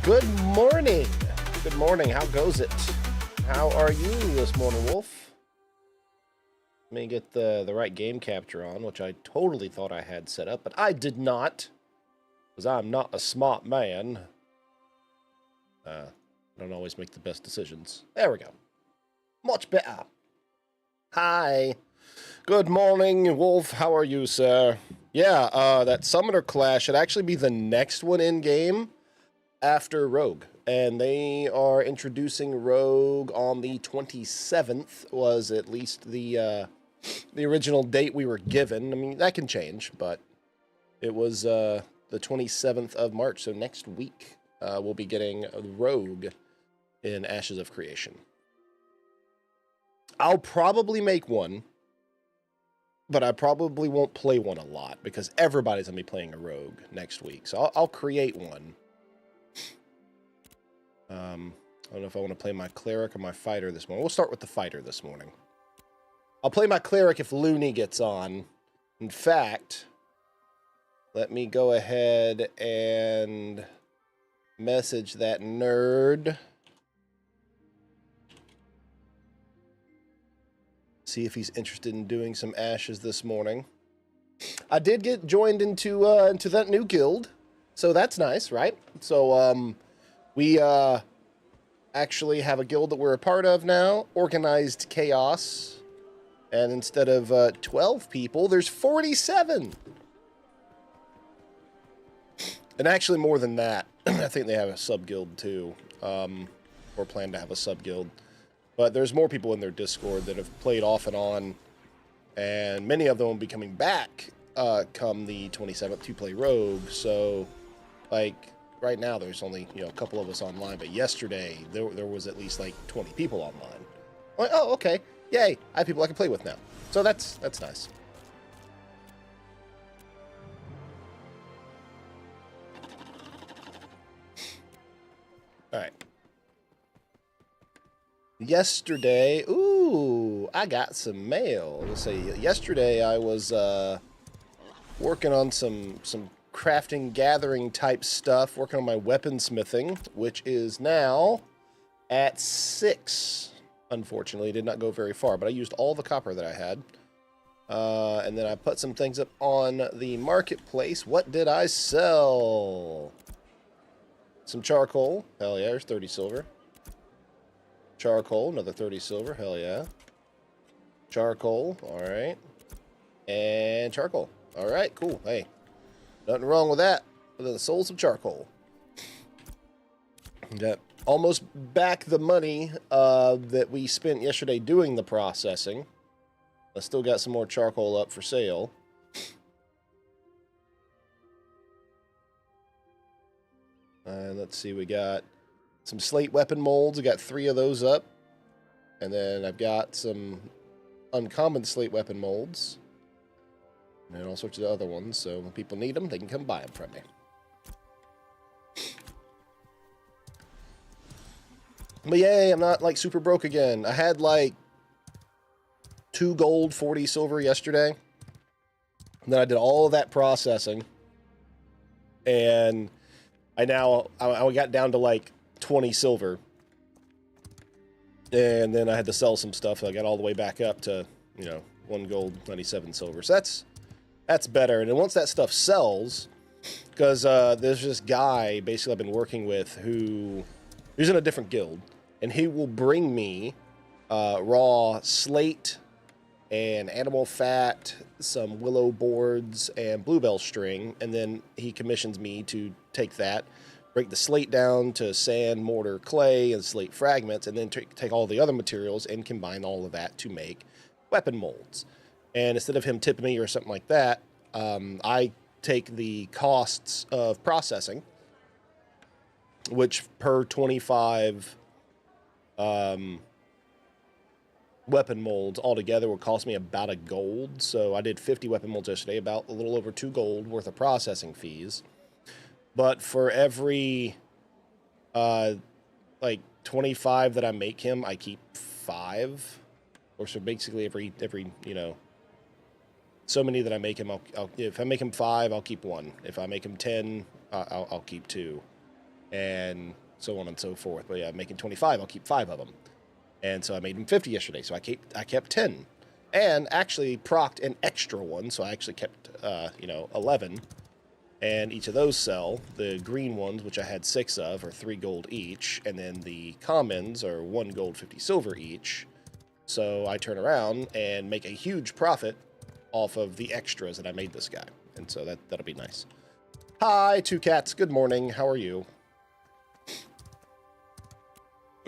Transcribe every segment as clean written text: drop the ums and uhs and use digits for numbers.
Good morning. Good morning. How goes it? How are you this morning, Wolf? Let me get the right game capture on, which I totally thought I had set up, but I did not, because I'm not a smart man. I don't always make the best decisions. There we go. Much better. Hi. Good morning, Wolf. How are you, sir? Yeah, that Summoner class should actually be the next one in game after Rogue. And they are introducing Rogue on the 27th, was at least the original date we were given. I mean, that can change, but it was the 27th of March, so next week we'll be getting Rogue in Ashes of Creation. I'll probably make one, but I probably won't play one a lot because everybody's going to be playing a Rogue next week. So I'll create one. I don't know if I want to play my Cleric or my Fighter this morning. We'll start with the Fighter this morning. I'll play my Cleric if Looney gets on. In fact, let me go ahead and message that nerd. See if he's interested in doing some Ashes this morning. I did get joined into that new guild, so that's nice, right? So we actually have a guild that we're a part of now, Organized Chaos, and instead of 12 people, there's 47. And actually more than that. I think they have a sub-guild too, or plan to have a sub-guild. But there's more people in their Discord that have played off and on, and many of them will be coming back come the 27th to play Rogue. So, like, right now there's only, a couple of us online, but yesterday there was at least like 20 people online. I'm like, oh, okay, yay! I have people I can play with now. So that's nice. All right. Yesterday, ooh, I got some mail. Let's say yesterday I was working on some crafting, gathering type stuff, working on my weaponsmithing, which is now at 6. Unfortunately, did not go very far, but I used all the copper that I had. And then I put some things up on the marketplace. What did I sell? Some charcoal. Hell yeah, there's 30 silver. Charcoal, another 30 silver. Hell yeah. Charcoal, all right. And charcoal. All right, cool. Hey, nothing wrong with that. Other than sold some charcoal. Got almost back the money that we spent yesterday doing the processing. I still got some more charcoal up for sale. And let's see, we got some slate weapon molds. I got 3 of those up. And then I've got some uncommon slate weapon molds. And all sorts of other ones. So when people need them, they can come buy them from me. But yay, I'm not like super broke again. I had like 2 gold, 40 silver yesterday. And then I did all of that processing. And I got down to like 20 silver. And then I had to sell some stuff. So I got all the way back up to, 1 gold, 97 silver. So that's better. And then once that stuff sells, because there's this guy basically I've been working with who's in a different guild, and he will bring me raw slate and animal fat, some willow boards, and bluebell string, and then he commissions me to take that, break the slate down to sand, mortar, clay, and slate fragments, and then take all the other materials and combine all of that to make weapon molds. And instead of him tipping me or something like that, I take the costs of processing, which per 25 weapon molds altogether would cost me about a gold. So I did 50 weapon molds yesterday, about a little over 2 gold worth of processing fees. But for every like 25 that I make him, I keep 5. Or so basically every so many that I make him, if I make him 5, I'll keep 1. If I make him 10, I'll keep 2. and so on and so forth. But yeah, I'm making 25. I'll keep 5 of them. And so I made them 50 yesterday, so I kept 10. And actually procced an extra one, so I actually kept, 11. And each of those sell. The green ones, which I had 6 of, are 3 gold each. And then the commons are 1 gold, 50 silver each. So I turn around and make a huge profit off of the extras that I made this guy. And so that'll be nice. Hi, 2 cats. Good morning. How are you?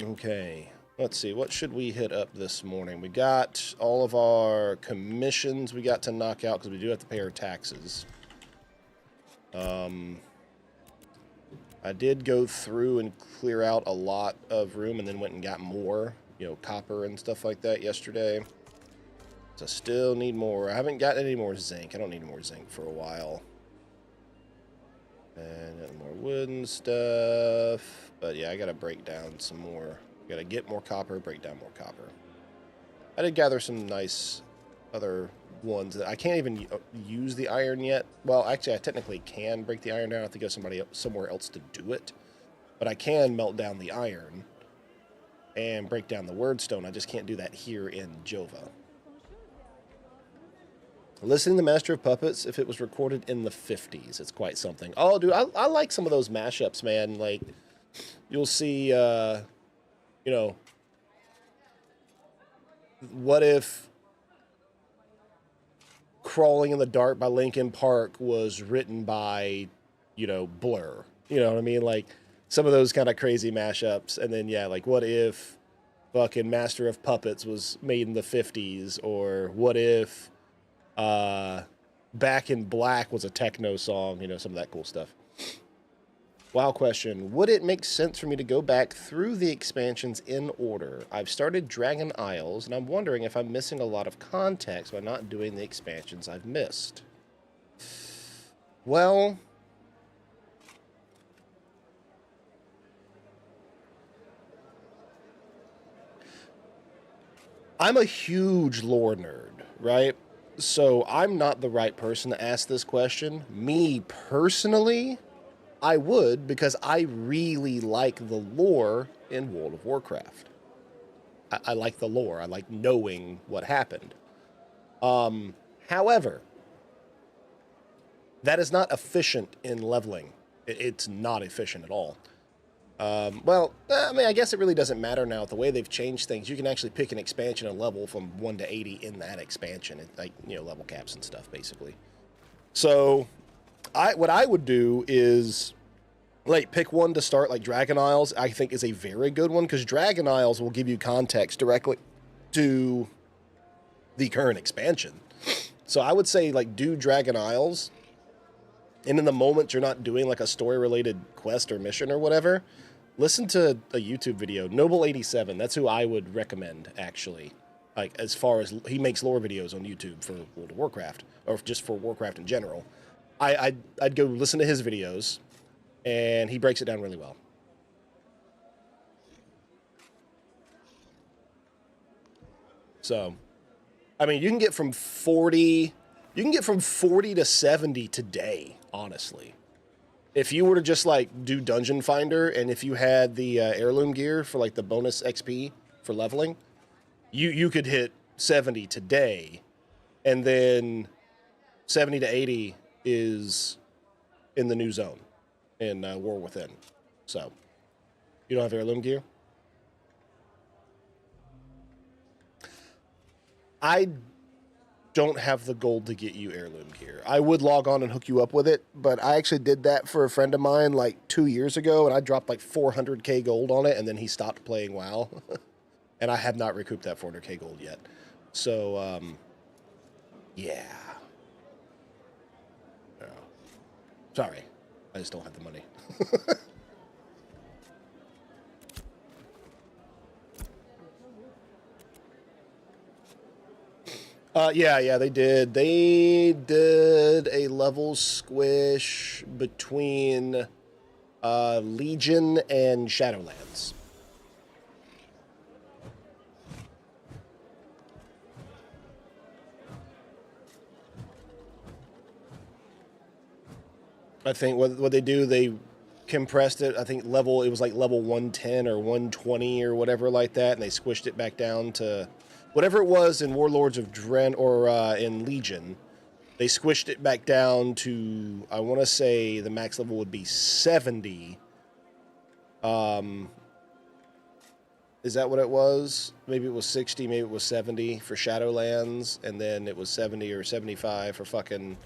Okay. Let's see. What should we hit up this morning? We got all of our commissions we got to knock out because we do have to pay our taxes. I did go through and clear out a lot of room and then went and got more, copper and stuff like that yesterday. So still need more. I haven't gotten any more zinc. I don't need more zinc for a while. And more wood and stuff. But yeah, I gotta break down some more. Gotta get more copper, break down more copper. I did gather some nice other ones that I can't even use the iron yet. Well, actually, I technically can break the iron down. I have to go somewhere else to do it. But I can melt down the iron and break down the wordstone. I just can't do that here in Jova. Listening to Master of Puppets, if it was recorded in the 50s, it's quite something. Oh, dude, I like some of those mashups, man. Like, you'll see, what if Crawling in the Dark by Linkin Park was written by, Blur? You know what I mean? Like, some of those kind of crazy mashups. And then, yeah, like, what if fucking Master of Puppets was made in the 50s? Or what if Back in Black was a techno song? Some of that cool stuff. Wow question. Would it make sense for me to go back through the expansions in order? I've started Dragon Isles, and I'm wondering if I'm missing a lot of context by not doing the expansions I've missed. Well, I'm a huge lore nerd, right? So I'm not the right person to ask this question. Me personally, I would, because I really like the lore in World of Warcraft. I like the lore. I like knowing what happened. However, that is not efficient in leveling. It's not efficient at all. I guess it really doesn't matter now. The way they've changed things, you can actually pick an expansion and level from 1 to 80 in that expansion. Level caps and stuff, basically. So what I would do is, like, pick one to start, like Dragon Isles, I think is a very good one, because Dragon Isles will give you context directly to the current expansion. So I would say, like, do Dragon Isles, and in the moment you're not doing, like, a story-related quest or mission or whatever, listen to a YouTube video, Noble87, that's who I would recommend, actually. Like, as far as, he makes lore videos on YouTube for World of Warcraft, or just for Warcraft in general. I'd go listen to his videos, and he breaks it down really well. So, I mean, you can get from 40 to 70 today, honestly. If you were to just, like, do Dungeon Finder, and if you had the heirloom gear for, like, the bonus XP for leveling, you could hit 70 today, and then 70 to 80 is in the new zone in War Within. So, you don't have heirloom gear? I don't have the gold to get you heirloom gear. I would log on and hook you up with it, but I actually did that for a friend of mine like 2 years ago, and I dropped like 400k gold on it, and then he stopped playing WoW. And I have not recouped that 400k gold yet. So, yeah. Oh. Sorry. I just don't have the money. Yeah, they did. They did a level squish between Legion and Shadowlands. I think what they do, they compressed it. I think it was like level 110 or 120 or whatever like that, and they squished it back down to whatever it was in Warlords of Dren or in Legion. They squished it back down to, I want to say the max level would be 70. Is that what it was? Maybe it was 60, maybe it was 70 for Shadowlands, and then it was 70 or 75 for fucking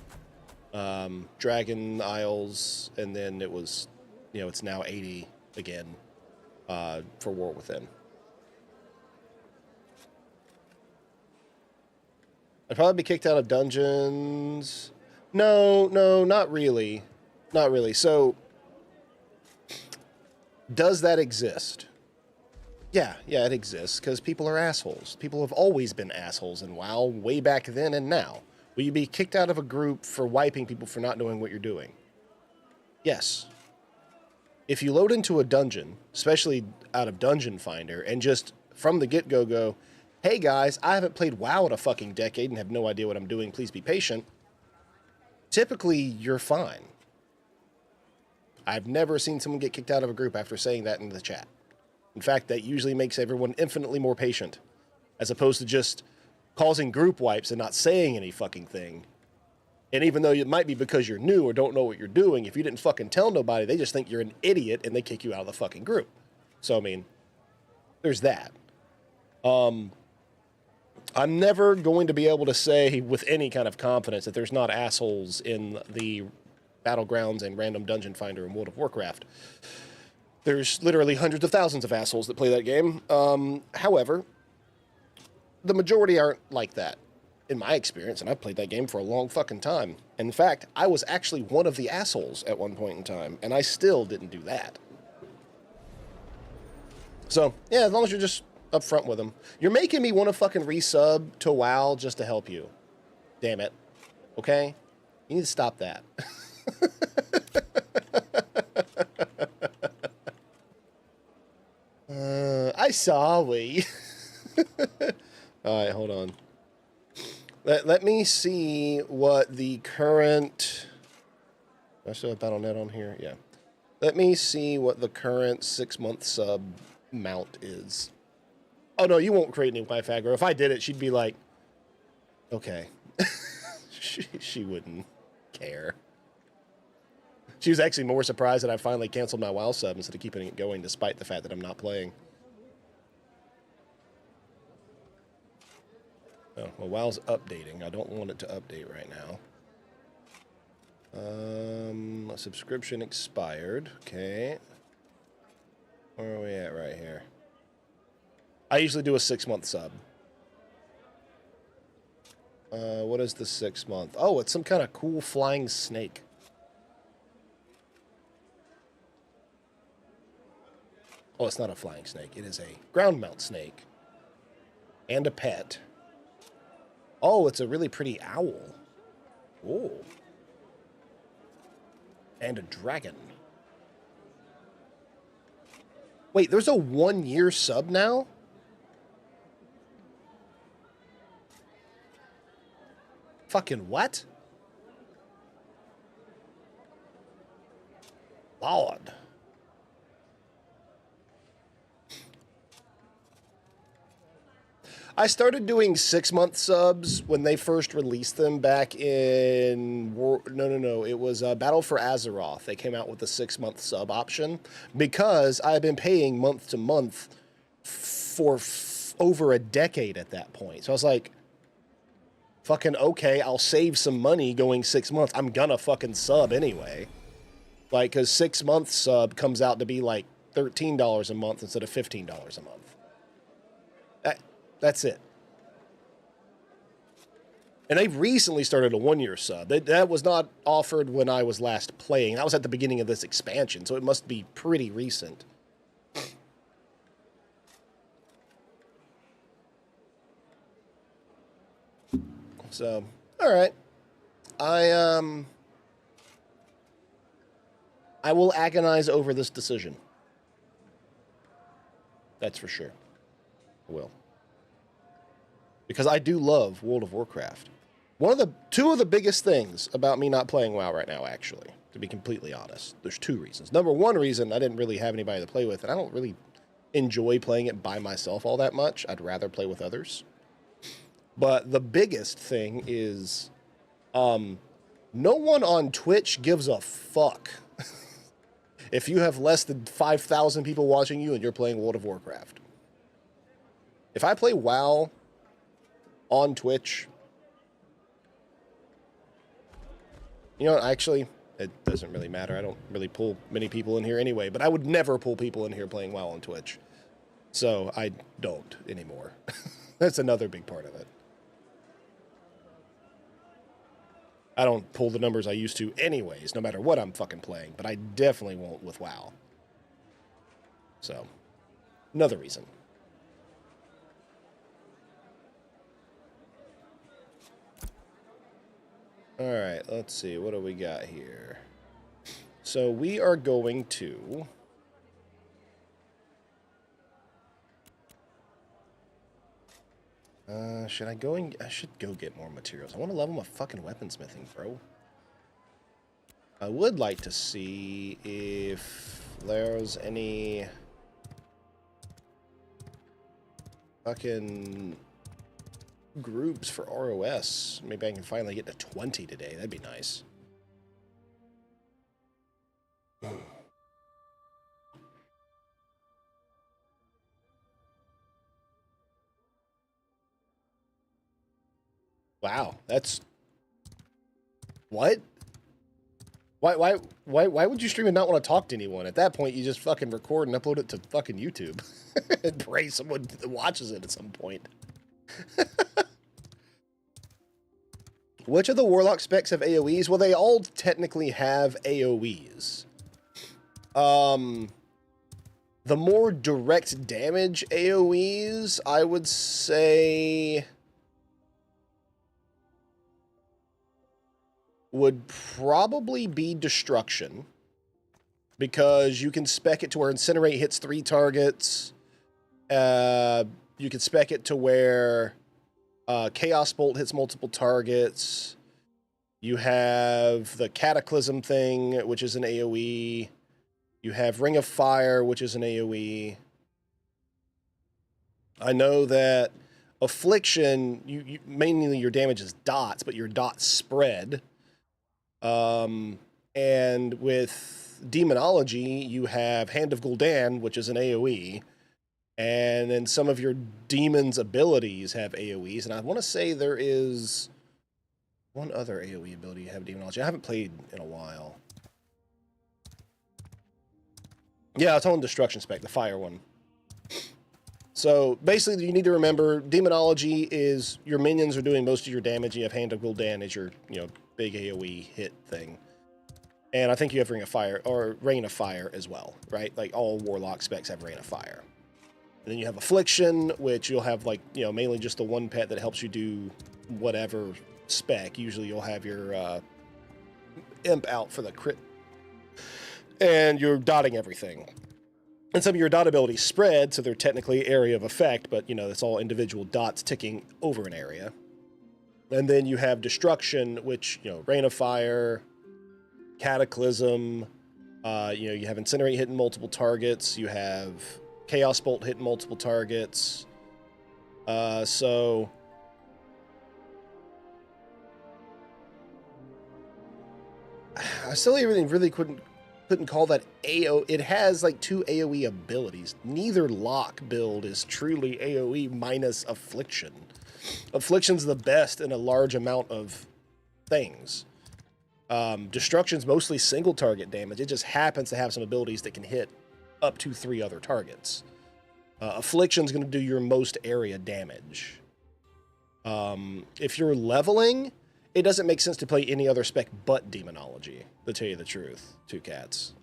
Dragon Isles, and then it was, you know, it's now 80 again for War Within. I'd probably be kicked out of dungeons. No, not really. Not really. So, does that exist? Yeah, it exists, because people are assholes. People have always been assholes in WoW, way back then and now. Will you be kicked out of a group for wiping people for not knowing what you're doing? Yes. If you load into a dungeon, especially out of Dungeon Finder, and just from the get-go go, hey guys, I haven't played WoW in a fucking decade and have no idea what I'm doing, please be patient, typically you're fine. I've never seen someone get kicked out of a group after saying that in the chat. In fact, that usually makes everyone infinitely more patient, as opposed to just causing group wipes and not saying any fucking thing. And even though it might be because you're new or don't know what you're doing, if you didn't fucking tell nobody, they just think you're an idiot and they kick you out of the fucking group. So, I mean, there's that. I'm never going to be able to say with any kind of confidence that there's not assholes in the Battlegrounds and Random Dungeon Finder in World of Warcraft. There's literally hundreds of thousands of assholes that play that game. However, the majority aren't like that, in my experience, and I've played that game for a long fucking time. In fact, I was actually one of the assholes at one point in time, and I still didn't do that. So, yeah, as long as you're just upfront with them. You're making me want to fucking resub to WoW just to help you. Damn it. Okay? You need to stop that. I saw we. Alright, hold on. Let me see what the current... Do I still have Battle.net on here? Yeah. Let me see what the current 6-month sub mount is. Oh, no, you won't create any wife aggro. If I did it, she'd be like, okay. she wouldn't care. She was actually more surprised that I finally canceled my WoW sub instead of keeping it going, despite the fact that I'm not playing. Oh, well, WoW's updating. I don't want it to update right now. Subscription expired. Okay. Where are we at right here? I usually do a 6-month sub. What is the 6-month? Oh, it's some kind of cool flying snake. Oh, it's not a flying snake. It is a ground mount snake. And a pet. Oh, it's a really pretty owl. Oh. And a dragon. Wait, there's a 1-year sub now? Fucking what? Lord. I started doing 6-month subs when they first released them back in... No. It was Battle for Azeroth. They came out with the 6-month sub option because I've been paying month to month for over a decade at that point. So I was like, fucking okay, I'll save some money going 6 months. I'm gonna fucking sub anyway. Like, because 6-month sub comes out to be like $13 a month instead of $15 a month. That's it. And they've recently started a 1-year sub. That was not offered when I was last playing. That was at the beginning of this expansion, so it must be pretty recent. So, all right. I will agonize over this decision. That's for sure. I will. Because I do love World of Warcraft. Two of the biggest things about me not playing WoW right now, actually. to be completely honest. There's two reasons. Number one reason, I didn't really have anybody to play with, and I don't really enjoy playing it by myself all that much. I'd rather play with others. But the biggest thing is no one on Twitch gives a fuck if you have less than 5,000 people watching you and you're playing World of Warcraft. If I play WoW on Twitch, you know, actually, it doesn't really matter. I don't really pull many people in here anyway, but I would never pull people in here playing WoW on Twitch. So I don't anymore. That's another big part of it. I don't pull the numbers I used to anyways, no matter what I'm fucking playing, but I definitely won't with WoW. So, another reason. All right, let's see. What do we got here? So we are going to... should I go and... I should go get more materials. I want to level my fucking weaponsmithing, bro. I would like to see if there's any... fucking... groups for ROS. Maybe I can finally get to 20 today. That'd be nice. Wow, that's... What? Why would you stream and not want to talk to anyone? At that point, you just fucking record and upload it to fucking YouTube. And pray someone watches it at some point. Which of the Warlock specs have AoEs? Well, they all technically have AoEs. The more direct damage AoEs, I would say... would probably be Destruction, because you can spec it to where Incinerate hits 3 targets. You can spec it to where Chaos Bolt hits multiple targets. You have the Cataclysm thing, which is an AoE. You have Ring of Fire, which is an AoE. I know that Affliction, you mainly your damage is dots, but your dots spread. And with Demonology, you have Hand of Gul'dan, which is an AoE. And then some of your demons' abilities have AoEs. And I want to say there is one other AoE ability you have Demonology. I haven't played in a while. Yeah, it's on Destruction spec, the fire one. So basically, you need to remember, Demonology is your minions are doing most of your damage. You have Hand of Gul'dan as your, big AoE hit thing. And I think you have Ring of Fire, or Rain of Fire as well, right? Like, all Warlock specs have Rain of Fire. And then you have Affliction, which you'll have, like, mainly just the one pet that helps you do whatever spec. Usually you'll have your Imp out for the crit. And you're dotting everything. And some of your dot abilities spread, so they're technically area of effect, but, it's all individual dots ticking over an area. And then you have Destruction, which, Rain of Fire, Cataclysm, you have Incinerate hitting multiple targets, you have Chaos Bolt hitting multiple targets, so... I still really couldn't call that AoE. It has, like, 2 AoE abilities. Neither lock build is truly AoE minus Affliction. Affliction's the best in a large amount of things. Destruction's mostly single target damage. It just happens to have some abilities that can hit up to 3 other targets. Affliction's going to do your most area damage. If you're leveling, it doesn't make sense to play any other spec but Demonology, to tell you the truth. 2 cats.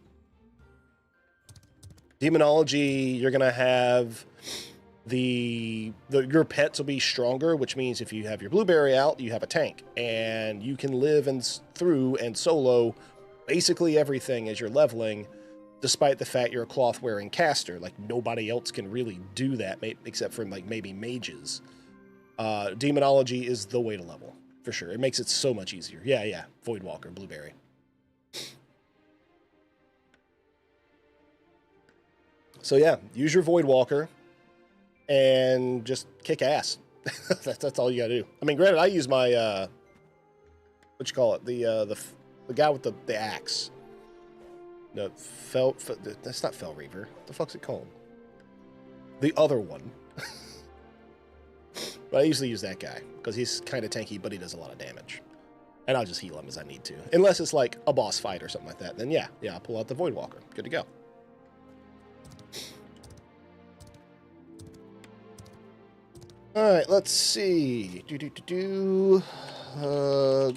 Demonology, you're going to have... your pets will be stronger, which means if you have your Blueberry out, you have a tank, and you can live through and solo basically everything as you're leveling, despite the fact you're a cloth-wearing caster. Like, nobody else can really do that, except for, like, maybe mages. Demonology is the way to level, for sure. It makes it so much easier. Yeah, Voidwalker, Blueberry. So yeah, use your Void Walker and just kick ass. that's all you gotta do. I mean, granted, I use my what you call it, the guy with the axe. No, that's not Fell Reaver. What the fuck's it called? The other one. But I usually use that guy because he's kind of tanky, but he does a lot of damage. And I'll just heal him as I need to. Unless it's like a boss fight or something like that. Then yeah, I'll pull out the Void Walker. Good to go. Alright, let's see.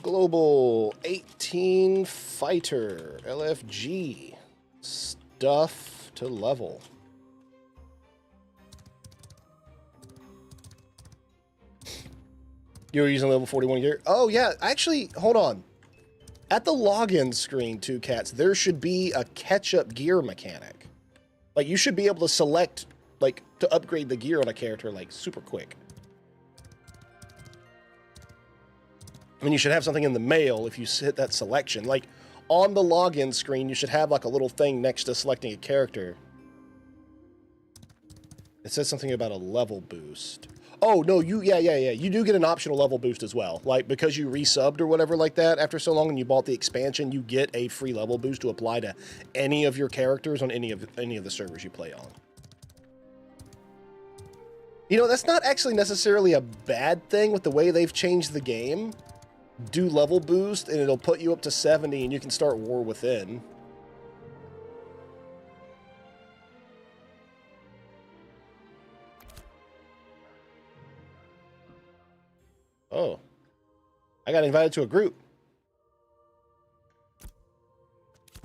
Global 18 Fighter. LFG. Stuff to level. You were using level 41 gear? Oh, yeah. Actually, hold on. At the login screen, Two Cats, there should be a catch-up gear mechanic. Like, you should be able to select, like, to upgrade the gear on a character, like, super quick. I mean, you should have something in the mail if you hit that selection. Like, on the login screen, you should have, like, a little thing next to selecting a character. It says something about a level boost. Oh, no, yeah. You do get an optional level boost as well. Like, because you resubbed or whatever like that after so long and you bought the expansion, you get a free level boost to apply to any of your characters on any of the servers you play on. You know, that's not actually necessarily a bad thing with the way they've changed the game. Do level boost, and it'll put you up to 70, and you can start War Within. Oh. I got invited to a group.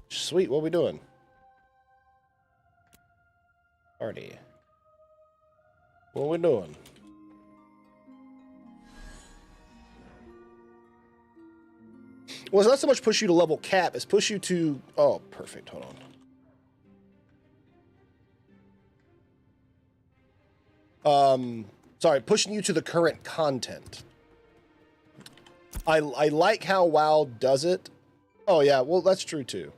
Sweet, what are we doing? Party. What are we doing? Well, it's not so much push you to level cap, it's push you to... Oh, perfect. Hold on. Sorry, pushing you to the current content. I like how WoW does it. Oh, yeah, well, that's true, too.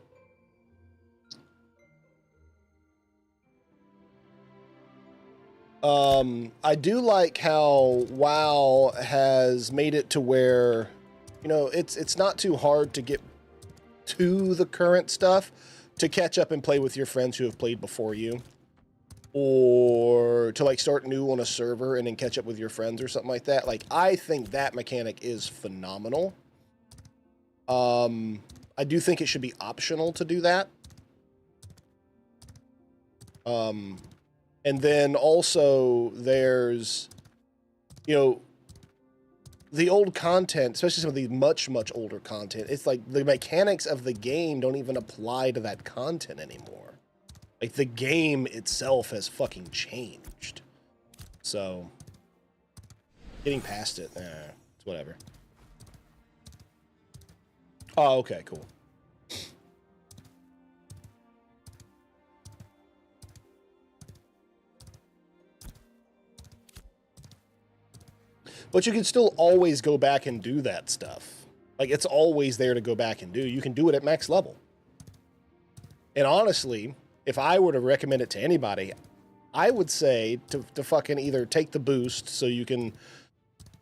I do like how WoW has made it to where... You know, it's not too hard to get to the current stuff to catch up and play with your friends who have played before you. Or to, like, start new on a server and then catch up with your friends or something like that. Like, I think that mechanic is phenomenal. I do think it should be optional to do that. And then also there's, you know, the old content, especially some of the much, much older content, it's like the mechanics of the game don't even apply to that content anymore. Like, the game itself has fucking changed. So, getting past it, it's whatever. Oh, okay, cool. But you can still always go back and do that stuff. Like, it's always there to go back and do. You can do it at max level. And honestly, if I were to recommend it to anybody, I would say to fucking either take the boost so you can,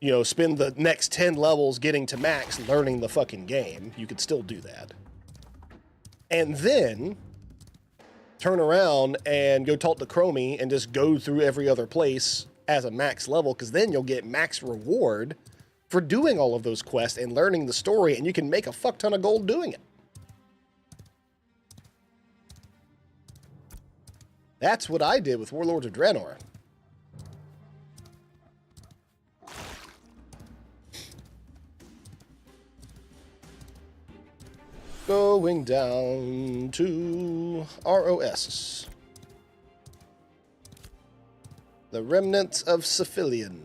you know, spend the next 10 levels getting to max learning the fucking game. You could still do that. And then turn around and go talk to Chromie and just go through every other place as a max level, because then you'll get max reward for doing all of those quests and learning the story, and you can make a fuck ton of gold doing it. That's what I did with Warlords of Draenor. Going down to ROS. The Remnants of Cephilion.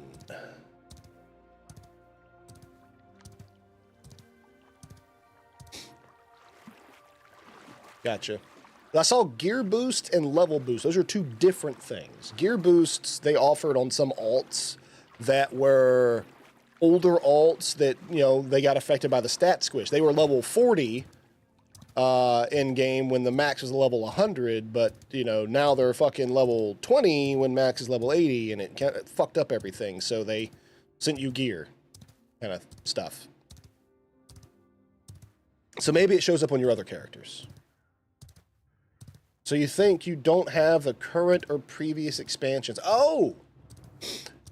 Gotcha. I saw gear boost and level boost. Those are two different things. Gear boosts, they offered on some alts that were older alts that, you know, they got affected by the stat squish. They were level 40 in game when the max was level 100, but you know now they're fucking level 20 when max is level 80, and it fucked up everything. So they sent you gear, kind of stuff. So maybe it shows up on your other characters. So you think you don't have the current or previous expansions? Oh,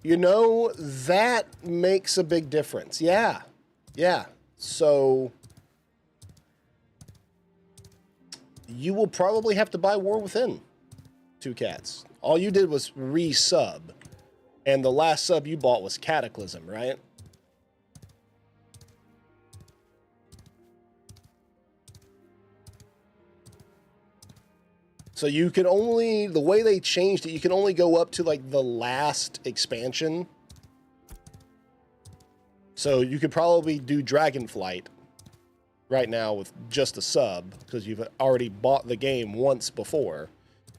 you know that makes a big difference. Yeah, yeah. So you will probably have to buy War Within 2 cats. All you did was resub, and the last sub you bought was Cataclysm, right? So you can only, the way they changed it, you can only go up to like the last expansion. So you could probably do Dragonflight right now with just a sub, because you've already bought the game once before,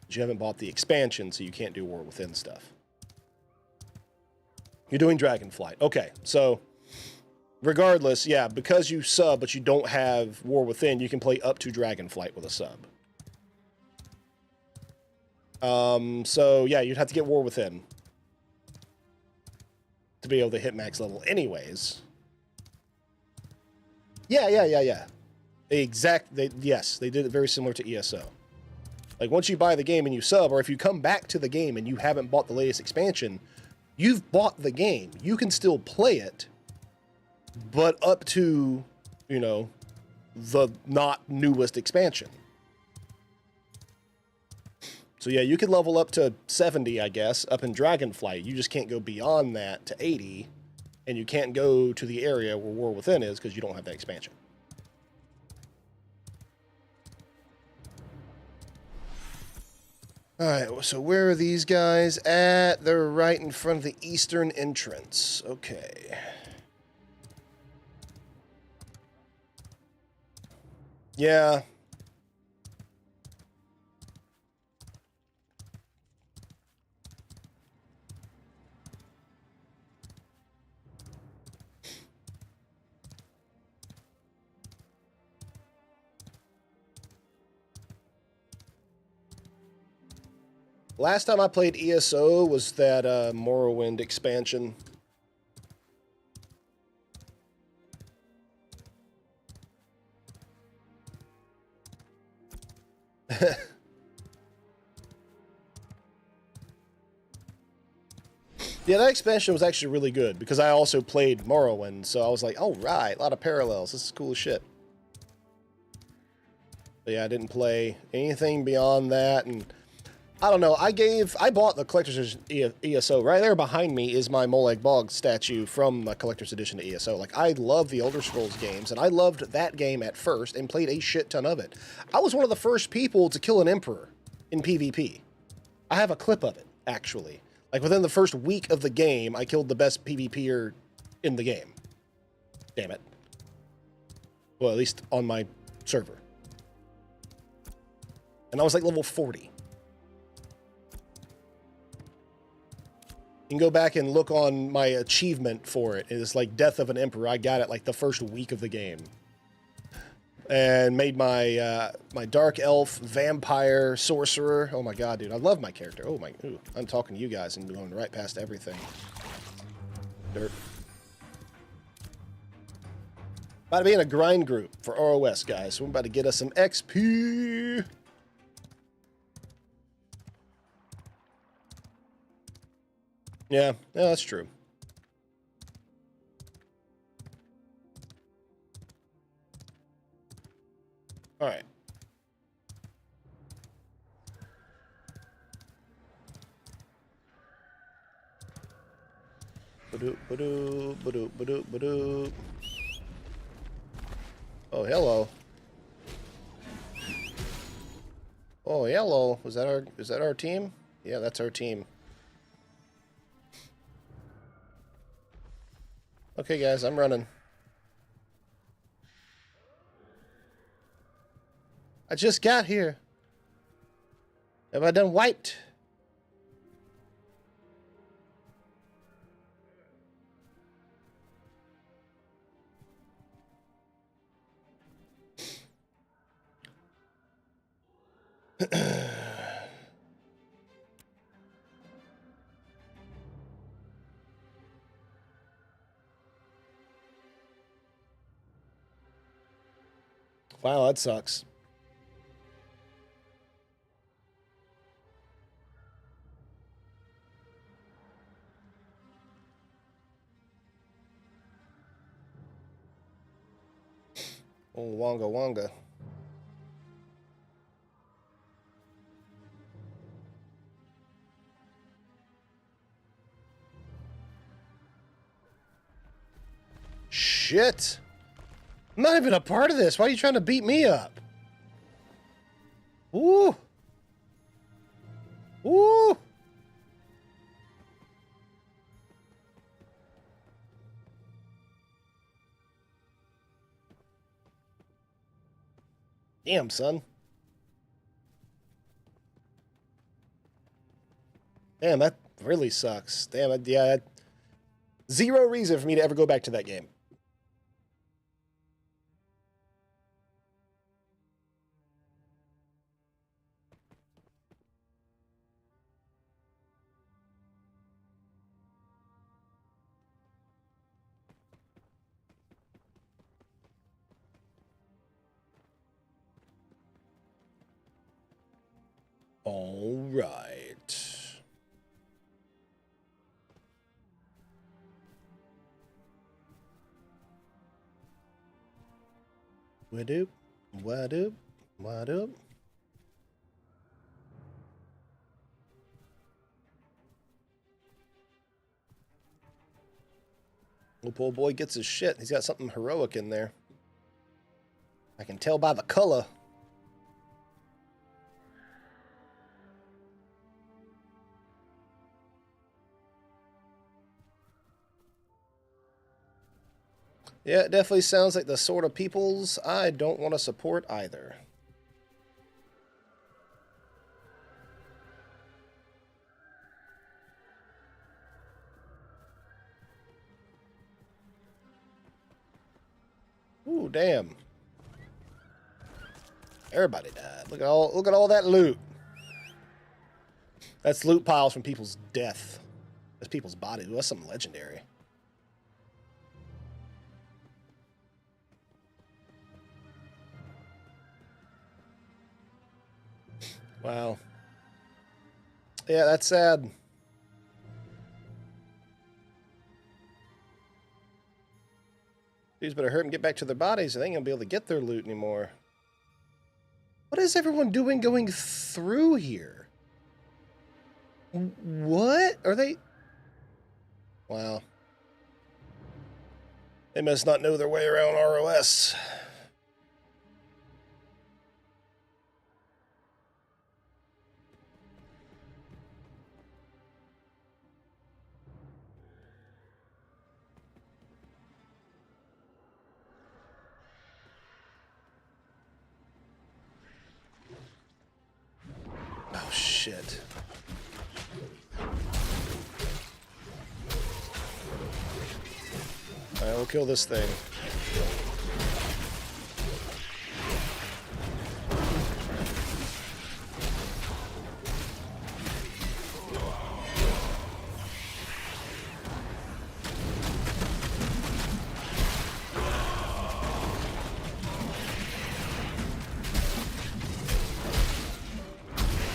but you haven't bought the expansion, so you can't do War Within stuff. You're doing Dragonflight. Okay, so regardless, yeah, because you sub, but you don't have War Within, you can play up to Dragonflight with a sub. So yeah, you'd have to get War Within to be able to hit max level anyways. Yeah. Yes, they did it very similar to ESO. Like, once you buy the game and you sub, or if you come back to the game and you haven't bought the latest expansion, you've bought the game. You can still play it, but up to, you know, the not newest expansion. So yeah, you could level up to 70, I guess, up in Dragonflight. You just can't go beyond that to 80, and you can't go to the area where War Within is because you don't have that expansion. All right, so where are these guys at? They're right in front of the eastern entrance. Okay. Yeah. Last time I played ESO was that Morrowind expansion. Yeah, that expansion was actually really good because I also played Morrowind, so I was like, all right, a lot of parallels. This is cool as shit. But yeah, I didn't play anything beyond that, and I don't know. I bought the collector's edition ESO. Right there behind me is my Molag Bog statue from my collector's edition to ESO. Like, I love the Elder Scrolls games, and I loved that game at first and played a shit ton of it. I was one of the first people to kill an emperor in PvP. I have a clip of it, actually. Like, within the first week of the game, I killed the best PvPer in the game. Damn it. Well, at least on my server. And I was like level 40. You can go back and look on my achievement for it. It's like Death of an Emperor. I got it like the first week of the game. And made my my Dark Elf, Vampire, Sorcerer. Oh my god, dude. I love my character. Oh my... Ooh, I'm talking to you guys and going right past everything. Dirt. About to be in a grind group for ROS, guys. So we're about to get us some XP. Yeah, that's true. All right. Ba-doop, ba-doop, ba-doop, ba-doop, ba-doop. Oh, hello. Oh, hello. Is that our team? Yeah, that's our team. Okay, guys, I'm running. I just got here. Have I done wiped? Wow, that sucks. Oh, Wonga Wonga. Shit. I'm not even a part of this. Why are you trying to beat me up? Ooh. Ooh. Damn, son. Damn, that really sucks. Damn, yeah. Zero reason for me to ever go back to that game. All right. What up? What up? What up? Oh, poor boy gets his shit. He's got something heroic in there. I can tell by the color. Yeah, it definitely sounds like the sort of peoples I don't want to support either. Ooh, damn. Everybody died. Look at all that loot. That's loot piles from people's death. That's people's bodies. Ooh, that's something legendary. Wow. Yeah, that's sad. Dudes better hurt and get back to their bodies. They ain't gonna be able to get their loot anymore. What is everyone doing going through here? What? Are they... Wow. They must not know their way around ROS. Oh, shit. Alright, we'll kill this thing.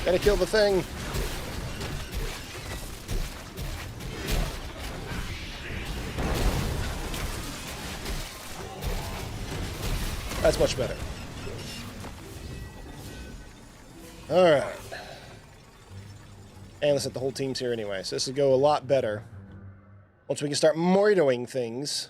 Gotta kill the thing. That's much better. Alright. And let's set the whole team's here anyway, so this will go a lot better once we can start murdering things.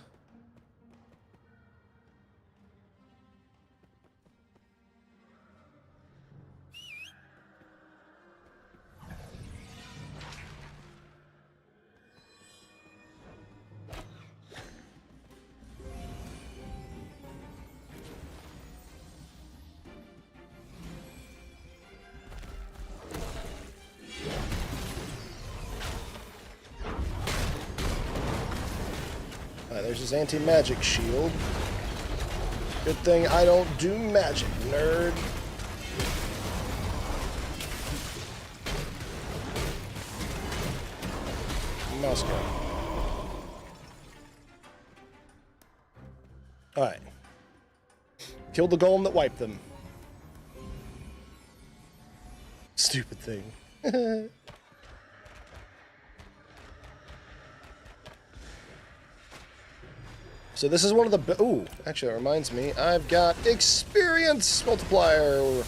There's his anti-magic shield. Good thing I don't do magic, nerd. mouse go? Alright. Killed the golem that wiped them. Stupid thing. So this is one of the... Ooh, actually that reminds me. I've got experience multiplier.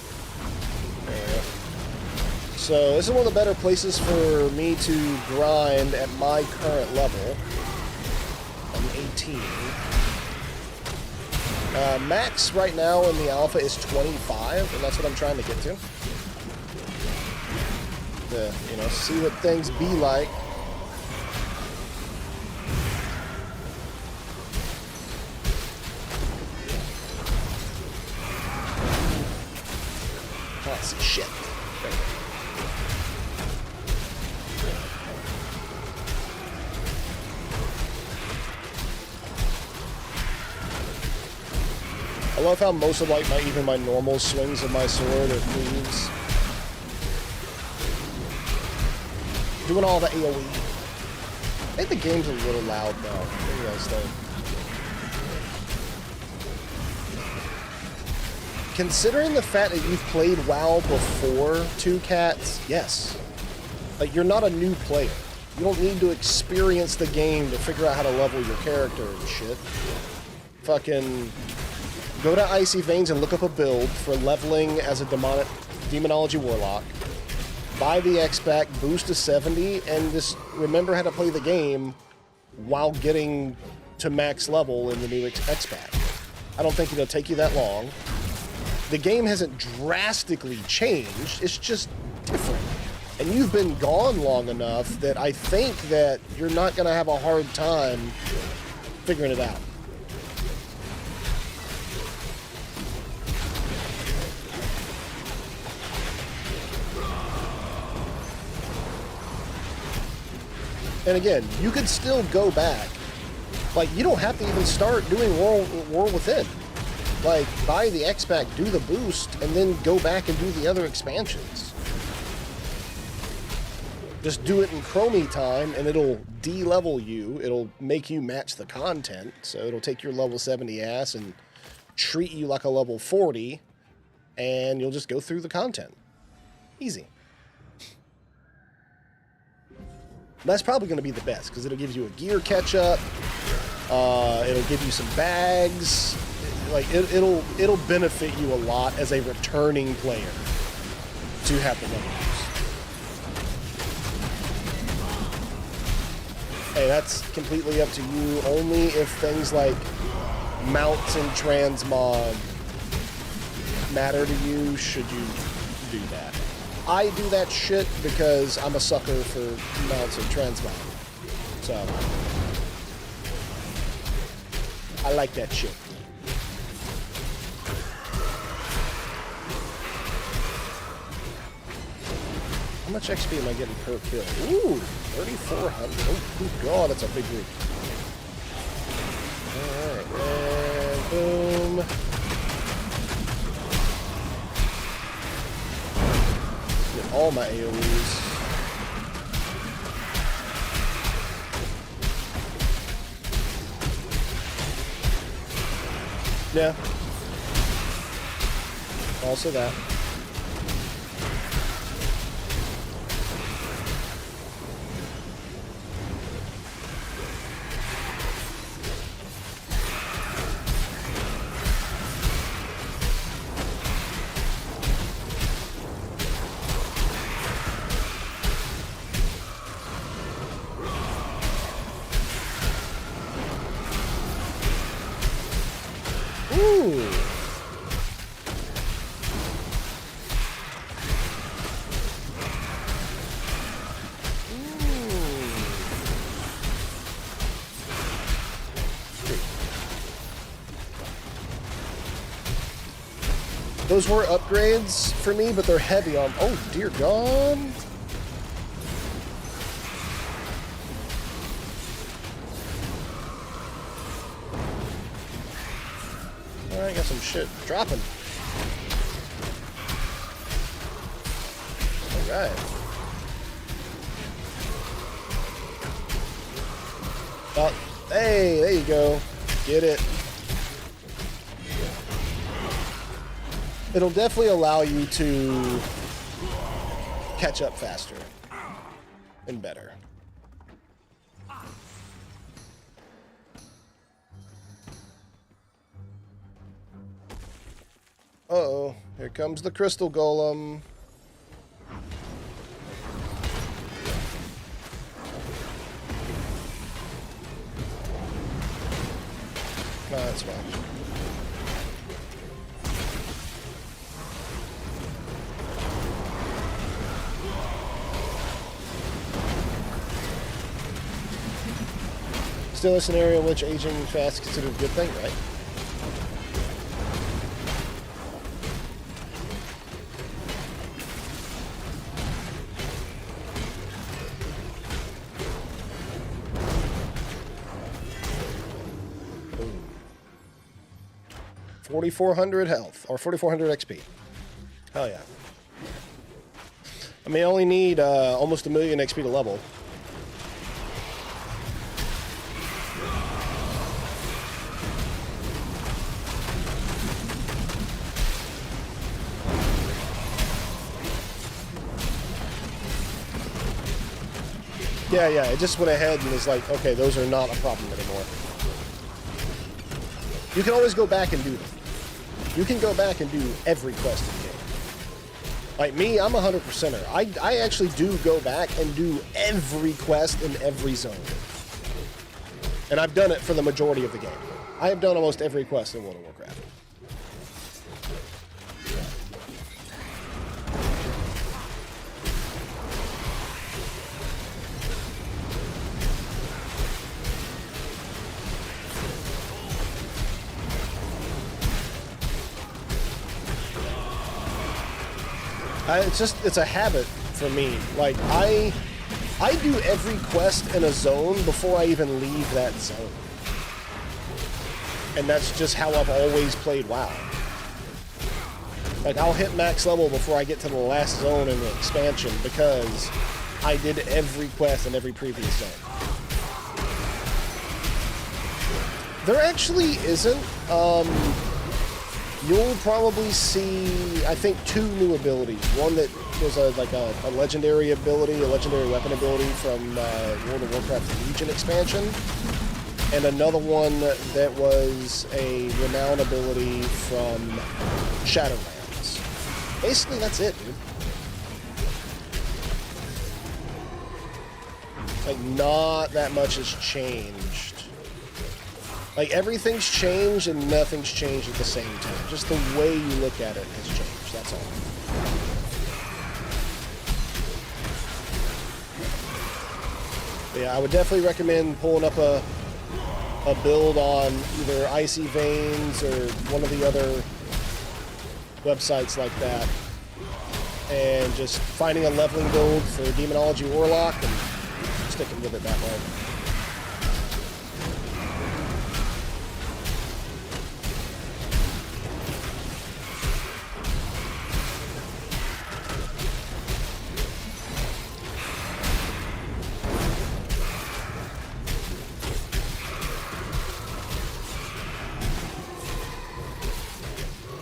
So this is one of the better places for me to grind at my current level. I'm 18. Max right now in the alpha is 25, and that's what I'm trying to get to. To, you know, see what things be like. Can't see shit. I love how most of like even my normal swings of my sword or cleaves doing all the AoE. I think the game's a little loud now. What do you guys think? Considering the fact that you've played WoW before, Two Cats, yes. Like, you're not a new player. You don't need to experience the game to figure out how to level your character and shit. Fucking go to Icy Veins and look up a build for leveling as a Demonology Warlock. Buy the X-Pack, boost to 70, and just remember how to play the game while getting to max level in the new X-Pack. I don't think it'll take you that long. The game hasn't drastically changed, it's just different. And you've been gone long enough that I think that you're not going to have a hard time figuring it out. And again, you could still go back. Like, you don't have to even start doing War Within. Like, buy the X-Pack, do the boost, and then go back and do the other expansions. Just do it in Chromie time, and it'll de-level you. It'll make you match the content. So it'll take your level 70 ass and treat you like a level 40, and you'll just go through the content. Easy. That's probably going to be the best, because it'll give you a gear catch-up. It'll give you some bags. Like, it'll benefit you a lot as a returning player to have the levels. Hey, that's completely up to you. Only if things like mounts and transmog matter to you should you do that. I do that shit because I'm a sucker for mounts and transmog. So, I like that shit. How much XP am I getting per kill? Ooh, 3,400. Oh, good God, that's a big group. Alright, and boom. Get all my AoEs. Yeah. Also that. Those were upgrades for me, but they're heavy on... Oh, dear God. Alright, got some shit dropping. Alright. Oh, hey, there you go. Get it. It'll definitely allow you to catch up faster and better. Uh-oh, here comes the crystal golem. No, that's fine. Still a scenario in which aging fast is considered a good thing, right? Boom. 4,400 health, or 4,400 XP. Hell yeah. I mean, I only need almost 1,000,000 XP to level. Yeah, it just went ahead and was like, okay, those are not a problem anymore. You can always go back and do them. You can go back and do every quest in the game. Like me, I'm a 100%er. I actually do go back and do every quest in every zone. And I've done it for the majority of the game. I have done almost every quest in World of Warcraft. It's a habit for me. Like, I do every quest in a zone before I even leave that zone. And that's just how I've always played WoW. Like, I'll hit max level before I get to the last zone in the expansion because I did every quest in every previous zone. There actually isn't. You'll probably see, I think, 2 new abilities. One that was a legendary ability, a legendary weapon ability from World of Warcraft Legion expansion, and another one that was a renown ability from Shadowlands. Basically, that's it, dude. Like, not that much has changed. Like, everything's changed and nothing's changed at the same time. Just the way you look at it has changed, that's all. But yeah, I would definitely recommend pulling up a build on either Icy Veins or one of the other websites like that. And just finding a leveling build for Demonology Warlock and sticking with it that way.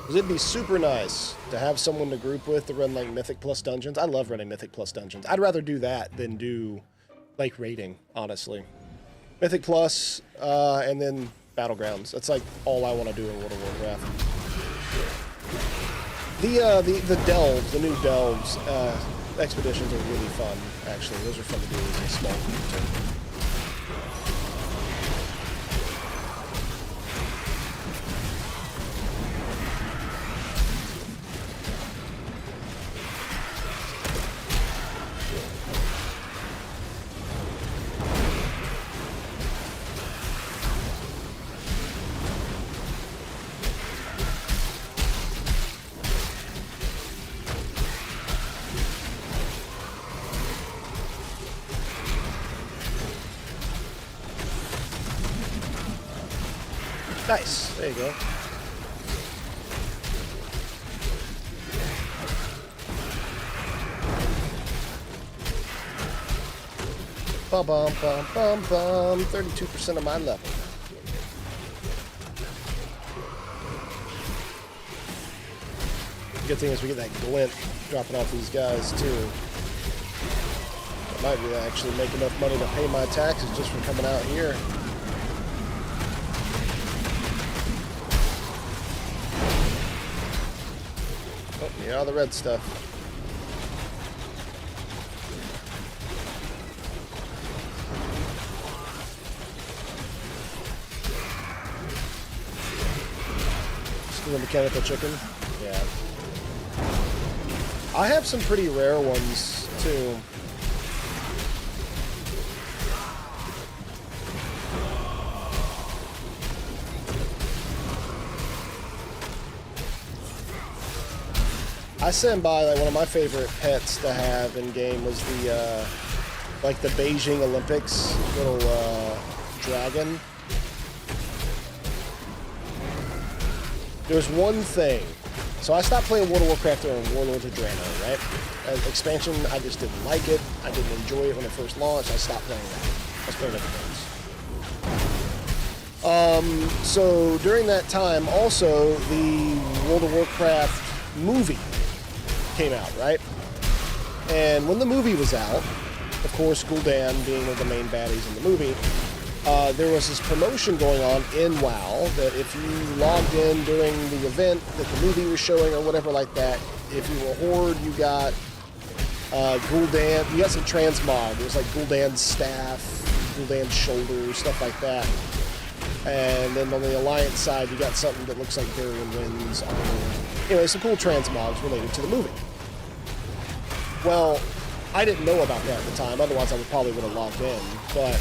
It'd be super nice to have someone to group with to run like Mythic Plus dungeons. I love running Mythic Plus dungeons. I'd rather do that than do like raiding, honestly. Mythic Plus, and then Battlegrounds. That's like all I want to do in World of Warcraft. The Delves, the new Delves, expeditions are really fun, actually. Those are fun to do as a small group too. Nice. There you go. Bum bum bum bum bum. 32% of my level. Good thing is we get that glint dropping off these guys too. I might be actually make enough money to pay my taxes just from coming out here. Oh, yeah, all the red stuff. Still a mechanical chicken? Yeah. I have some pretty rare ones, too. I stand by, like, one of my favorite pets to have in game was the, like the Beijing Olympics little, dragon. There's one thing. So I stopped playing World of Warcraft during Warlords of Draenor, right? As expansion, I just didn't like it. I didn't enjoy it when it first launched. I stopped playing that. I was playing other games. So during that time, also, the World of Warcraft movie came out, right? And when the movie was out, of course, Gul'dan being one of the main baddies in the movie, there was this promotion going on in WoW that if you logged in during the event that the movie was showing or whatever like that, if you were a Horde, you got Gul'dan, you got some transmog. It was like Gul'dan's staff, Gul'dan's shoulder, stuff like that. And then on the Alliance side, you got something that looks like Darian Wind's armor. Anyway, some cool transmogs related to the movie. Well, I didn't know about that at the time, otherwise I probably would have logged in, but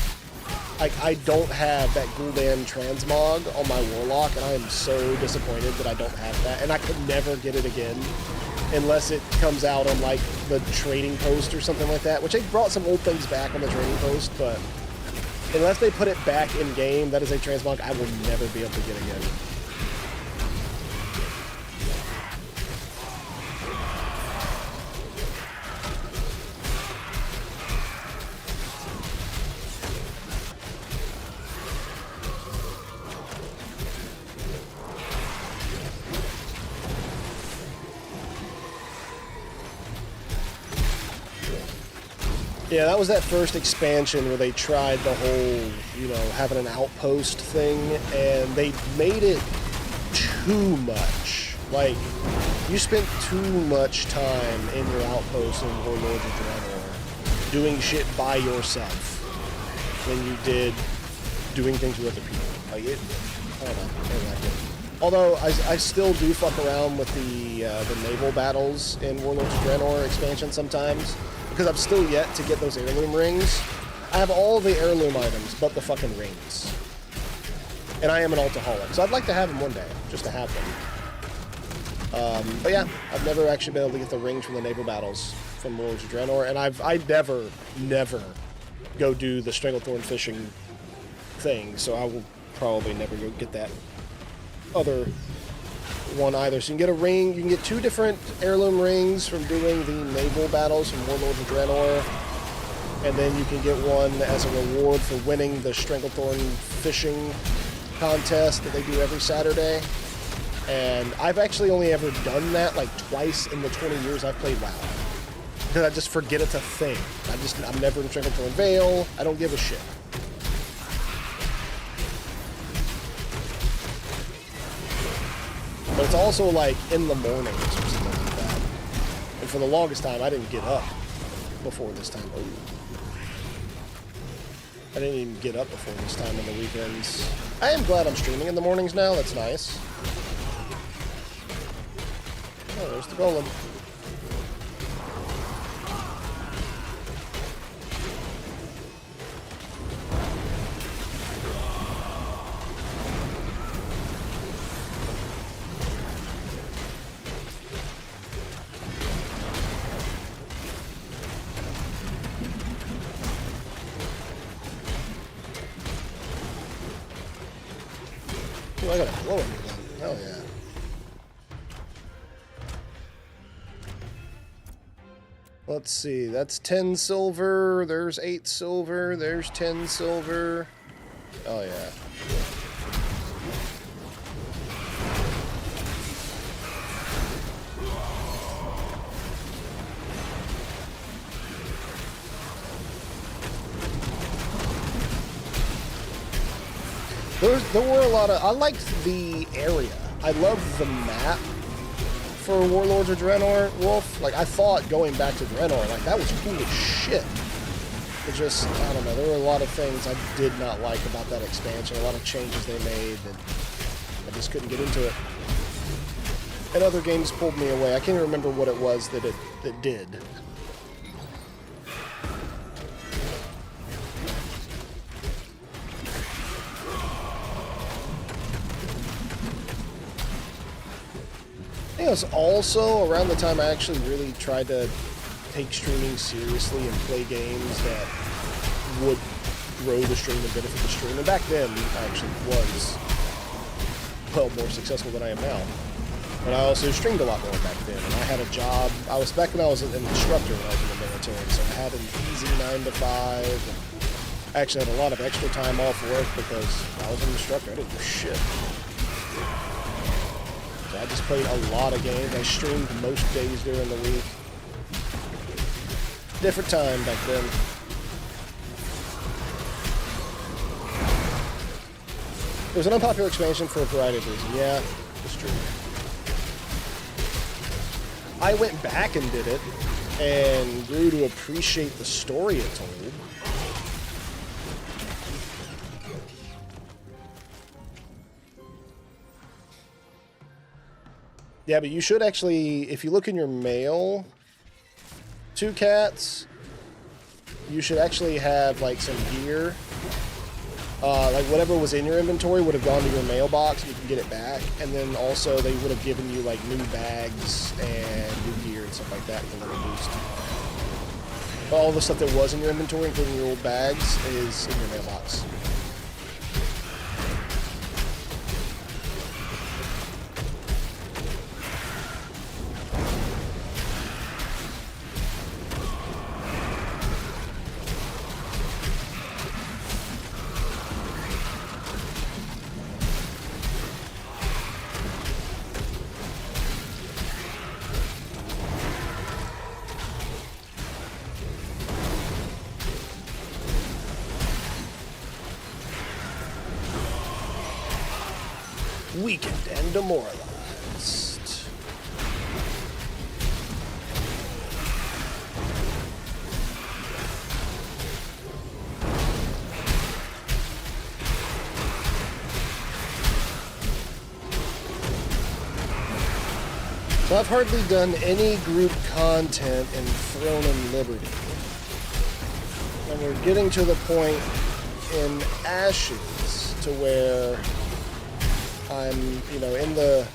I don't have that Gul'dan transmog on my Warlock, and I am so disappointed that I don't have that, and I could never get it again unless it comes out on, like, the trading post or something like that, which they brought some old things back on the trading post, but unless they put it back in-game, that is a transmog I will never be able to get again. Yeah, that was that first expansion where they tried the whole, you know, having an outpost thing, and they made it too much. Like, you spent too much time in your outpost in Warlords of Draenor doing shit by yourself than you did doing things with other people. Like, I don't know, I don't like it. Although, I still do fuck around with the naval battles in Warlords of Draenor expansion sometimes, because I've still yet to get those heirloom rings. I have all the heirloom items, but the fucking rings. And I am an altaholic, so I'd like to have them one day, just to have them. But yeah, I've never actually been able to get the rings from the naval battles from Warlords of Draenor, and I never go do the Stranglethorn fishing thing, so I will probably never go get that other one either. So you can get a ring, you can get 2 different heirloom rings from doing the naval battles from Warlords of Draenor, and then you can get one as a reward for winning the Stranglethorn fishing contest that they do every Saturday. And I've actually only ever done that like twice in the 20 years I've played WoW, because I just forget it's a thing. I'm never in Stranglethorn Vale. I don't give a shit. But it's also like in the mornings or something like that. And for the longest time, I didn't get up before this time. Oh. I didn't even get up before this time on the weekends. I am glad I'm streaming in the mornings now. That's nice. Oh, there's the golem. I gotta blow it again. Hell yeah. Let's see, that's 10 silver, there's 8 silver, there's 10 silver. Oh yeah. There were a lot of... I liked the area. I loved the map for Warlords of Draenor, Wolf. Like, I thought going back to Draenor, like, that was cool as shit. It just, I don't know, there were a lot of things I did not like about that expansion, a lot of changes they made, and I just couldn't get into it. And other games pulled me away. I can't even remember what it was that it did. I think it was also around the time I actually really tried to take streaming seriously and play games that would grow the stream and benefit the stream. And back then, I actually was, well, more successful than I am now. But I also streamed a lot more back then, and I had a job. Back when I was an instructor when I was in the military, so I had an easy 9 to 5. And I actually had a lot of extra time off work because I was an instructor. I didn't do shit. So I just played a lot of games. I streamed most days during the week. Different time back then. It was an unpopular expansion for a variety of reasons. Yeah, it's true. I went back and did it, and grew to appreciate the story it told. Yeah, but you should actually, if you look in your mail, 2 cats, you should actually have, like, some gear. Like, whatever was in your inventory would have gone to your mailbox, you can get it back. And then also, they would have given you, like, new bags and new gear and stuff like that with a little boost. All the stuff that was in your inventory, including your old bags, is in your mailbox. Weakened and demoralized. So I've hardly done any group content in Throne and Liberty. And we're getting to the point in Ashes to where I'm, you know, in the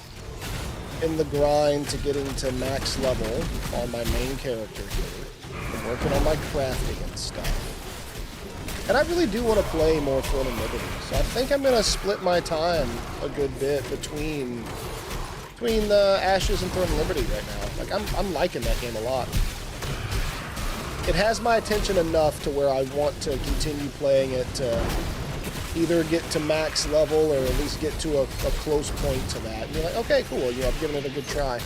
grind to getting to max level on my main character here. I'm working on my crafting and stuff. And I really do want to play more Throne and Liberty. So I think I'm going to split my time a good bit between the Ashes and Throne and Liberty right now. Like, I'm liking that game a lot. It has my attention enough to where I want to continue playing it to either get to max level or at least get to a close point to that. And you're like, okay, cool, you know, I've given it a good try.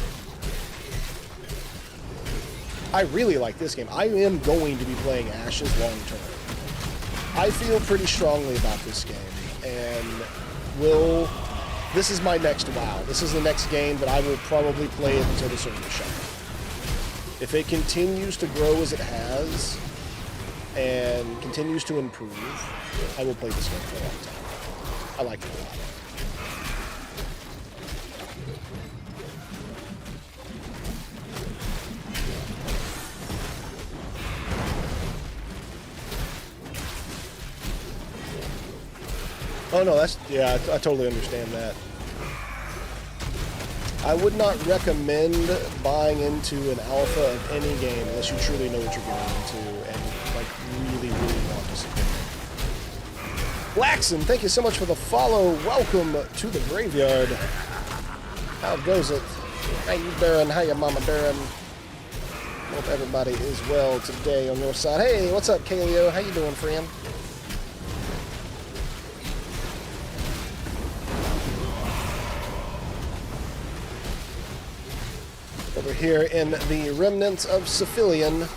I really like this game. I am going to be playing Ashes long term. I feel pretty strongly about this game, and this is my next WoW. This is the next game that I will probably play it until the server shut. If it continues to grow as it has, and continues to improve, I will play this game for a long time. I like it a lot. Oh no, yeah, I totally understand that. I would not recommend buying into an alpha of any game unless you truly know what you're getting into and like really want to see it. Blackson, thank you so much for the follow. Welcome to the graveyard. How goes it? How you doing? How you mama doing? Hope everybody is well today on your side. Hey, what's up, Kaleo? How you doing, friend? Over here in the Remnants of Cephilian,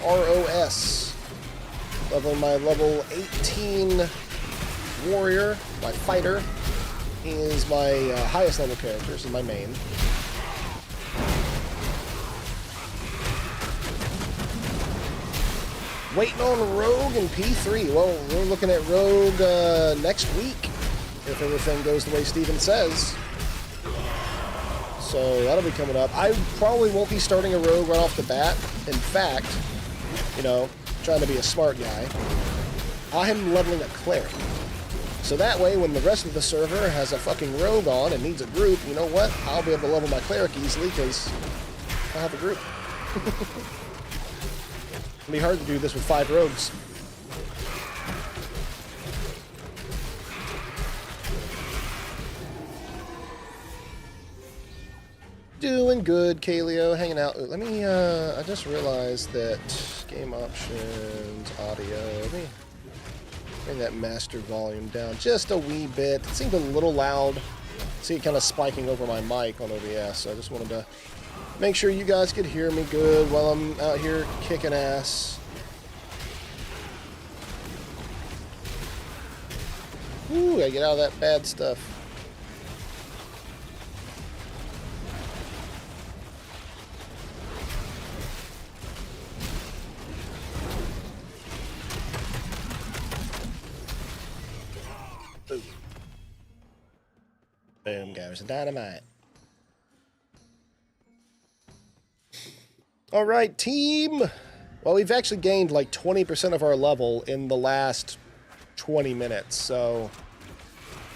ROS. Leveling my level 18 warrior, my fighter. He is my highest level character, this is my main. Waiting on Rogue and P3. Well, we're looking at Rogue next week, if everything goes the way Steven says. So that'll be coming up. I probably won't be starting a Rogue right off the bat. In fact, you know, trying to be a smart guy, I am leveling a cleric. So that way, when the rest of the server has a fucking Rogue on and needs a group, you know what? I'll be able to level my cleric easily because I have a group. It'll be hard to do this with 5 rogues. Doing good, Kaleo, hanging out. Let me, I just realized that game options, audio, let me bring that master volume down just a wee bit. It seemed a little loud. See it kind of spiking over my mic on OBS, so I just wanted to make sure you guys could hear me good while I'm out here kicking ass. Ooh, I get out of that bad stuff. Boom. Boom goes the dynamite. All right, team. Well, we've actually gained like 20% of our level in the last 20 minutes, so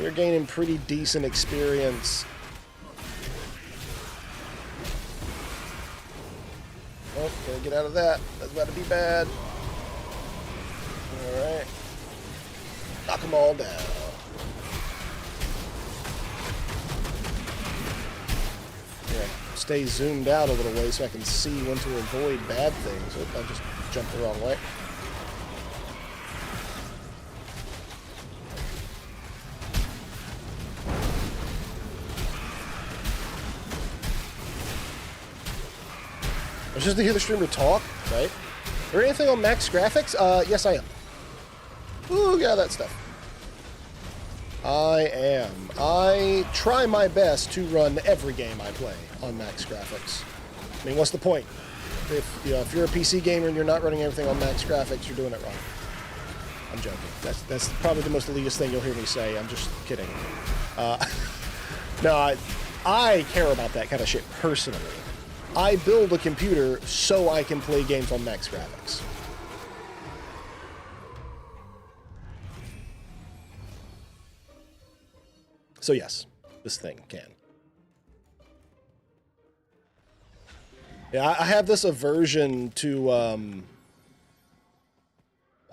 we're gaining pretty decent experience. Oh, gotta get out of that. That's about to be bad. Alright. Knock them all down. Yeah, stay zoomed out a little way so I can see when to avoid bad things. Oop, I just jumped the wrong way. I was just to hear the streamer talk, right? Or anything on max graphics? Yes, I am. Ooh, yeah, that stuff. I am. I try my best to run every game I play on max graphics. I mean, what's the point? If you're a PC gamer and you're not running everything on max graphics, you're doing it wrong. I'm joking. That's probably the most elitist thing you'll hear me say. I'm just kidding. No, I care about that kind of shit personally. I build a computer so I can play games on max graphics. So yes, this thing can. Yeah, I have this aversion to,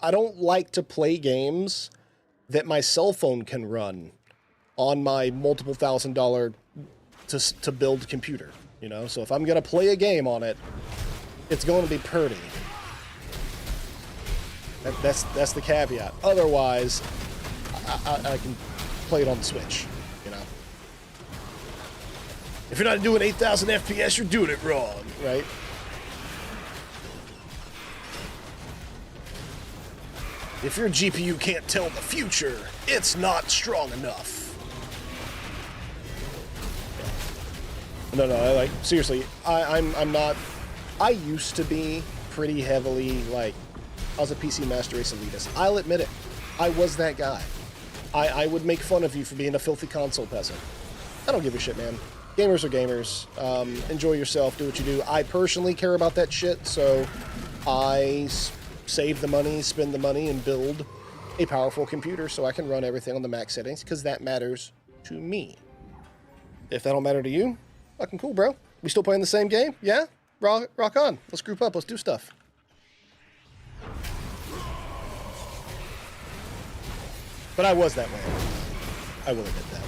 I don't like to play games that my cell phone can run on my multiple $1,000 to build computer. You know, so if I'm going to play a game on it, it's going to be pretty. That's the caveat. Otherwise, I can play it on the Switch, you know. If you're not doing 8,000 FPS, you're doing it wrong, right? If your GPU can't tell the future, it's not strong enough. No, like, seriously, I'm not, I used to be pretty heavily, like, I was a PC Master Race elitist. I'll admit it. I was that guy. I would make fun of you for being a filthy console peasant. I don't give a shit, man. Gamers are gamers. Enjoy yourself, do what you do. I personally care about that shit, so I save the money, spend the money, and build a powerful computer so I can run everything on the max settings, because that matters to me. If that don't matter to you, fucking cool, bro. We still playing the same game? Yeah? Rock on. Let's group up. Let's do stuff. But I was that way. I will admit that.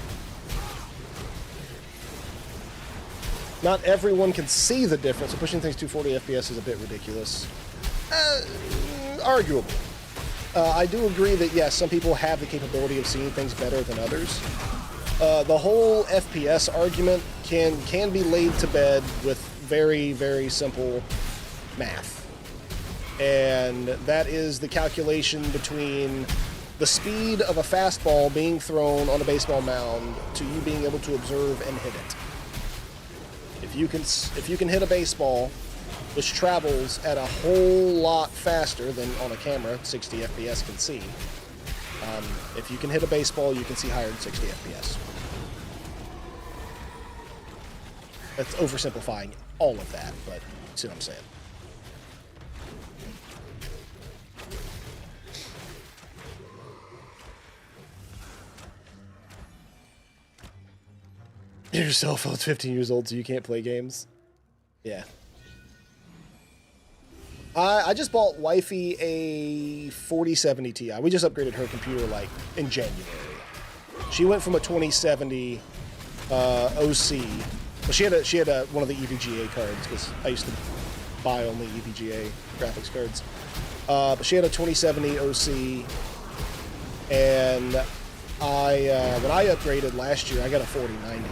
not everyone can see the difference, so pushing things 240 FPS is a bit ridiculous. Arguable. I do agree that, yes, some people have the capability of seeing things better than others. The whole FPS argument can be laid to bed with very, very simple math. And that is the calculation between the speed of a fastball being thrown on a baseball mound to you being able to observe and hit it. If you can hit a baseball which travels at a whole lot faster than on a camera 60 FPS can see, if you can hit a baseball, you can see higher than 60 FPS. That's oversimplifying all of that, but you see what I'm saying. Your cell phone's 15 years old, so you can't play games? Yeah. I just bought Wifey a 4070 Ti. We just upgraded her computer, like, in January. She went from a 2070 OC. Well, she had one of the EVGA cards, because I used to buy only EVGA graphics cards. But she had a 2070 OC, and when I upgraded last year, I got a 4090.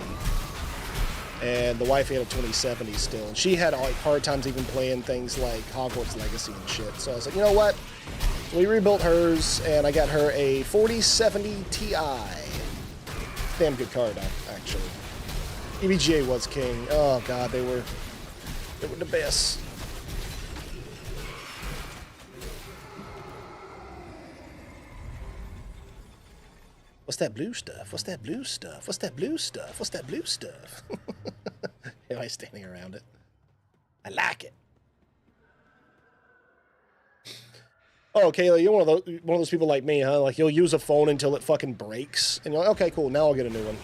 And the wife had a 2070 still. And she had like hard times even playing things like Hogwarts Legacy and shit. So I was like, you know what? So we rebuilt hers, and I got her a 4070 Ti. Damn good card, actually. EVGA was king. Oh god, they were the best. What's that blue stuff? What's that blue stuff? What's that blue stuff? What's that blue stuff? Everybody standing around it. I like it. Oh, Kayla, you're one of those people like me, huh? Like, you'll use a phone until it fucking breaks, and you're like, okay, cool, now I'll get a new one.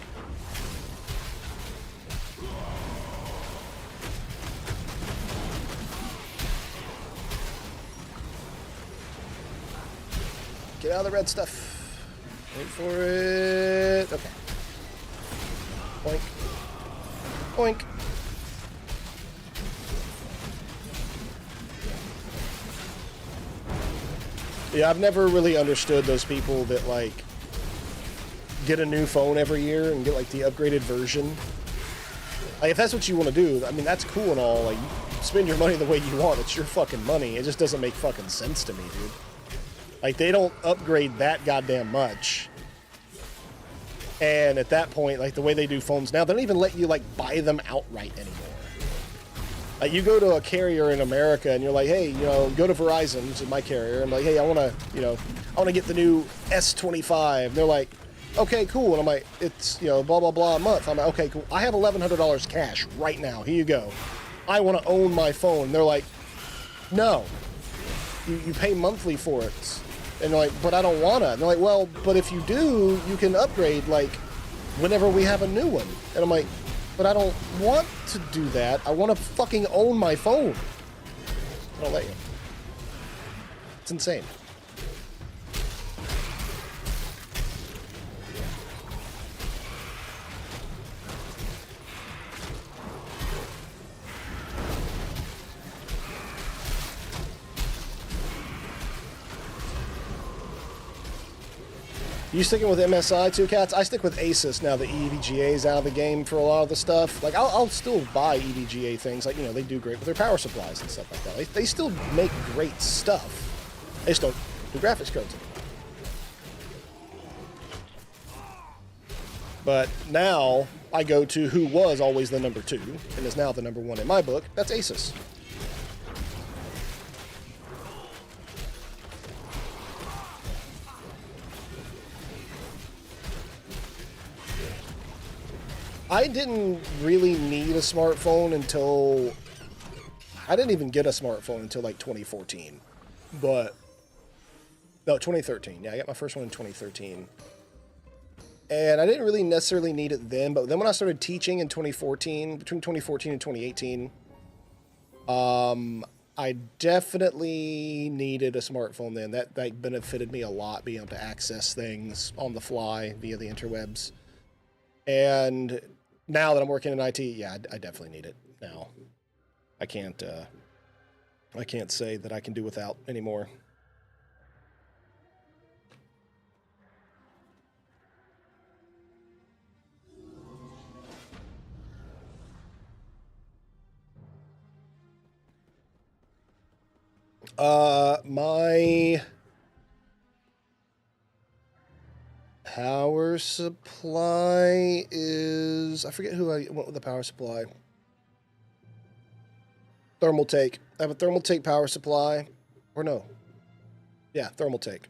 Get out of the red stuff. Wait for it. Okay. Boink. Boink. Yeah, I've never really understood those people that, like, get a new phone every year and get, like, the upgraded version. Like, if that's what you want to do, I mean, that's cool and all. Like, you spend your money the way you want. It's your fucking money. It just doesn't make fucking sense to me, dude. Like, they don't upgrade that goddamn much. And at that point, like, the way they do phones now, they don't even let you, like, buy them outright anymore. Like, you go to a carrier in America, and you're like, hey, you know, go to Verizon, which is my carrier, and like, hey, I want to get the new S25. And they're like, okay, cool. And I'm like, it's, you know, blah, blah, blah a month. I'm like, okay, cool. I have $1,100 cash right now. Here you go. I want to own my phone. And they're like, no. You pay monthly for it. And they're like, but I don't want to. And they're like, well, but if you do, you can upgrade, like, whenever we have a new one. And I'm like, but I don't want to do that. I want to fucking own my phone. I don't let you. It's insane. You sticking with MSI too, Cats? I stick with Asus now that EVGA is out of the game for a lot of the stuff. Like, I'll still buy EVGA things. Like, you know, they do great with their power supplies and stuff like that. They still make great stuff. They just don't do graphics cards anymore. But now I go to who was always the number 2 and is now the number 1 in my book. That's Asus. I didn't really need a smartphone until... I didn't even get a smartphone until, like, 2014. But... No, 2013. Yeah, I got my first one in 2013. And I didn't really necessarily need it then, but then when I started teaching in 2014, between 2014 and 2018, I definitely needed a smartphone then. That benefited me a lot, being able to access things on the fly via the interwebs. And now that I'm working in IT, yeah, I definitely need it now. I can't say that I can do without anymore. My power supply is, I forget who I went with the power supply. Thermal take. I have a thermal take power supply. Or no. Yeah, thermal take.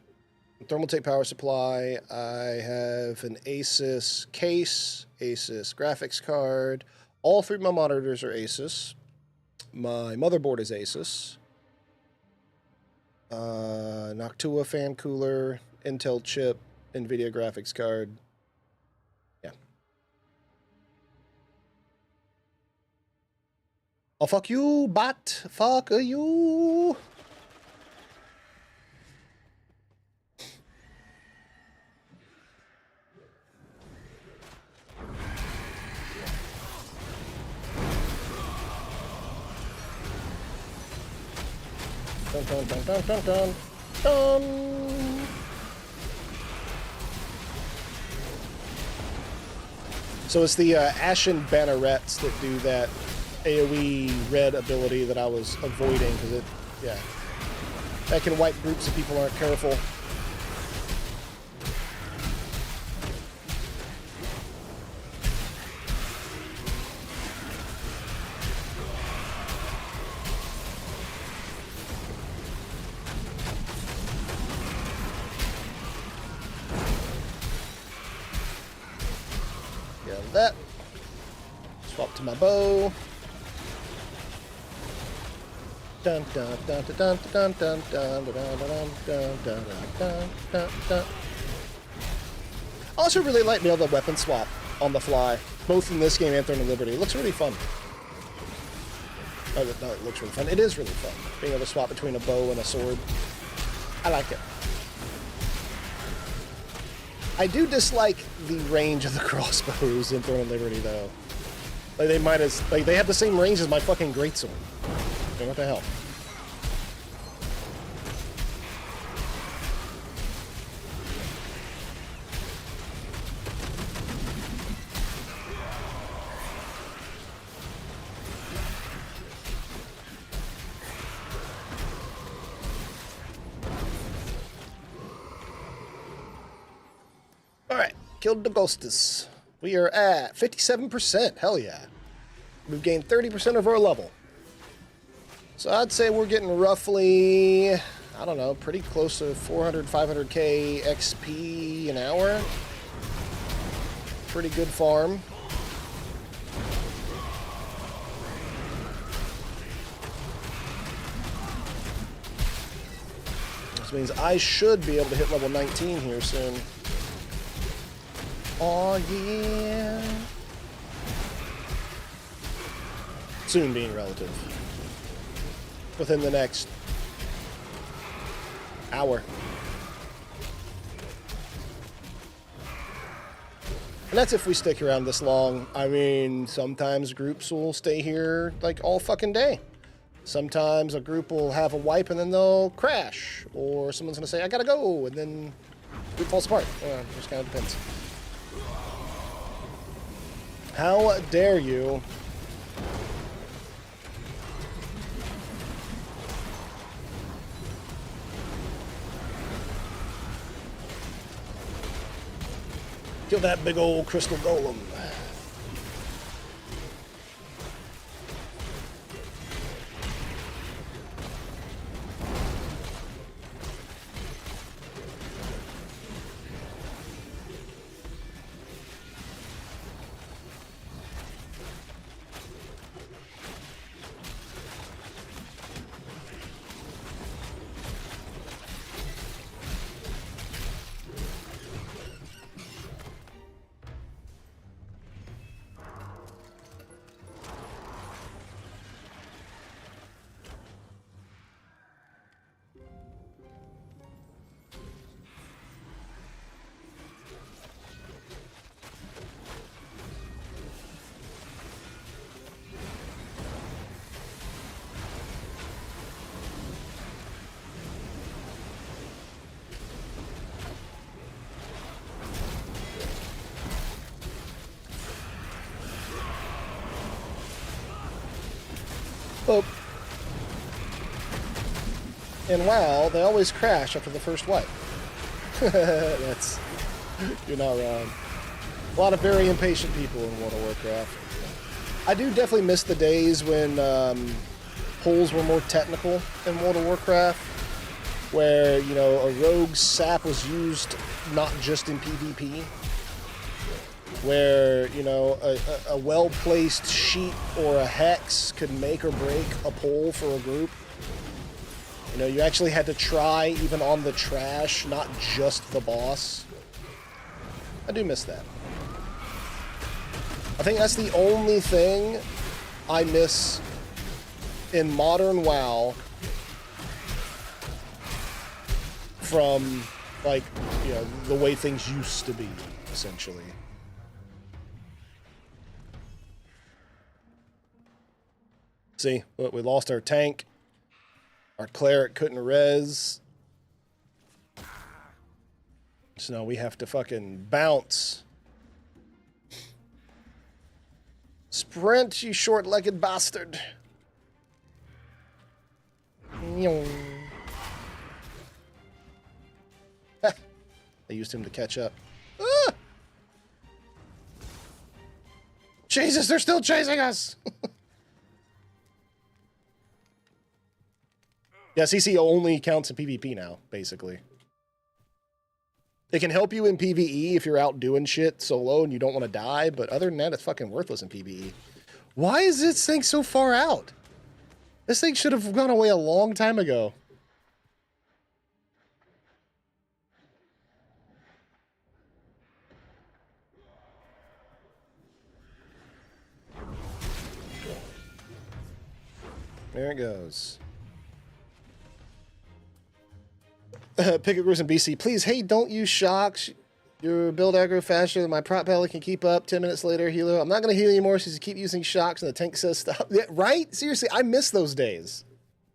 Thermal take power supply. I have an Asus case, Asus graphics card. All three of my monitors are Asus. My motherboard is Asus. Noctua fan cooler, Intel chip, NVIDIA graphics card. Yeah. Oh, fuck you, bot. Fuck you. Dun, dun, dun, dun, dun, dun, dun. So it's the Ashen Bannerets that do that AoE red ability that I was avoiding because it, yeah, that can wipe groups if people aren't careful. That. Swap to my bow. Dun dun dun dun dun dun dun dun dun dun dun dun dun dun dun. I also really like being able to weapon swap on the fly, both in this game and Throne of Liberty. It looks really fun. Oh, no, it looks really fun. It is really fun, being able to swap between a bow and a sword. I like it. I do dislike the range of the crossbows in Throne of Liberty, though. Like they might as like they have the same range as my fucking greatsword. I mean, what the hell? Alright, killed the ghostus. We are at 57%. Hell yeah. We've gained 30% of our level. So I'd say we're getting roughly, I don't know, pretty close to 400, 500k XP an hour. Pretty good farm. This means I should be able to hit level 19 here soon. Oh yeah. Soon being relative. Within the next hour. And that's if we stick around this long. I mean, sometimes groups will stay here like all fucking day. Sometimes a group will have a wipe and then they'll crash. Or someone's gonna say, I gotta go, and then the group falls apart. It just kind of depends. How dare you? Kill that big old crystal golem. Well, in WoW, they always crash after the first wipe. That's... You're not wrong. A lot of very impatient people in World of Warcraft. I do definitely miss the days when pulls were more technical in World of Warcraft, where, you know, a rogue's sap was used not just in PvP, where, you know, a well-placed sheep or a hex could make or break a pull for a group. You know, you actually had to try even on the trash, not just the boss. I do miss that. I think that's the only thing I miss in modern WoW from, like, you know, the way things used to be, essentially. See, look, we lost our tank. Our cleric couldn't res. So now we have to fucking bounce. Sprint, you short-legged bastard. I used him to catch up. Ah! Jesus, they're still chasing us! Yeah, CC only counts in PvP now, basically. It can help you in PvE if you're out doing shit solo and you don't want to die, but other than that, it's fucking worthless in PvE. Why is this thing so far out? This thing should have gone away a long time ago. There it goes. Picket Groups in BC, please, hey, don't use shocks. Your build aggro faster than my prop pellet can keep up. 10 minutes later, healer. I'm not going to heal anymore since you keep using shocks and the tank says stop. Yeah, right? Seriously, I miss those days.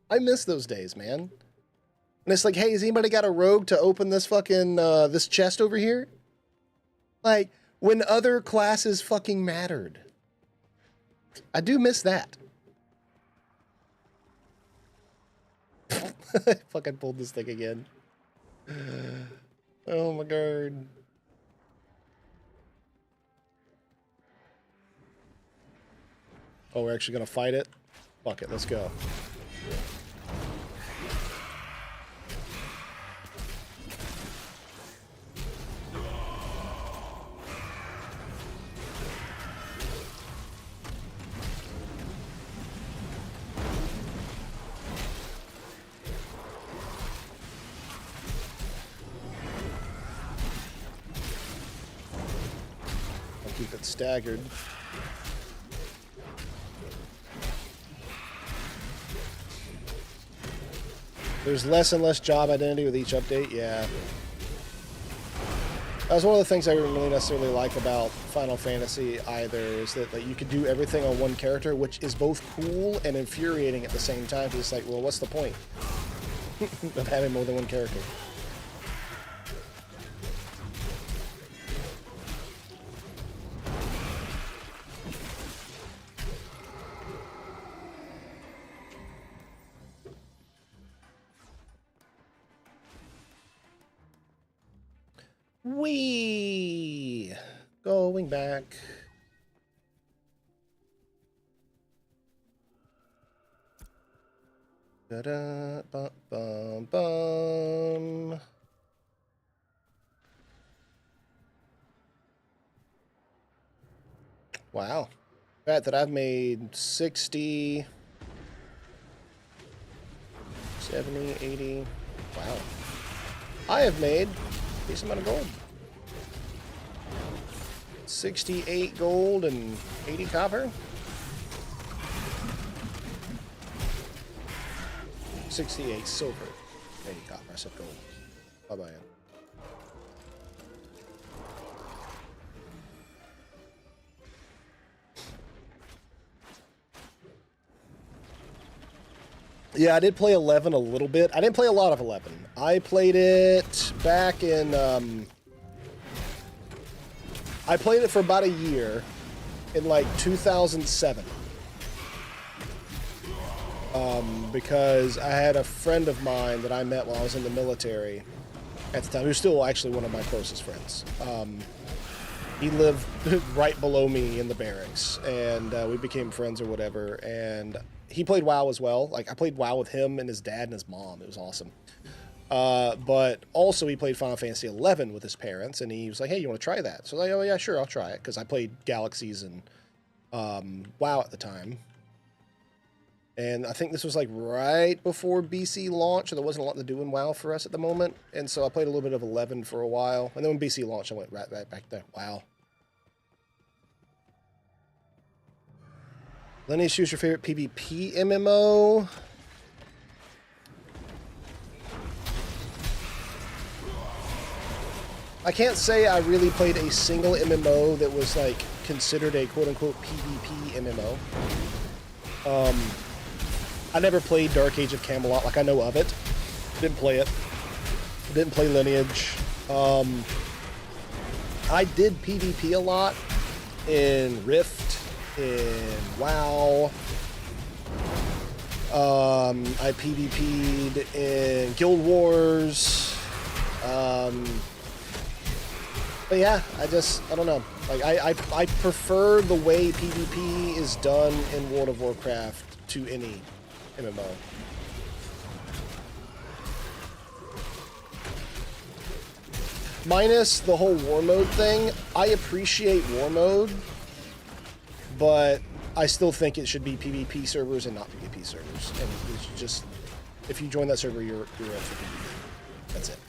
I miss those days, man. And it's like, hey, has anybody got a rogue to open this fucking, this chest over here? Like, when other classes fucking mattered. I do miss that. I fucking pulled this thing again. Oh my god. Oh, we're actually gonna fight it? Fuck it, let's go. Keep it staggered. There's less and less job identity with each update, yeah. That was one of the things I didn't really necessarily like about Final Fantasy either, is that like, you could do everything on one character, which is both cool and infuriating at the same time. It's like, well, what's the point of having more than one character? Wee! Going back. Da-da, bum, bum, bum. Wow. The fact that I've made 60, 70, 80. Wow. I have made a decent amount of gold. 68 gold and 80 copper. 68 silver, 80 copper. I said gold. Bye-bye. Yeah, I did play 11 a little bit. I didn't play a lot of 11. I played it back in, I played it for about a year in like 2007. because I had a friend of mine that I met while I was in the military at the time, who's still actually one of my closest friends. He lived right below me in the barracks, and we became friends or whatever, and he played WoW as well. Like, I played WoW with him and his dad and his mom. It was awesome. But also he played Final Fantasy XI with his parents, and he was like, hey, you want to try that? So I was like, oh yeah, sure, I'll try it, because I played Galaxies and WoW at the time. And I think this was like right before BC launched, so there wasn't a lot to do in WoW for us at the moment. And so I played a little bit of 11 for a while, and then when BC launched, I went right back there. WoW. Lenny, choose your favorite PvP MMO. I can't say I really played a single MMO that was like considered a quote-unquote PvP MMO. I never played Dark Age of Camelot. Like, I know of it. Didn't play it. Didn't play Lineage. I did PvP a lot in Rift, in WoW. I PvP'd in Guild Wars. But yeah, I don't know. Like, I prefer the way PvP is done in World of Warcraft to any MMO. Minus the whole war mode thing. I appreciate war mode, but I still think it should be PvP servers and not PvP servers. And it's just, if you join that server, you're in for PvP. That's it.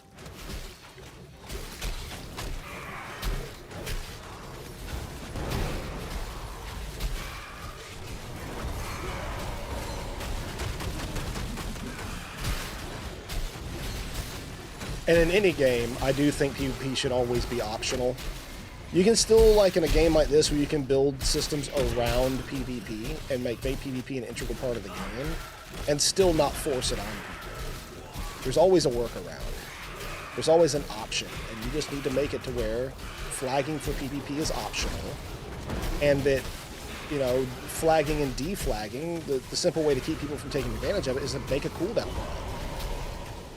And in any game, I do think PvP should always be optional. You can still, like in a game like this, where you can build systems around PvP and make PvP an integral part of the game, and still not force it on people. There's always a workaround. There's always an option, and you just need to make it to where flagging for PvP is optional, and that, you know, flagging and deflagging, the simple way to keep people from taking advantage of it is to make a cooldown line.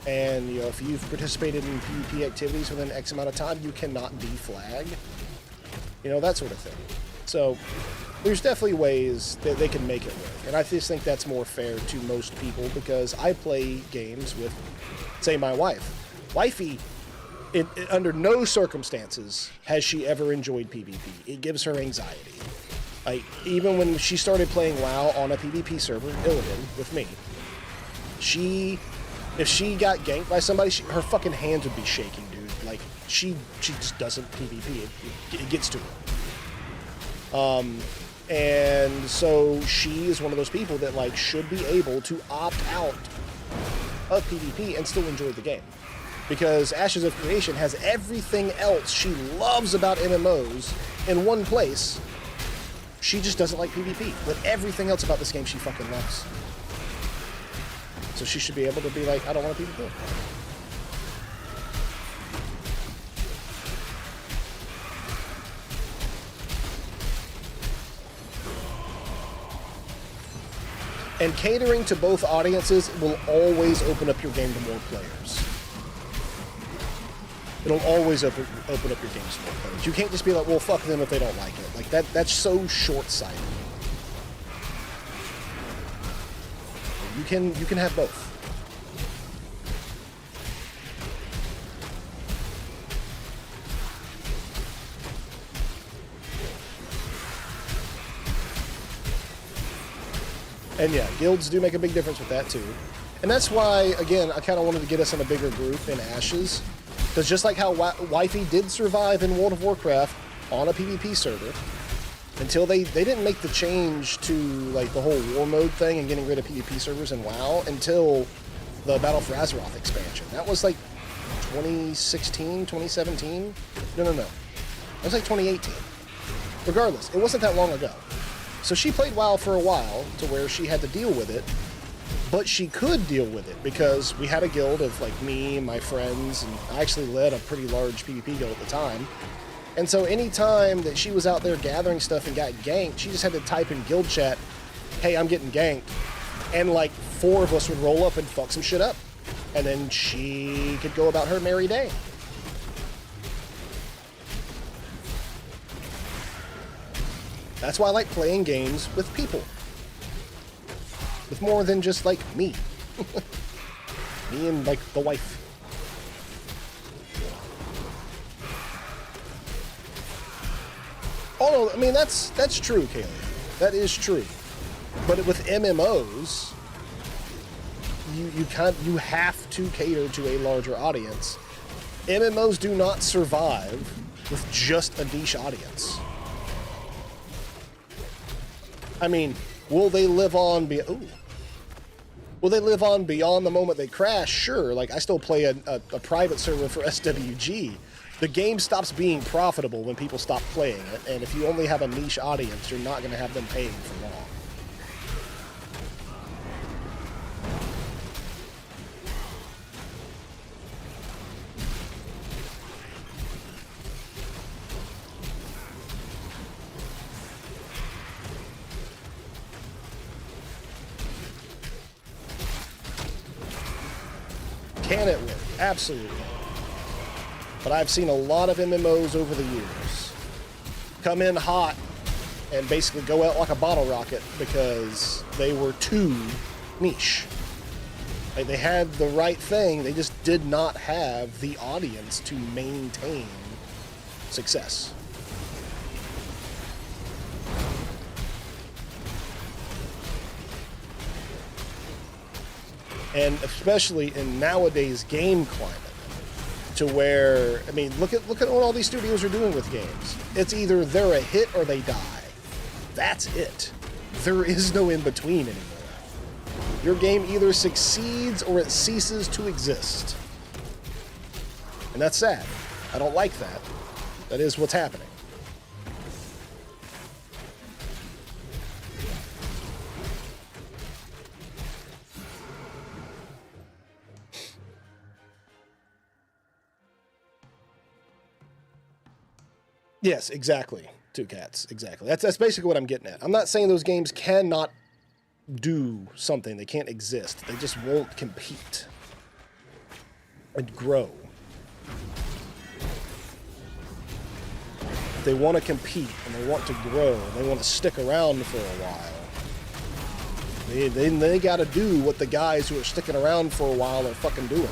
And, you know, if you've participated in PvP activities within X amount of time, you cannot deflag. You know, that sort of thing. So, there's definitely ways that they can make it work. And I just think that's more fair to most people, because I play games with, say, my wife. Wifey, under no circumstances has she ever enjoyed PvP. It gives her anxiety. Like, even when she started playing WoW on a PvP server, Illidan, with me, if she got ganked by somebody, her fucking hands would be shaking, dude. Like, she just doesn't PvP. It gets to her. And so she is one of those people that, like, should be able to opt out of PvP and still enjoy the game. Because Ashes of Creation has everything else she loves about MMOs in one place. She just doesn't like PvP. But everything else about this game she fucking loves. So she should be able to be like, I don't want to PvP. And catering to both audiences will always open up your game to more players. It'll always open up your game to more players. You can't just be like, well, fuck them if they don't like it. Like, that's so short-sighted. You can have both. And yeah, guilds do make a big difference with that too. And that's why, again, I kind of wanted to get us in a bigger group in Ashes. Because just like how Wifey did survive in World of Warcraft on a PvP server, until they didn't make the change to like the whole war mode thing and getting rid of PvP servers in WoW until the Battle for Azeroth expansion. That was like 2016, 2017? No. That was like 2018. Regardless, it wasn't that long ago. So she played WoW for a while to where she had to deal with it, but she could deal with it because we had a guild of like me and my friends, and I actually led a pretty large PvP guild at the time. And so any time that she was out there gathering stuff and got ganked, she just had to type in guild chat, hey, I'm getting ganked, And like 4 of us would roll up and fuck some shit up. And then she could go about her merry day. That's why I like playing games with people. With more than just like me. Me and like the wife. Oh no, I mean that's true, Kaylee. That is true. But with MMOs, you have to cater to a larger audience. MMOs do not survive with just a niche audience. I mean, will they live on Will they live on beyond the moment they crash? Sure. Like, I still play a private server for SWG. The game stops being profitable when people stop playing it, and if you only have a niche audience, you're not going to have them paying for long. Can it work? Absolutely. But I've seen a lot of MMOs over the years come in hot and basically go out like a bottle rocket because they were too niche. Like, they had the right thing, they just did not have the audience to maintain success. And especially in nowadays game climate, to where, I mean, look at what all these studios are doing with games. It's either they're a hit or they die. That's it. There is no in between anymore. Your game either succeeds or it ceases to exist. And that's sad. I don't like that. That is what's happening. Yes, exactly. 2 cats, exactly. That's basically what I'm getting at. I'm not saying those games cannot do something. They can't exist. They just won't compete and grow. If they want to compete and they want to grow and they want to stick around for a while, they got to do what the guys who are sticking around for a while are fucking doing.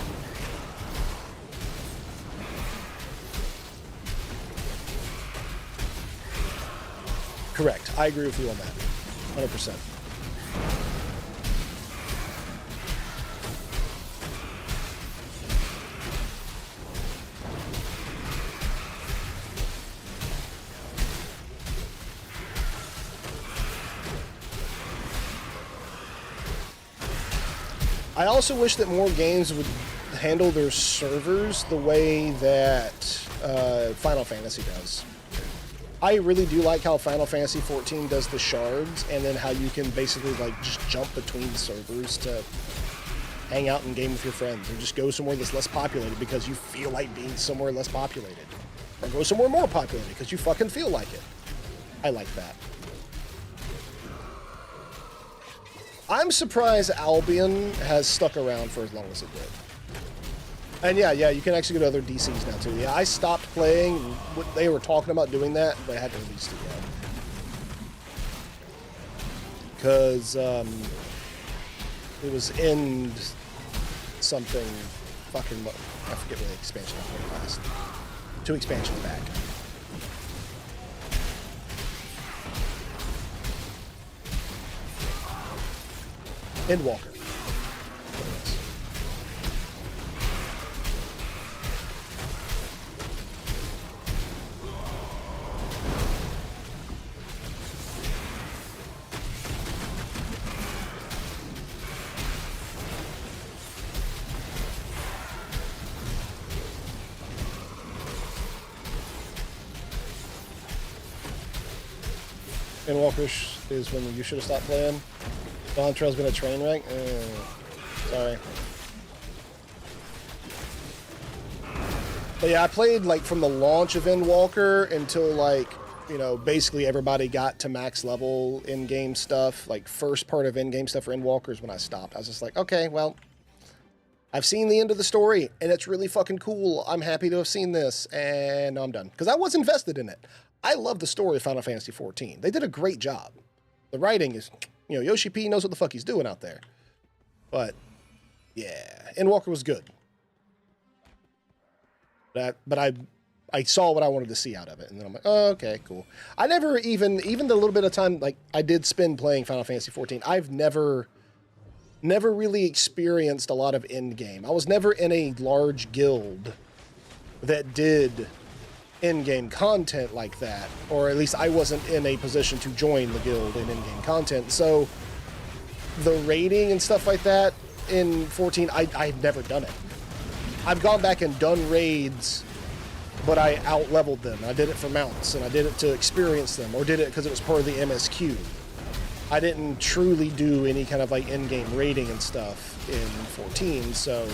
Correct. I agree with you on that. 100%. I also wish that more games would handle their servers the way that Final Fantasy does. I really do like how Final Fantasy XIV does the shards, and then how you can basically like just jump between servers to hang out and game with your friends, or just go somewhere that's less populated because you feel like being somewhere less populated, or go somewhere more populated because you fucking feel like it. I like that. I'm surprised Albion has stuck around for as long as it did. And yeah, you can actually go to other DCs now too. Yeah, I stopped playing. They were talking about doing that, but I hadn't released it yet. Because it was end something fucking, I forget what the expansion I played last. 2 expansions back. Endwalker. Endwalker is when you should have stopped playing. Dawn Trail's been a train wreck. Sorry. But yeah, I played like from the launch of Endwalker until like you know, basically everybody got to max level in-game stuff, like first part of in-game stuff for Endwalkers when I stopped. I was just like, okay, well, I've seen the end of the story, and it's really fucking cool. I'm happy to have seen this, and I'm done. Because I was invested in it. I love the story of Final Fantasy XIV. They did a great job. The writing is, you know, Yoshi P knows what the fuck he's doing out there. But, yeah, Endwalker was good. But I saw what I wanted to see out of it, and then I'm like, oh, okay, cool. I never even the little bit of time, like, I did spend playing Final Fantasy XIV, I've never really experienced a lot of endgame. I was never in a large guild that did in-game content like that, or at least I wasn't in a position to join the guild in in-game content. So the raiding and stuff like that in 14, I've never done it. I've gone back and done raids, but I out-leveled them. I did it for mounts, and I did it to experience them, or did it because it was part of the MSQ. I didn't truly do any kind of like in-game raiding and stuff in 14, so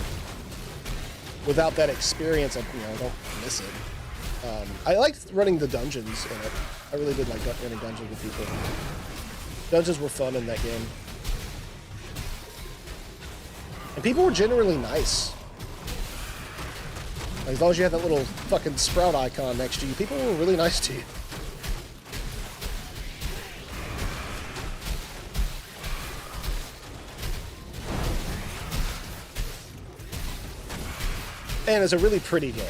without that experience, I don't miss it. I liked running the dungeons in it. I really did like running dungeons with people. Dungeons were fun in that game. And people were generally nice. Like, as long as you had that little fucking sprout icon next to you, people were really nice to you. And it's a really pretty game.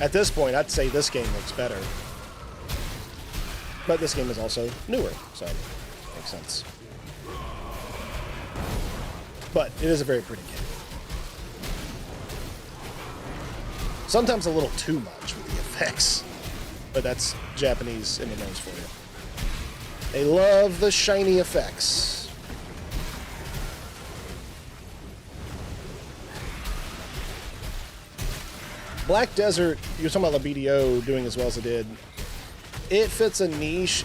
At this point, I'd say this game looks better. But this game is also newer, so it makes sense. But it is a very pretty game. Sometimes a little too much with the effects. But that's Japanese MMOs for you. They love the shiny effects. Black Desert, you're talking about the BDO doing as well as it did. It fits a niche.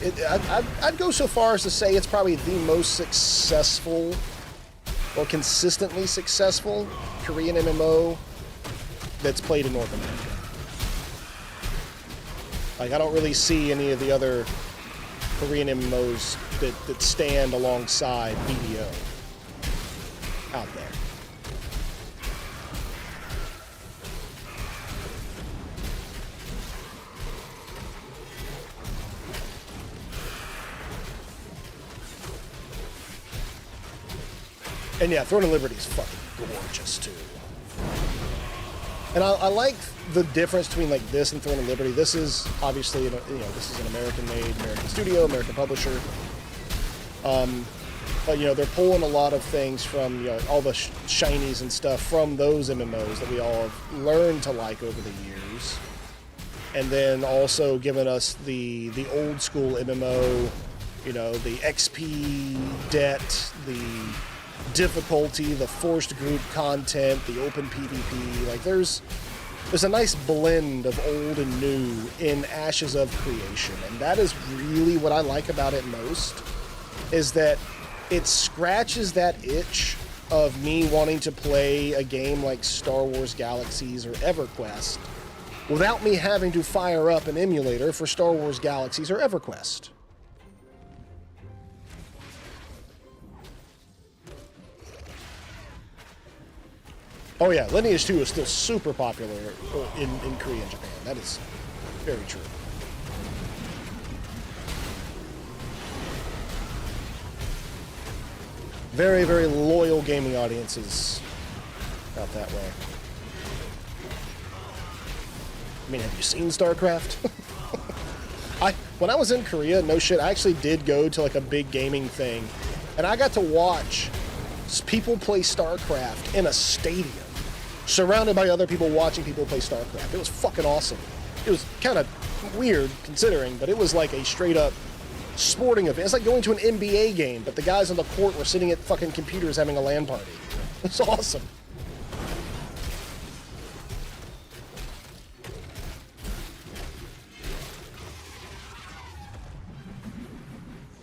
I'd go so far as to say it's probably the most successful or consistently successful Korean MMO that's played in North America. Like, I don't really see any of the other Korean MMOs that stand alongside BDO out there. And yeah, Throne of Liberty is fucking gorgeous too. And I like the difference between like this and Throne of Liberty. This is obviously, this is an American-made, American studio, American publisher. But they're pulling a lot of things from all the shinies and stuff from those MMOs that we all have learned to like over the years, and then also giving us the old school MMO, the XP debt, the difficulty, the forced group content, the open PvP. Like there's a nice blend of old and new in Ashes of Creation, and that is really what I like about it most, is that it scratches that itch of me wanting to play a game like Star Wars Galaxies or EverQuest without me having to fire up an emulator for Star Wars Galaxies or EverQuest. Oh yeah, Lineage 2 is still super popular in Korea and Japan. That is very true. Very, very loyal gaming audiences out that way. I mean, have you seen StarCraft? When I was in Korea, no shit, I actually did go to like a big gaming thing, and I got to watch people play StarCraft in a stadium, surrounded by other people watching people play StarCraft. It was fucking awesome. It was kind of weird considering, but it was like a straight up sporting event. It's like going to an NBA game, but the guys on the court were sitting at fucking computers having a LAN party. It's awesome.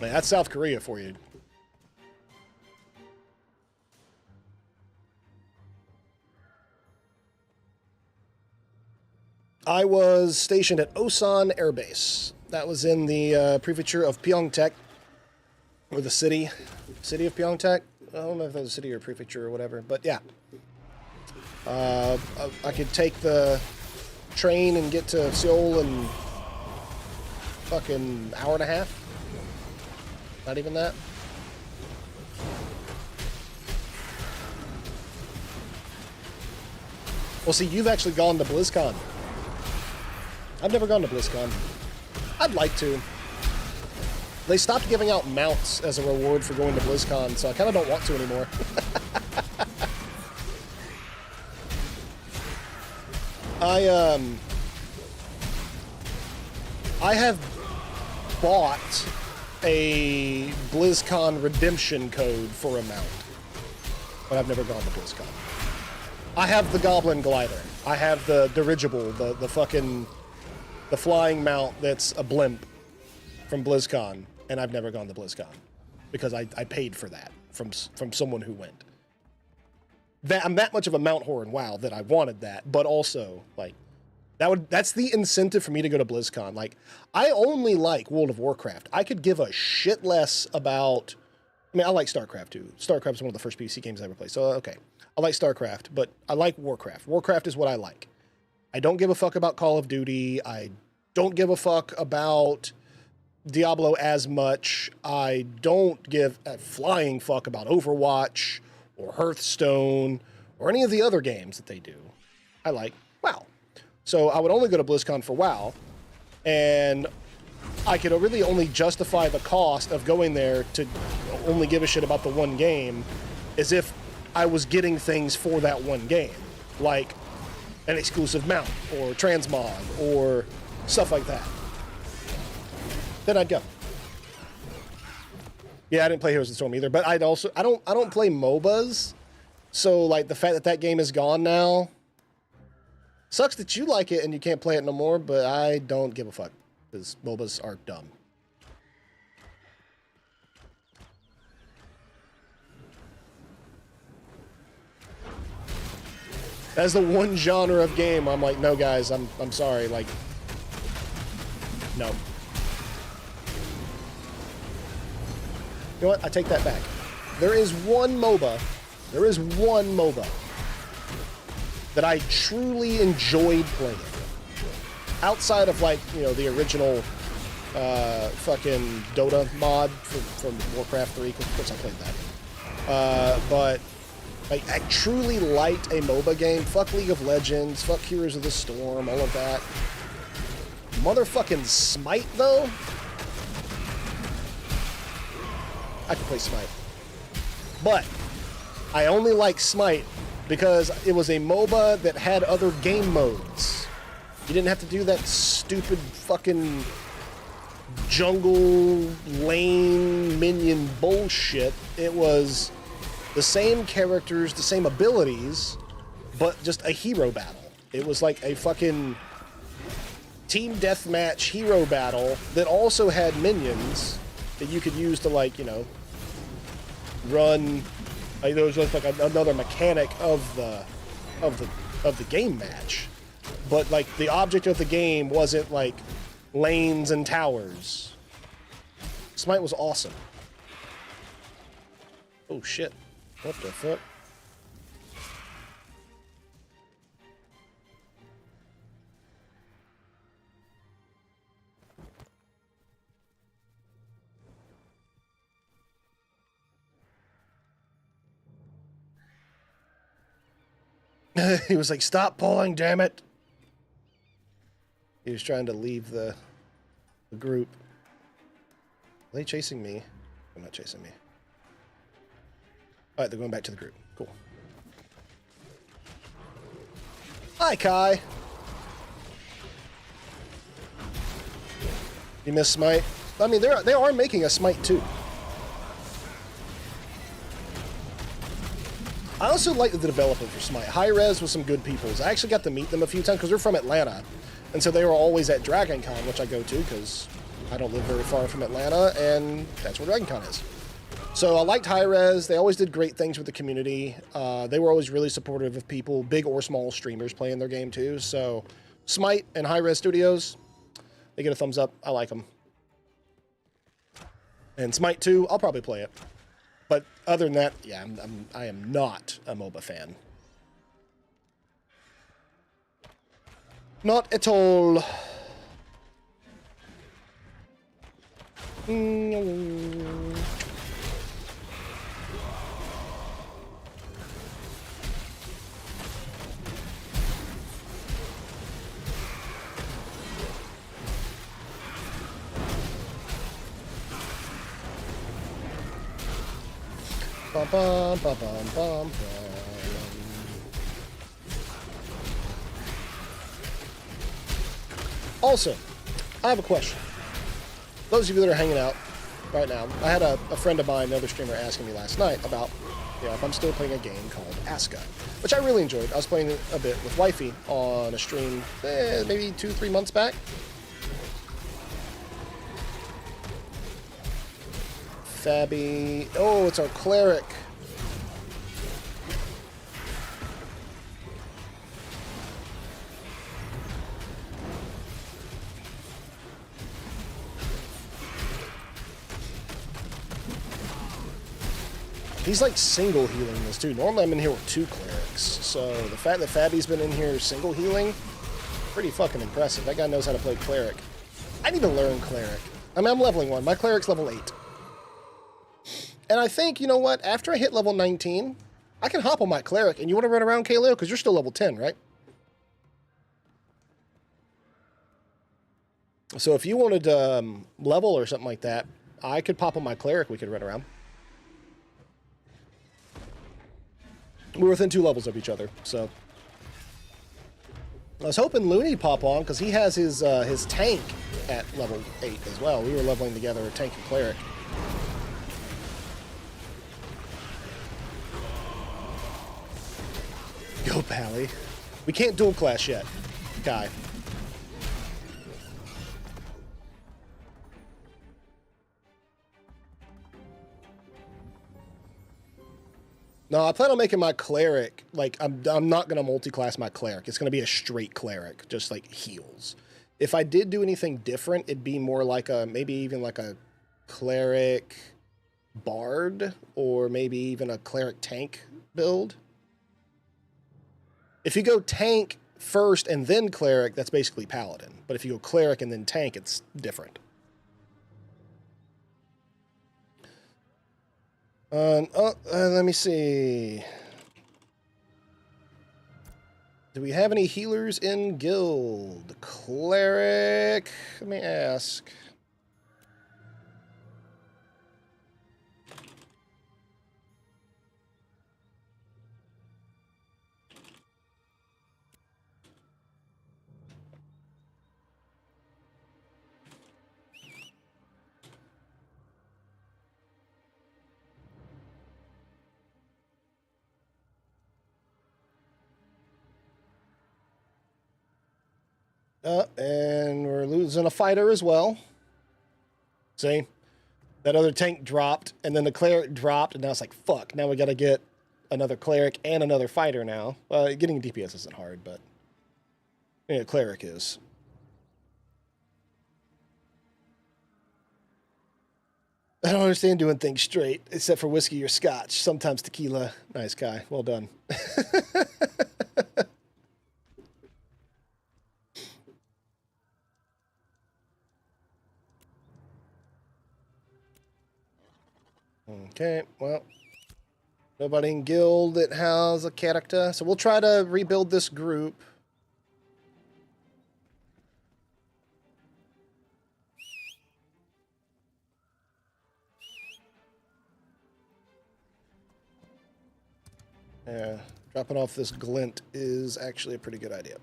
Man, that's South Korea for you. I was stationed at Osan Air Base. That was in the prefecture of Pyeongtaek, or the city of Pyeongtaek. I don't know if that was a city or prefecture or whatever, but yeah. I could take the train and get to Seoul in fucking hour and a half. Not even that. Well, see, you've actually gone to BlizzCon. I've never gone to BlizzCon. I'd like to. They stopped giving out mounts as a reward for going to BlizzCon, so I kind of don't want to anymore. I have bought a BlizzCon redemption code for a mount, but I've never gone to BlizzCon. I have the Goblin Glider. I have the dirigible, the flying mount that's a blimp from BlizzCon, and I've never gone to BlizzCon because I paid for that from someone who went. I'm that much of a mount whore in WoW that I wanted that, but also like that's the incentive for me to go to BlizzCon. Like, I only like World of Warcraft. I could give a shit less about. I mean, I like StarCraft too. StarCraft is one of the first PC games I ever played, so okay. I like StarCraft, but I like Warcraft. Warcraft is what I like. I don't give a fuck about Call of Duty. I don't give a fuck about Diablo as much. I don't give a flying fuck about Overwatch or Hearthstone or any of the other games that they do. I like WoW. So I would only go to BlizzCon for WoW, and I could really only justify the cost of going there to only give a shit about the one game as if I was getting things for that one game, like an exclusive mount or transmog or stuff like that. Then I'd go. Yeah, I didn't play Heroes of the Storm either, but I don't play MOBAs, so like the fact that that game is gone now sucks that you like it and you can't play it no more, but I don't give a fuck because MOBAs are dumb. That's the one genre of game I'm like, no guys, I'm sorry, like, no. You know what? I take that back. There is one MOBA that I truly enjoyed playing. Outside of, like, you know, the original fucking Dota mod from Warcraft 3, of course I played that. But like, I truly liked a MOBA game. Fuck League of Legends, fuck Heroes of the Storm, all of that. Motherfucking Smite, though? I could play Smite. But I only like Smite because it was a MOBA that had other game modes. You didn't have to do that stupid fucking jungle lane minion bullshit. It was the same characters, the same abilities, but just a hero battle. It was like a fucking team deathmatch hero battle that also had minions that you could use to, like, you know, run. Like, there was just like another mechanic of the game match, but like the object of the game wasn't like lanes and towers. Smite was awesome. Oh shit. What the fuck? He was like, stop pulling, damn it. He was trying to leave the group. Are they chasing me? They're not chasing me. Alright, they're going back to the group. Cool. Hi, Kai. You miss Smite? I mean, they are making a Smite too. I also like the developers for Smite. Hi-Rez was some good people. I actually got to meet them a few times because they're from Atlanta. And so they were always at DragonCon, which I go to because I don't live very far from Atlanta, and that's where DragonCon is. So I liked Hi-Rez. They always did great things with the community. They were always really supportive of people, big or small streamers playing their game too. So Smite and High Res Studios, they get a thumbs up. I like them. And Smite 2, I'll probably play it. But other than that, yeah, I am not a MOBA fan. Not at all. Bum, bum, bum, bum, bum, bum. Also, I have a question. Those of you that are hanging out right now, I had a friend of mine, another streamer, asking me last night about, you know, if I'm still playing a game called Aska, which I really enjoyed. I was playing it a bit with Wifey on a stream maybe 2-3 months back. Fabby. Oh, it's our cleric. He's like single healing this too. Normally I'm in here with 2 clerics. So the fact that Fabby's been in here single healing, pretty fucking impressive. That guy knows how to play cleric. I need to learn cleric. I mean, I'm leveling 1. My cleric's level 8. And I think, you know what? After I hit level 19, I can hop on my cleric. And you want to run around, Kaleo? Because you're still level 10, right? So if you wanted to level or something like that, I could pop on my cleric. We could run around. We're within 2 levels of each other, so. I was hoping Looney pop on, because he has his tank at level 8 as well. We were leveling together a tank and cleric. Go, Pally. We can't dual class yet, Guy. No, I plan on making my cleric, like, I'm not going to multi-class my cleric. It's going to be a straight cleric, just like heals. If I did do anything different, it'd be more like a, maybe even like a cleric bard, or maybe even a cleric tank build. If you go tank first and then cleric, that's basically paladin. But if you go cleric and then tank, it's different. Let me see. Do we have any healers in guild? Cleric, let me ask. And we're losing a fighter as well. See? That other tank dropped, and then the cleric dropped, and now it's like, fuck, now we gotta get another cleric and another fighter now. Getting DPS isn't hard, but yeah, cleric is. I don't understand doing things straight, except for whiskey or scotch. Sometimes tequila. Nice guy. Well done. Okay, well, nobody in guild that has a character, so we'll try to rebuild this group. Yeah, dropping off this glint is actually a pretty good idea.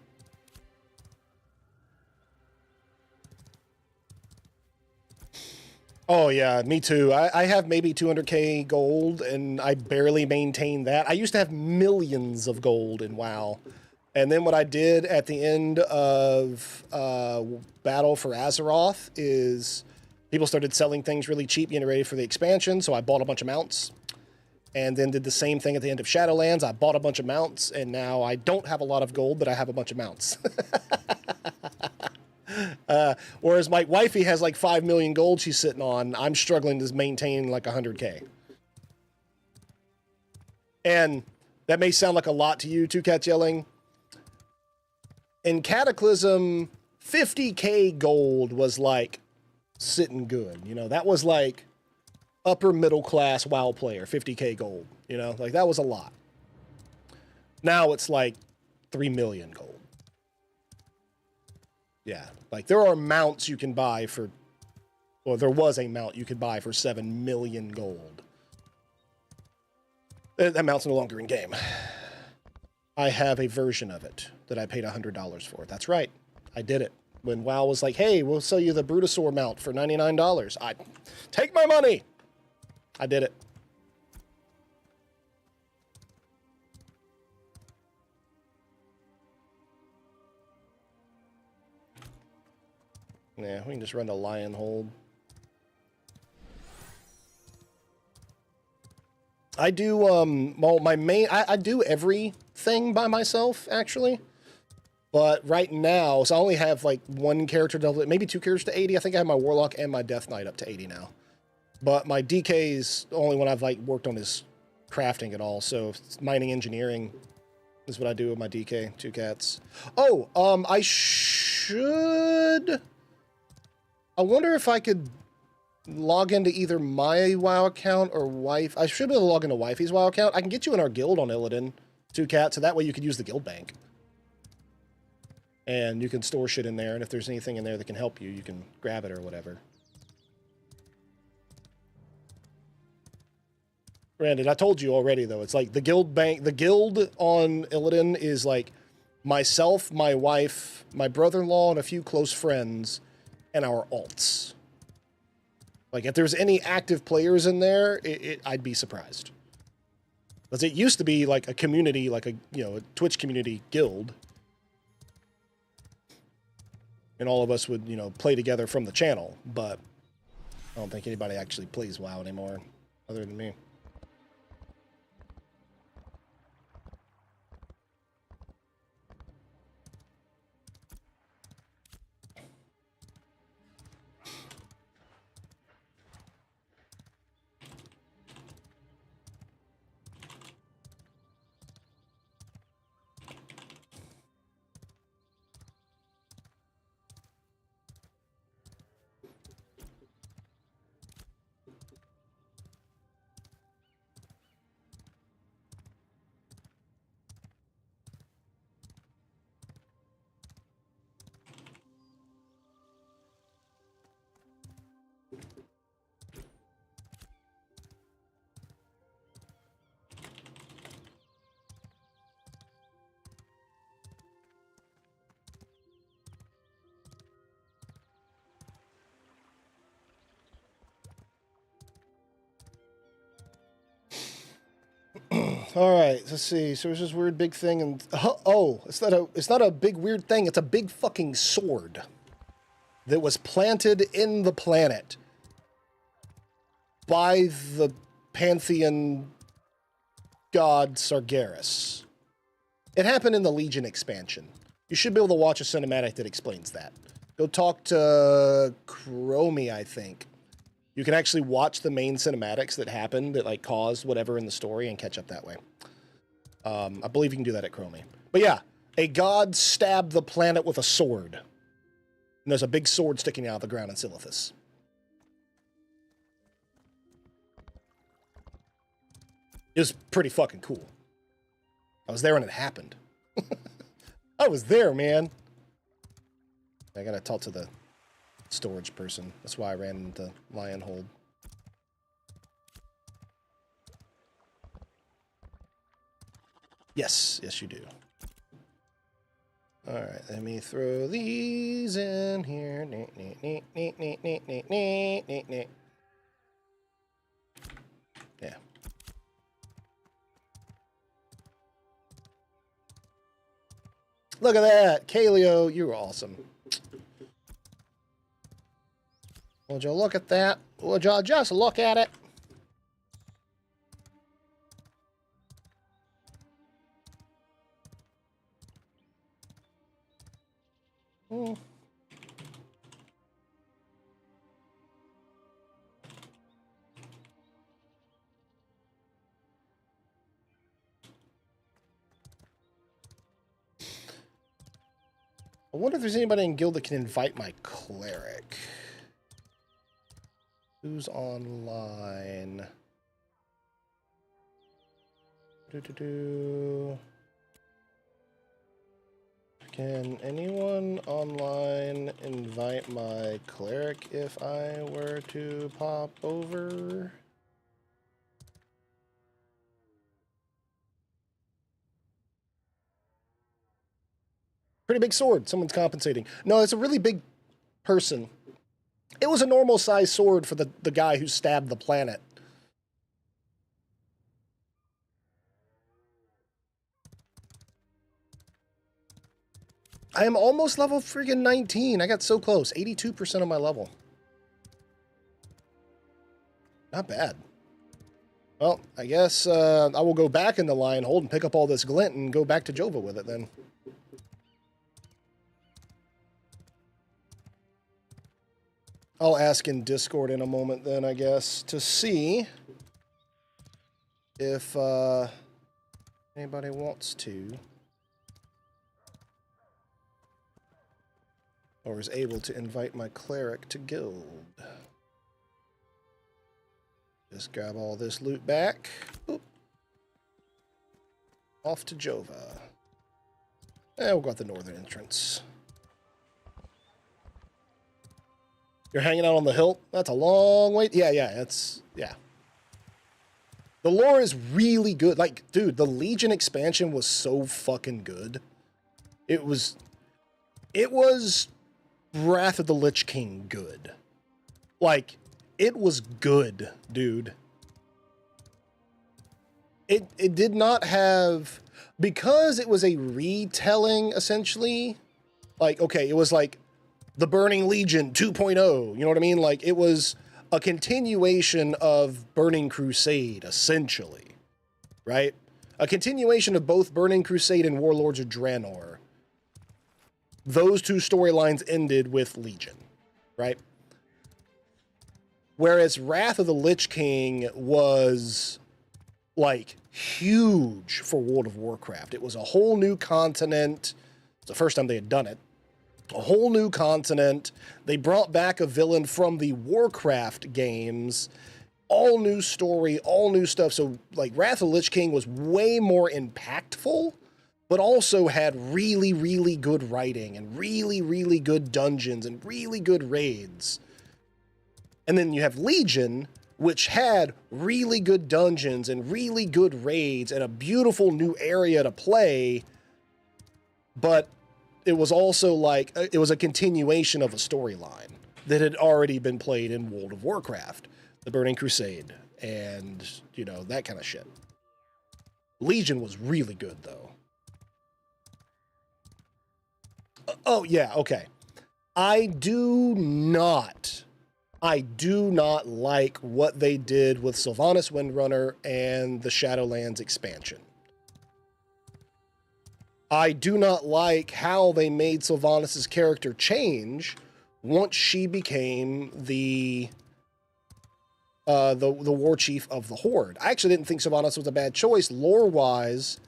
Oh, yeah, me too. I have maybe 200k gold, and I barely maintain that. I used to have millions of gold in WoW. And then what I did at the end of Battle for Azeroth is people started selling things really cheap, getting ready for the expansion, so I bought a bunch of mounts. And then did the same thing at the end of Shadowlands. I bought a bunch of mounts, and now I don't have a lot of gold, but I have a bunch of mounts. Whereas my wifey has like 5 million gold she's sitting on. I'm struggling to maintain like 100K. And that may sound like a lot to you, Two Cats Yelling. In Cataclysm, 50K gold was like sitting good. You know, that was like upper middle class WoW player, 50K gold. You know, like that was a lot. Now it's like 3 million gold. Yeah, like there are mounts you can buy for, well, there was a mount you could buy for 7 million gold. That mount's no longer in game. I have a version of it that I paid $100 for. That's right. I did it. When WoW was like, hey, we'll sell you the Brutosaur mount for $99. I take my money. I did it. Yeah, we can just run to Lion Hold. I do, well, my main, I do everything by myself, actually. But right now, so I only have like one character double, maybe 2 characters to 80. I think I have my Warlock and my Death Knight up to 80 now. But my DK is the only one I've like worked on is crafting at all. So mining engineering is what I do with my DK, Two Cats. Oh, I wonder if I could log into either my WoW account or wife. I should be able to log into wifey's WoW account. I can get you in our guild on Illidan, Two Cats, so that way you could use the guild bank. And you can store shit in there, and if there's anything in there that can help you, you can grab it or whatever. Brandon, I told you already, though. It's like the guild bank, the guild on Illidan is like myself, my wife, my brother-in-law, and a few close friends, and our alts. Like, if there's any active players in there, I'd be surprised. Because it used to be like a community, like a, you know, a Twitch community guild. And all of us would, you know, play together from the channel. But I don't think anybody actually plays WoW anymore, other than me. All right, let's see. So there's this weird big thing, and oh, it's not a big weird thing. It's a big fucking sword that was planted in the planet by the Pantheon god Sargeras. It happened in the Legion expansion. You should be able to watch a cinematic that explains that. Go talk to Chromie, I think. You can actually watch the main cinematics that happened that like caused whatever in the story and catch up that way. I believe you can do that at Chromie. But yeah, a god stabbed the planet with a sword. And there's a big sword sticking out of the ground in Silithus. It was pretty fucking cool. I was there when it happened. I was there, man. I gotta talk to the storage person. That's why I ran into Lion Hold. Yes, yes you do. All right, let me throw these in here. Yeah. Look at that, Kaleo, you're awesome. Would you look at that? Would you just look at it? I wonder if there's anybody in guild that can invite my cleric. Who's online? Can anyone online invite my cleric if I were to pop over? Pretty big sword. Someone's compensating. No, it's a really big person. It was a normal size sword for the guy who stabbed the planet. I am almost level friggin' 19. I got so close. 82% of my level. Not bad. Well, I guess I will go back in the Lionhold and pick up all this glint and go back to Jova with it then. I'll ask in Discord in a moment then, I guess, to see if anybody wants to. Or is able to invite my cleric to guild. Just grab all this loot back. Boop. Off to Jova. We'll go out the northern entrance. You're hanging out on the hilt? That's a long way. Yeah, yeah. The lore is really good. Like, dude, the Legion expansion was so fucking good. It was Wrath of the Lich King good. Like, it was good, dude. It did not have, because it was a retelling, essentially, like, okay, it was like the Burning Legion 2.0, you know what I mean? Like, it was a continuation of Burning Crusade, essentially, right? A continuation of both Burning Crusade and Warlords of Draenor. Those two storylines ended with Legion, right? Whereas Wrath of the Lich King was, like, huge for World of Warcraft. It was a whole new continent. It's the first time they had done it. A whole new continent. They brought back a villain from the Warcraft games. All new story, all new stuff. So, like, Wrath of the Lich King was way more impactful, but also had really, really good writing and really, really good dungeons and really good raids. And then you have Legion, which had really good dungeons and really good raids and a beautiful new area to play, but it was also like, it was a continuation of a storyline that had already been played in World of Warcraft, the Burning Crusade, and, you know, that kind of shit. Legion was really good, though. Oh, yeah, okay. I do not like what they did with Sylvanas Windrunner and the Shadowlands expansion. I do not like how they made Sylvanas' character change once she became the war chief of the Horde. I actually didn't think Sylvanas was a bad choice. Lore-wise,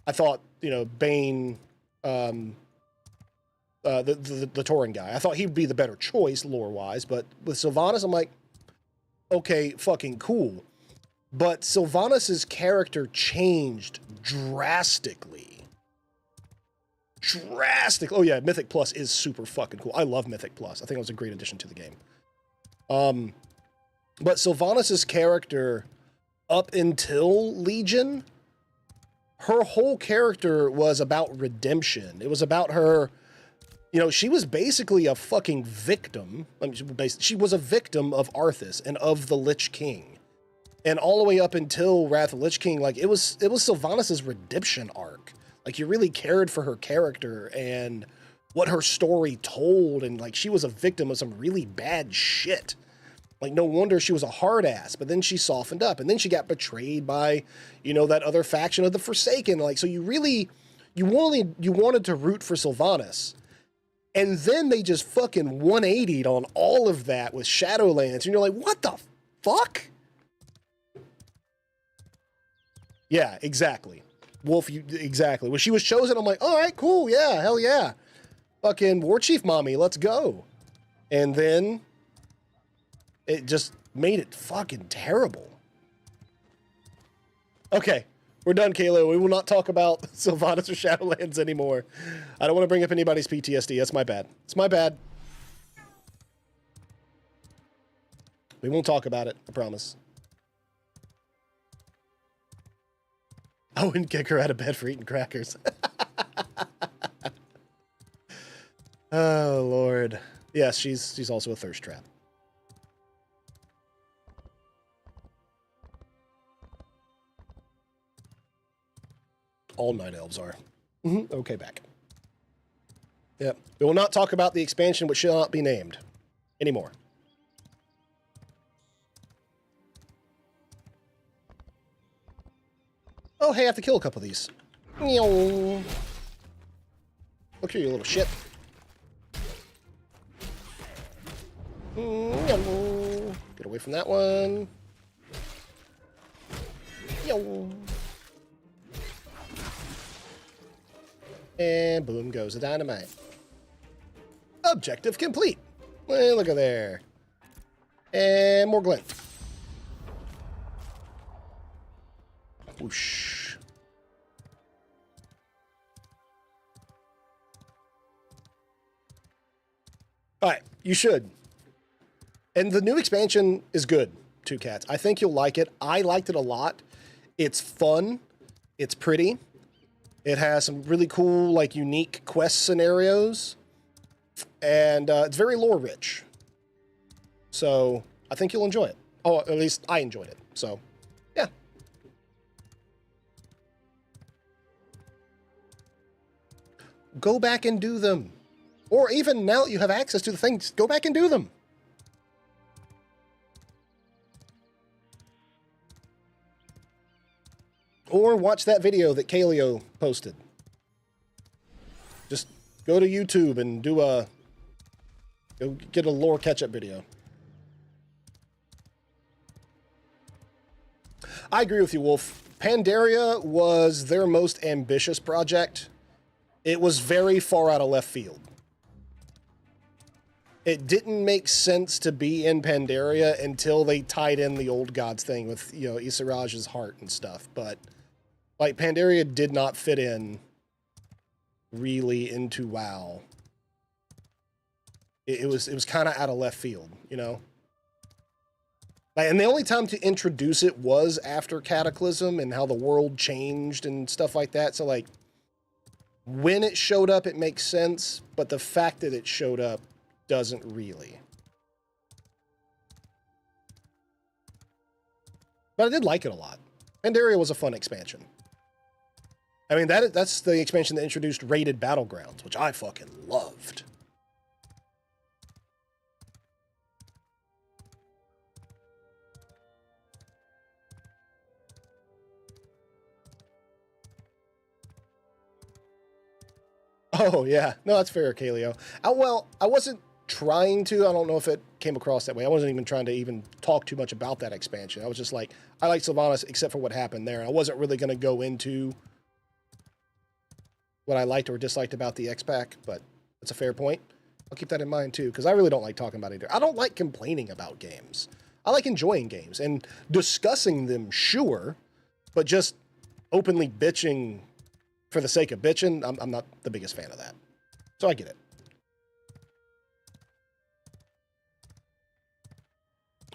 I thought, you know, Bane, the Tauren guy, I thought he'd be the better choice lore-wise, but with Sylvanas, I'm like, okay, fucking cool. But Sylvanas' character changed drastically. Oh yeah, Mythic Plus is super fucking cool. I love Mythic Plus. I think it was a great addition to the game. But Sylvanas' character, up until Legion, her whole character was about redemption. It was about her, you know, she was basically a fucking victim. I mean, she was a victim of Arthas and of the Lich King. And all the way up until Wrath of the Lich King, like, it was Sylvanas' redemption arc. Like, you really cared for her character and what her story told, and, like, she was a victim of some really bad shit. Like, no wonder she was a hard ass, but then she softened up, and then she got betrayed by, you know, that other faction of the Forsaken. Like, so you wanted to root for Sylvanas. And then they just fucking 180'd on all of that with Shadowlands, and you're like, what the fuck? Yeah, exactly. Wolf, exactly. When she was chosen, I'm like, all right, cool, yeah, hell yeah. Fucking War Chief Mommy, let's go. And then it just made it fucking terrible. Okay, we're done, Kayla. We will not talk about Sylvanas or Shadowlands anymore. I don't want to bring up anybody's PTSD. That's my bad. It's my bad. We won't talk about it, I promise. I wouldn't kick her out of bed for eating crackers. Oh, Lord. Yes, she's also a thirst trap. All night elves are. Okay, back. Yep. We will not talk about the expansion which shall not be named anymore. Oh, hey, I have to kill a couple of these. Look here, you little shit. Get away from that one. And boom goes the dynamite. Objective complete. Hey, look at there. And more glint. Whoosh. All right, you should. And the new expansion is good, Two Cats. I think you'll like it. I liked it a lot. It's fun. It's pretty. It has some really cool, like, unique quest scenarios. And it's very lore-rich. So I think you'll enjoy it. Oh, at least I enjoyed it. So, yeah. Go back and do them. Or even now that you have access to the things, go back and do them. Or watch that video that Kaleo posted. Just go to YouTube and go get a lore catch-up video. I agree with you, Wolf. Pandaria was their most ambitious project. It was very far out of left field. It didn't make sense to be in Pandaria until they tied in the old gods thing with, you know, Isaraj's heart and stuff. But, like, Pandaria did not fit in really into WoW. It was kind of out of left field, you know? Like, and the only time to introduce it was after Cataclysm and how the world changed and stuff like that. So, like, when it showed up, it makes sense. But the fact that it showed up doesn't really. But I did like it a lot. Pandaria was a fun expansion. I mean, that's the expansion that introduced raided battlegrounds, which I fucking loved. Oh, yeah. No, that's fair, Kaleo. Well, I wasn't trying to. I don't know if it came across that way. I wasn't even trying to even talk too much about that expansion. I was just like, I like Sylvanas except for what happened there. And I wasn't really going to go into what I liked or disliked about the X-Pack, but that's a fair point. I'll keep that in mind, too, because I really don't like talking about it either. I don't like complaining about games. I like enjoying games and discussing them, sure, but just openly bitching for the sake of bitching, I'm not the biggest fan of that. So I get it.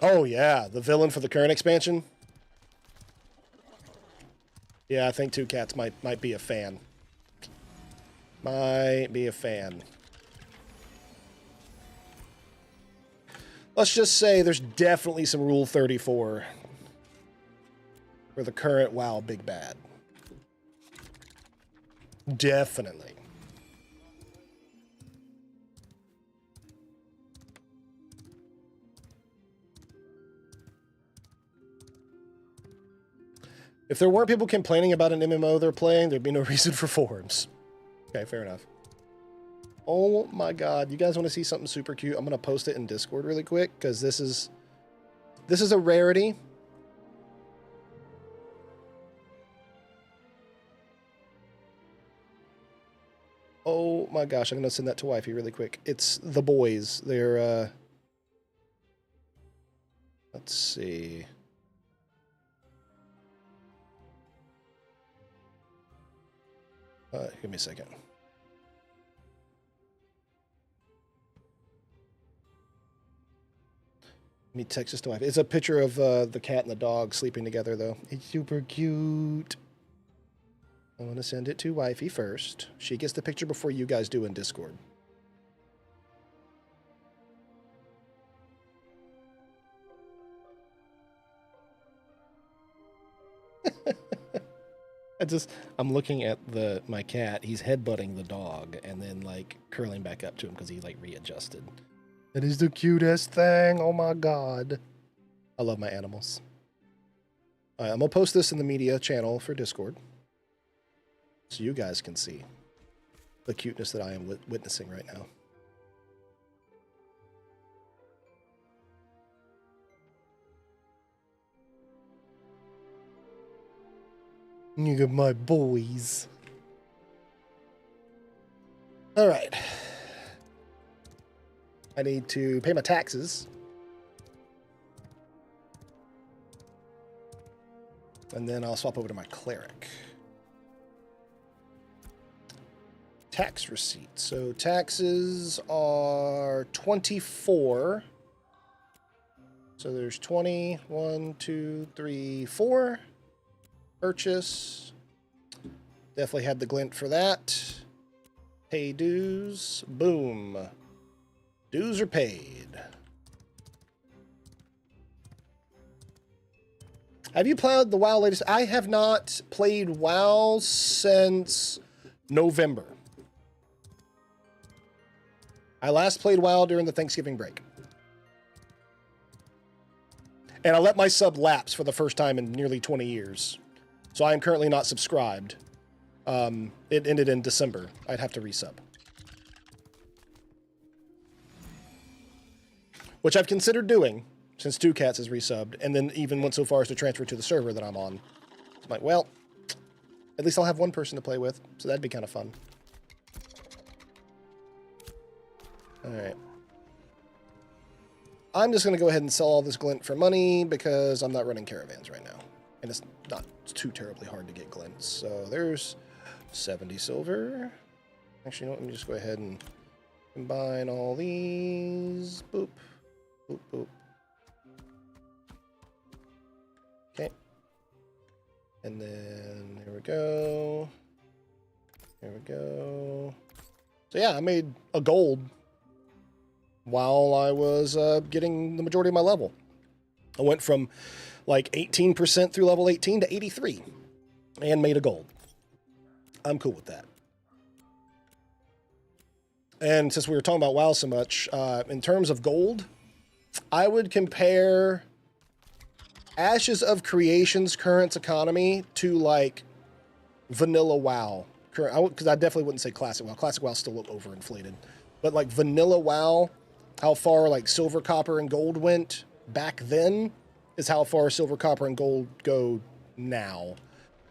Oh, yeah, the villain for the current expansion? Yeah, I think Two Cats might be a fan. Might be a fan. Let's just say there's definitely some Rule 34 for the current WoW Big Bad. Definitely. If there weren't people complaining about an MMO they're playing, there'd be no reason for forums. Okay, fair enough. Oh my god, you guys want to see something super cute? I'm going to post it in Discord really quick, because this is a rarity. Oh my gosh, I'm gonna send that to wifey really quick. It's the boys. They're let's see. Give me a second. Let me text this to wife. It's a picture of the cat and the dog sleeping together, though. It's super cute. I'm gonna send it to wifey first. She gets the picture before you guys do in Discord. I'm looking at my cat. He's headbutting the dog and then like curling back up to him because he like readjusted. That is the cutest thing. Oh my god. I love my animals. All right, I'm gonna post this in the media channel for Discord so you guys can see the cuteness that I am witnessing right now. You got my boys. All right. I need to pay my taxes. And then I'll swap over to my cleric. Tax receipt. So taxes are 24. So there's 20, 1, 2, 3, 4. Purchase. Definitely had the glint for that. Pay dues. Boom. Dues are paid. Have you played the WoW latest? I have not played WoW since November. I last played WoW during the Thanksgiving break. And I let my sub lapse for the first time in nearly 20 years. So I am currently not subscribed. It ended in December. I'd have to resub. Which I've considered doing since Two Cats has resubbed, and then even went so far as to transfer to the server that I'm on. I'm like, well, at least I'll have one person to play with, so that'd be kind of fun. All right. I'm just going to go ahead and sell all this glint for money because I'm not running caravans right now. And it's not too terribly hard to get glints. So there's 70 silver. Actually, you know what? Let me just go ahead and combine all these. Boop. Boop, boop. Okay. And then there we go. There we go. So yeah, I made a gold while I was getting the majority of my level. I went from like 18% through level 18 to 83 and made a gold. I'm cool with that. And since we were talking about WoW so much, in terms of gold, I would compare Ashes of Creation's current economy to like vanilla WoW. Because I definitely wouldn't say classic WoW. Classic WoW's still overinflated. But like vanilla WoW, how far like silver, copper, and gold went back then is how far silver, copper, and gold go now.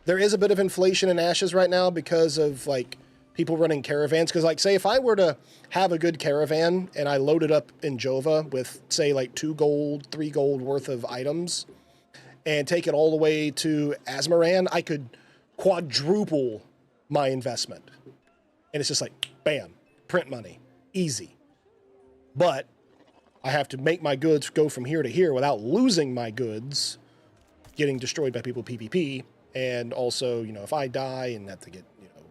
There is a bit of inflation in Ashes right now because of like people running caravans. Because like say if I were to have a good caravan and I loaded up in Jova with say like 2 gold, 3 gold worth of items and take it all the way to Azmoran, I could quadruple my investment. And it's just like, bam, print money, easy. But I have to make my goods go from here to here without losing my goods, getting destroyed by people PvP. And also, you know, if I die and have to get, you know,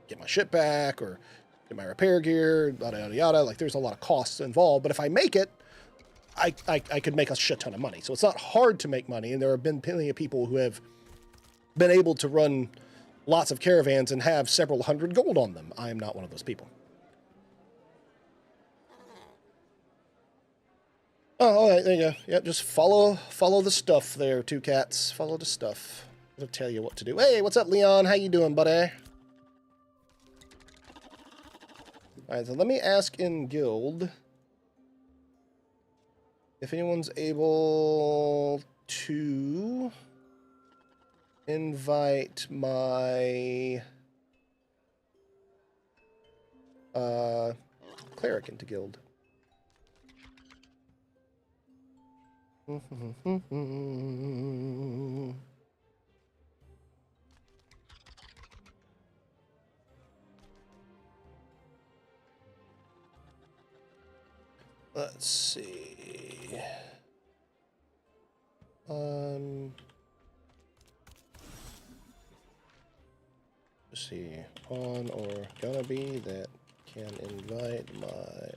get my shit back or get my repair gear, yada, yada, yada, like there's a lot of costs involved. But if I make it, I could make a shit ton of money. So it's not hard to make money. And there have been plenty of people who have been able to run lots of caravans and have several hundred gold on them. I am not one of those people. Oh, all right, there you go. Yep, just follow the stuff there, Two Cats. Follow the stuff. It'll tell you what to do. Hey, what's up, Leon? How you doing, buddy? All right, so let me ask in guild if anyone's able to invite my cleric into guild. Let's see. Let's see. On or gonna be that can invite my...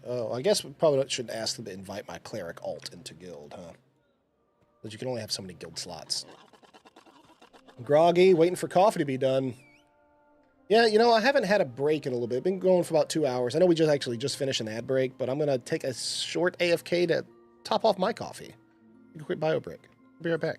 Oh, I guess we probably shouldn't ask them to invite my cleric alt into guild, huh? Because you can only have so many guild slots. Groggy, waiting for coffee to be done. Yeah, you know, I haven't had a break in a little bit. Been going for about 2 hours. I know we just finished an ad break, but I'm going to take a short AFK to top off my coffee. Take a quick bio break. Be right back.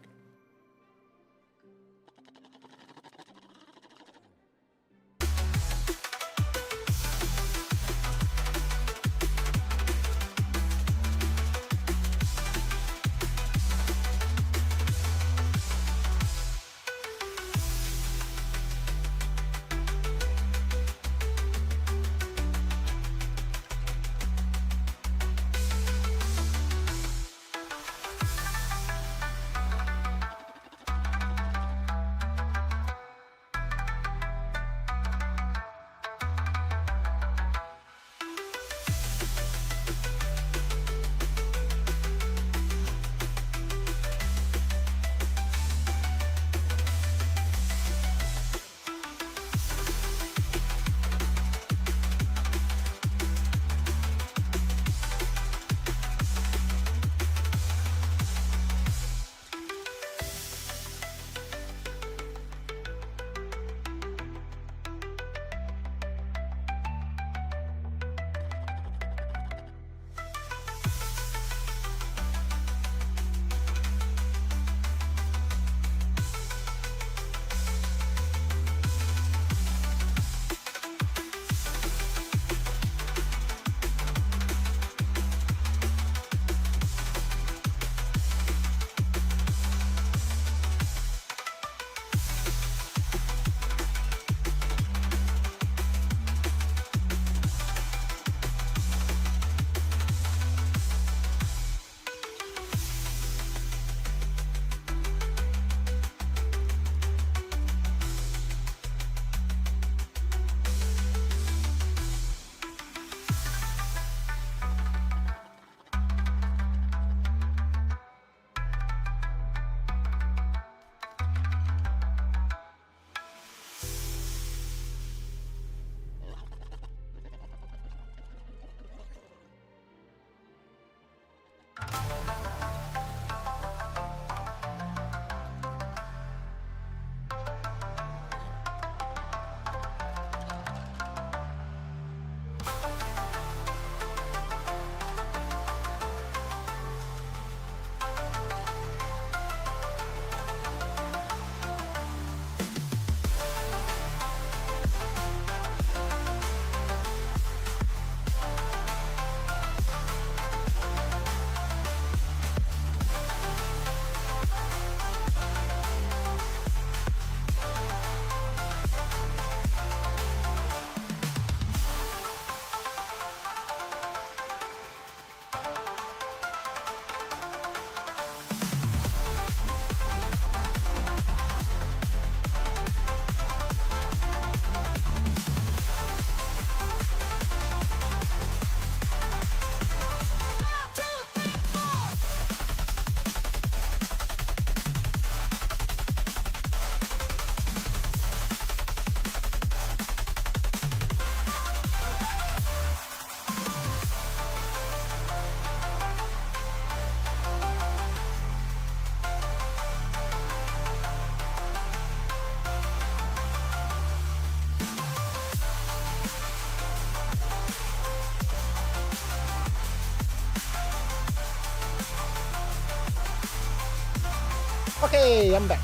Okay, I'm back.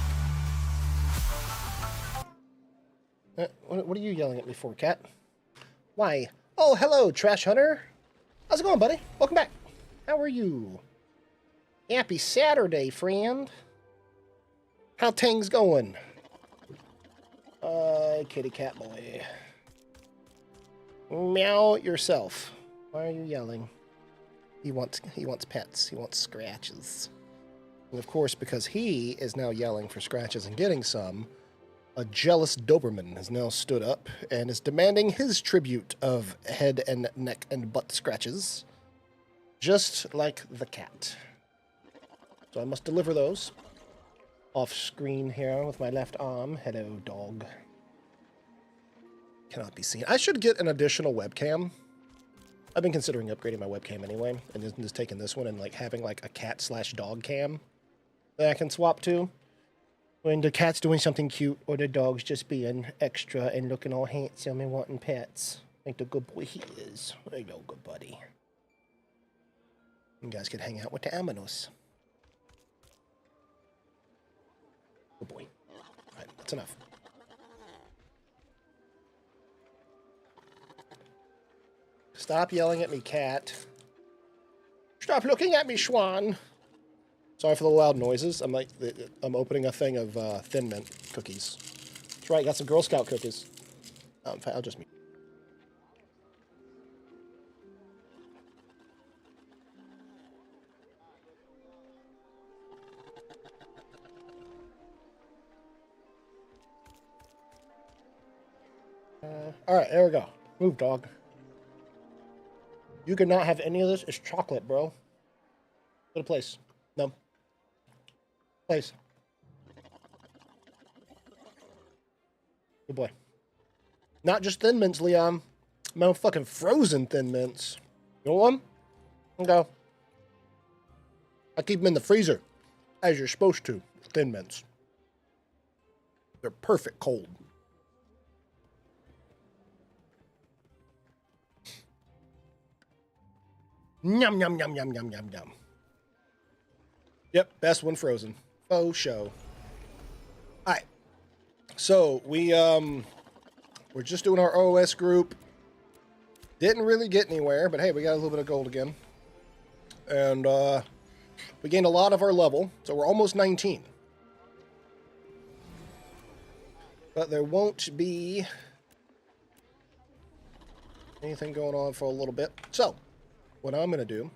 What are you yelling at me for, cat? Why? Oh, hello, Trash Hunter. How's it going, buddy? Welcome back. How are you? Happy Saturday, friend. How things going? Kitty cat boy. Meow yourself. Why are you yelling? He wants pets. He wants scratches. And of course, because he is now yelling for scratches and getting some, a jealous Doberman has now stood up and is demanding his tribute of head and neck and butt scratches, just like the cat. So I must deliver those. Off screen here with my left arm. Hello, dog. Cannot be seen. I should get an additional webcam. I've been considering upgrading my webcam anyway, and just taking this one and like having like a cat/dog cam that I can swap to. When the cat's doing something cute or the dog's just being extra and looking all handsome and wanting pets. Like the good boy he is. There you go, good buddy. You guys can hang out with the Aminos. Good boy. Alright, that's enough. Stop yelling at me, cat. Stop looking at me, Schwan. Sorry for the loud noises. I'm opening a thing of Thin Mint cookies. That's right, got some Girl Scout cookies. In fact, I'll just mute. All right, there we go. Move, dog. You cannot have any of this. It's chocolate, bro. Go to place. No. Place. Good boy. Not just Thin Mints, Leon. Motherfucking frozen Thin Mints. You want one? Okay. I keep them in the freezer, as you're supposed to. Thin Mints. They're perfect cold. Yum, yum, yum, yum, yum, yum, yum. Yep, best one frozen. Faux show. Alright. So, we're just doing our OS group. Didn't really get anywhere, but hey, we got a little bit of gold again. And, we gained a lot of our level, so we're almost 19. But there won't be anything going on for a little bit. So, what I'm going to do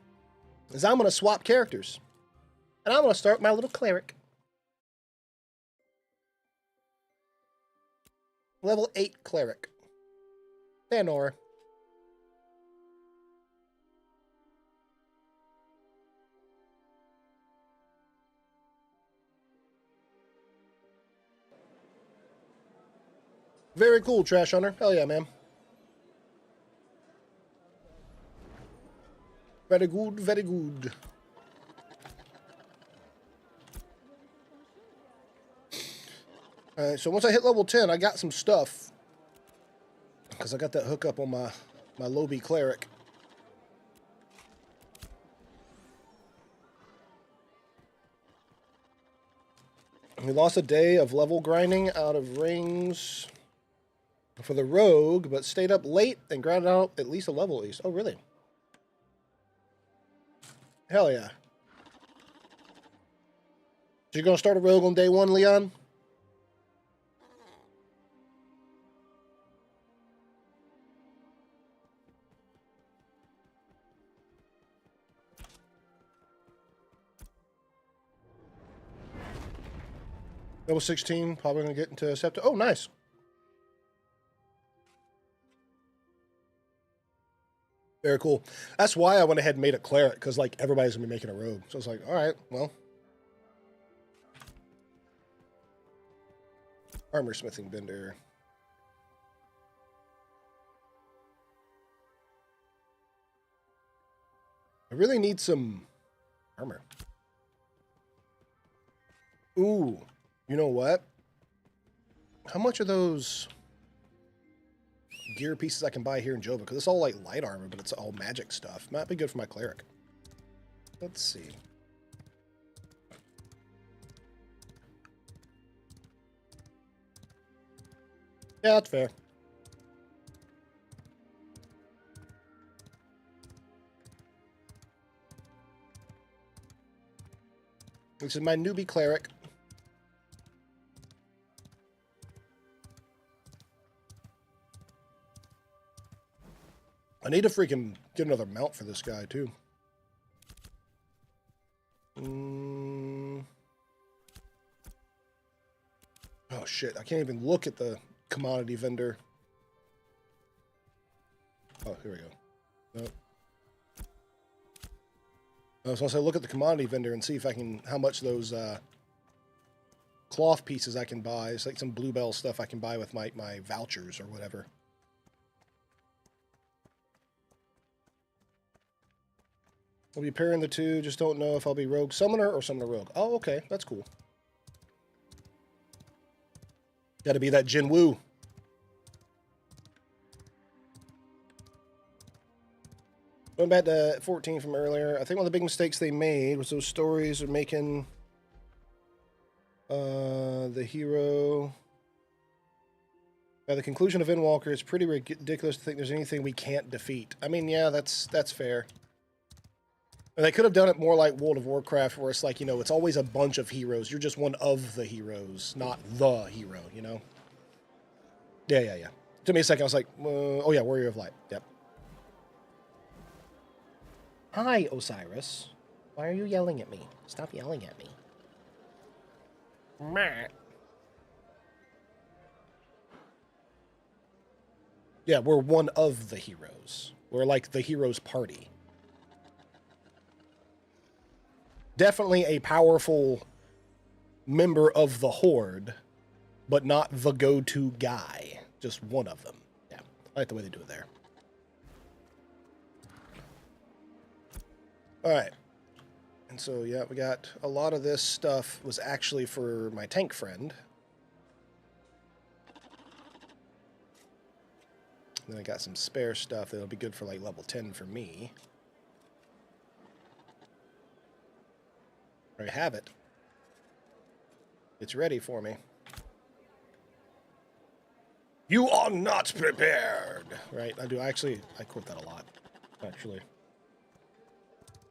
is I'm going to swap characters. And I'm going to start my little cleric. Level 8 cleric. Thanor. Very cool, Trash Hunter. Hell yeah, man. Very good, very good. Alright, so once I hit level 10, I got some stuff. Because I got that hookup on my Lobby cleric. We lost a day of level grinding out of rings for the rogue, but stayed up late and grinded out at least a level at least. Oh, really? Hell yeah. So you're going to start a rogue on day 1, Leon? Level 16, probably going to get into Scepter. Oh, nice. Very cool. That's why I went ahead and made a cleric, because like everybody's going to be making a rogue. So it's like, all right, well. Armor smithing bender. I really need some armor. Ooh, you know what? How much are those gear pieces I can buy here in Jova? Because it's all like light armor, but it's all magic stuff. Might be good for my cleric. Let's see. Yeah, that's fair. This is my newbie cleric. I need to freaking get another mount for this guy, too. Oh, shit. I can't even look at the commodity vendor. Oh, here we go. Nope. I was going to say, look at the commodity vendor and see if I can, how much those cloth pieces I can buy. It's like some Bluebell stuff I can buy with my vouchers or whatever. I'll be pairing the two. Just don't know if I'll be Rogue Summoner or Summoner Rogue. Oh, okay. That's cool. Got to be that Jin Woo. Going back to 14 from earlier, I think one of the big mistakes they made was those stories are making the hero... By the conclusion of Endwalker, it's pretty ridiculous to think there's anything we can't defeat. I mean, yeah, that's fair. And they could have done it more like World of Warcraft, where it's like, you know, it's always a bunch of heroes. You're just one of the heroes, not the hero, you know? Yeah. Took me a second. I was like, oh yeah, Warrior of Light. Yep. Hi, Osiris. Why are you yelling at me? Stop yelling at me. Meh. Yeah, we're one of the heroes. We're like the hero's party. Definitely a powerful member of the Horde, but not the go-to guy. Just one of them. Yeah, I like the way they do it there. All right. And so, yeah, we got a lot of this stuff was actually for my tank friend. Then I got some spare stuff that'll be good for like level 10 for me. I have it. It's ready for me. You are not prepared. Right? I do actually, I quote that a lot, actually.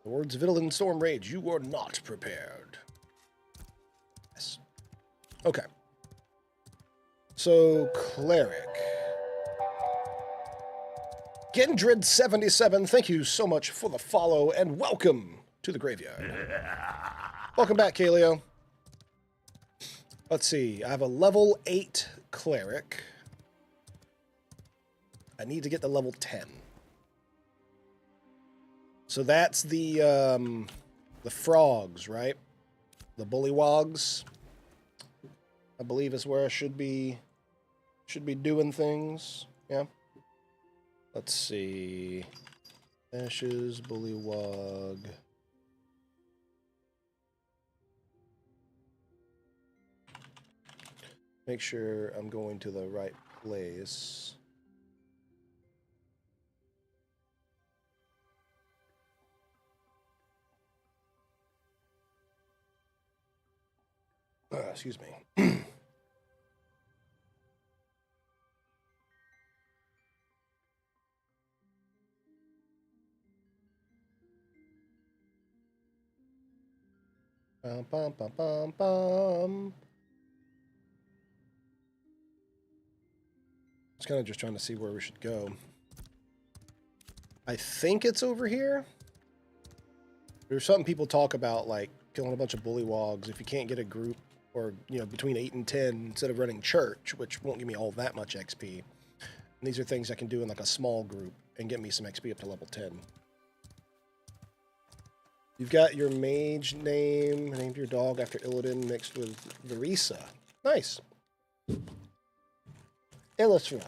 The words of Villain Storm Rage, you are not prepared. Yes. Okay. So, Cleric. Gendred77, thank you so much for the follow, and welcome to the graveyard. Welcome back, Kaleo. Let's see, I have a level 8 Cleric. I need to get to level 10. So that's the frogs, right? The bullywogs, I believe is where I should be doing things. Yeah. Let's see. Ashes, bullywog. Make sure I'm going to the right place. Excuse me. Bum, bum, bum, bum, bum. I was kind of just trying to see where we should go. I think it's over here. There's something people talk about, like killing a bunch of bullywogs if you can't get a group, or you know, between 8 and 10 instead of running church, which won't give me all that much XP. And these are things I can do in like a small group and get me some XP up to level 10. You've got your mage name, named your dog after Illidan mixed with Verisa. Nice. Illustra.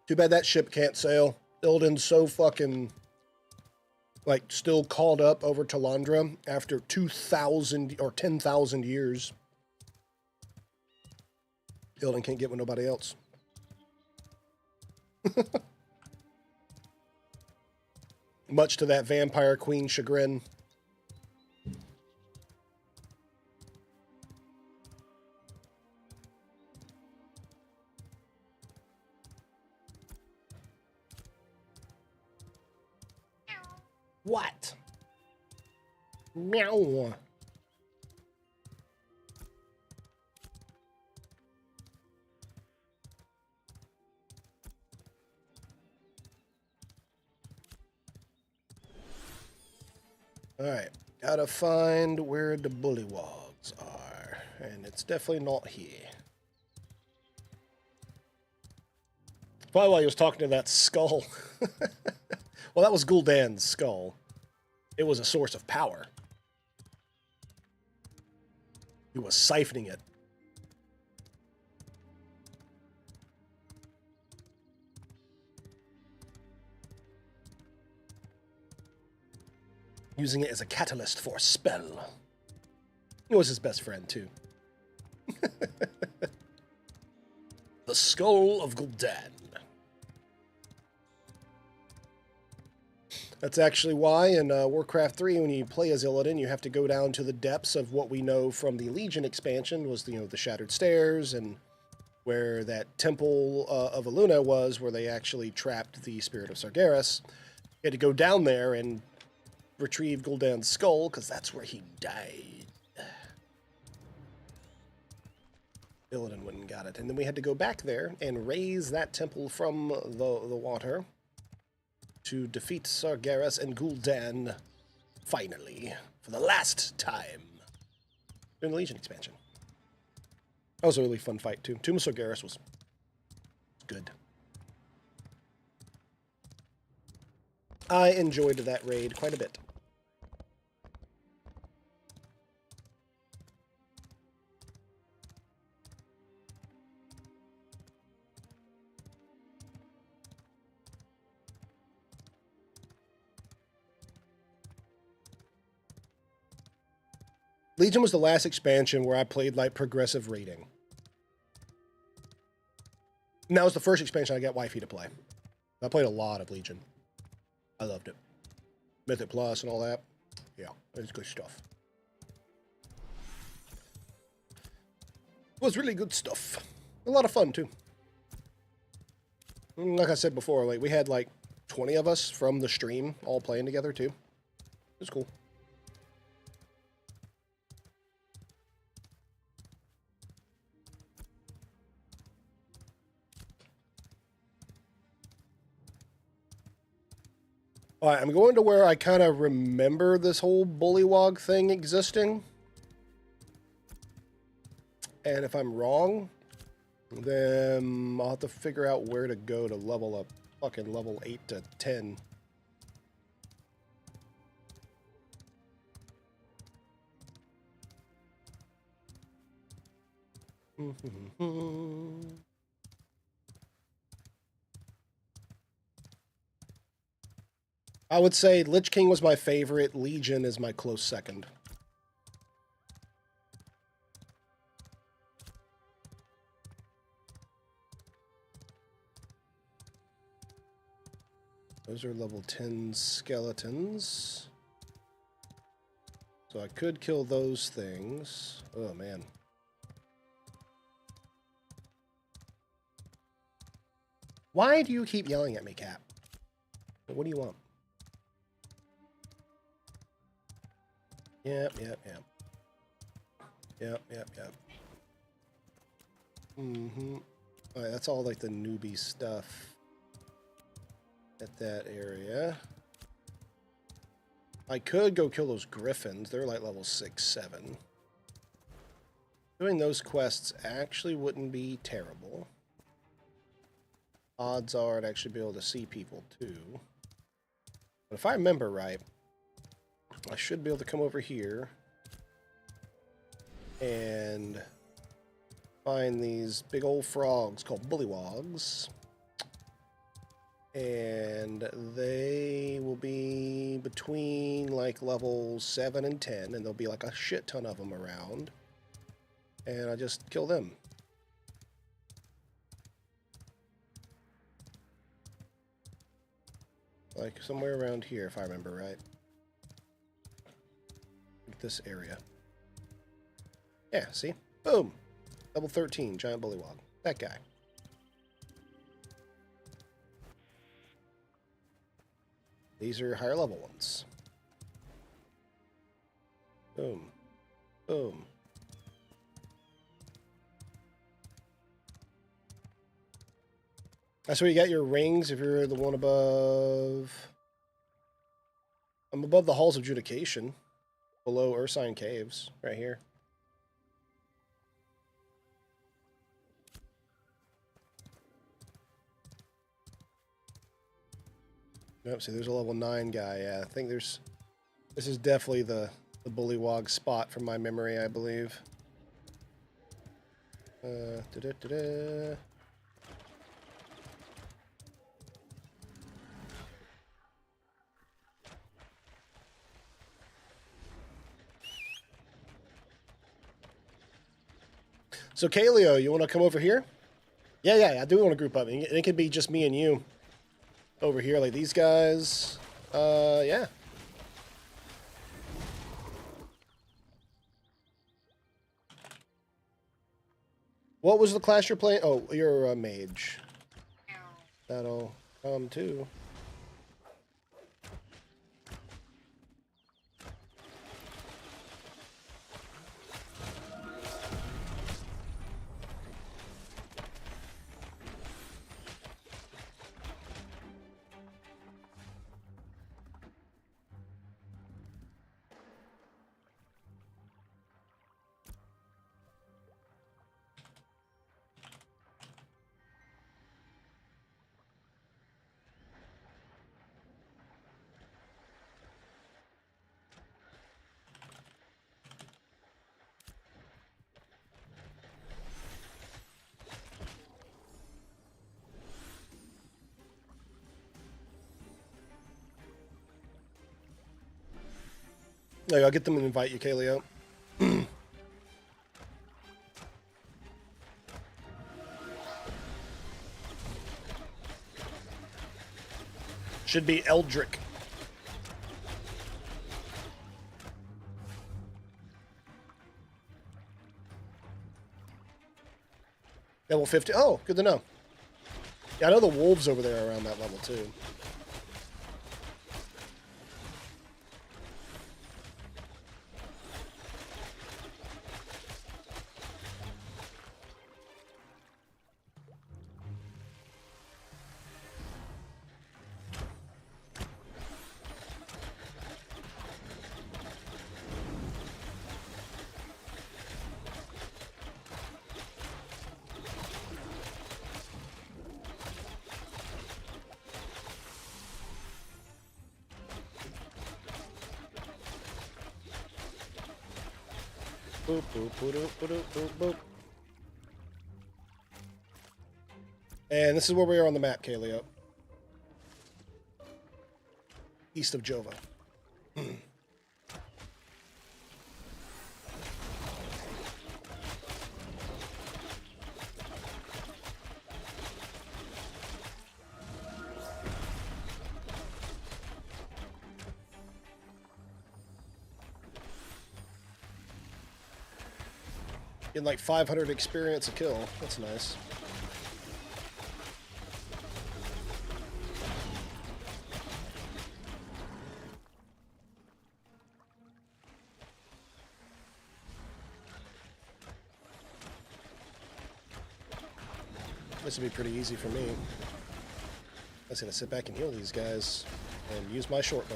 Too bad that ship can't sail. Illidan's so fucking, like, still called up over Talandra after 2,000 or 10,000 years. Illidan can't get with nobody else. Much to that vampire queen's chagrin. What? Meow. Alright, gotta find where the bullywogs are. And it's definitely not here. Probably while he was talking to that skull. Well, that was Gul'dan's skull. It was a source of power. He was siphoning it. Using it as a catalyst for a spell. It was his best friend, too. The Skull of Gul'dan. That's actually why in Warcraft 3, when you play as Illidan, you have to go down to the depths of what we know from the Legion expansion, was the Shattered Stairs, and where that Temple of Eluna was, where they actually trapped the Spirit of Sargeras. You had to go down there and retrieve Gul'dan's skull, because that's where he died. Illidan went and got it. And then we had to go back there and raise that temple from the water to defeat Sargeras and Gul'dan, finally, for the last time, in the Legion expansion. That was a really fun fight, too. Tomb of Sargeras was good. I enjoyed that raid quite a bit. Legion was the last expansion where I played, like, progressive raiding. And that was the first expansion I got wifey to play. I played a lot of Legion. I loved it. Mythic Plus and all that. Yeah, it was good stuff. It was really good stuff. A lot of fun, too. And like I said before, like, we had, like, 20 of us from the stream all playing together, too. It was cool. All right, I'm going to where I kind of remember this whole bullywog thing existing. And if I'm wrong, then I'll have to figure out where to go to level up fucking level 8 to 10. I would say Lich King was my favorite. Legion is my close second. Those are level 10 skeletons. So I could kill those things. Oh, man. Why do you keep yelling at me, Cap? What do you want? Yep. Alright, that's all like the newbie stuff at that area. I could go kill those griffins. They're like level 6, 7. Doing those quests actually wouldn't be terrible. Odds are I'd actually be able to see people too. But if I remember right, I should be able to come over here and find these big old frogs called bullywogs. And they will be between like level 7 and 10, and there'll be like a shit ton of them around. And I just kill them. Like somewhere around here, if I remember right. This area. Yeah, see? Boom! Level 13, giant bullywog. That guy. These are higher level ones. Boom. Boom. That's where you got your rings if you're the one above. I'm above the Halls of Judication. Below Ursine Caves. Right here. Nope, see there's a level 9 guy. Yeah, I think there's... This is definitely the bullywog spot from my memory, I believe. Da-da-da-da. So, Kaleo, you want to come over here? Yeah, I do want to group up. And it could be just me and you over here, like these guys. Yeah. What was the class you're playing? Oh, you're a mage. That'll come too. Like, I'll get them and invite you, Kaleo. Should be Eldrick. Level 50. Oh, good to know. Yeah, I know the wolves over there are around that level too. Boop, boop, boop, boop, boop, boop, boop. And this is where we are on the map, Kaleo. East of Jova. Getting like 500 experience a kill. That's nice. This would be pretty easy for me. I'm just gonna sit back and heal these guys and use my short bow.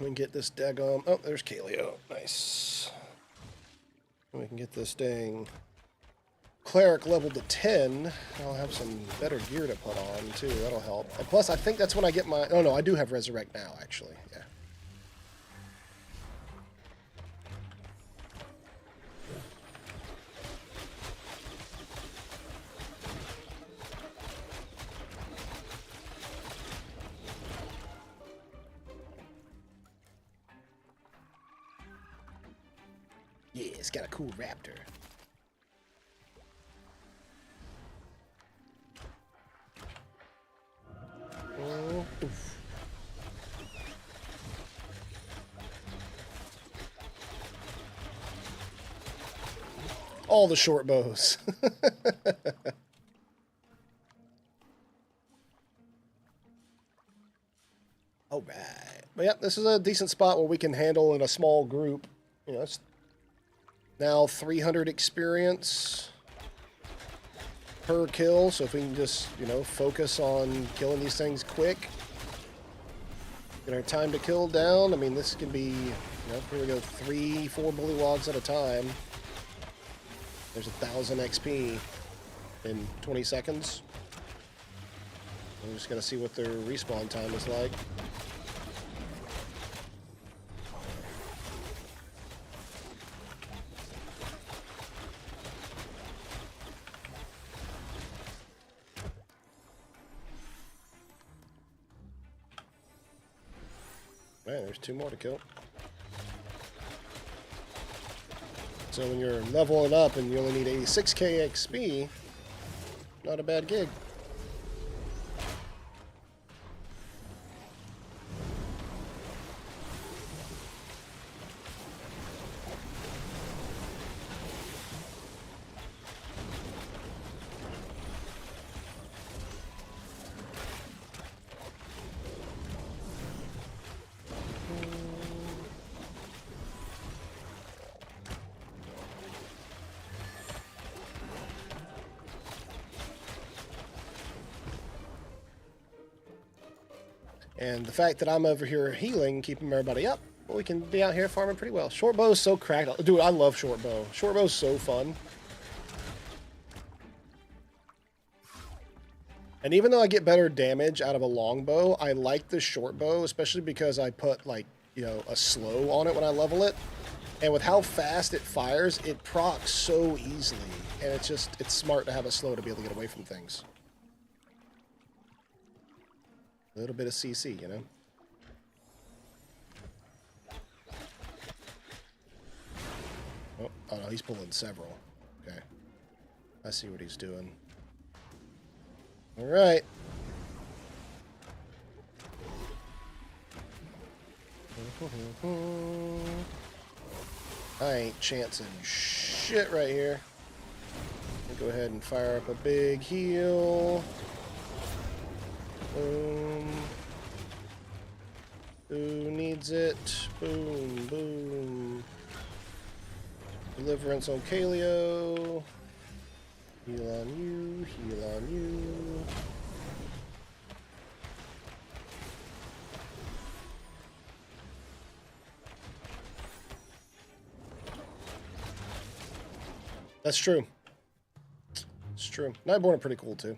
We can get this daggone... Oh, there's Kaleo. Nice. And we can get this dang cleric level to 10, I'll have some better gear to put on, too. That'll help. And plus, I think that's when I get my... Oh, no, I do have resurrect now, actually. Yeah. Yeah, it's got a cool raptor. Oh, oof. All the short bows. All right. But yeah, this is a decent spot where we can handle in a small group. You know, it's now 300 experience per kill, so if we can just, you know, focus on killing these things quick, get our time to kill down. I mean, this can be, you know, here we go, 3-4 bullywogs at a time. There's 1,000 XP in 20 seconds. I'm just gonna see what their respawn time is like. Man, there's 2 more to kill. So when you're leveling up and you only need 86k XP, not a bad gig. And the fact that I'm over here healing, keeping everybody up, well, we can be out here farming pretty well. Short bow is so cracked. Dude, I love short bow. Short bow is so fun. And even though I get better damage out of a longbow, I like the short bow, especially because I put, like, you know, a slow on it when I level it. And with how fast it fires, it procs so easily. And it's just, it's smart to have a slow to be able to get away from things. A little bit of CC, you know? Oh no, he's pulling several. Okay. I see what he's doing. Alright. I ain't chancing shit right here. Go ahead and fire up a big heal. Boom. Who needs it? Boom, boom. Deliverance on Kaleo. Heal on you, heal on you. That's true. It's true. Nightborn are pretty cool too.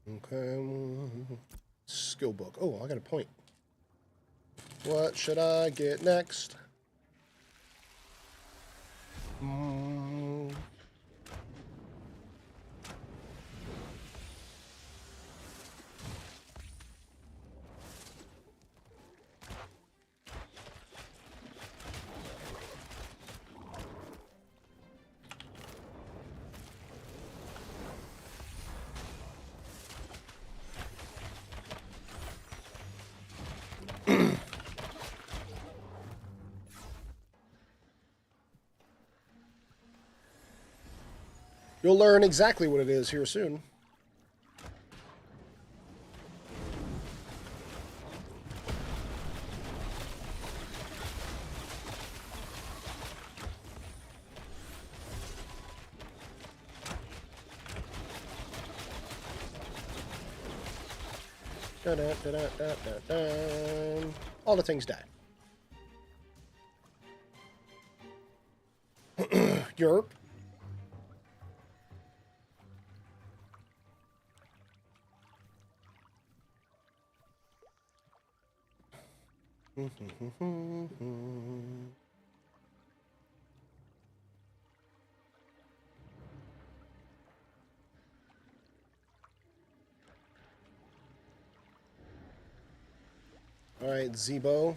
Okay. Skill book. Oh, I got a point. What should I get next? You'll learn exactly what it is here soon. Dun, dun, dun, dun, dun, dun, dun. All the things die. Yerp. All right, Zebo.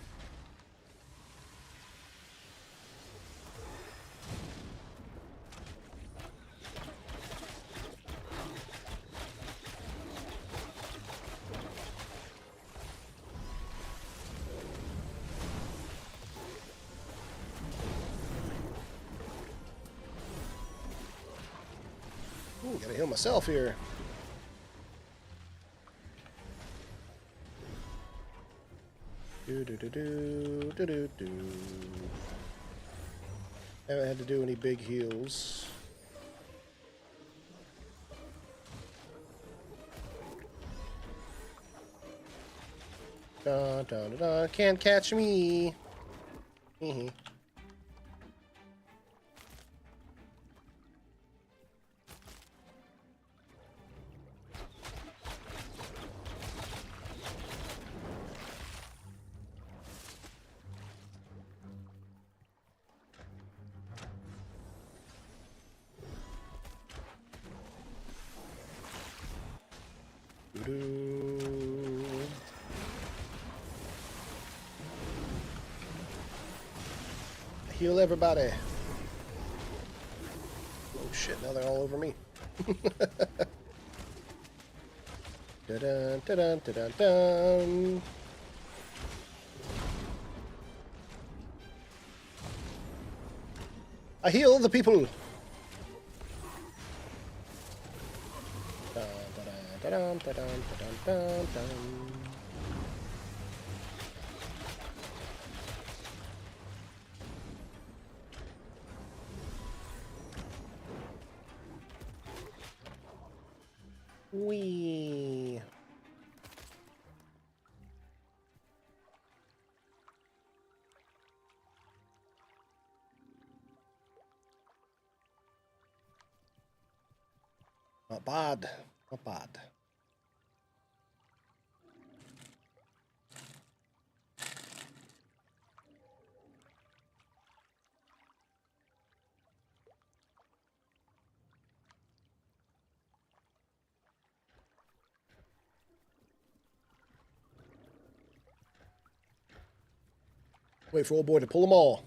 Ooh, gotta heal myself here. Do do do do do do do. Haven't had to do any big heals. Dun, dun, dun, dun. Can't catch me. Hee Doo-doo. Heal everybody. Oh shit, now they're all over me. Da-dun, da-dun, da-dun, dun. I heal the people. Dun, da-dun, da-dun, da-dun, da-dun, dun. Wee. Not bad. Not bad. Wait for old boy to pull them all.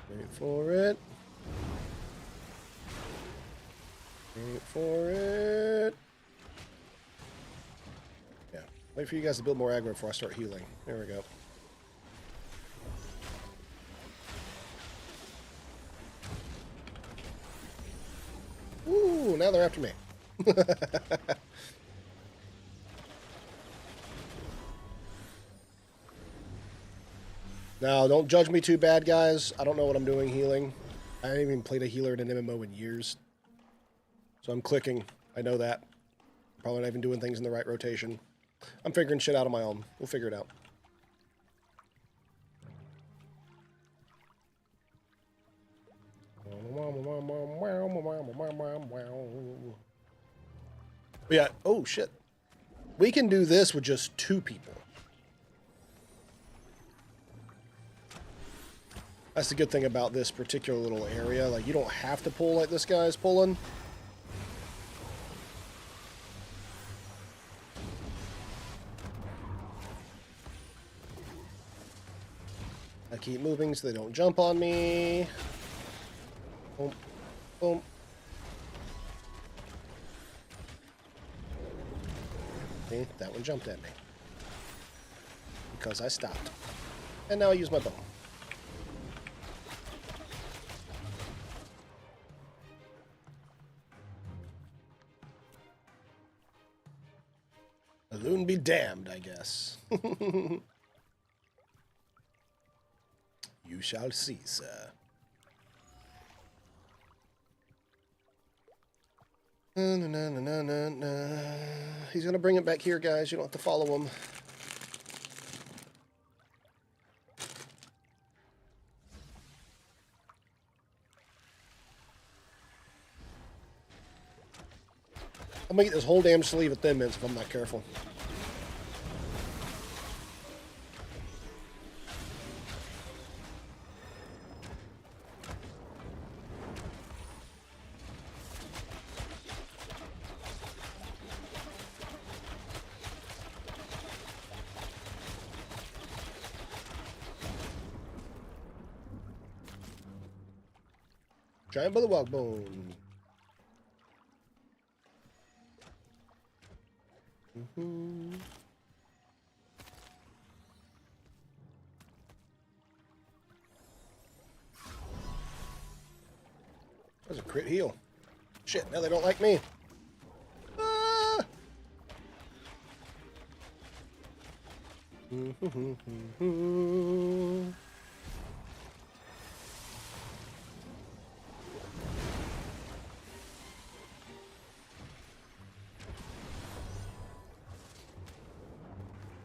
Wait for it. Wait for it. Yeah. Wait for you guys to build more aggro before I start healing. There we go. Ooh, now they're after me. Now, don't judge me too bad, guys. I don't know what I'm doing healing. I haven't even played a healer in an MMO in years. So I'm clicking. I know that. Probably not even doing things in the right rotation. I'm figuring shit out on my own. We'll figure it out. But yeah, oh shit. We can do this with just 2 people. That's the good thing about this particular little area. Like, you don't have to pull like this guy's pulling. I keep moving so they don't jump on me. Boom. Boom. Okay, that one jumped at me. Because I stopped. And now I use my bow. The loon be damned, I guess. You shall see, sir. Na, na, na, na, na, na. He's gonna bring it back here, guys. You don't have to follow him. I'm gonna get this whole damn sleeve of Thin Mints if I'm not careful. Giant Bullywog Bone. That's a crit heal. Shit, now they don't like me. Ah!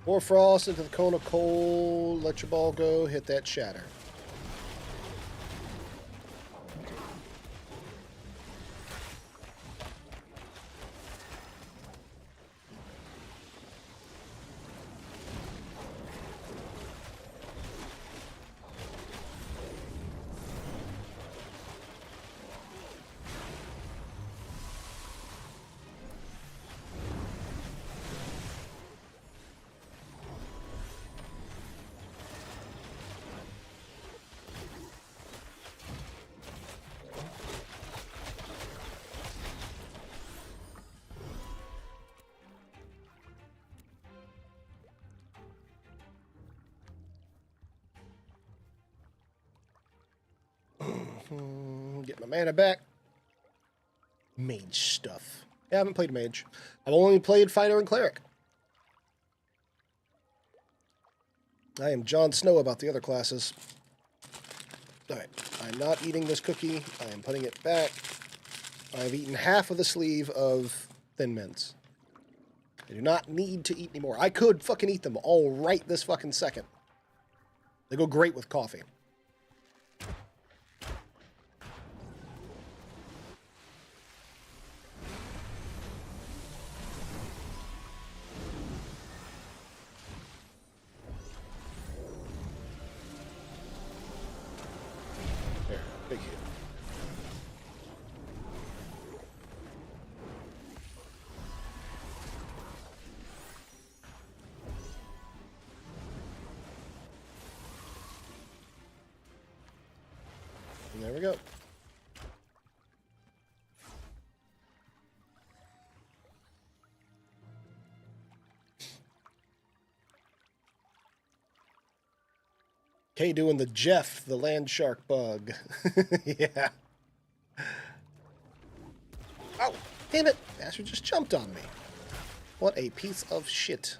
More frost into the cone of cold. Let your ball go. Hit that shatter. Get my mana back. Mage stuff. Yeah, I haven't played mage. I've only played fighter and cleric. I am Jon Snow about the other classes. Alright, I'm not eating this cookie. I am putting it back. I've eaten half of the sleeve of Thin Mints. I do not need to eat anymore. I could fucking eat them all right this fucking second. They go great with coffee. There, big hit. And there we go. Kay doing the Jeff, the land shark bug. Yeah. Oh, damn it. Bastard just jumped on me. What a piece of shit.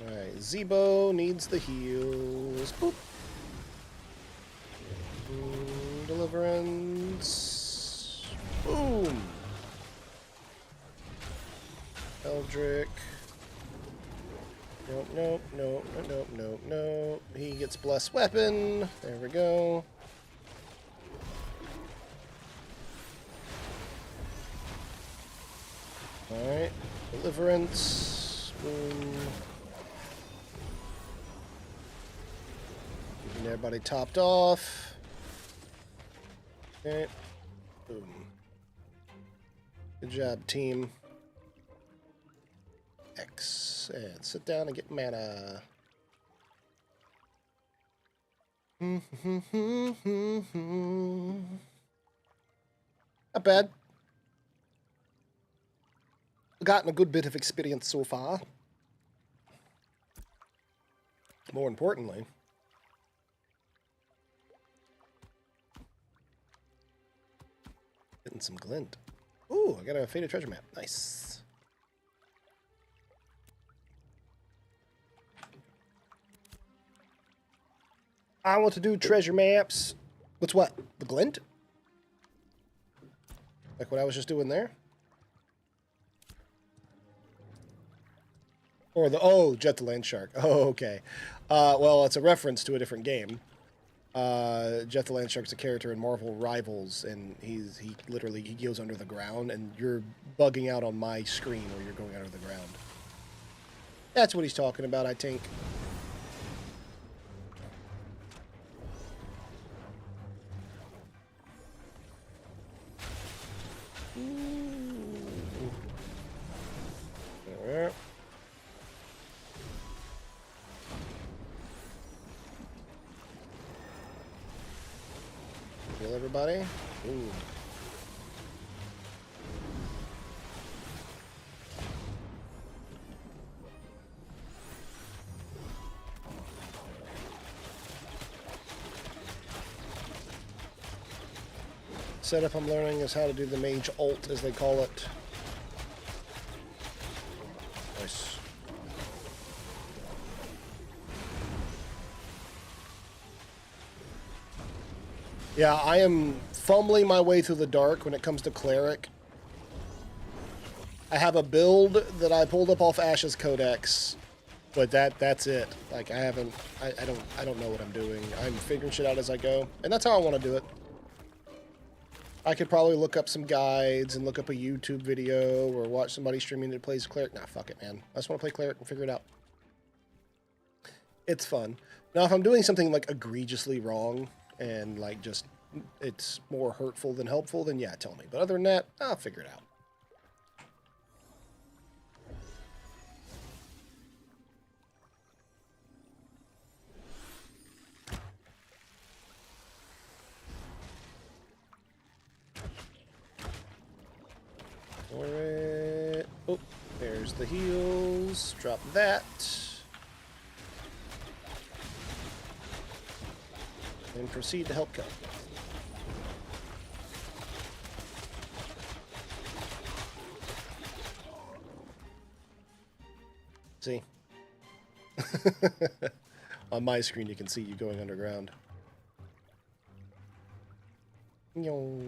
Alright, Zebo needs the heals. Boop. Deliverance. Boom. Eldrick. Nope, nope, nope, nope, nope, nope. He gets Blessed Weapon. There we go. Alright. Deliverance. Boom. Getting everybody topped off. Okay. Boom. Good job, team. X. And sit down and get mana. Not bad. Gotten a good bit of experience so far. More importantly, getting some glint. Ooh, I got a faded treasure map. Nice. I want to do treasure maps. What's what? The glint? Like what I was just doing there? Or the, oh, Jet the Land Shark. Oh, okay. Well, it's a reference to a different game. Jet the Land Shark's a character in Marvel Rivals, and he literally he goes under the ground, and you're bugging out on my screen where you're going under the ground. That's what he's talking about, I think. Alright. Kill everybody. Ooh. Setup I'm learning is how to do the mage ult, as they call it. Nice. Yeah, I am fumbling my way through the dark when it comes to cleric. I have a build that I pulled up off Ash's Codex, but that's it. Like I don't know what I'm doing. I'm figuring shit out as I go, and that's how I want to do it. I could probably look up some guides and look up a YouTube video or watch somebody streaming that plays cleric. Nah, fuck it, man. I just want to play cleric and figure it out. It's fun. Now, if I'm doing something like egregiously wrong and like just it's more hurtful than helpful, then yeah, tell me. But other than that, I'll figure it out. Alright. Oh, there's the heals. Drop that. And proceed to help cut. See? On my screen, you can see you going underground. Yo.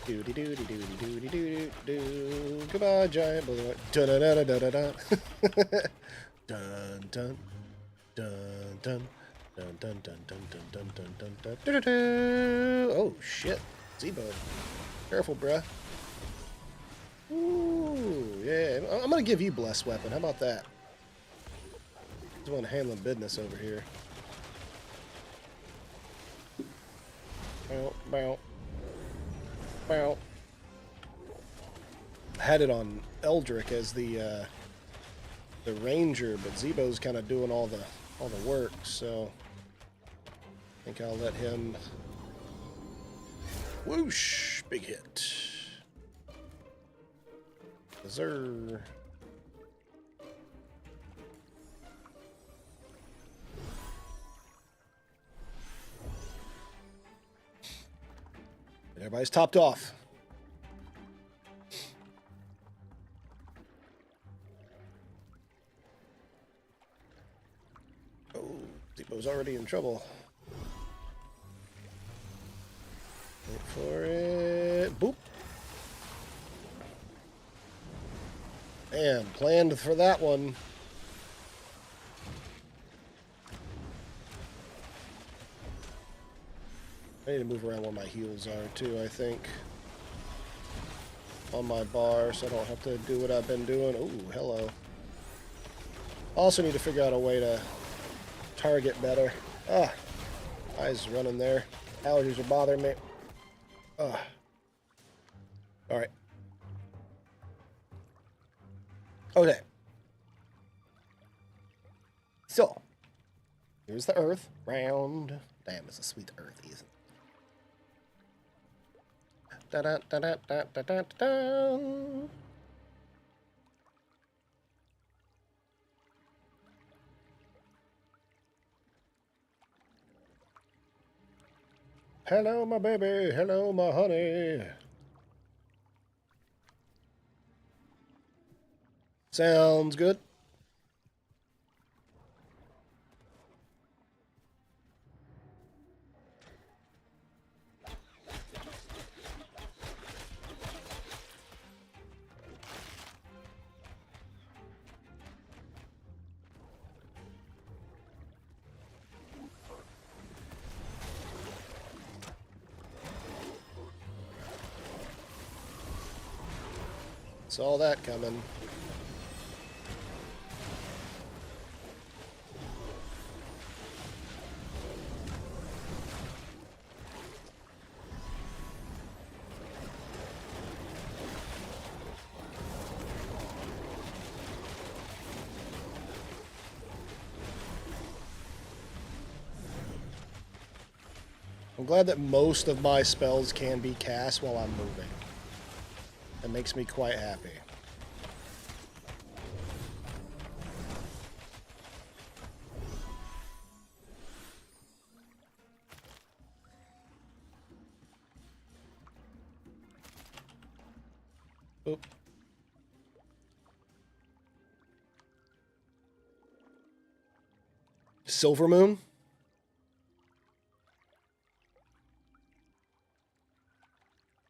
Doody doody doody doody doody doo. Goodbye, giant bullet. Dun dun dun dun dun dun. Dun dun dun dun. Dun dun dun dun dun dun dun dun dun dun. Oh shit. Z-Bone. Careful, bruh. Ooh, yeah. I'm gonna give you Blessed Weapon. How about that? Just one handling business over here. Bow, bow. Bow. I had it on Eldrick as the ranger, but Zebo's kind of doing all the work, so I think I'll let him. Whoosh! Big hit. Zer. Everybody's topped off. Oh, Depot's already in trouble. Wait for it. Boop. Man, planned for that one. I need to move around where my heals are too, I think. On my bar, so I don't have to do what I've been doing. Ooh, hello. Also need to figure out a way to target better. Ah, eyes running there. Allergies are bothering me. Ah. Alright. Okay. So, here's the earth. Round. Damn, it's a sweet earth, isn't it? Da da da da da da da da. Hello, my baby. Hello, my honey. Sounds good. Saw that coming. I'm glad that most of my spells can be cast while I'm moving. That makes me quite happy. Oop. Silver Moon?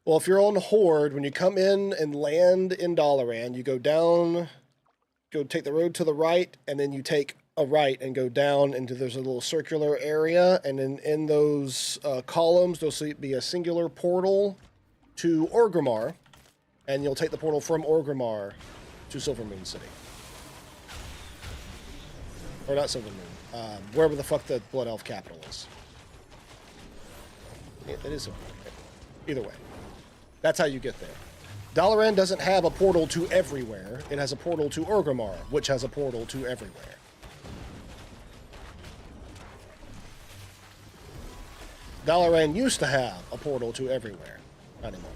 Well, if you're on Horde, when you come in and land in Dalaran, you go down, go take the road to the right, and then you take a right and go down into there's a little circular area, and then in those columns, there'll be a singular portal to Orgrimmar, and you'll take the portal from Orgrimmar to Silvermoon City. Or not Silvermoon, wherever the fuck the Blood Elf capital is. Yeah, it is Silvermoon. Either way. That's how you get there. Dalaran doesn't have a portal to everywhere. It has a portal to Orgrimmar, which has a portal to everywhere. Dalaran used to have a portal to everywhere. Not anymore.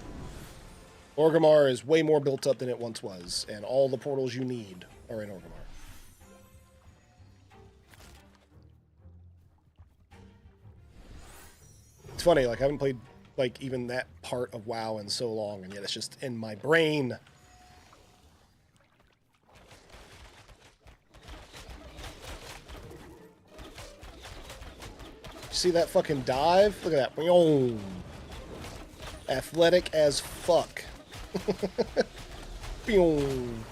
Orgrimmar is way more built up than it once was, and all the portals you need are in Orgrimmar. It's funny, like, I haven't played, like, even that part of WoW in so long, and yet it's just in my brain. See that fucking dive? Look at that. Boom. Athletic as fuck. Boom.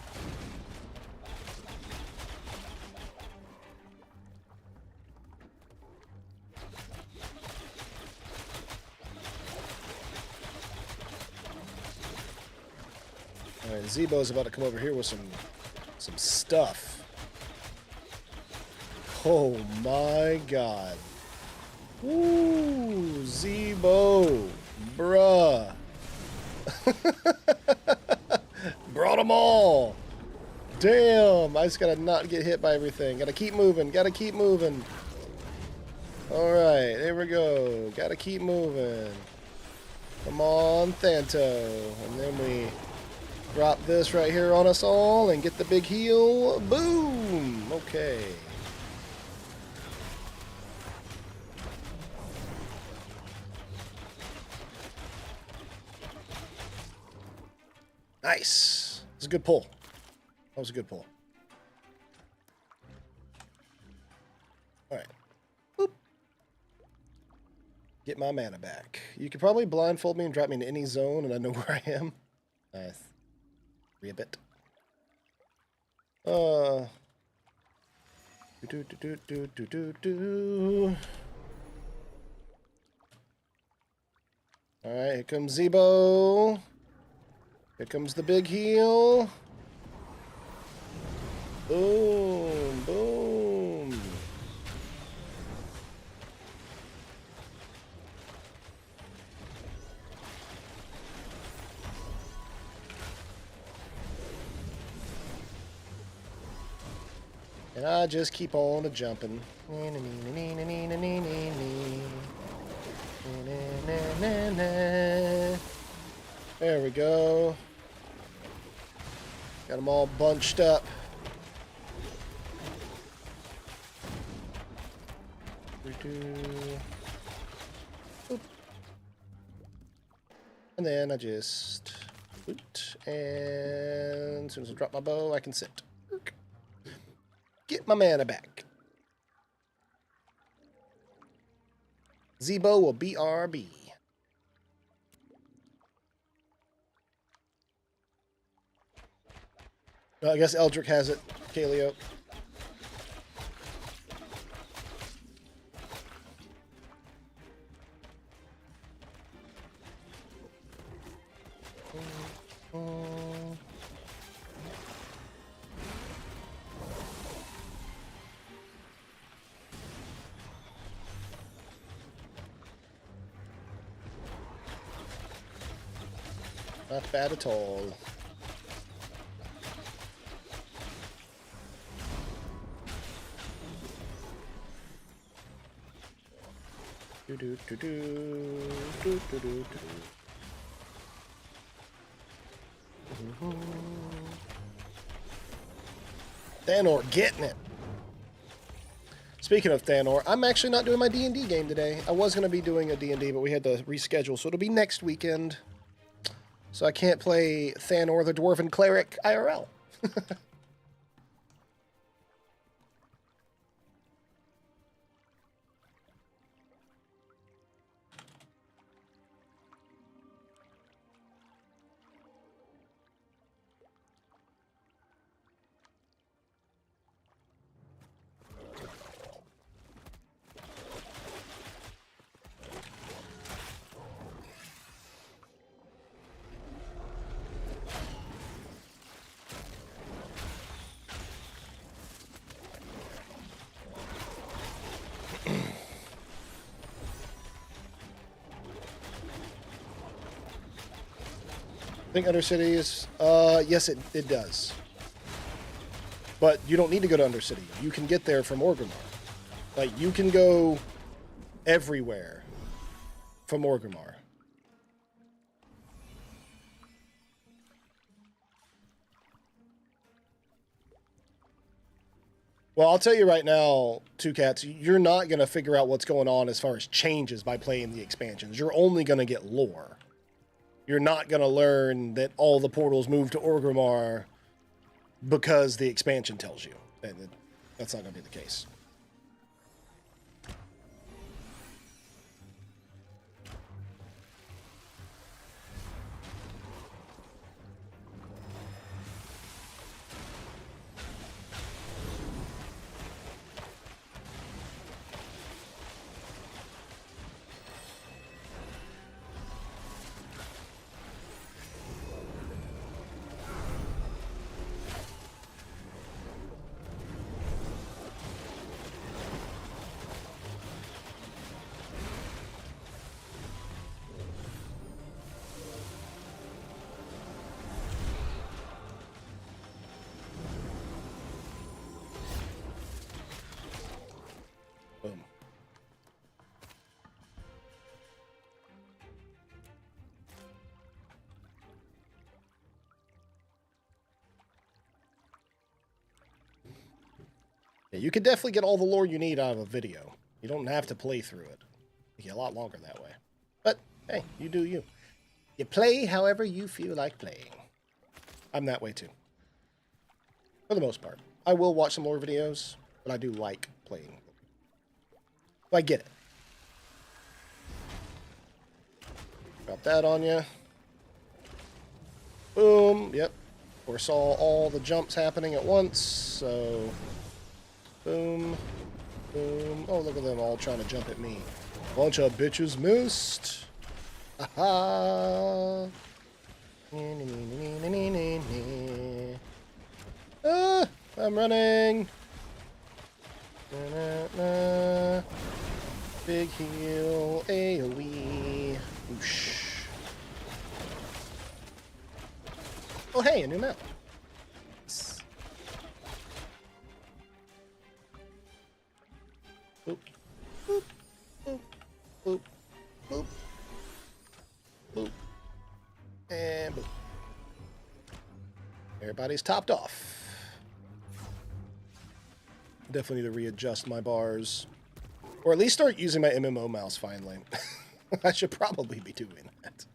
Alright, Zebo's about to come over here with some stuff. Oh my god. Woo, Zebo. Bruh. Brought them all. Damn, I just gotta not get hit by everything. Gotta keep moving, gotta keep moving. Alright, there we go. Gotta keep moving. Come on, Thanto. And then we drop this right here on us all and get the big heal. Boom! Okay. Nice. It was a good pull. That was a good pull. Alright. Boop. Get my mana back. You could probably blindfold me and drop me in any zone and I know where I am. Nice. Ribbit. Do. Alright, here comes Zebo. Here comes the big heal. Boom, boom. And I just keep on a jumping. There we go. Got them all bunched up. Boop. And then I just boot. And as soon as I drop my bow, I can sit. my mana back. Zebo will BRB. I guess Eldrick has it. Kaleo. Not bad at all. Do do do do do do do do. Thanor getting it. Speaking of Thanor, I'm actually not doing my D&D game today. I was going to be doing a D&D, but we had to reschedule, so it'll be next weekend. So I can't play Thanor the Dwarven Cleric IRL. I think Undercity is, yes, it does. But you don't need to go to Undercity. You can get there from Orgrimmar. Like, you can go everywhere from Orgrimmar. Well, I'll tell you right now, Two Cats, you're not going to figure out what's going on as far as changes by playing the expansions. You're only going to get lore. You're not going to learn that all the portals move to Orgrimmar because the expansion tells you. And that's not going to be the case. Boom. Yeah, you could definitely get all the lore you need out of a video. You don't have to play through it. You get a lot longer that way. But, hey, you do you. You play however you feel like playing. I'm that way too. For the most part. I will watch some lore videos, but I do like playing. I get it. Drop that on you. Boom. Yep. Foresaw all the jumps happening at once, so... Boom. Boom. Oh, look at them all trying to jump at me. Bunch of bitches missed. Aha. Ah, I'm running. Big heal. AoE. Whoosh. Oh, hey, a new map. Boop, boop, boop, boop, boop, boop, and boop. Everybody's topped off. Definitely need to readjust my bars. Or at least start using my MMO mouse finally. I should probably be doing that.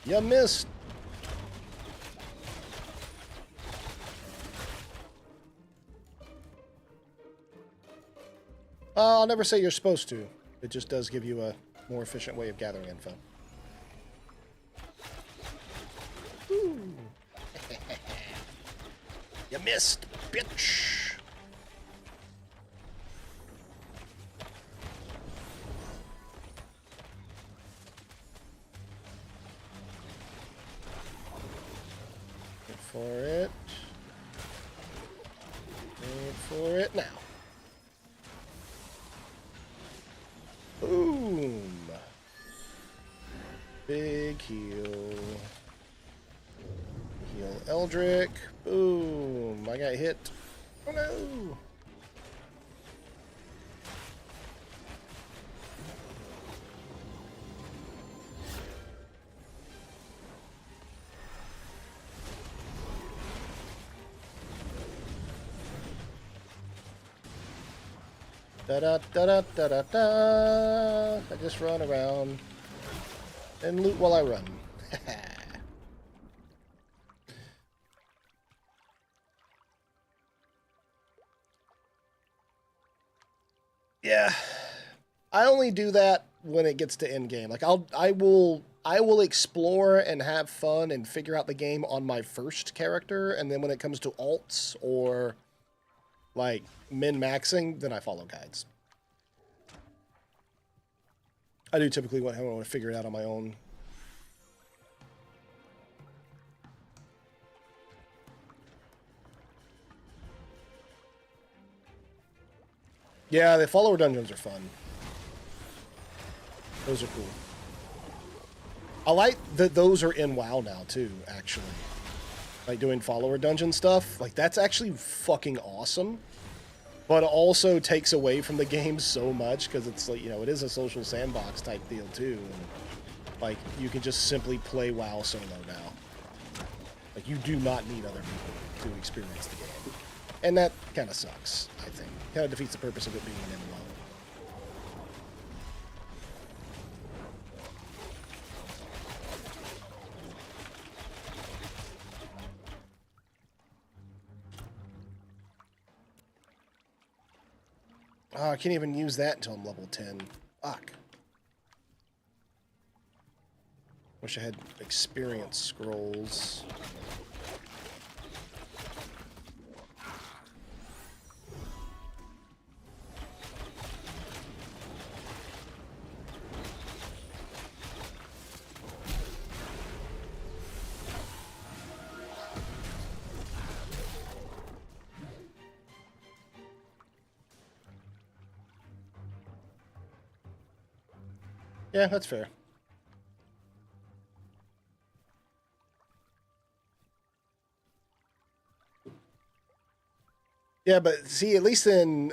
You missed. I'll never say you're supposed to. It just does give you a more efficient way of gathering info. Ooh. You missed, bitch. Wait for it. Wait for it now. Boom. Big heal. Heal Eldrick. Boom. I got hit. Oh no. Da da da da da da da. I just run around and loot while I run. Yeah, I only do that when it gets to end game. Like I will explore and have fun and figure out the game on my first character, and then when it comes to alts or like min-maxing, then I follow guides. I do typically want to figure it out on my own. Yeah, the follower dungeons are fun. Those are cool. I like that those are in WoW now too, actually. Like doing follower dungeon stuff. Like that's actually fucking awesome. But it also takes away from the game so much because it's like, you know, it is a social sandbox type deal too. And like you can just simply play WoW solo now. Like you do not need other people to experience the game. And that kind of sucks, I think. Kind of defeats the purpose of it being an MMO. Oh, I can't even use that until I'm level 10. Fuck. Wish I had experience scrolls. Yeah, that's fair. Yeah, but see, at least in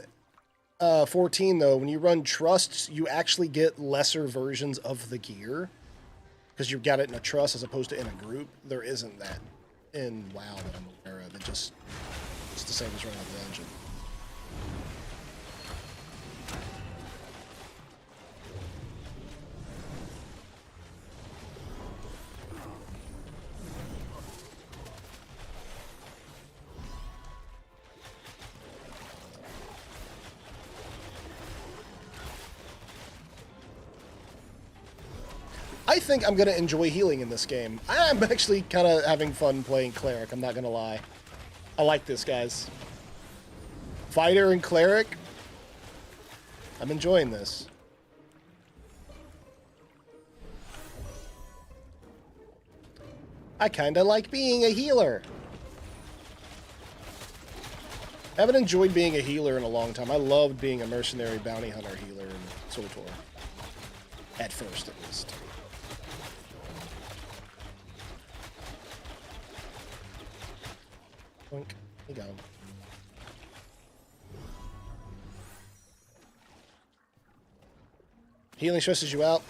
14, though, when you run trusts, you actually get lesser versions of the gear. Because you've got it in a trust as opposed to in a group. There isn't that in WoW that I'm aware of. It's the same as running a dungeon. I think I'm going to enjoy healing in this game. I'm actually kind of having fun playing Cleric, I'm not going to lie. I like this, guys. Fighter and Cleric. I'm enjoying this. I kind of like being a healer. I haven't enjoyed being a healer in a long time. I loved being a mercenary bounty hunter healer in SWTOR. At first, at least. Boink. You go. Healing stresses you out?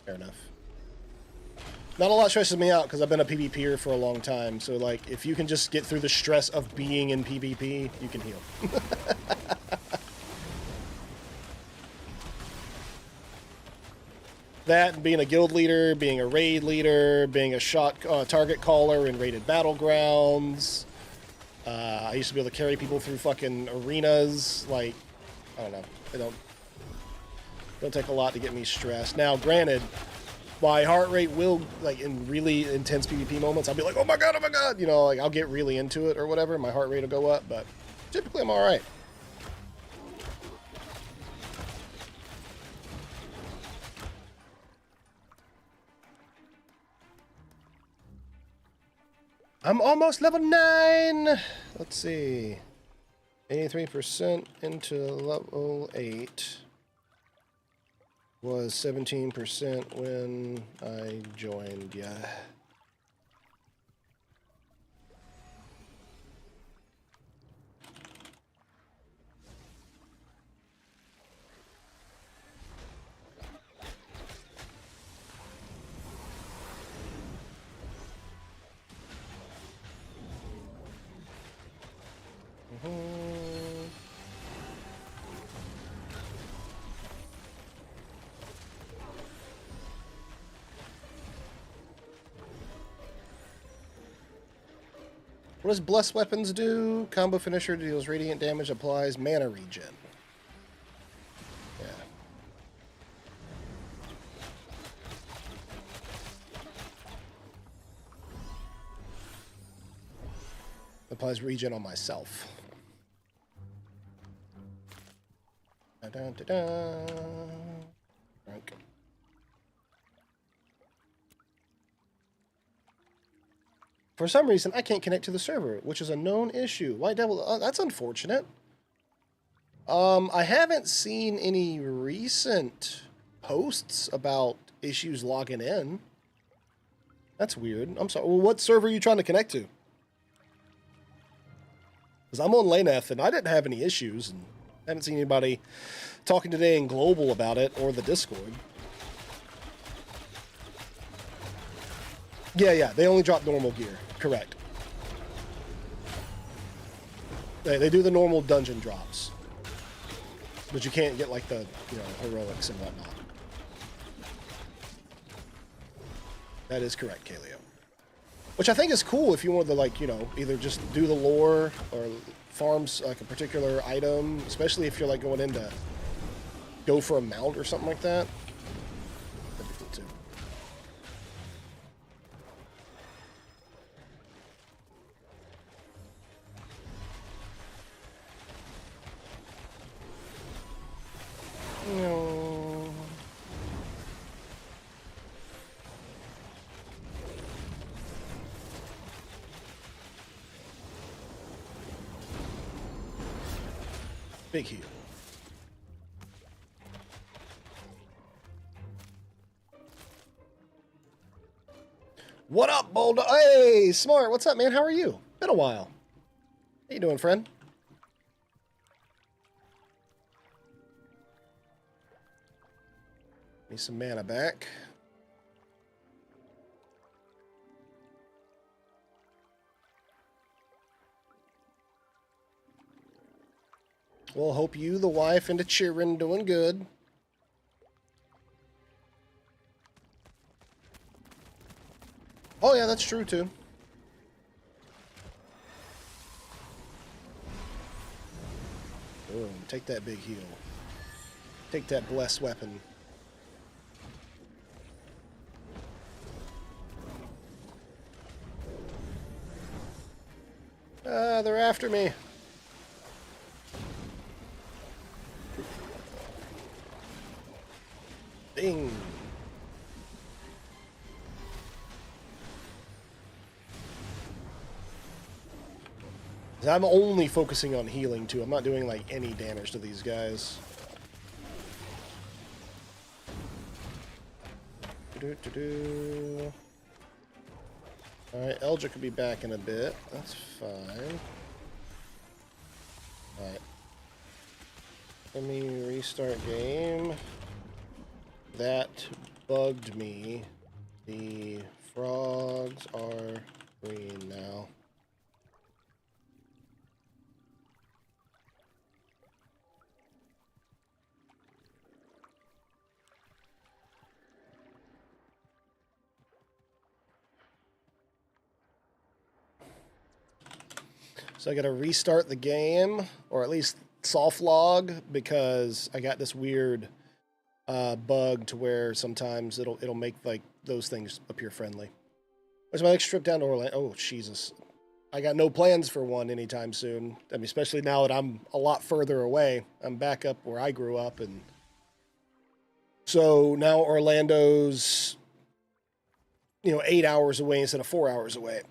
Fair enough. Not a lot stresses me out because I've been a PvPer for a long time. So, like, if you can just get through the stress of being in PvP, you can heal. That and being a guild leader, being a raid leader, being a shot target caller in raided battlegrounds. I used to be able to carry people through fucking arenas. Like, I don't know. It don't take a lot to get me stressed. Now, granted, my heart rate will, like, in really intense PvP moments, I'll be like, oh my god, you know, like, I'll get really into it or whatever. My heart rate will go up, but typically I'm all right. I'm almost level 9. Let's see. 83% into level 8. Was 17% when I joined, yeah. What does Blessed Weapons do? Combo finisher deals radiant damage, applies mana regen. Yeah. Applies regen on myself. Da-da-da-da. Okay. For some reason, I can't connect to the server, which is a known issue. White Devil, that's unfortunate. I haven't seen any recent posts about issues logging in. That's weird. I'm sorry. Well, what server are you trying to connect to? Because I'm on Lyneth, and I didn't have any issues, and I haven't seen anybody talking today in Global about it or the Discord. Yeah, they only drop normal gear. Correct. They do the normal dungeon drops. But you can't get, like, the, you know, heroics and whatnot. That is correct, Kaleo. Which I think is cool if you want to, like, you know, either just do the lore or farms, like, a particular item, especially if you're, like, going in to go for a mount or something like that. That'd be cool, too. No. Big heal. What up, Bulldog? Hey, Smart. What's up, man? How are you? Been a while. How you doing, friend? Need some mana back. Well, hope you, the wife, and the children doing good. Oh, yeah, that's true, too. Boom. Take that big heal. Take that blessed weapon. They're after me. Bing. I'm only focusing on healing, too. I'm not doing, like, any damage to these guys. Alright, Eldra could be back in a bit. That's fine. Alright. Let me restart game. That bugged me. The frogs are green now. So I got to restart the game, or at least soft log, because I got this weird bug to where sometimes it'll make like those things appear friendly. Where's my next trip down to Orlando? Oh, Jesus. I got no plans for one anytime soon. I mean, especially now that I'm a lot further away. I'm back up where I grew up, and so now Orlando's, 8 hours away instead of 4 hours away.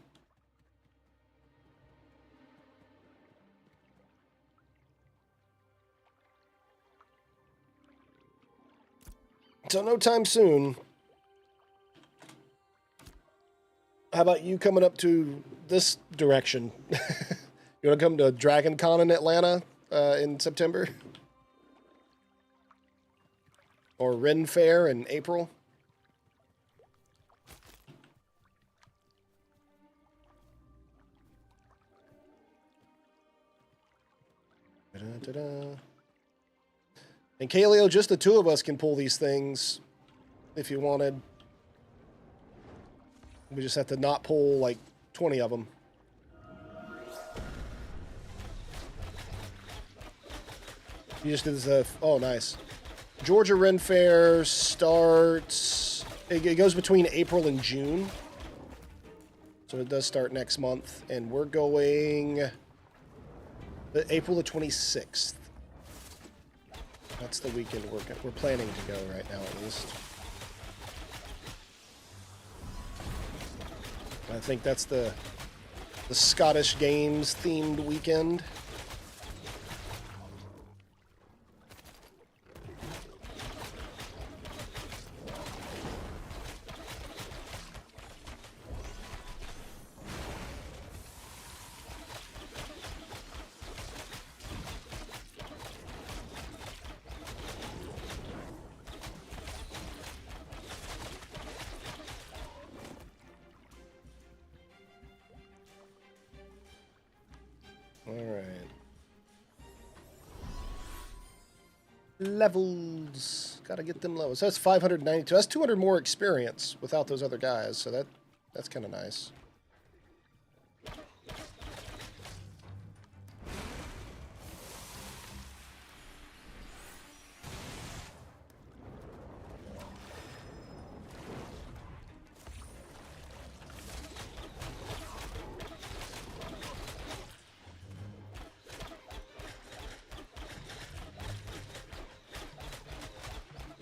So no time soon. How about you coming up to this direction? You want to come to Dragon Con in Atlanta in September? Or Ren Fair in April? Da-da-da-da. And Kaleo, just the two of us can pull these things if you wanted. We just have to not pull like 20 of them. You just did this. Oh, nice. Georgia Ren Fair starts. It goes between April and June. So it does start next month. And we're going April the 26th. That's the weekend we're planning to go right now, at least. I think that's the Scottish Games themed weekend. Levels. Gotta get them levels. So that's 592. That's 200 more experience without those other guys, so that's kind of nice.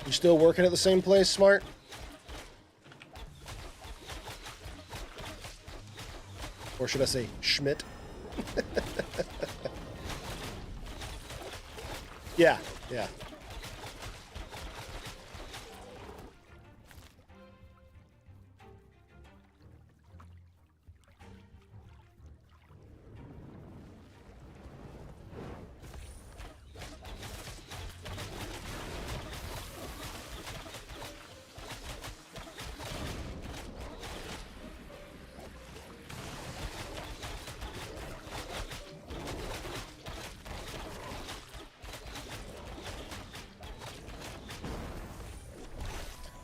You still working at the same place, Smart? Or should I say Schmidt? Yeah.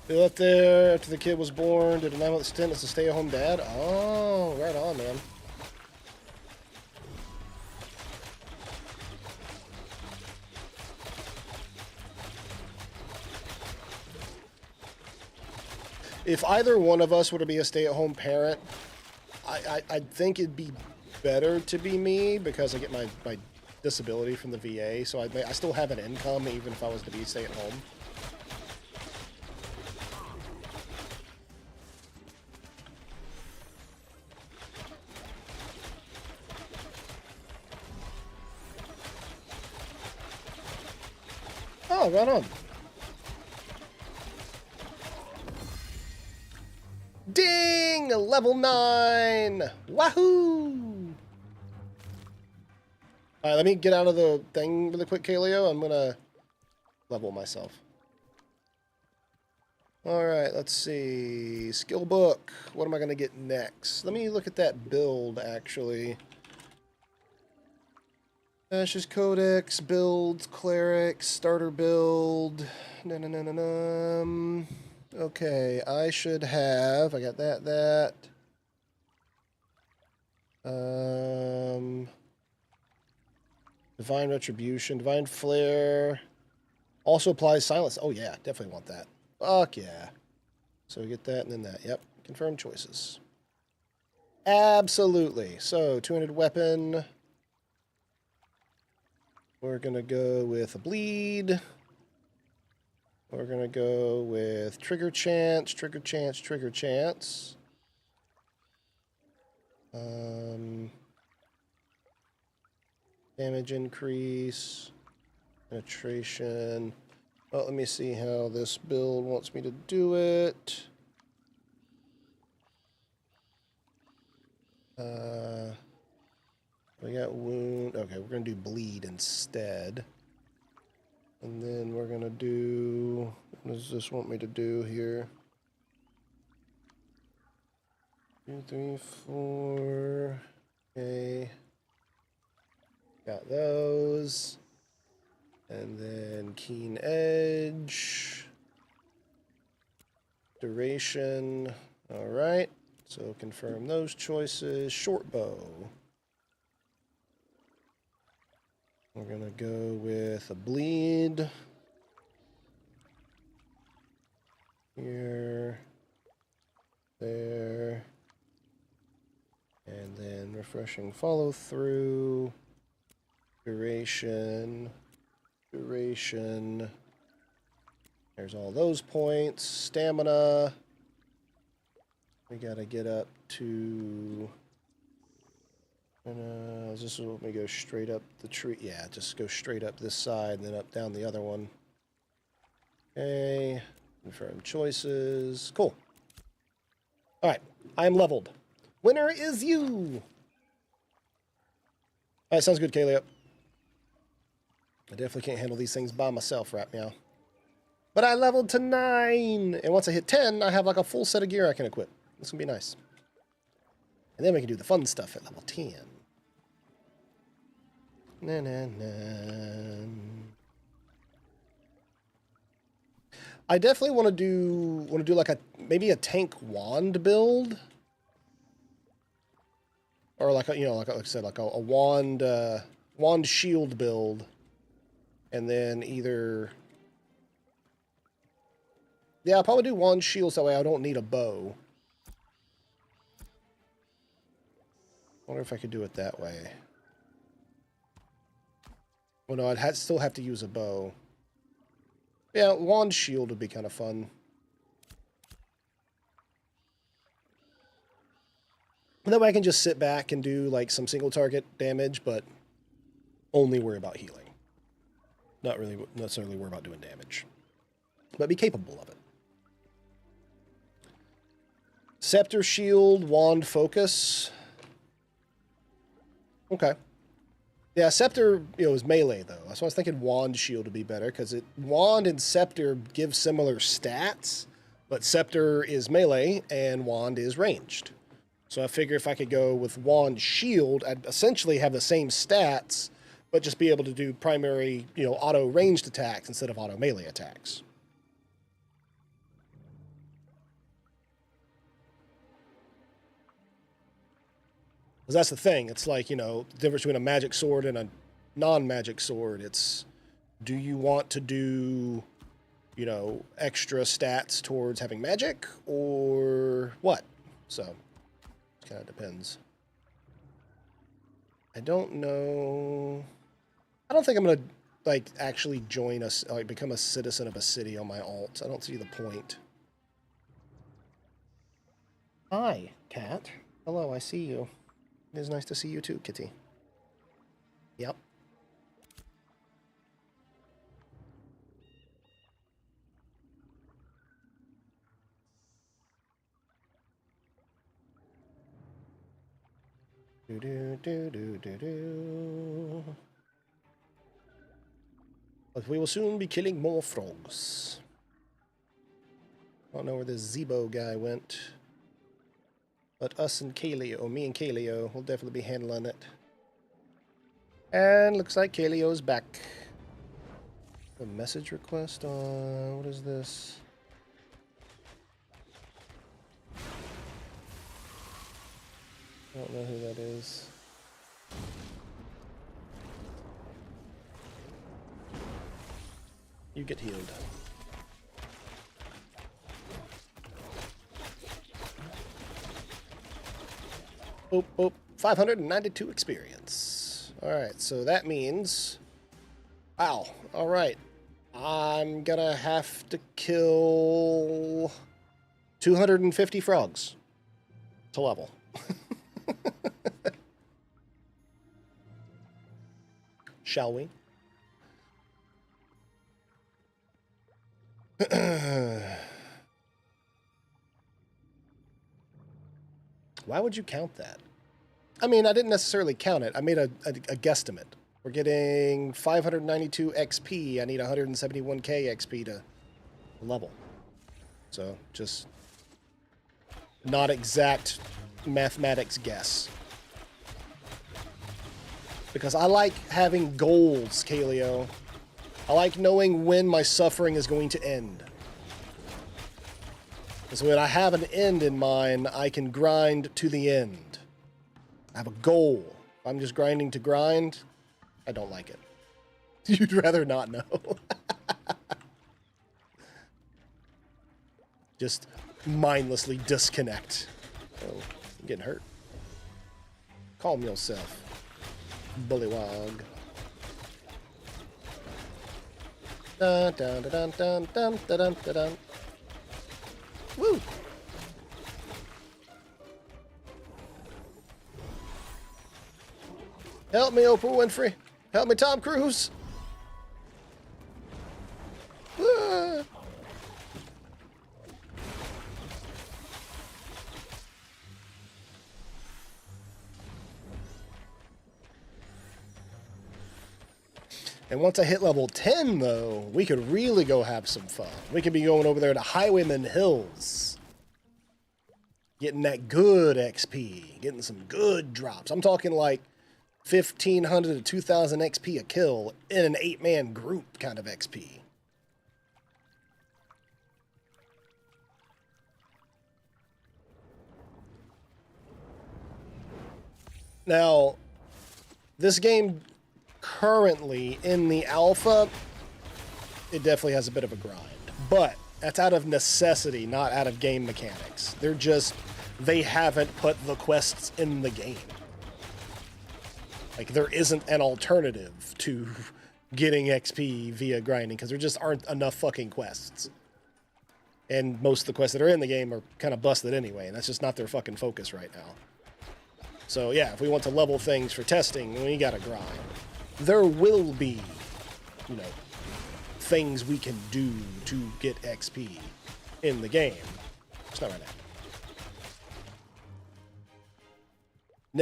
They left there after the kid was born, did a 9-month stint as a stay-at-home dad. Oh, right on, man. If either one of us were to be a stay-at-home parent, I think it'd be better to be me because I get my disability from the VA, so I still have an income even if I was to be stay-at-home. Oh, right on. Ding! Level 9! Wahoo! Alright, let me get out of the thing really quick, Kaleo. I'm gonna level myself. Alright, let's see. Skill book. What am I gonna get next? Let me look at that build, actually. Ashes Codex, builds, cleric, starter build. Okay, I should have. I got that. Divine Retribution, Divine Flare. Also applies silence. Oh yeah, definitely want that. Fuck yeah. So we get that and then that. Yep. Confirm choices. Absolutely. So, 200 weapon. We're going to go with a bleed. We're going to go with trigger chance, trigger chance, trigger chance. Damage increase. Penetration. Well, let me see how this build wants me to do it. We got wound. Okay, we're going to do bleed instead. And then we're going to do... What does this want me to do here? 2, 3, 4. Okay. Got those. And then keen edge. Duration. All right. So confirm those choices. Short bow. We're going to go with a bleed. Here. There. And then refreshing follow through. Duration. Duration. There's all those points. Stamina. We got to get up to... this is when we go straight up the tree. Yeah, just go straight up this side and then up down the other one. Okay. Confirm choices. Cool. All right. I am leveled. Winner is you. All right, sounds good, Kaleo. I definitely can't handle these things by myself right now. But I leveled to 9. And once I hit 10, I have like a full set of gear I can equip. This can be nice. And then we can do the fun stuff at level 10. Na, na, na. I definitely want to do like maybe a tank wand build, or like a, like I said, like a wand shield build, and then either I'll probably do wand shields, that way I don't need a bow. I wonder if I could do it that way. Well, no, I'd still have to use a bow. Yeah, wand shield would be kind of fun. That way I can just sit back and do like some single target damage, but only worry about healing. Not really necessarily worry about doing damage, but be capable of it. Scepter shield, wand focus. Okay. Yeah, Scepter, is melee, though. That's why I was thinking Wand Shield would be better, because Wand and Scepter give similar stats, but Scepter is melee, and Wand is ranged. So I figure if I could go with Wand Shield, I'd essentially have the same stats, but just be able to do primary, auto ranged attacks instead of auto melee attacks. Because that's the thing. It's like, the difference between a magic sword and a non-magic sword. It's, do you want to do, extra stats towards having magic or what? So, it kind of depends. I don't know. I don't think I'm going to, actually join us, become a citizen of a city on my alt. I don't see the point. Hi, cat. Hello, I see you. It is nice to see you too, kitty. Yep. Do do do do do do. But we will soon be killing more frogs. I don't know where this Zebo guy went. But us and Kaleo, or me and Kaleo, will definitely be handling it. And looks like Kaleo's back. A message request on... what is this? I don't know who that is. You get healed. Boop, boop. 592 experience. Alright, so that means... Wow, alright. I'm gonna have to kill 250 frogs to level. Shall we? Why would you count that? I mean, I didn't necessarily count it. I made a guesstimate. We're getting 592 XP. I need 171k XP to level. So, just not exact mathematics guess. Because I like having goals, Kaleo. I like knowing when my suffering is going to end. So when I have an end in mind, I can grind to the end. I have a goal. If I'm just grinding to grind, I don't like it. You'd rather not know. Just mindlessly disconnect. Oh, I'm getting hurt. Calm yourself, bullywog. Dun dun dun dun dun dun dun dun dun. Woo! Help me, Oprah Winfrey. Help me, Tom Cruise. Ah. And once I hit level 10, though, we could really go have some fun. We could be going over there to Highwayman Hills. Getting that good XP. Getting some good drops. I'm talking like 1,500 to 2,000 XP a kill in an 8-man group kind of XP. Now, this game... currently in the alpha, it definitely has a bit of a grind, but that's out of necessity, not out of game mechanics. They haven't put the quests in the game. Like, there isn't an alternative to getting XP via grinding, because there just aren't enough fucking quests. And most of the quests that are in the game are kind of busted anyway, and that's just not their fucking focus right now. So yeah, if we want to level things for testing, we gotta grind. There will be, you know, things we can do to get XP in the game. It's not right now.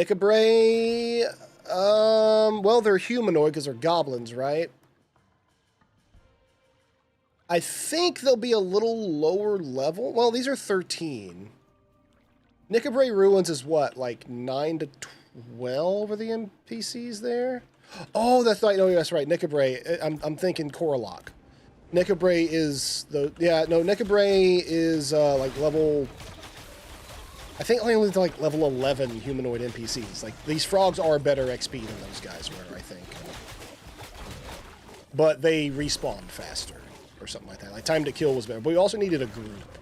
Nickabrae, well, they're humanoid because they're goblins, right? I think they'll be a little lower level. Well, these are 13. Nickabrae Ruins is what, like 9 to 12 are the NPCs there? Oh, that's right. No, that's right. Nickabrae. I'm thinking Koralok. Nickabrae is the... Yeah, no, Nickabrae is like level... I think only like level 11 humanoid NPCs. Like, these frogs are better XP than those guys were, I think. But they respawned faster or something like that. Like, time to kill was better. But we also needed a group.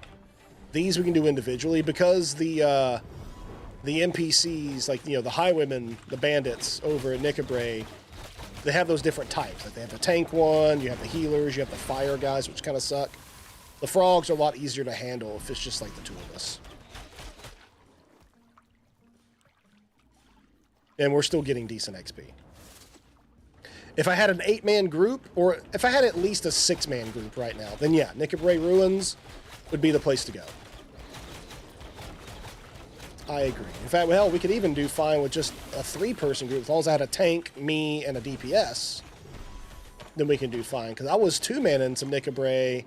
These we can do individually because the NPCs, like, you know, the highwaymen, the bandits over at Nickabrae, they have those different types. Like, they have the tank one, you have the healers, you have the fire guys, which kind of suck. The frogs are a lot easier to handle if it's just like the two of us. And we're still getting decent XP. If I had an 8-man group, or if I had at least a 6-man group right now, then yeah, Nickabrae Ruins would be the place to go. I agree. In fact, well, we could even do fine with just a 3-person group. As long as I had a tank, me, and a DPS, then we can do fine. Because I was 2-manning some Nickabrae.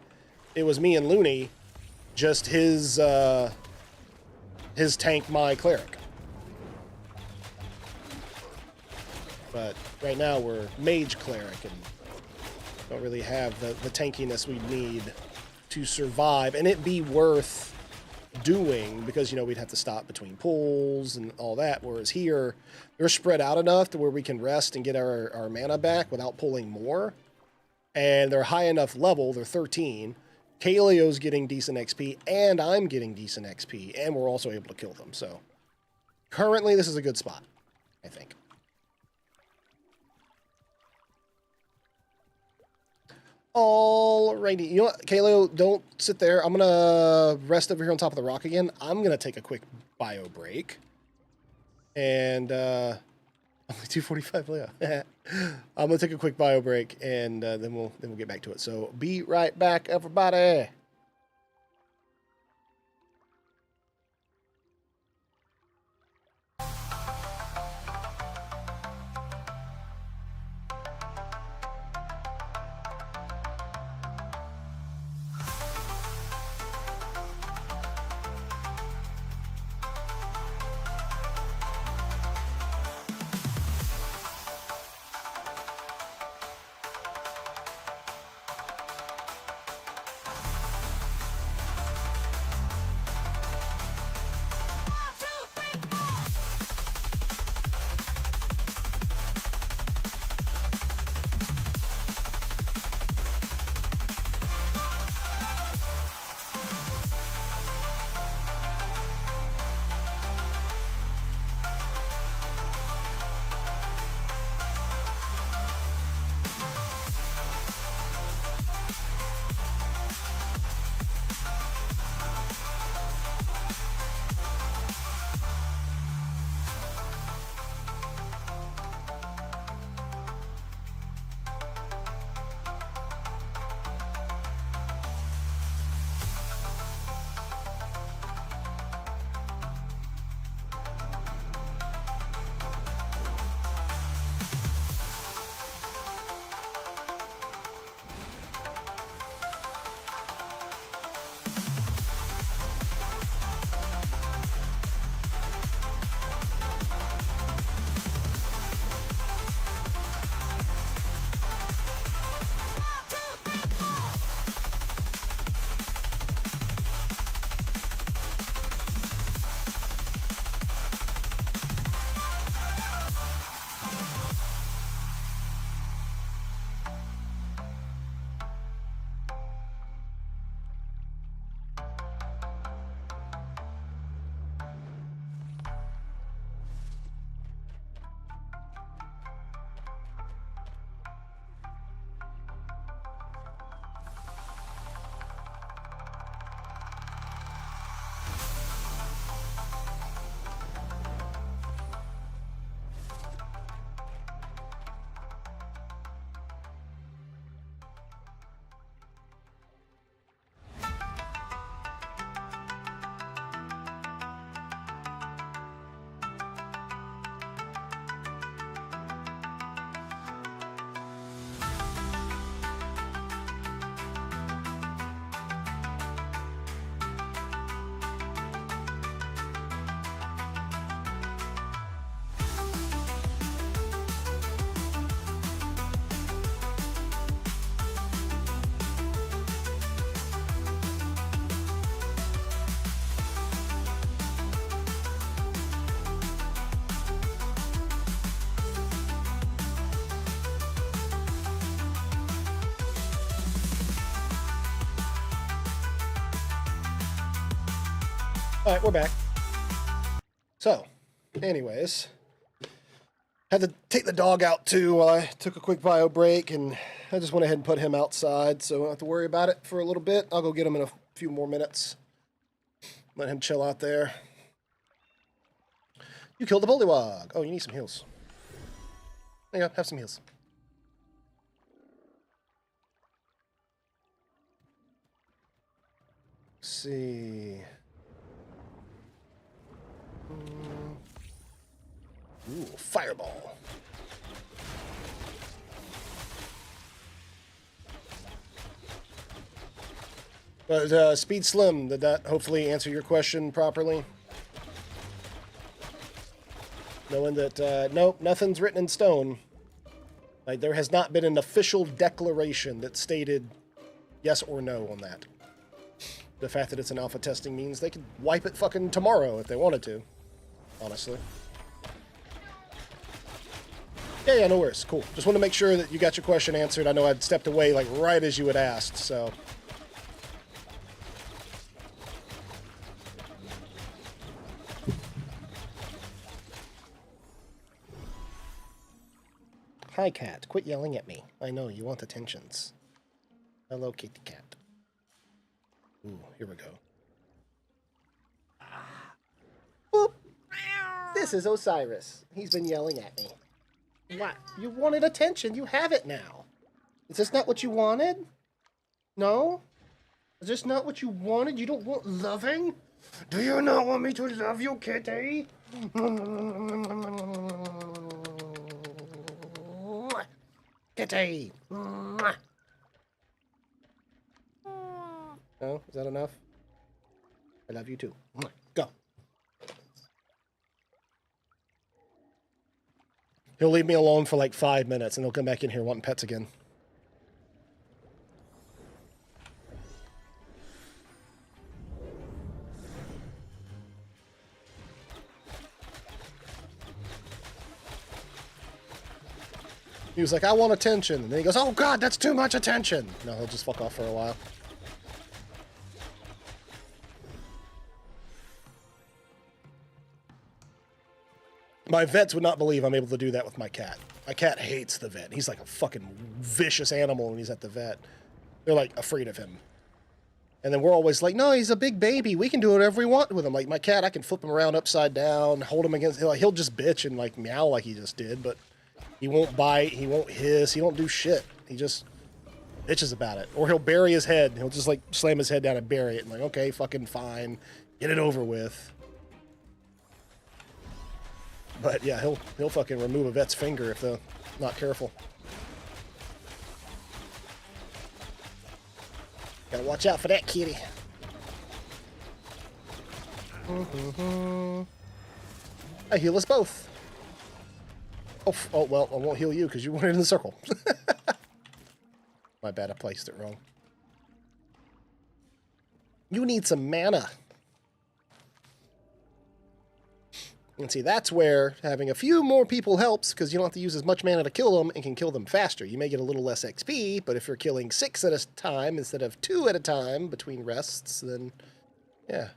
It was me and Looney, just his tank, my cleric. But right now we're mage cleric and don't really have the tankiness we need to survive. And it be worth doing because, you know, we'd have to stop between pulls and all that. Whereas here, they're spread out enough to where we can rest and get our mana back without pulling more. and they're high enough level, they're 13. Kaleo's getting decent XP, and I'm getting decent XP, and we're also able to kill them. So currently, this is a good spot, I think. Alrighty. You know what, Kaleo, don't sit there. I'm going to rest over here on top of the rock again. I'm going to take a quick bio break. And, only 2:45, Leo. I'm going to take a quick bio break, and then we'll get back to it. So be right back, everybody. All right, we're back. So, anyways, had to take the dog out too while I took a quick bio break, and I just went ahead and put him outside, so I don't have to worry about it for a little bit. I'll go get him in a few more minutes. Let him chill out there. You killed the bullywog. Oh, you need some heals. There you go, have some heals. Let's see. Ooh, fireball. But Speed Slim, did that hopefully answer your question properly? Knowing that, nope, nothing's written in stone. Like, there has not been an official declaration that stated yes or no on that. The fact that it's an alpha testing means they could wipe it fucking tomorrow if they wanted to. Honestly. Yeah, no worries. Cool. Just want to make sure that you got your question answered. I know I'd stepped away like right as you had asked, so. Hi, cat. Quit yelling at me. I know, you want attentions. Hello, kitty cat. Ooh, here we go. Boop. This is Osiris. He's been yelling at me. What? You wanted attention. You have it now. Is this not what you wanted? No? Is this not what you wanted? You don't want loving? Do you not want me to love you, kitty? Kitty. No? Is that enough? I love you too. Go. He'll leave me alone for like 5 minutes and he'll come back in here wanting pets again. He was like, I want attention. And then he goes, oh God, that's too much attention. No, he'll just fuck off for a while. My vets would not believe I'm able to do that with my cat. My cat hates the vet. He's like a fucking vicious animal when he's at the vet. They're like afraid of him. And then we're always like, no, he's a big baby. We can do whatever we want with him. Like my cat, I can flip him around upside down, hold him against, he'll just bitch and like meow like he just did, but he won't bite, he won't hiss, he don't do shit. He just bitches about it. Or he'll bury his head. He'll just like slam his head down and bury it. And like, okay, fucking fine. Get it over with. But yeah, he'll fucking remove a vet's finger if they're not careful. Gotta watch out for that kitty. I heal us both. Oh, well, I won't heal you because you went in the circle. My bad, I placed it wrong. You need some mana. And see, that's where having a few more people helps, because you don't have to use as much mana to kill them and can kill them faster. You may get a little less XP, but if you're killing 6 at a time instead of 2 at a time between rests, then, yeah.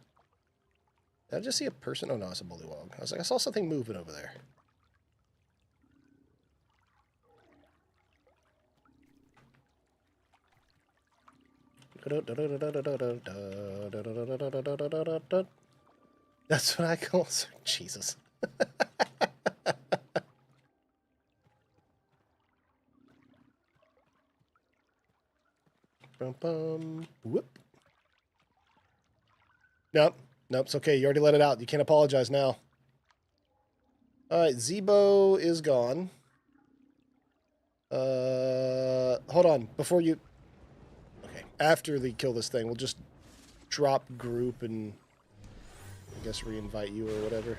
Did I just see a person? Oh, no, it's a bullywog. I was like, I saw something moving over there. That's what I call... Jesus. Whoop. Nope, it's okay. You already let it out. You can't apologize now. Alright, Zebo is gone. Hold on. Before you... Okay, after they kill this thing, we'll just drop group and... I guess re-invite you or whatever.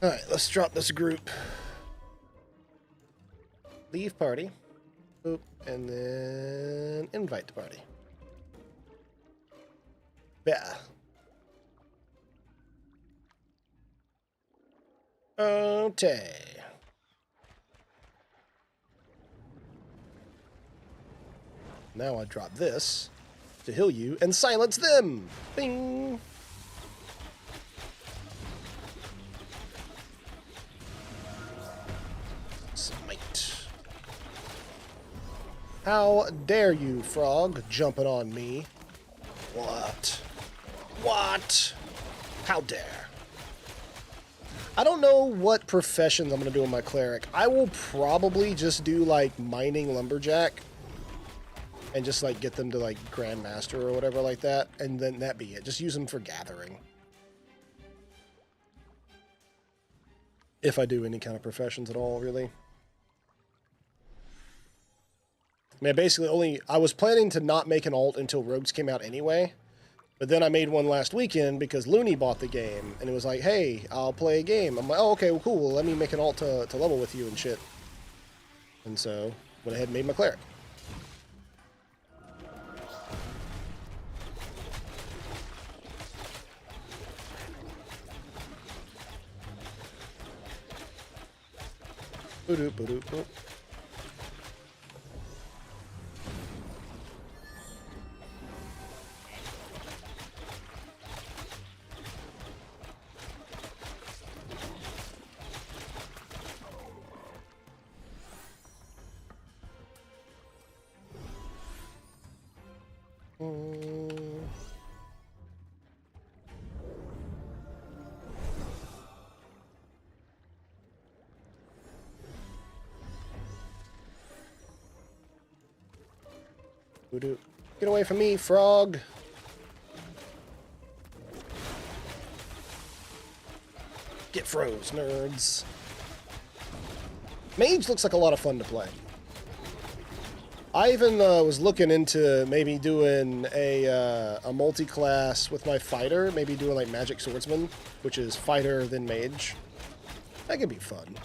Alright, let's drop this group. Leave party. Boop. And then invite to party. Yeah. Okay. Now I drop this to heal you and silence them. Bing. Smite. How dare you, frog, jumping on me? What? What? How dare? I don't know what professions I'm going to do in my cleric. I will probably just do, like, mining lumberjack. And just, like, get them to, like, grandmaster or whatever like that. And then that be it. Just use them for gathering. If I do any kind of professions at all, really. I mean, basically only... I was planning to not make an alt until rogues came out anyway. But then I made one last weekend because Looney bought the game, and it was like, hey, I'll play a game. I'm like, oh, okay, well, cool. Well, let me make an alt to level with you and shit. And so, went ahead and made my cleric. Boop, boop, boop, boop. Get away from me, frog. Get froze, nerds. Mage looks like a lot of fun to play. I even was looking into maybe doing a multi-class with my fighter, maybe doing like Magic Swordsman, which is fighter then mage. That could be fun.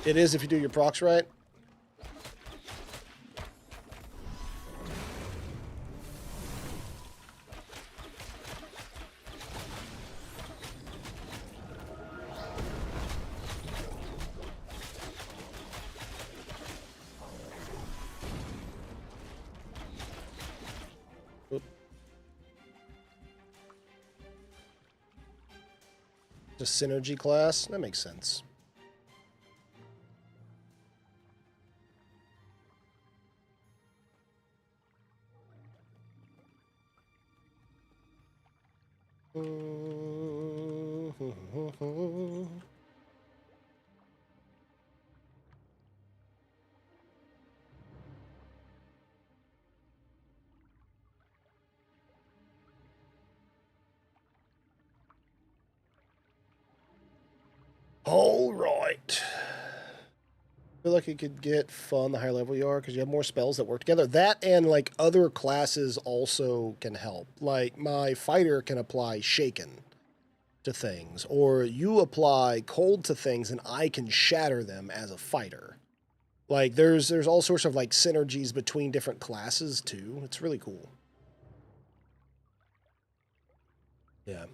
It is if you do your procs right. Oop. The synergy class, that makes sense. All right. I feel like it could get fun the higher level you are because you have more spells that work together. That and like other classes also can help. Like my fighter can apply shaken to things, or you apply cold to things and I can shatter them as a fighter. Like there's all sorts of like synergies between different classes too. It's really cool. Yeah.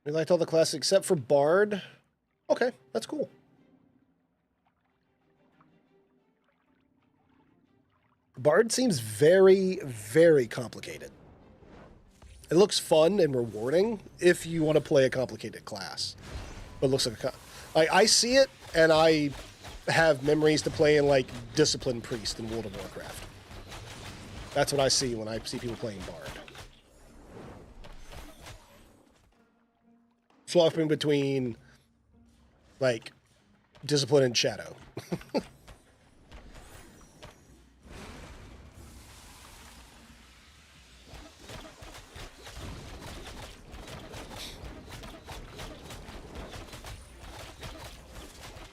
We liked all the classes except for Bard. Okay, that's cool. Bard seems very, very complicated. It looks fun and rewarding if you want to play a complicated class. But it looks like I see it, and I have memories to play in like Discipline Priest in World of Warcraft. That's what I see when I see people playing Bard. Swapping between like Discipline and Shadow.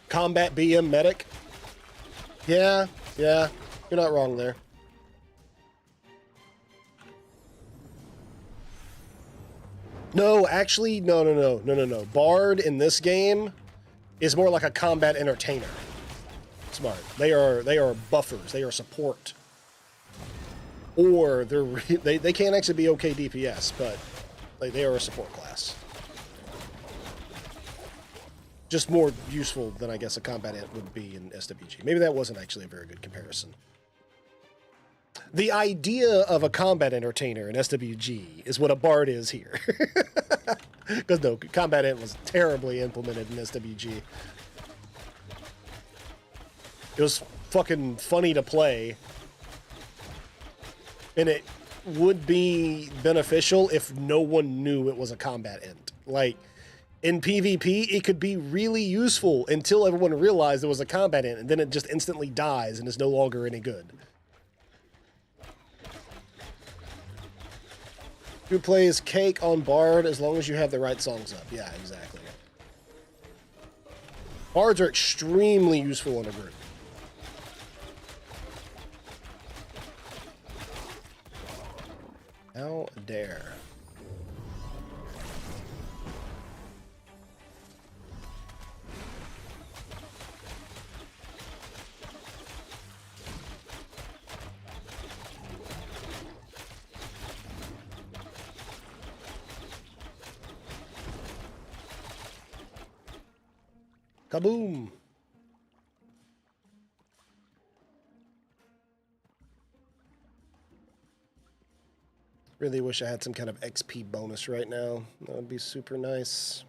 Combat BM medic. Yeah, you're not wrong there. No, actually, no. Bard in this game is more like a combat entertainer. Smart. They are buffers. They are support. Or they can't actually be okay DPS, but they are a support class. Just more useful than I guess a combat ent would be in SWG. Maybe that wasn't actually a very good comparison. The idea of a combat entertainer in SWG is what a bard is here. Because no, combat ent was terribly implemented in SWG. It was fucking funny to play. And it would be beneficial if no one knew it was a combat ent. Like, in PvP, it could be really useful until everyone realized it was a combat ent, and then it just instantly dies and is no longer any good. Who plays Cake on Bard as long as you have the right songs up. Yeah, exactly. Bards are extremely useful in a group. How dare. Kaboom! Really wish I had some kind of XP bonus right now. That would be super nice.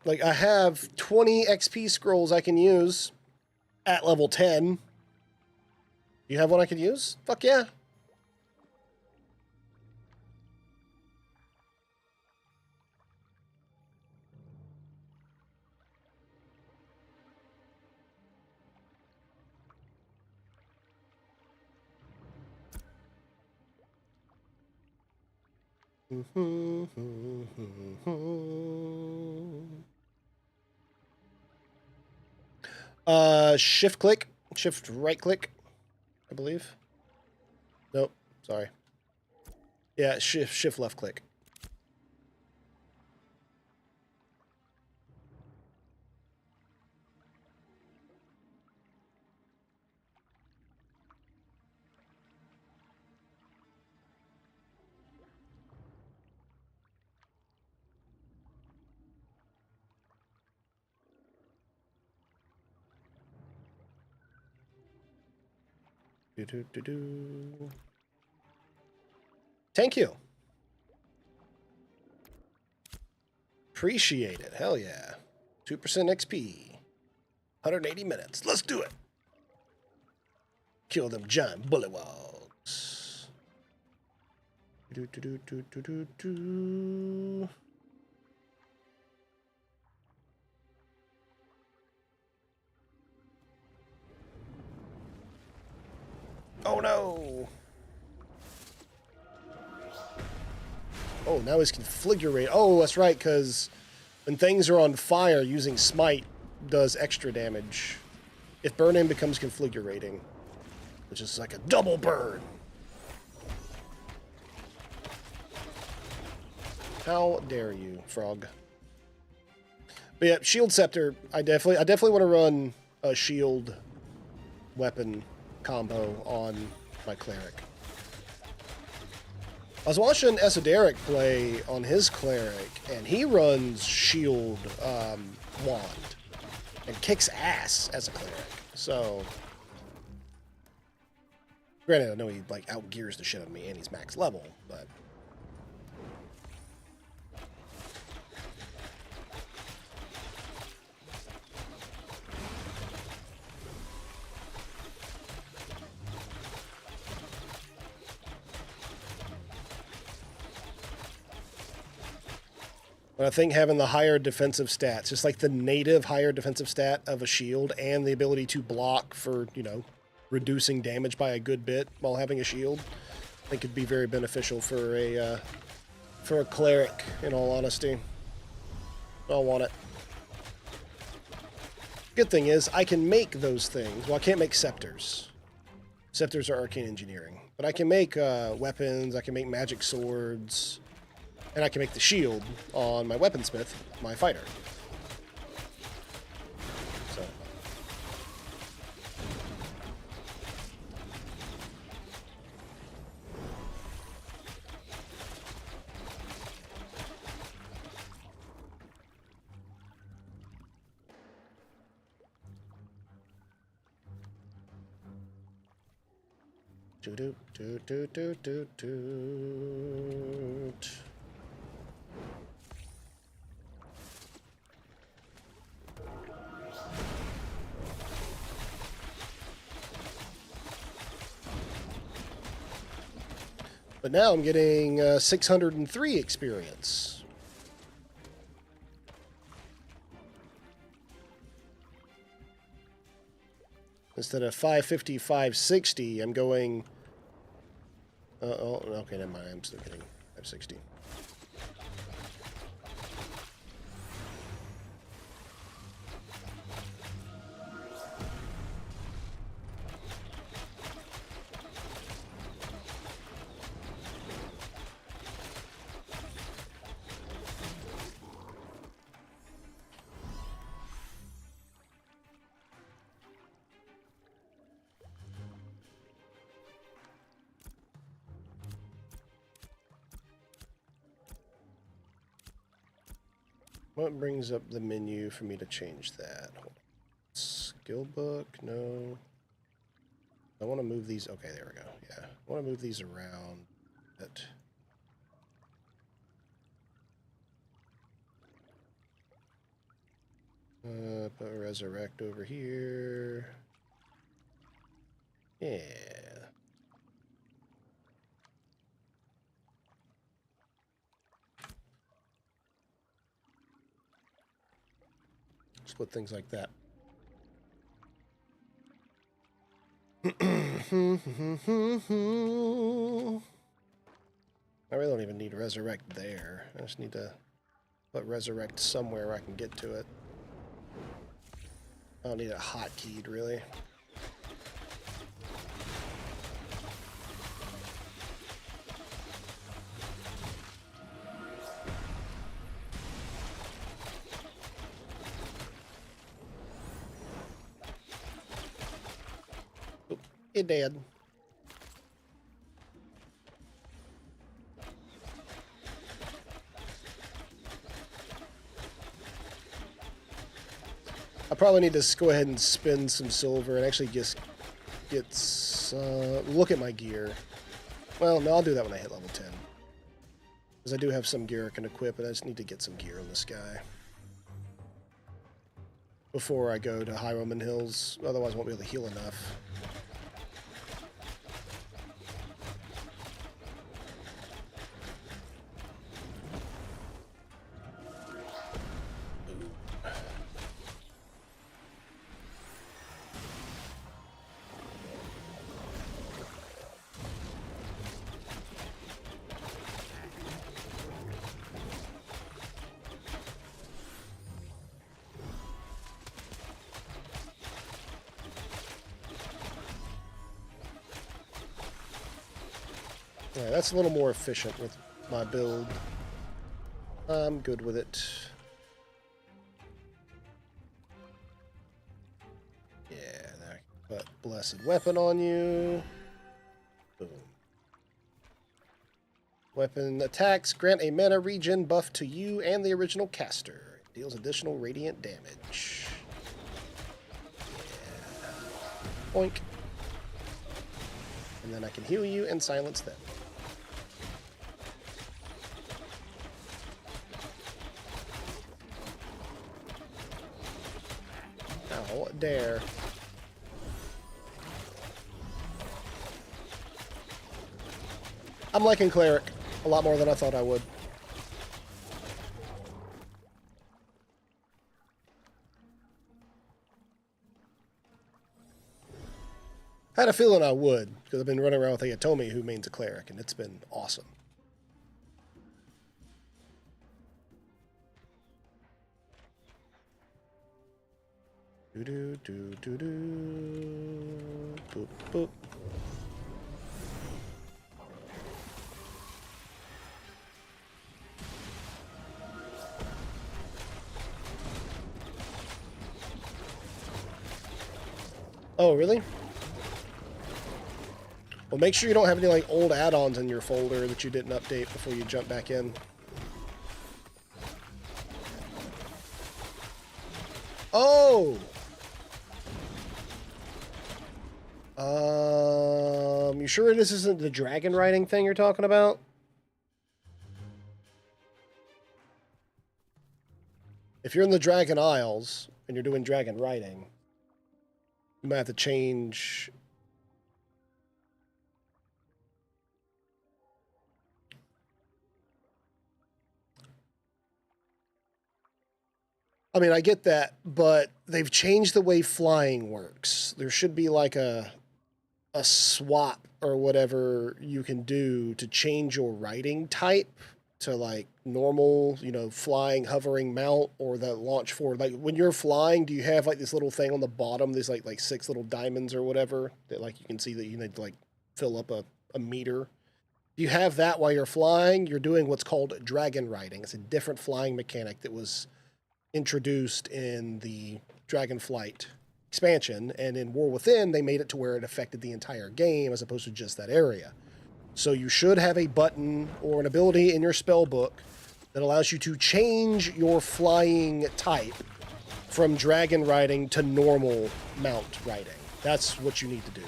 Like, I have 20 XP scrolls I can use at level 10. You have one I can use? Fuck yeah. Shift click, shift right click, I believe. Nope, sorry. Yeah, shift left click. Thank you. Appreciate it. Hell yeah. 2% XP. 180 minutes. Let's do it. Kill them giant bullywogs. Oh no! Oh, now he's configurated. Oh, that's right, because when things are on fire, using Smite does extra damage. If burn-in becomes configurating, which is like a double burn. How dare you, frog? But yeah, shield scepter. I definitely want to run a shield weapon combo on my cleric. I was watching Esoteric play on his cleric, and he runs shield wand and kicks ass as a cleric. So, granted, I know he like outgears the shit out of me, and he's max level, but. But I think having the higher defensive stats, just like the native higher defensive stat of a shield and the ability to block for, you know, reducing damage by a good bit while having a shield, I think it'd be very beneficial for a cleric, in all honesty. I want it. Good thing is, I can make those things. Well, I can't make scepters. Scepters are arcane engineering. But I can make weapons, I can make magic swords, and I can make the shield on my weaponsmith, my fighter. So. But now I'm getting 603 experience. Instead of 550, 560, I'm going... oh, okay, never mind. I'm still getting 560. What brings up the menu for me to change that? Hold on. Skill book? No. I want to move these. Okay, there we go. Yeah. I want to move these around. Put resurrect over here. Yeah. Split things like that. I really don't even need resurrect there. I just need to put resurrect somewhere where I can get to it. I don't need it hotkeyed, really. Oop, it did. I probably need to go ahead and spend some silver and actually just get look at my gear. Well, no, I'll do that when I hit level 10. Because I do have some gear I can equip, and I just need to get some gear on this guy before I go to High Roman Hills. Otherwise, I won't be able to heal enough. Yeah, that's a little more efficient with my build. I'm good with it. Yeah, there. Put blessed weapon on you. Boom. Weapon attacks grant a mana regen buff to you and the original caster. It deals additional radiant damage. Yeah. Boink. And then I can heal you and silence them. Oh, dare. I'm liking Cleric a lot more than I thought I would. I had a feeling I would, because I've been running around with Ayatomi, who mains a Cleric, and it's been awesome. Do-do-do-do-do. Boop, boop. Oh, really? Well, make sure you don't have any, like, old add-ons in your folder that you didn't update before you jump back in. Oh! You sure this isn't the dragon riding thing you're talking about? If you're in the Dragon Isles and you're doing dragon riding, you might have to change. I mean, I get that, but they've changed the way flying works. There should be like a swap or whatever you can do to change your riding type to like normal, you know, flying, hovering, mount, or the launch forward. Like when you're flying, do you have like this little thing on the bottom? There's like 6 little diamonds or whatever that like you can see that you need to like fill up a meter. You have that while you're flying. You're doing what's called dragon riding. It's a different flying mechanic that was introduced in the Dragonflight expansion, and in War Within, they made it to where it affected the entire game as opposed to just that area. So you should have a button or an ability in your spell book that allows you to change your flying type from dragon riding to normal mount riding. That's what you need to do.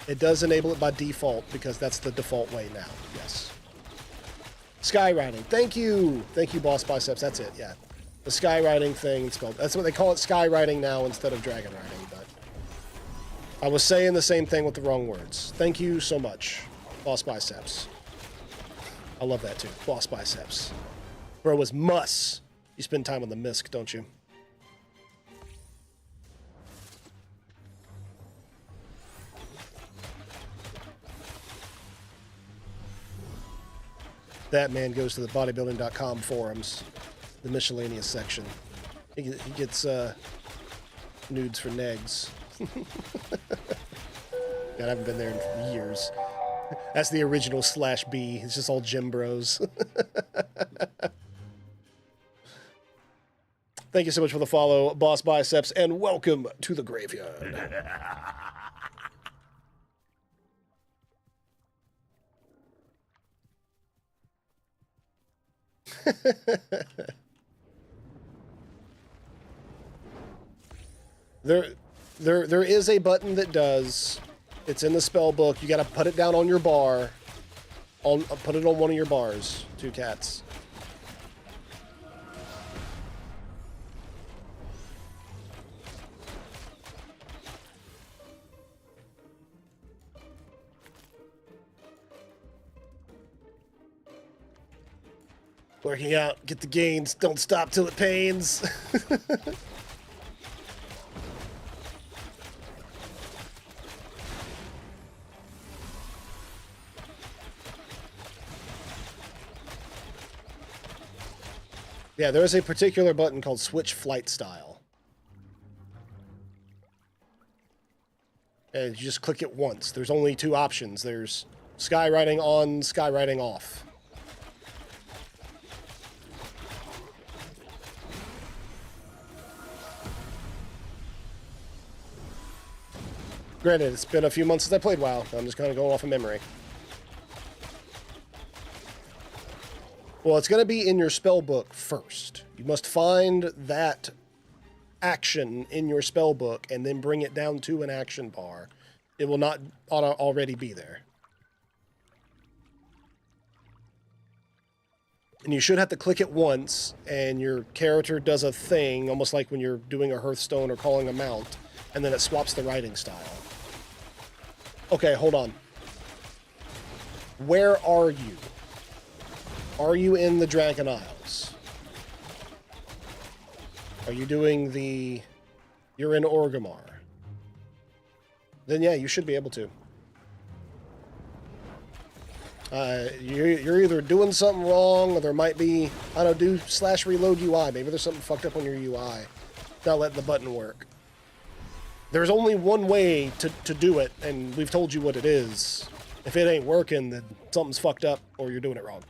It does enable it by default because that's the default way now, yes. Skywriting. Thank you, Boss Biceps. That's it, yeah. The skywriting thing, it's called. That's what they call it, skywriting now instead of dragon riding, but I was saying the same thing with the wrong words. Thank you so much, Boss Biceps. I love that too, Boss Biceps. Bro was muss. You spend time on the misc, don't you? That man goes to the bodybuilding.com forums, the miscellaneous section. He gets nudes for negs. God, I haven't been there in years. That's the original /B. It's just all gym bros. Thank you so much for the follow, Boss Biceps, and welcome to the graveyard. There is a button that does. It's in the spell book. You got to put it down on your bar. Put it on one of your bars. 2 cats. Working out, get the gains, don't stop till it pains. Yeah, there is a particular button called Switch Flight Style. And you just click it once. There's only 2 options. There's skywriting on, skywriting off. Granted, it's been a few months since I played WoW. I'm just kind of going off of memory. Well, it's going to be in your spell book first. You must find that action in your spell book and then bring it down to an action bar. It will not already be there. And you should have to click it once, and your character does a thing, almost like when you're doing a Hearthstone or calling a mount, and then it swaps the writing style. Okay, hold on. Where are you? Are you in the Dragon Isles? Are you doing the... You're in Orgrimmar. Then yeah, you should be able to. You're either doing something wrong, or there might be... I don't know, do /reload UI. Maybe there's something fucked up on your UI. Not letting the button work. There's only one way to do it, and we've told you what it is. If it ain't working, then something's fucked up, or you're doing it wrong.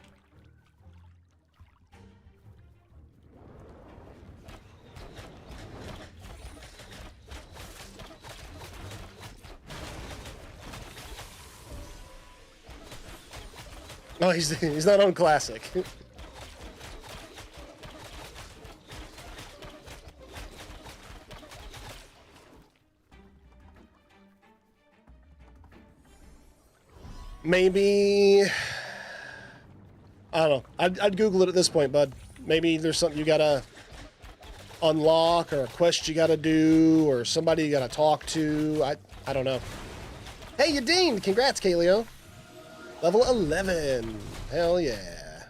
Oh, he's not on Classic. Maybe... I don't know. I'd Google it at this point, bud. Maybe there's something you gotta unlock, or a quest you gotta do, or somebody you gotta talk to. I don't know. Hey, Yadeen! Congrats, Kaleo. Level 11. Hell yeah.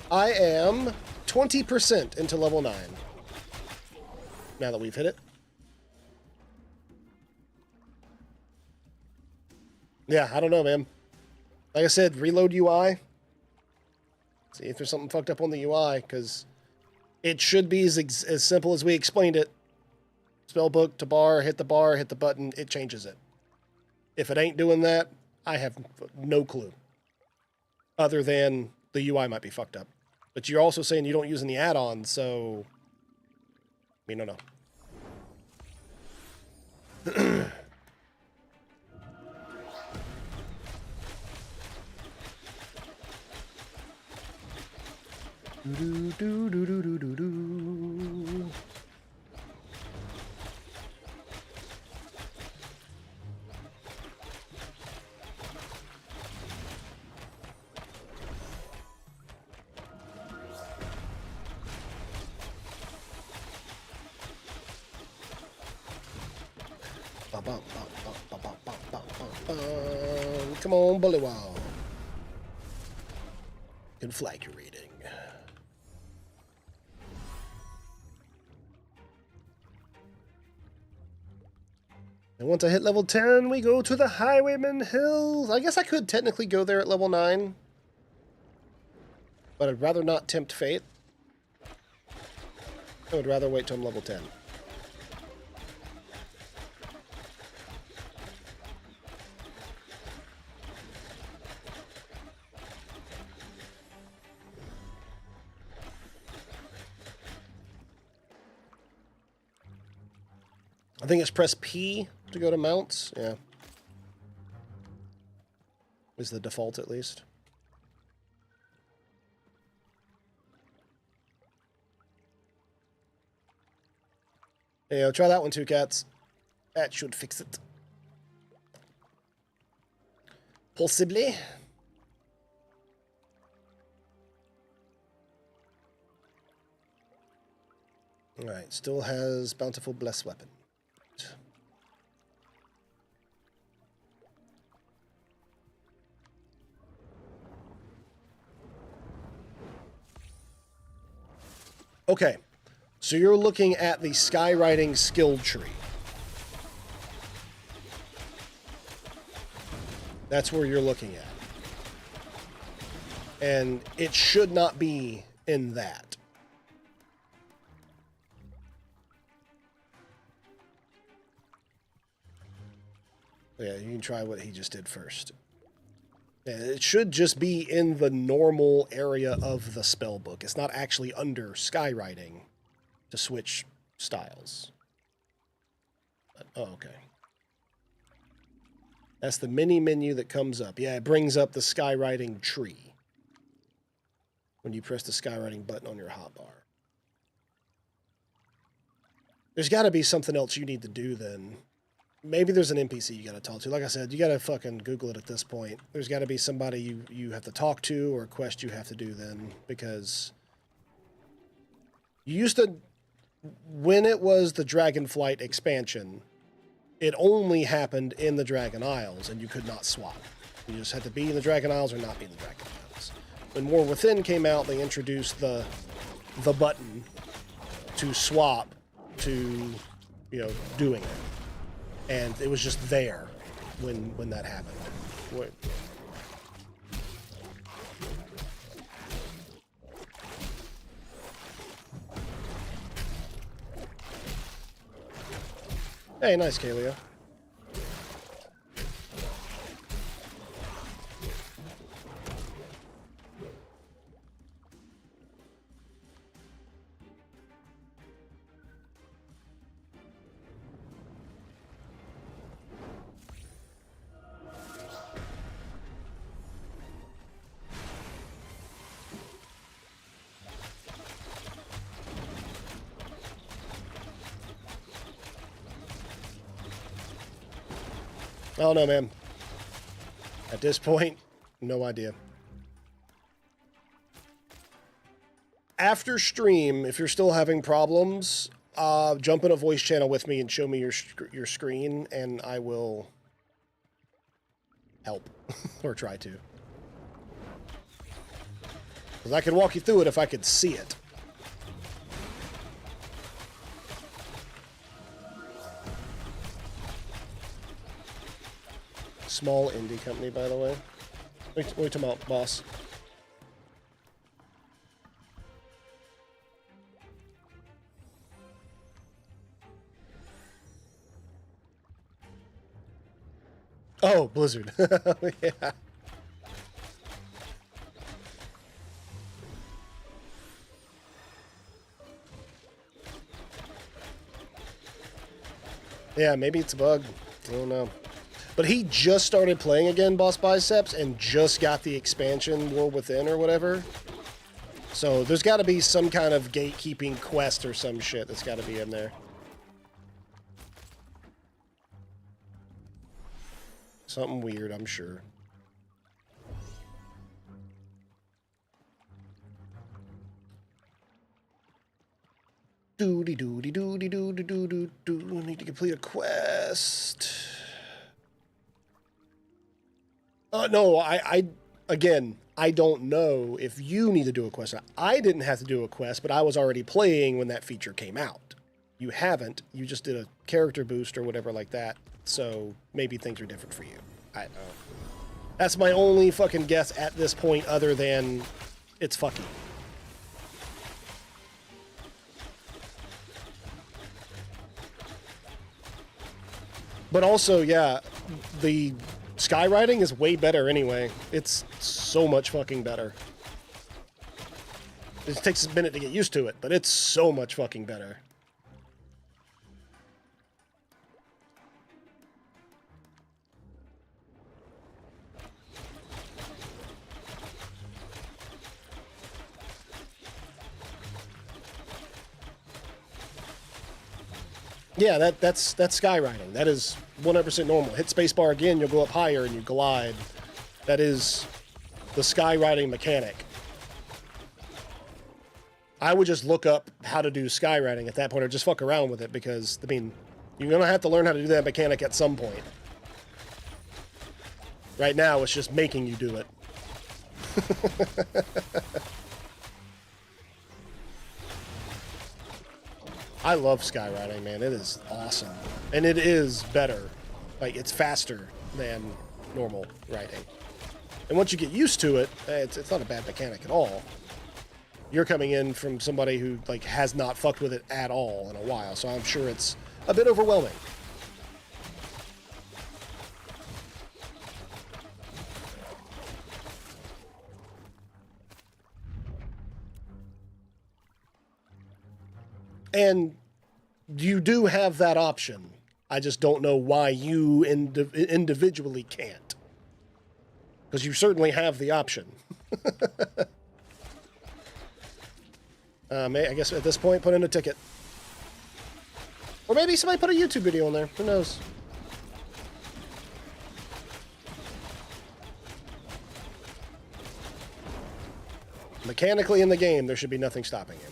I am 20% into level 9. Now that we've hit it. Yeah, I don't know, man. Like I said, reload UI. See if there's something fucked up on the UI, because it should be as simple as we explained it. Spellbook to bar, hit the button, it changes it. If it ain't doing that, I have no clue. Other than the UI might be fucked up. But you're also saying you don't use any add-ons, so... I mean, no. Do do do do do do do. Come on, Bullywall. Configurating. And once I hit level 10, we go to the Highwayman Hills. I guess I could technically go there at level 9. But I'd rather not tempt fate. I would rather wait till I'm level 10. I think it's press P to go to mounts. Yeah. Is the default at least. Yeah, try that one too, cats. That should fix it. Possibly. Alright, still has Bountiful Bless Weapon. Okay, so you're looking at the skywriting skill tree. That's where you're looking at. And it should not be in that. Yeah, you can try what he just did first. Yeah, it should just be in the normal area of the spell book. It's not actually under skywriting to switch styles. But, oh, okay. That's the mini menu that comes up. Yeah, it brings up the skywriting tree when you press the skywriting button on your hotbar. There's got to be something else you need to do then. Maybe there's an NPC you got to talk to. Like I said, you got to fucking Google it at this point. There's got to be somebody you have to talk to or a quest you have to do then, because you used to, when it was the Dragonflight expansion, it only happened in the Dragon Isles and you could not swap. You just had to be in the Dragon Isles or not be in the Dragon Isles. When War Within came out, they introduced the button to swap to, doing it. And it was just there when that happened. What? Hey, nice, Kalia. I don't know, man. At this point, no idea. After stream, if you're still having problems, jump in a voice channel with me and show me your screen, and I will help or try to. Because I could walk you through it if I could see it. small indie company, by the way. Wait till out, boss. Oh, Blizzard. Yeah. Yeah, maybe it's a bug. I don't know. But he just started playing again, Boss Biceps, and just got the expansion, War Within or whatever. So there's got to be some kind of gatekeeping quest or some shit that's got to be in there. Something weird, I'm sure. Doody doody doody doody doody doo. I need to complete a quest. No, again, I don't know if you need to do a quest. I didn't have to do a quest, but I was already playing when that feature came out. You haven't. You just did a character boost or whatever like that. So maybe things are different for you. I don't know. That's my only fucking guess at this point, other than it's fucky. But also, yeah, the skywriting is way better anyway. It's so much fucking better. It takes a minute to get used to it, but it's so much fucking better. Yeah, that's skywriting. That is 100% normal. Hit spacebar again, you'll go up higher and you glide. That is the skywriting mechanic. I would just look up how to do skywriting at that point, or just fuck around with it, because, I mean, you're going to have to learn how to do that mechanic at some point. Right now, it's just making you do it. I love skywriting, man. It is awesome. And it is better. Like, it's faster than normal writing. And once you get used to it, it's not a bad mechanic at all. You're coming in from somebody who, like, has not fucked with it at all in a while, so I'm sure it's a bit overwhelming. And you do have that option. I just don't know why you individually can't. Because you certainly have the option. I guess at this point, put in a ticket. Or maybe somebody put a YouTube video in there. Who knows? Mechanically in the game, there should be nothing stopping you.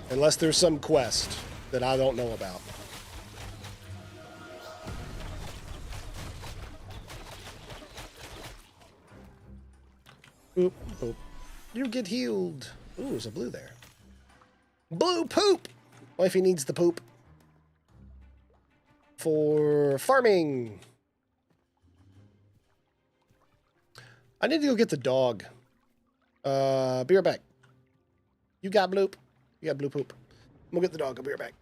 Unless there's some quest that I don't know about. Boop, boop. You get healed. Ooh, there's a blue there. Blue poop! Wifey needs the poop. For farming. I need to go get the dog. Be right back. You got bloop. You got blue poop. We'll get the dog. I'll be right back.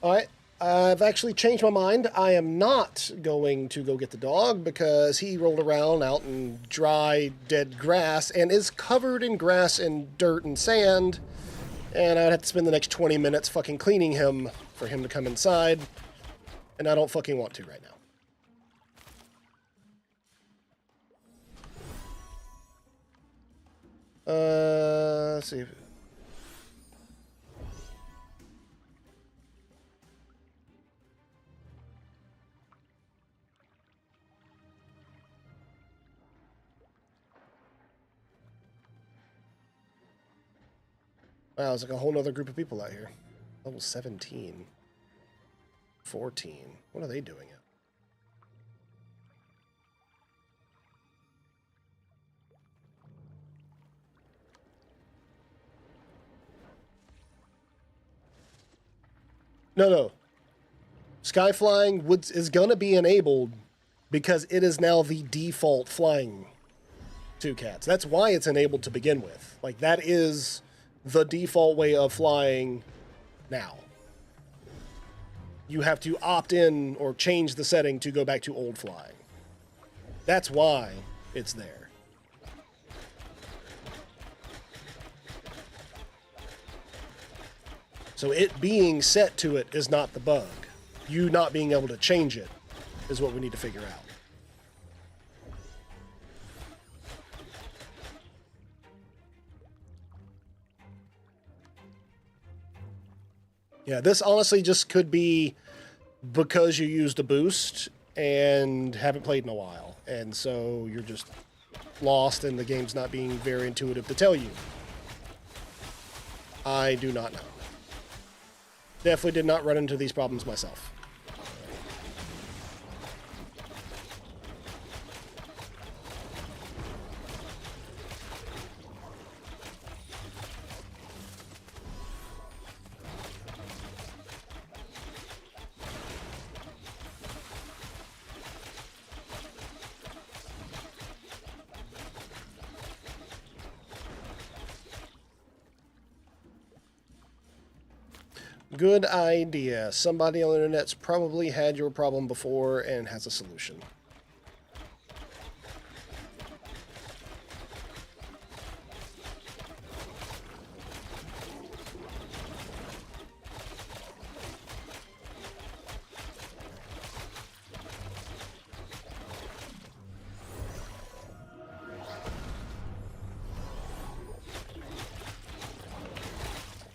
All right, I've actually changed my mind. I am not going to go get the dog because he rolled around out in dry, dead grass and is covered in grass and dirt and sand. And I'd have to spend the next 20 minutes fucking cleaning him for him to come inside, and I don't fucking want to right now. Let's see. Wow, it's like a whole nother group of people out here. Level 17. 14. What are they doing it? No. Sky flying is going to be enabled because it is now the default flying toucats. That's why it's enabled to begin with. Like, that is the default way of flying now. You have to opt in or change the setting to go back to old flying. That's why it's there. So it being set to it is not the bug. You not being able to change it is what we need to figure out. Yeah, this honestly just could be because you used a boost and haven't played in a while. And so you're just lost and the game's not being very intuitive to tell you. I do not know. Definitely did not run into these problems myself. Good idea. Somebody on the internet's probably had your problem before and has a solution.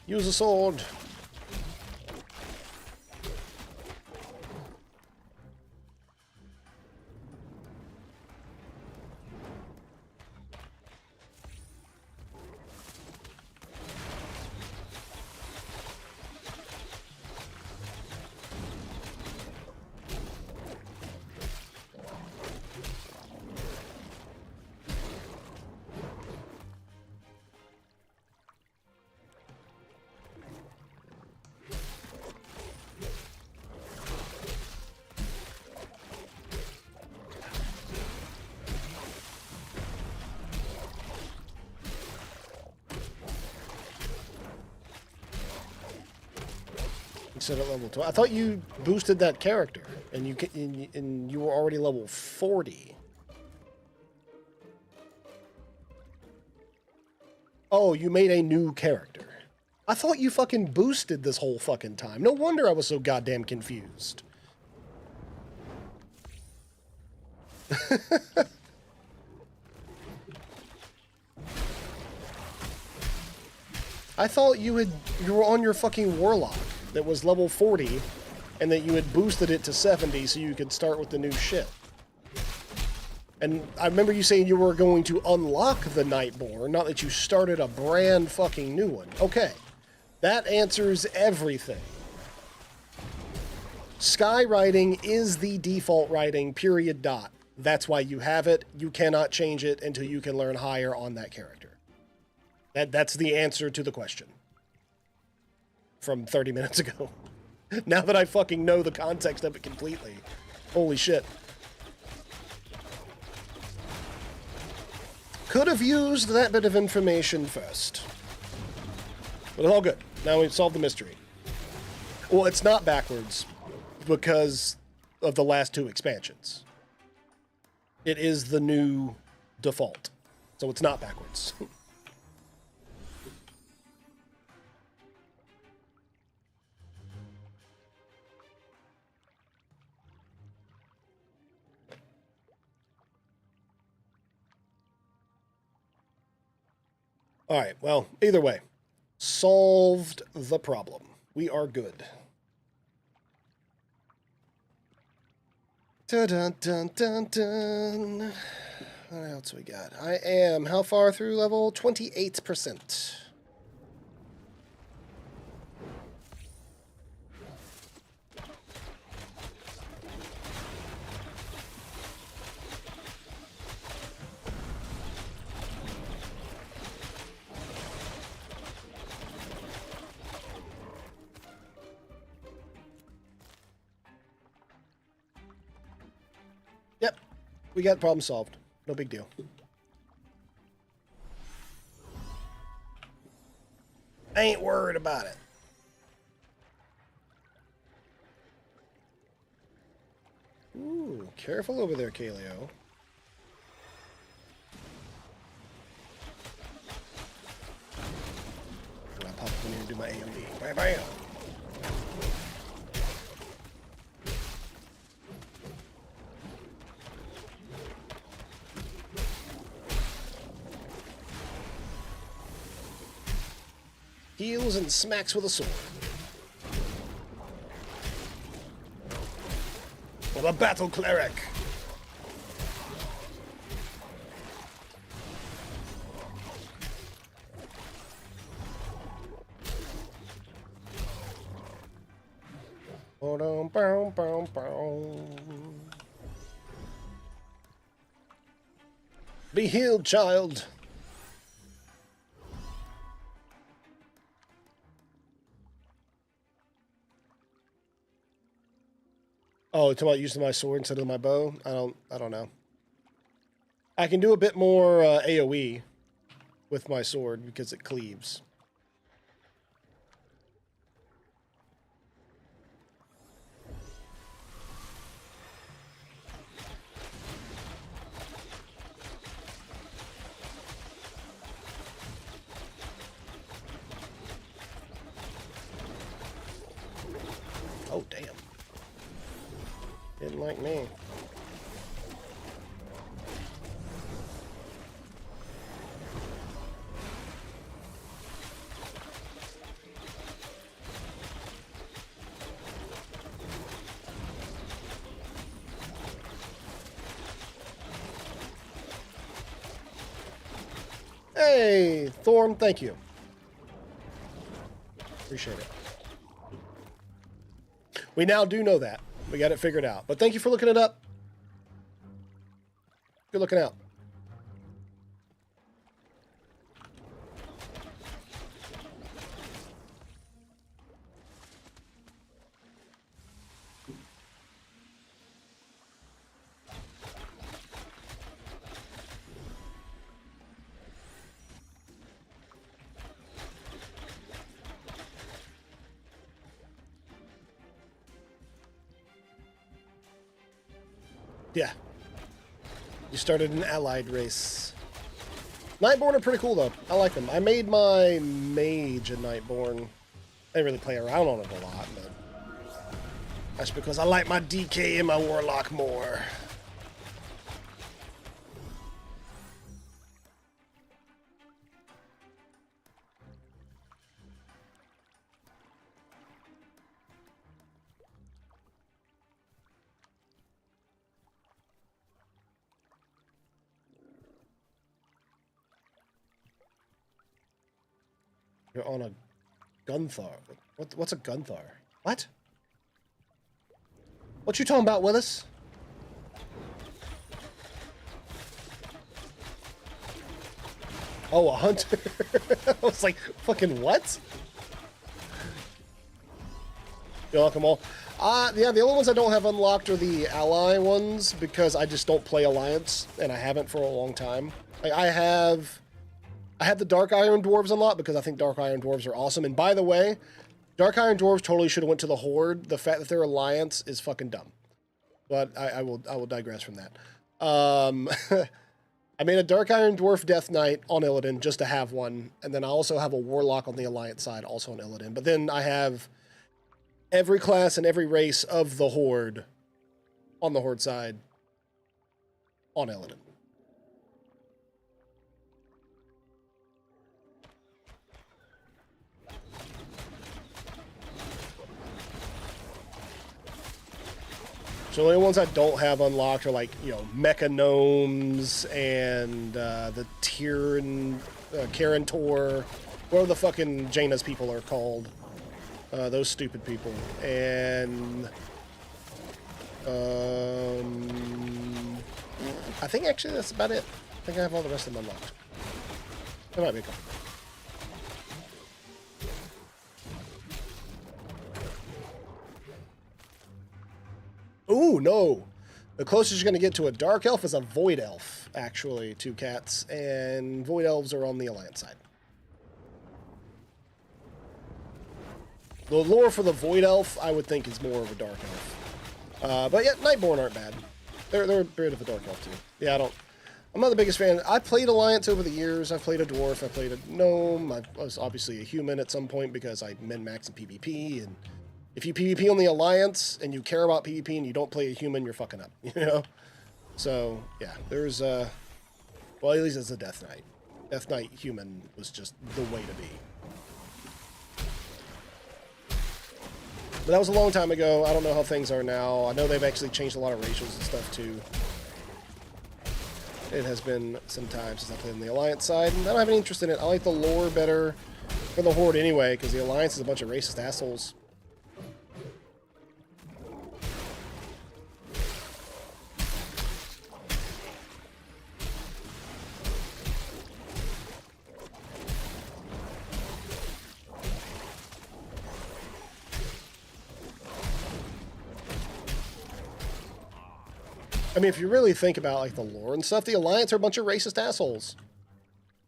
Use a sword. Set at level 12. I thought you boosted that character, and you were already level 40. Oh, you made a new character. I thought you fucking boosted this whole fucking time. No wonder I was so goddamn confused. I thought you were on your fucking warlock that was level 40, and that you had boosted it to 70 so you could start with the new shit. And I remember you saying you were going to unlock the Nightborn, not that you started a brand fucking new one. Okay, that answers everything. Sky riding is the default riding, period, dot. That's why you have it. You cannot change it until you can learn higher on that character. That's the answer to the question. From 30 minutes ago. Now that I fucking know the context of it completely. Holy shit. Could have used that bit of information first. But it's all good. Now we've solved the mystery. Well, it's not backwards because of the last two expansions. It is the new default. So it's not backwards. All right, well, either way, solved the problem. We are good. Dun dun dun dun dun. What else we got? I am how far through level? 28%. Yep, we got problem solved. No big deal. I ain't worried about it. Ooh, careful over there, Kaleo. I'll pop up in here and do my AoE. Bam, bam. Heals and smacks with a sword. For the battle cleric. Be healed, child. Oh, it's about using my sword instead of my bow? I don't know. I can do a bit more AoE with my sword because it cleaves. Oh, damn. Didn't like me. Hey, Thorn, thank you. Appreciate it. We now do know that. We got it figured out. But thank you for looking it up. Good looking out. Yeah. You started an allied race. Nightborn are pretty cool, though. I like them. I made my mage a Nightborn. I didn't really play around on it a lot, but that's because I like my DK and my Warlock more. You're on a Gunthar. What's a Gunthar? What? What you talking about, Willis? Oh, a hunter. I was like, fucking what? You unlock them all. Yeah, the only ones I don't have unlocked are the ally ones because I just don't play Alliance, and I haven't for a long time. Like, I have the Dark Iron Dwarves unlocked because I think Dark Iron Dwarves are awesome. And by the way, Dark Iron Dwarves totally should have went to the Horde. The fact that they're Alliance is fucking dumb. But I will digress from that. I made a Dark Iron Dwarf Death Knight on Illidan just to have one. And then I also have a Warlock on the Alliance side also on Illidan. But then I have every class and every race of the Horde on the Horde side on Illidan. So the only ones I don't have unlocked are like, you know, Mecha Gnomes and the Tyran, Karen Tor, whatever the fucking Jaina's people are called. Those stupid people. And I think actually that's about it. I think I have all the rest of them unlocked. There might be a couple. Ooh, no. The closest you're going to get to a Dark Elf is a Void Elf, actually, 2 cats. And Void Elves are on the Alliance side. The lore for the Void Elf, I would think, is more of a Dark Elf. But yeah, Nightborn aren't bad. They're a bit of a Dark Elf, too. Yeah, I'm not the biggest fan. I played Alliance over the years. I've played a Dwarf. I played a Gnome. I was obviously a human at some point because I min-maxed in PvP, and if you PvP on the Alliance and you care about PvP and you don't play a human, you're fucking up, you know? So, yeah, there's, well, at least it's a Death Knight. Death Knight human was just the way to be. But that was a long time ago. I don't know how things are now. I know they've actually changed a lot of racials and stuff, too. It has been some time since I played on the Alliance side, and I don't have any interest in it. I like the lore better for the Horde anyway, because the Alliance is a bunch of racist assholes. I mean, if you really think about, like, the lore and stuff, the Alliance are a bunch of racist assholes.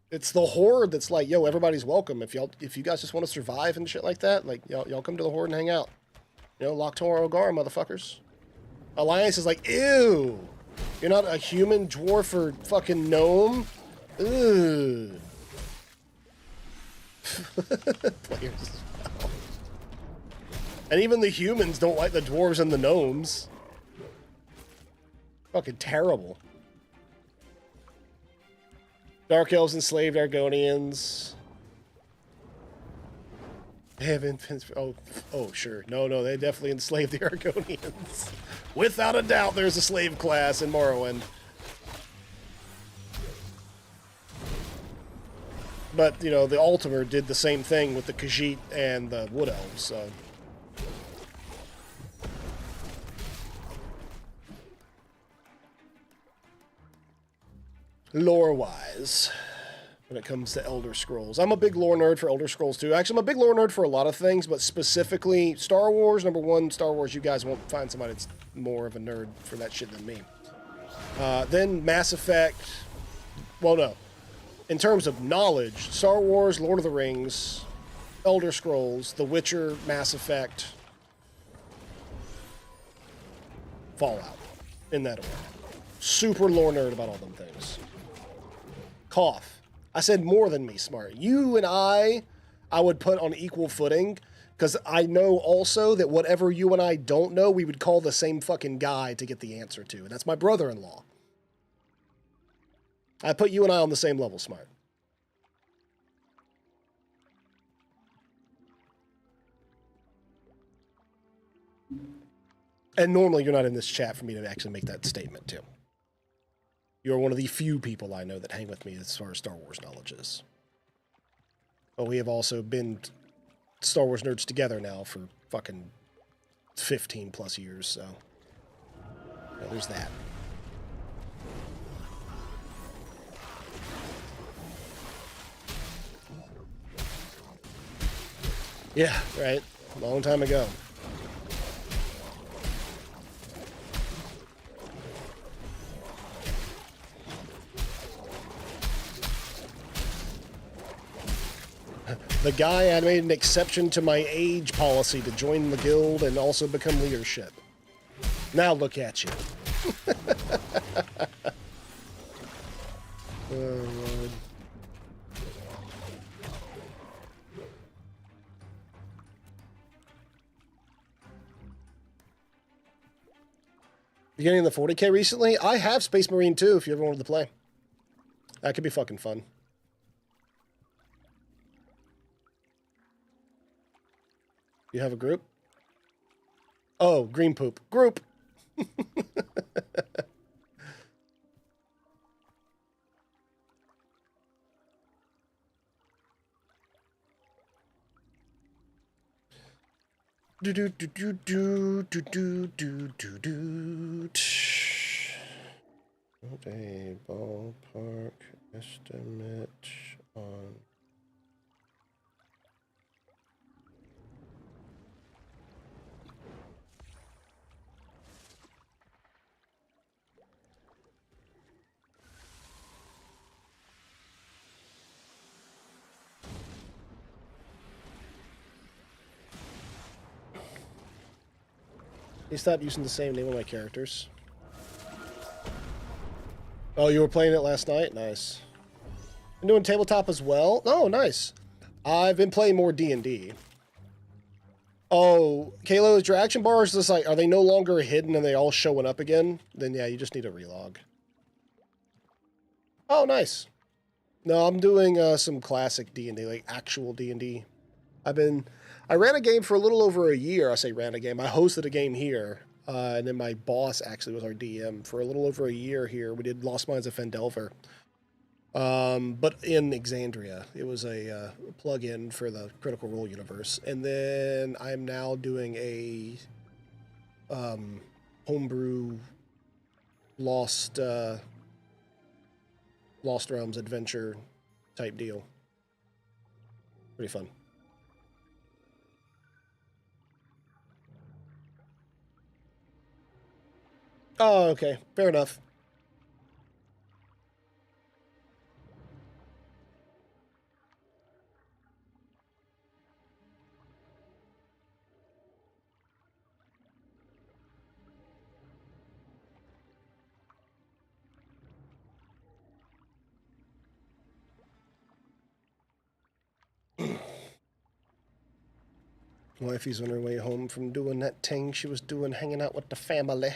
It's the Horde that's like, yo, everybody's welcome. If you guys just want to survive and shit like that, like, y'all come to the Horde and hang out. You know, Loch-Tor Ogar, motherfuckers. Alliance is like, ew. You're not a human, dwarf, or fucking gnome? Ew. Players as well. And even the humans don't like the dwarves and the gnomes. Fucking terrible. Dark Elves enslaved Argonians. They haven't been... Oh, sure. No, they definitely enslaved the Argonians. Without a doubt, there's a slave class in Morrowind. But, you know, the Ultimer did the same thing with the Khajiit and the Wood Elves, so... Lore-wise, when it comes to Elder Scrolls. I'm a big lore nerd for Elder Scrolls, too. Actually, I'm a big lore nerd for a lot of things, but specifically Star Wars. Number one, Star Wars, you guys won't find somebody that's more of a nerd for that shit than me. Then Mass Effect. Well, no. In terms of knowledge, Star Wars, Lord of the Rings, Elder Scrolls, The Witcher, Mass Effect, Fallout. In that order. Super lore nerd about all them things. Cough. I said more than me, Smart. You and I would put on equal footing, because I know also that whatever you and I don't know, we would call the same fucking guy to get the answer to, and that's my brother-in-law. I put you and I on the same level, Smart. And normally you're not in this chat for me to actually make that statement, too. You're one of the few people I know that hang with me as far as Star Wars knowledge is. But we have also been Star Wars nerds together now for fucking 15 plus years, so yeah, there's that. Yeah, right. Long time ago. The guy, I made an exception to my age policy to join the guild and also become leadership. Now look at you. Oh, Lord. You getting the 40k recently? I have Space Marine 2 if you ever wanted to play. That could be fucking fun. You have a group? Oh, green poop. Group. Do do do do do do do do do do. What a ballpark estimate on. You stopped using the same name of my characters. Oh, you were playing it last night? Nice. Been doing tabletop as well? Oh, nice. I've been playing more D&D. Oh, Kalo, is your action bars just like, are they no longer hidden and they all showing up again? Then yeah, you just need a relog. Oh, nice. No, I'm doing some classic D&D, like actual D&D. I ran a game for a little over a year. I say ran a game. I hosted a game here. And then my boss actually was our DM for a little over a year here. We did Lost Mines of Fendelver. But in Exandria. It was a plug-in for the Critical Role universe. And then I'm now doing a homebrew Lost Realms adventure type deal. Pretty fun. Oh, okay. Fair enough. Wifey's on her way home from doing that thing she was doing, hanging out with the family.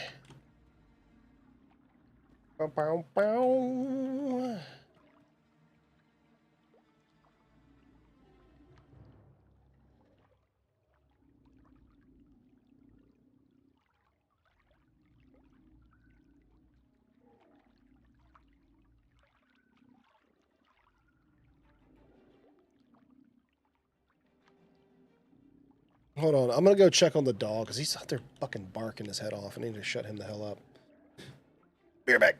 Bow, bow, bow. Hold on, I'm gonna go check on the dog because he's out there fucking barking his head off. I need to shut him the hell up. Be right back.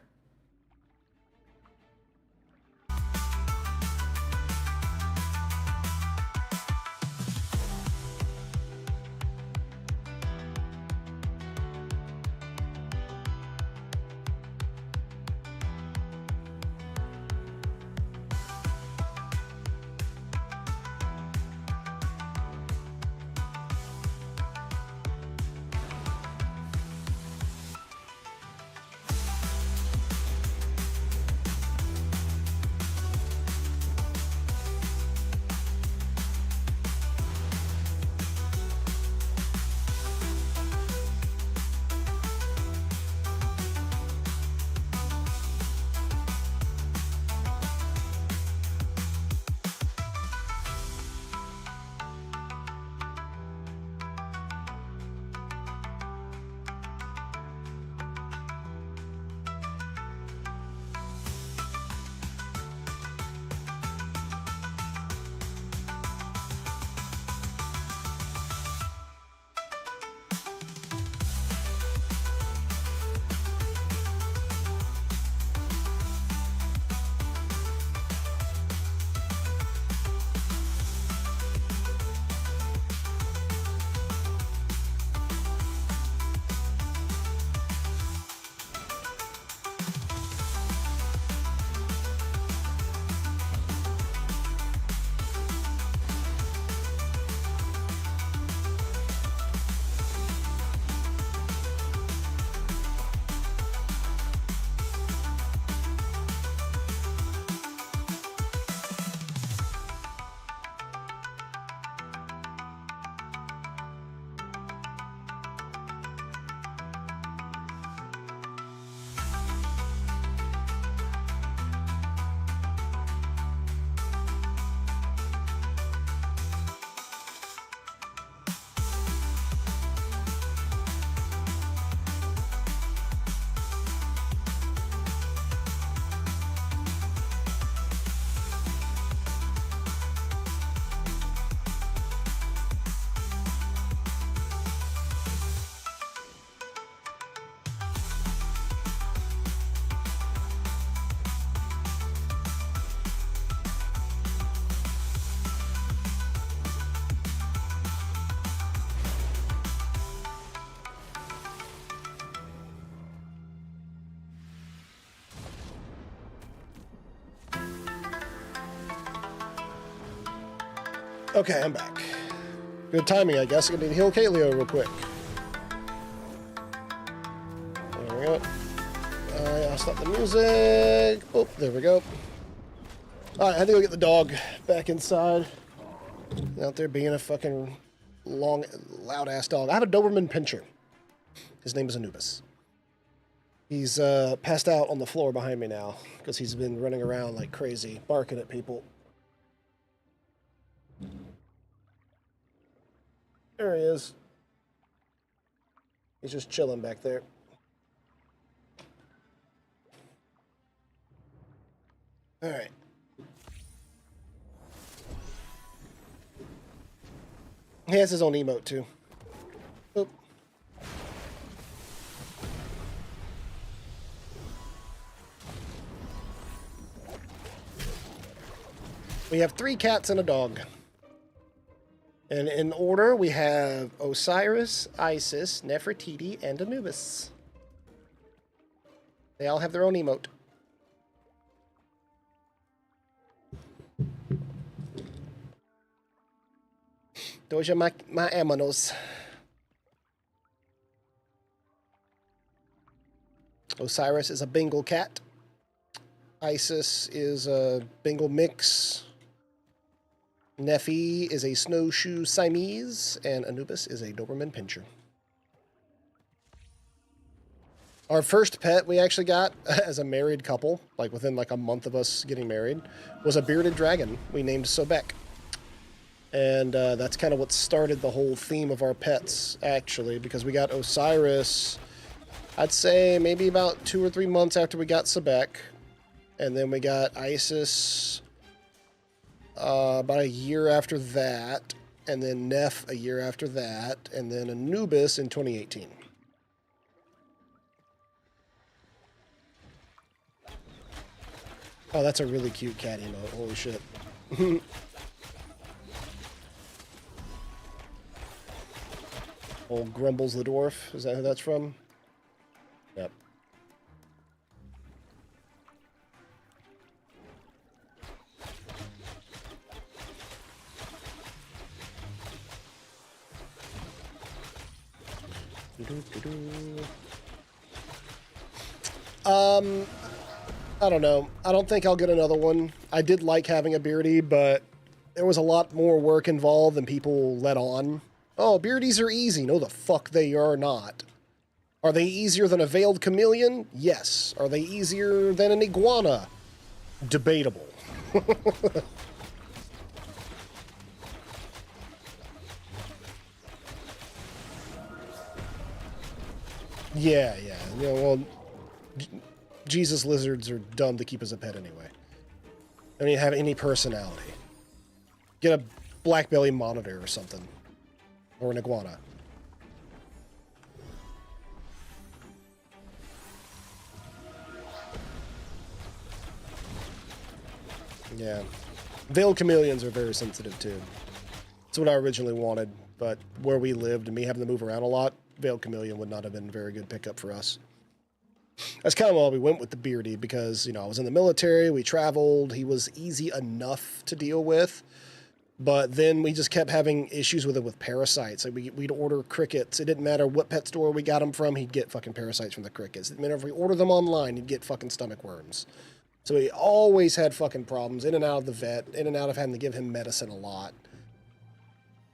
Okay, I'm back. Good timing, I guess. I'm gonna need to heal Kaleo real quick. There we go. I'll stop the music. Oh, there we go. Alright, I had to go get the dog back inside. Out there being a fucking long, loud-ass dog. I have a Doberman Pinscher. His name is Anubis. He's passed out on the floor behind me now because he's been running around like crazy, barking at people. There he is. He's just chilling back there. All right. He has his own emote too. Oop. We have 3 cats and a dog. And in order, we have Osiris, Isis, Nefertiti, and Anubis. They all have their own emote. Those are my aminos. Osiris is a Bengal cat. Isis is a Bengal mix. Nephi is a snowshoe Siamese, and Anubis is a Doberman Pinscher. Our first pet we actually got as a married couple, like within like a month of us getting married, was a bearded dragon we named Sobek. And that's kind of what started the whole theme of our pets, actually, because we got Osiris, I'd say maybe about 2 or 3 months after we got Sobek. And then we got Isis about a year after that, and then Neph a year after that, and then Anubis in 2018. Oh, that's a really cute cat emote. Holy shit. Old Grumbles the Dwarf. Is that who that's from? Yep. I don't know. I don't think I'll get another one. I did like having a beardy, but there was a lot more work involved than people let on. Oh, beardies are easy. No, the fuck they are not. Are they easier than a veiled chameleon? Yes. Are they easier than an iguana? Debatable. Yeah. You know, well, Jesus lizards are dumb to keep as a pet anyway. I mean, have any personality. Get a black belly monitor or something. Or an iguana. Yeah. Veiled chameleons are very sensitive too. That's what I originally wanted, but where we lived and me having to move around a lot, veiled chameleon would not have been a very good pickup for us. That's kind of why we went with the beardy, because, you know, I was in the military, we traveled, he was easy enough to deal with, but then we just kept having issues with it with parasites. Like we'd order crickets. It didn't matter what pet store we got them from, he'd get fucking parasites from the crickets. It didn't matter if we ordered them online, he'd get fucking stomach worms. So he always had fucking problems, in and out of the vet, in and out of having to give him medicine a lot.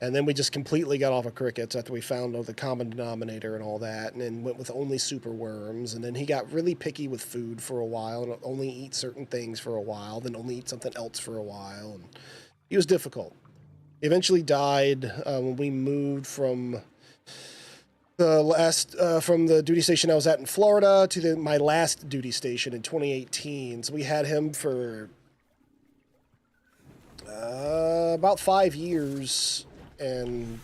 And then we just completely got off of crickets after we found the common denominator and all that, and then went with only super worms. And then he got really picky with food for a while, and only eat certain things for a while, then only eat something else for a while. And he was difficult. He eventually died when we moved from from the duty station I was at in Florida to my last duty station in 2018. So we had him for about 5 years. And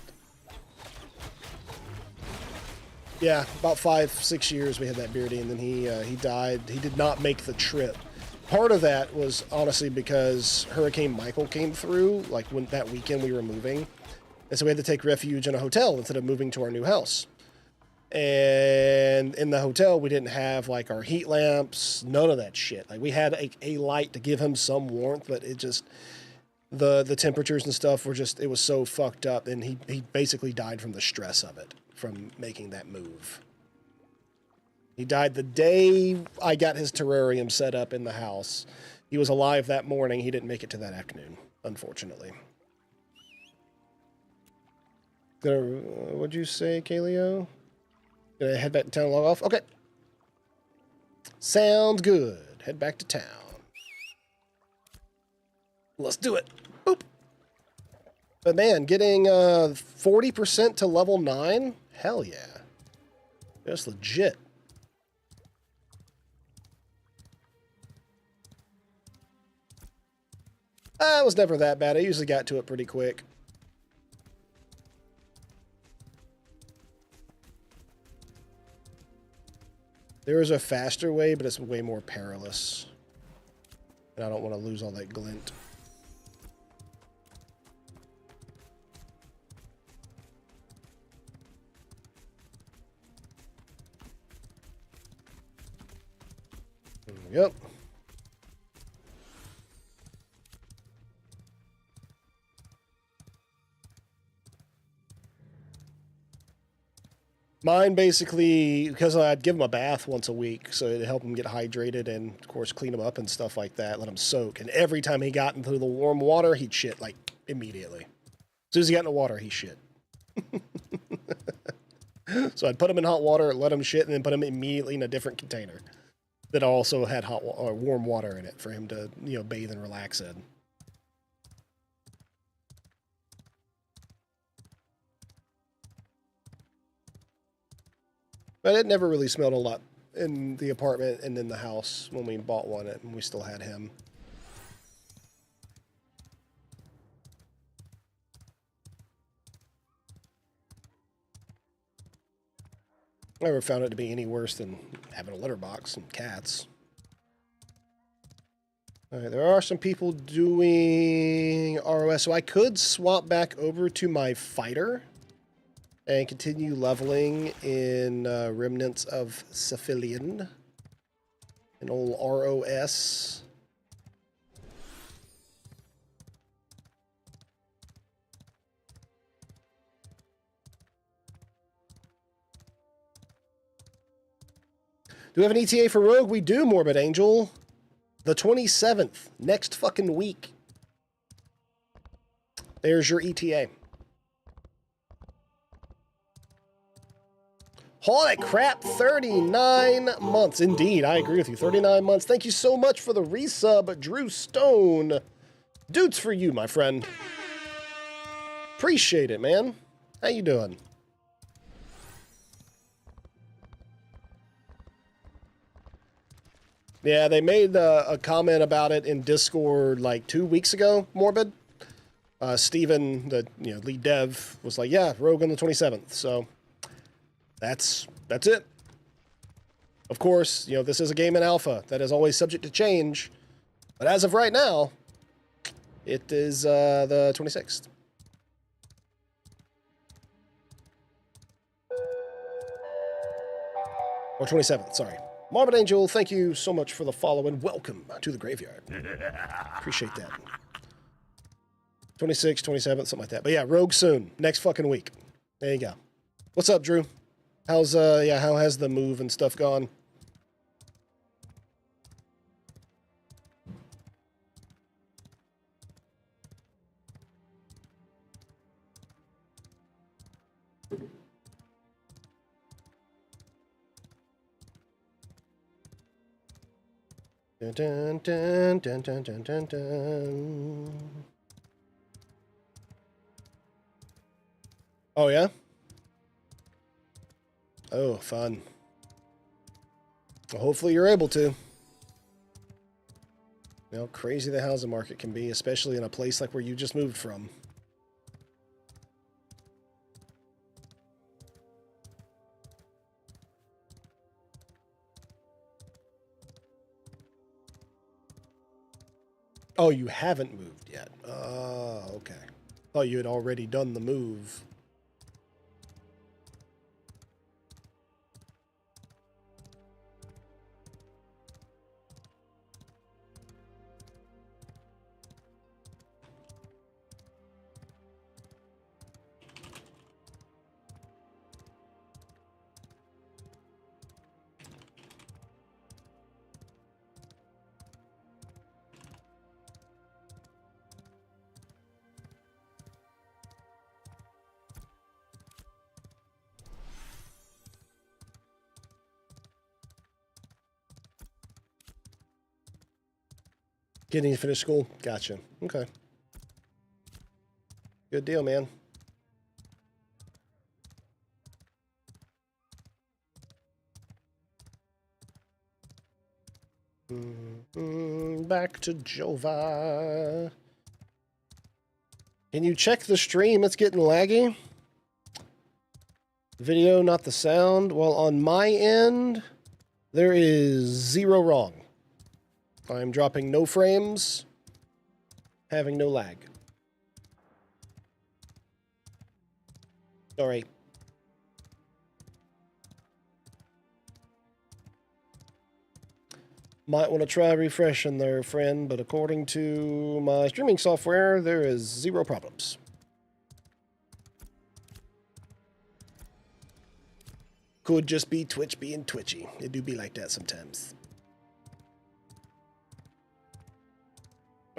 yeah, about 5-6 years we had that beardy, and then he died. He did not make the trip. Part of that was honestly because Hurricane Michael came through, like when that weekend we were moving, and so we had to take refuge in a hotel instead of moving to our new house. And in the hotel, we didn't have like our heat lamps, none of that shit. Like we had a light to give him some warmth, but it just the temperatures and stuff were just, it was so fucked up, and he basically died from the stress of it, from making that move. He died the day I got his terrarium set up in the house. He was alive that morning. He didn't make it to that afternoon, unfortunately. What'd you say, Kaleo? Gonna head back to town and log off? Okay. Sounds good. Head back to town. Let's do it. Boop. But man, getting 40% to level 9? Hell yeah. That's legit. It was never that bad. I usually got to it pretty quick. There is a faster way, but it's way more perilous. And I don't want to lose all that glint. Yep. Mine basically, because I'd give him a bath once a week, so it'd help him get hydrated and, of course, clean him up and stuff like that, let him soak. And every time he got into the warm water, he'd shit, like, immediately. As soon as he got in the water, he shit. So I'd put him in hot water, let him shit, and then put him immediately in a different container that also had hot or warm water in it for him to, you know, bathe and relax in. But it never really smelled a lot in the apartment and in the house when we bought one, and we still had him. I never found it to be any worse than having a litter box and cats. All right, there are some people doing ROS, so I could swap back over to my fighter and continue leveling in Remnants of Cephalion. An old ROS. Do we have an ETA for Rogue? We do, Morbid Angel. The 27th. Next fucking week. There's your ETA. Holy crap, 39 months. Indeed, I agree with you. 39 months. Thank you so much for the resub, Drew Stone. Dude's for you, my friend. Appreciate it, man. How you doing? Yeah, they made a comment about it in Discord like 2 weeks ago, Morbid. Steven, the lead dev, was like, yeah, Rogue on the 27th. So that's it. Of course, this is a game in alpha. That is always subject to change. But as of right now, it is the 26th. Or 27th, sorry. Morbid Angel, thank you so much for the follow and welcome to the graveyard. Appreciate that. 26th, 27th, something like that. But yeah, Rogue soon. Next fucking week. There you go. What's up, Drew? How's, how has the move and stuff gone? Dun, dun, dun, dun, dun, dun, dun, dun. Oh, yeah? Oh, fun. Well, hopefully you're able to. Crazy the housing market can be, especially in a place like where you just moved from. Oh, you haven't moved yet. Oh, okay. Thought you had already done the move. Getting to finish school? Gotcha. Okay. Good deal, man. Back to Jova. Can you check the stream? It's getting laggy. Video, not the sound. Well, on my end, there is 0 wrong. I'm dropping no frames, having no lag. Sorry. Might want to try refreshing there, friend, but according to my streaming software, there is 0 problems. Could just be Twitch being twitchy. It do be like that sometimes.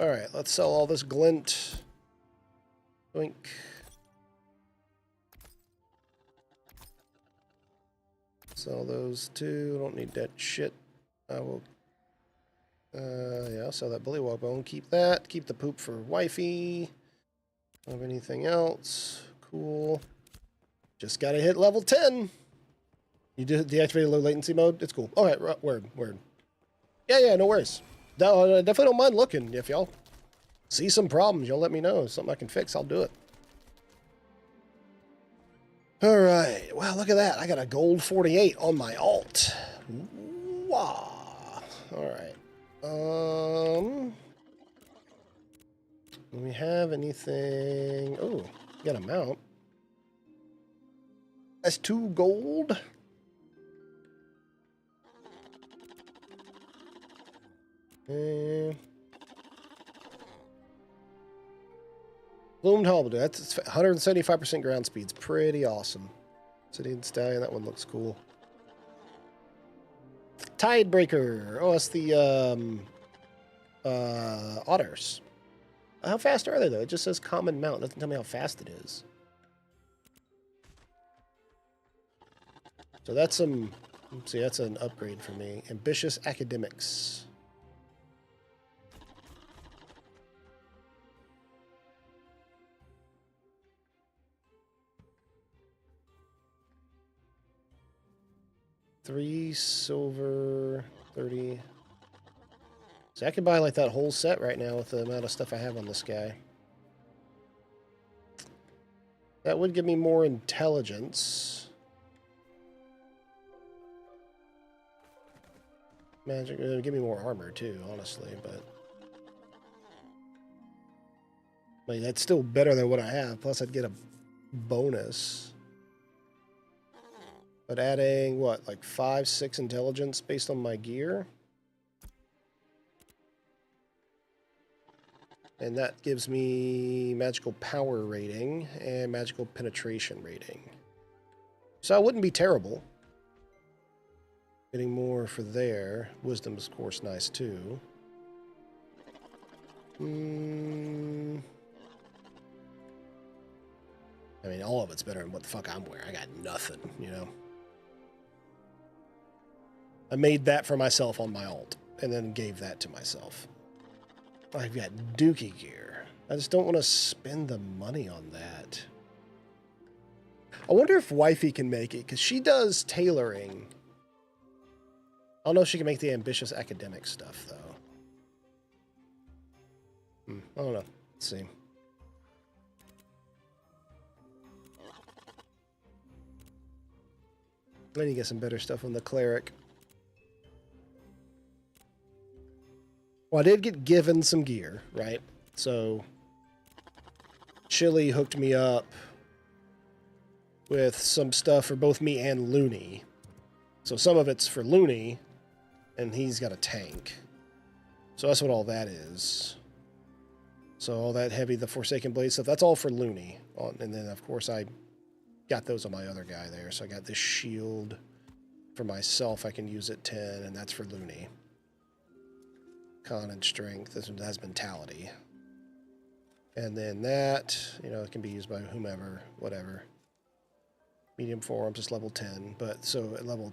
Alright, let's sell all this glint. Boink. Sell those two. Don't need that shit. I will... yeah, I'll sell that bullywog bone. Keep that. Keep the poop for wifey. Don't have anything else. Cool. Just gotta hit level 10. You did deactivate low latency mode? It's cool. Alright, word. Yeah, no worries. No, I definitely don't mind looking. If y'all see some problems, y'all let me know. Something I can fix, I'll do it. Alright, wow, look at that. I got a gold 48 on my alt. Wow. Alright. Do we have anything? Oh, got a mount. That's 2 gold. Bloomed Halberd. That's 175% ground speed's pretty awesome. City and Stallion, that one looks cool. Tidebreaker. Oh, that's the otters. How fast are they though? It just says common mount. It doesn't tell me how fast it is. So that's some. See, that's an upgrade for me. Ambitious academics. $3 silver, 30. So I could buy like that whole set right now with the amount of stuff I have on this guy. That would give me more intelligence. Magic would give me more armor too, honestly, but I mean, that's still better than what I have. Plus, I'd get a bonus. But adding, what, like 5, 6 intelligence based on my gear? And that gives me magical power rating and magical penetration rating. So I wouldn't be terrible. Getting more for there. Wisdom's, of course, nice, too. I mean, all of it's better than what the fuck I'm wearing. I got nothing, you know? I made that for myself on my alt, and then gave that to myself. I've got dookie gear. I just don't want to spend the money on that. I wonder if Wifey can make it, because she does tailoring. I don't know if she can make the ambitious academic stuff, though. I don't know. Let's see. I need to get some better stuff on the cleric. Well, I did get given some gear, right? So, Chili hooked me up with some stuff for both me and Looney. So some of it's for Looney, and he's got a tank. So that's what all that is. So all that heavy, the Forsaken Blade stuff, that's all for Looney. And then, of course, I got those on my other guy there. So I got this shield for myself. I can use at 10, and that's for Looney. Con and strength. This one has mentality. And then that, you know, it can be used by whomever, whatever. Medium forearms is level 10. But so at level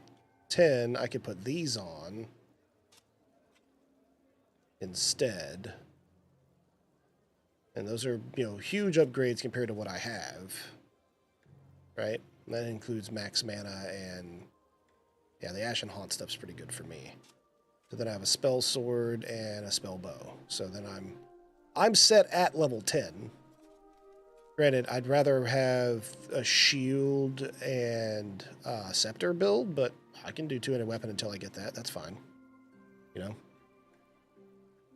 10, I could put these on. instead. And those are, you know, huge upgrades compared to what I have. Right? And that includes max mana and... yeah, the Ashen Haunt stuff's pretty good for me. So then I have a spell sword and a spell bow. So then I'm set at level 10. Granted, I'd rather have a shield and scepter build, but I can do two-handed weapon until I get that. That's fine. You know?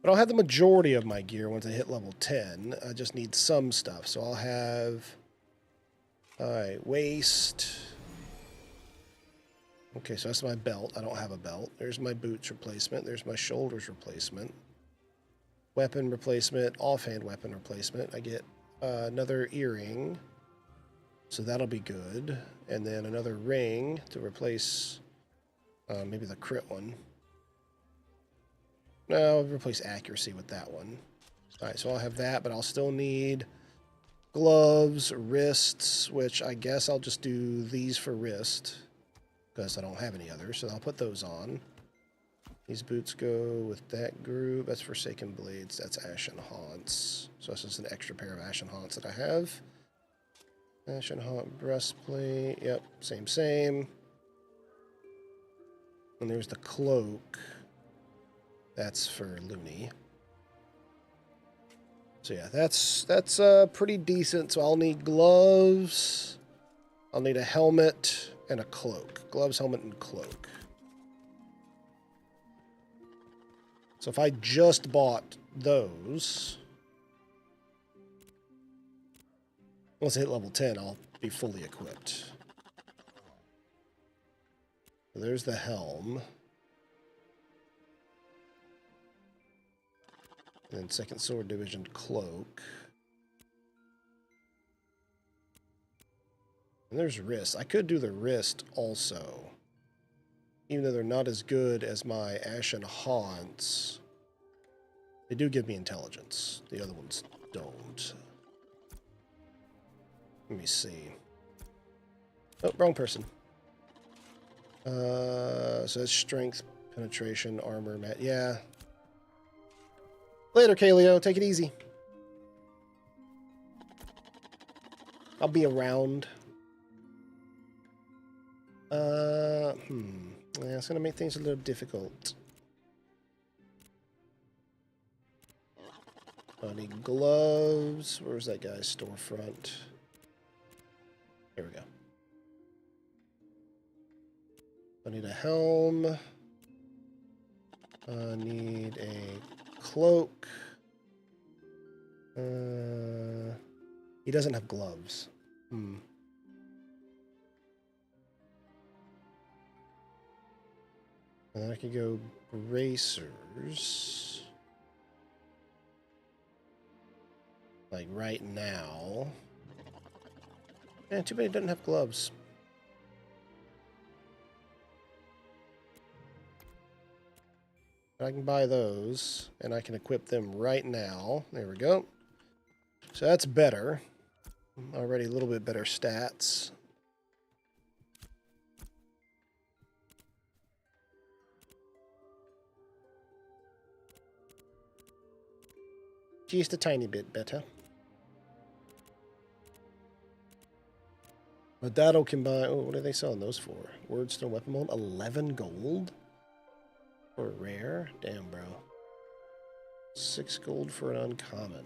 But I'll have the majority of my gear once I hit level 10. I just need some stuff. So I'll have... alright, waist. Okay, so that's my belt. I don't have a belt. There's my boots replacement. There's my shoulders replacement. Weapon replacement. Offhand weapon replacement. I get another earring. So that'll be good. And then another ring to replace maybe the crit one. No, I'll replace accuracy with that one. Alright, so I'll have that, but I'll still need gloves, wrists, which I guess I'll just do these for wrist, because I don't have any others, so I'll put those on. These boots go with that group. That's Forsaken Blades. That's Ashen Haunts. So that's just an extra pair of Ashen Haunts that I have. Ashen Haunt breastplate. Yep, same. And there's the cloak. That's for Looney. So yeah, that's pretty decent. So I'll need gloves. I'll need a helmet and a cloak. Gloves, helmet, and cloak. So if I just bought those, once I hit level 10, I'll be fully equipped. So there's the helm. And then second sword division cloak. And there's wrist. I could do the wrist also. Even though they're not as good as my Ashen Haunts, they do give me intelligence. The other ones don't. Let me see. Oh, wrong person. So that's strength, penetration, armor, yeah. Later, Kaleo. Take it easy. I'll be around. Yeah, it's going to make things a little difficult. I need gloves. Where's that guy's storefront? Here we go. I need a helm. I need a cloak. He doesn't have gloves. And I could go bracers. Like right now. Too bad he doesn't have gloves. I can buy those, and I can equip them right now. There we go. So that's better. Already a little bit better stats. Just a tiny bit better. But that'll combine... oh, what are they selling those for? Wordstone weapon mode? 11 gold? For a rare? Damn, bro. 6 gold for an uncommon.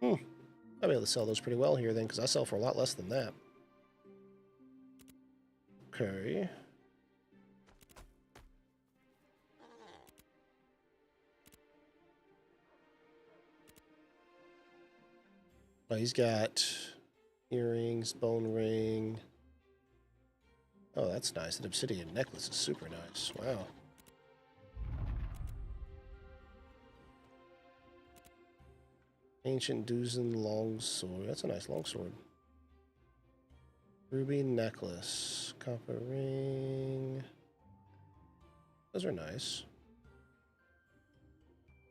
I'll be able to sell those pretty well here then, because I sell for a lot less than that. Okay. Oh, he's got earrings, bone ring. Oh, that's nice. An obsidian necklace is super nice. Wow. Ancient Duzin longsword. That's a nice longsword. Ruby necklace. Copper ring. Those are nice.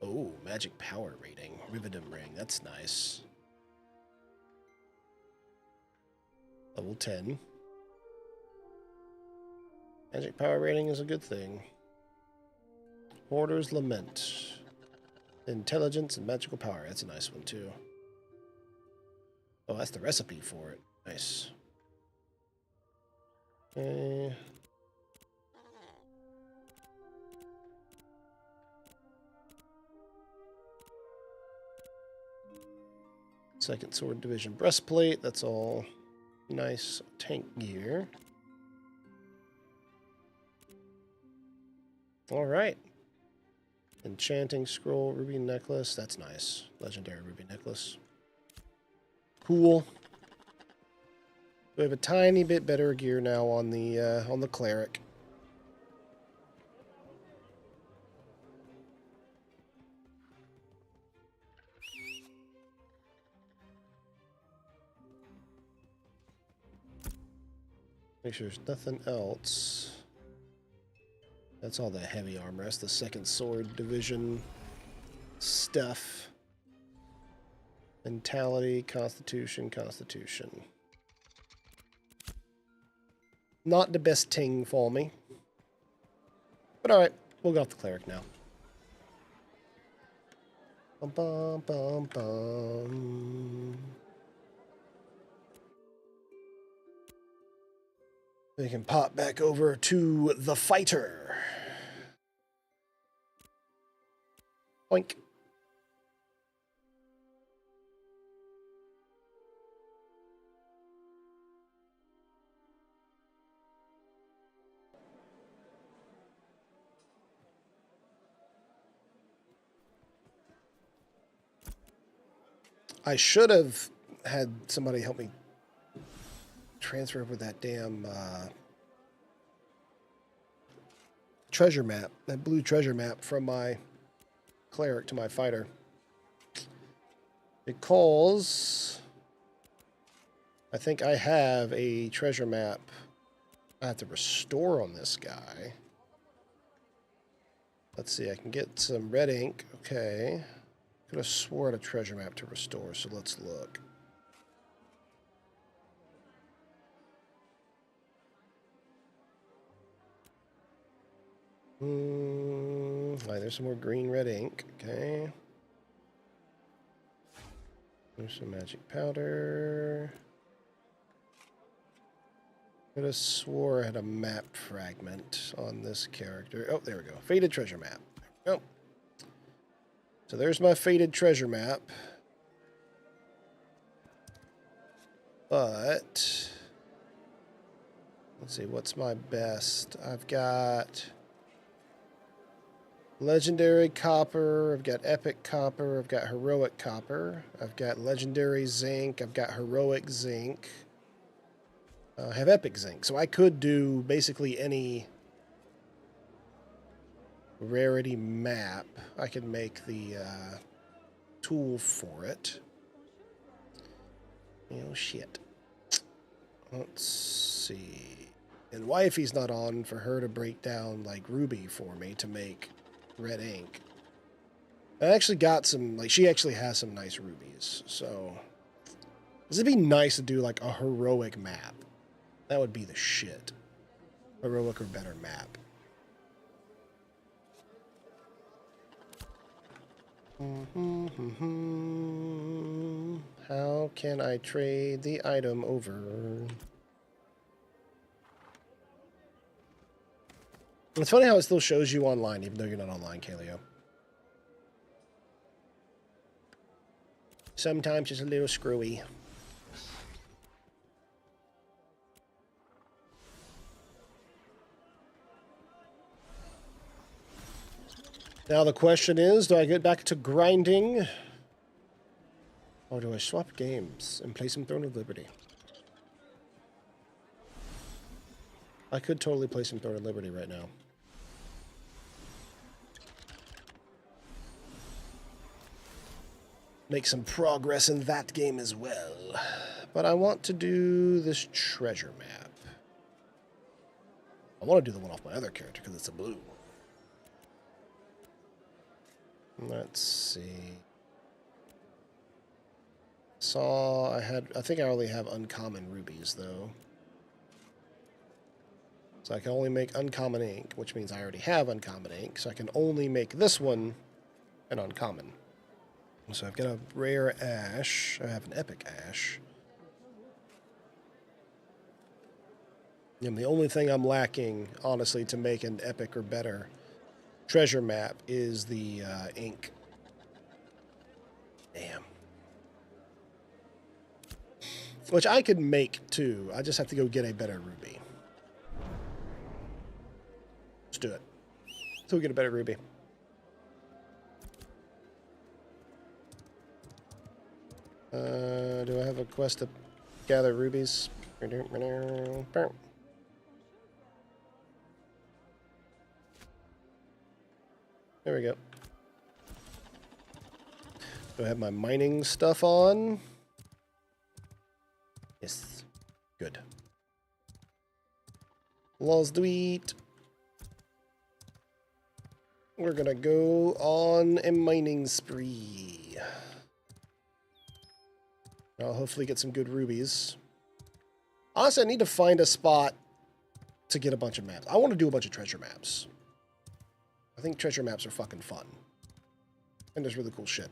Oh, magic power rating. Rivetum ring. That's nice. Level 10. Magic power rating is a good thing. Hoarder's Lament. Intelligence and magical power. That's a nice one, too. Oh, that's the recipe for it. Nice. Okay. Second Sword Division breastplate. That's all nice tank gear. All right. Enchanting scroll, ruby necklace. That's nice. Legendary ruby necklace. Cool. We have a tiny bit better gear now on the cleric. Make sure there's nothing else. That's all the heavy armor. That's the second sword division stuff. Mentality, constitution, constitution. Not the best thing for me. But alright, we'll go off the cleric now. Bum, bum, bum, bum. We can pop back over to the fighter. Oink. I should have had somebody help me transfer over that damn treasure map, that blue treasure map from my cleric to my fighter. Because I think I have a treasure map I have to restore on this guy. Let's see, I can get some red ink. Okay. Could have swore at a treasure map to restore, so let's look. Right, there's some more green red ink. Okay. There's some magic powder. Could have swore I had a map fragment on this character. Oh, there we go. Faded treasure map. There we go. So there's my faded treasure map. But let's see, what's my best? I've got legendary copper, I've got epic copper, I've got heroic copper, I've got legendary zinc, I've got heroic zinc. I have epic zinc, so I could do basically any rarity map. I could make the tool for it. Oh, shit. Let's see. And Wifey's not on for her to break down, like, ruby for me to make red ink. I actually got some, like, she actually has some nice rubies, so... This would be nice to do, like, a heroic map. That would be the shit. Heroic or better map. How can I trade the item over? It's funny how it still shows you online, even though you're not online, Kaleo. Sometimes it's a little screwy. Now the question is, do I get back to grinding? Or do I swap games and play some Throne of Liberty? I could totally play some Throne of Liberty right now. Make some progress in that game as well. But I want to do this treasure map. I want to do the one off my other character because it's a blue. Let's see. I think I only have uncommon rubies though. So I can only make uncommon ink, which means I already have uncommon ink, so I can only make this one an uncommon. So I've got a rare ash. I have an epic ash. And the only thing I'm lacking, honestly, to make an epic or better treasure map is the ink. Damn. Which I could make, too. I just have to go get a better ruby. Let's do it. So we get a better ruby. Do I have a quest to gather rubies? There we go. Do I have my mining stuff on? Yes. Good. Let's do it. We're gonna go on a mining spree. I'll hopefully get some good rubies. Honestly, I need to find a spot to get a bunch of maps. I want to do a bunch of treasure maps. I think treasure maps are fucking fun. And there's really cool shit.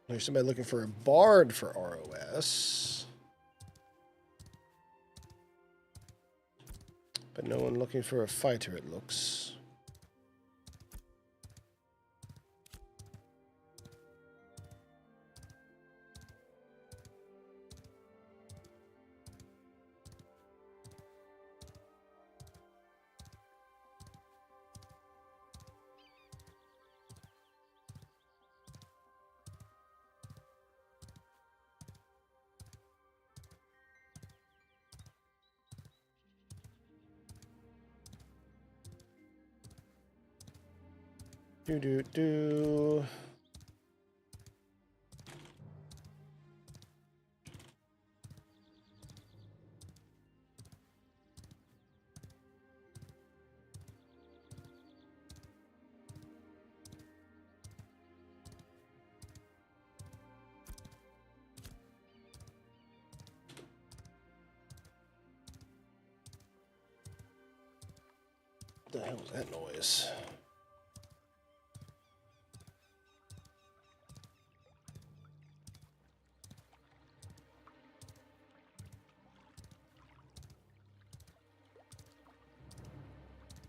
There's somebody looking for a bard for ROS. But no one looking for a fighter, it looks. Do. What the hell was that noise?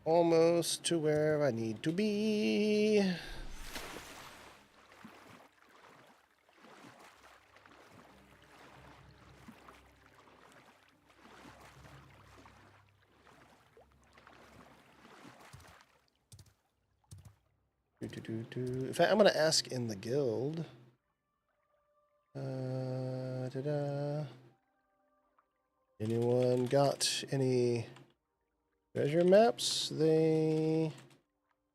Almost to where I need to be. In fact, I'm going to ask in the guild. Anyone got any treasure maps they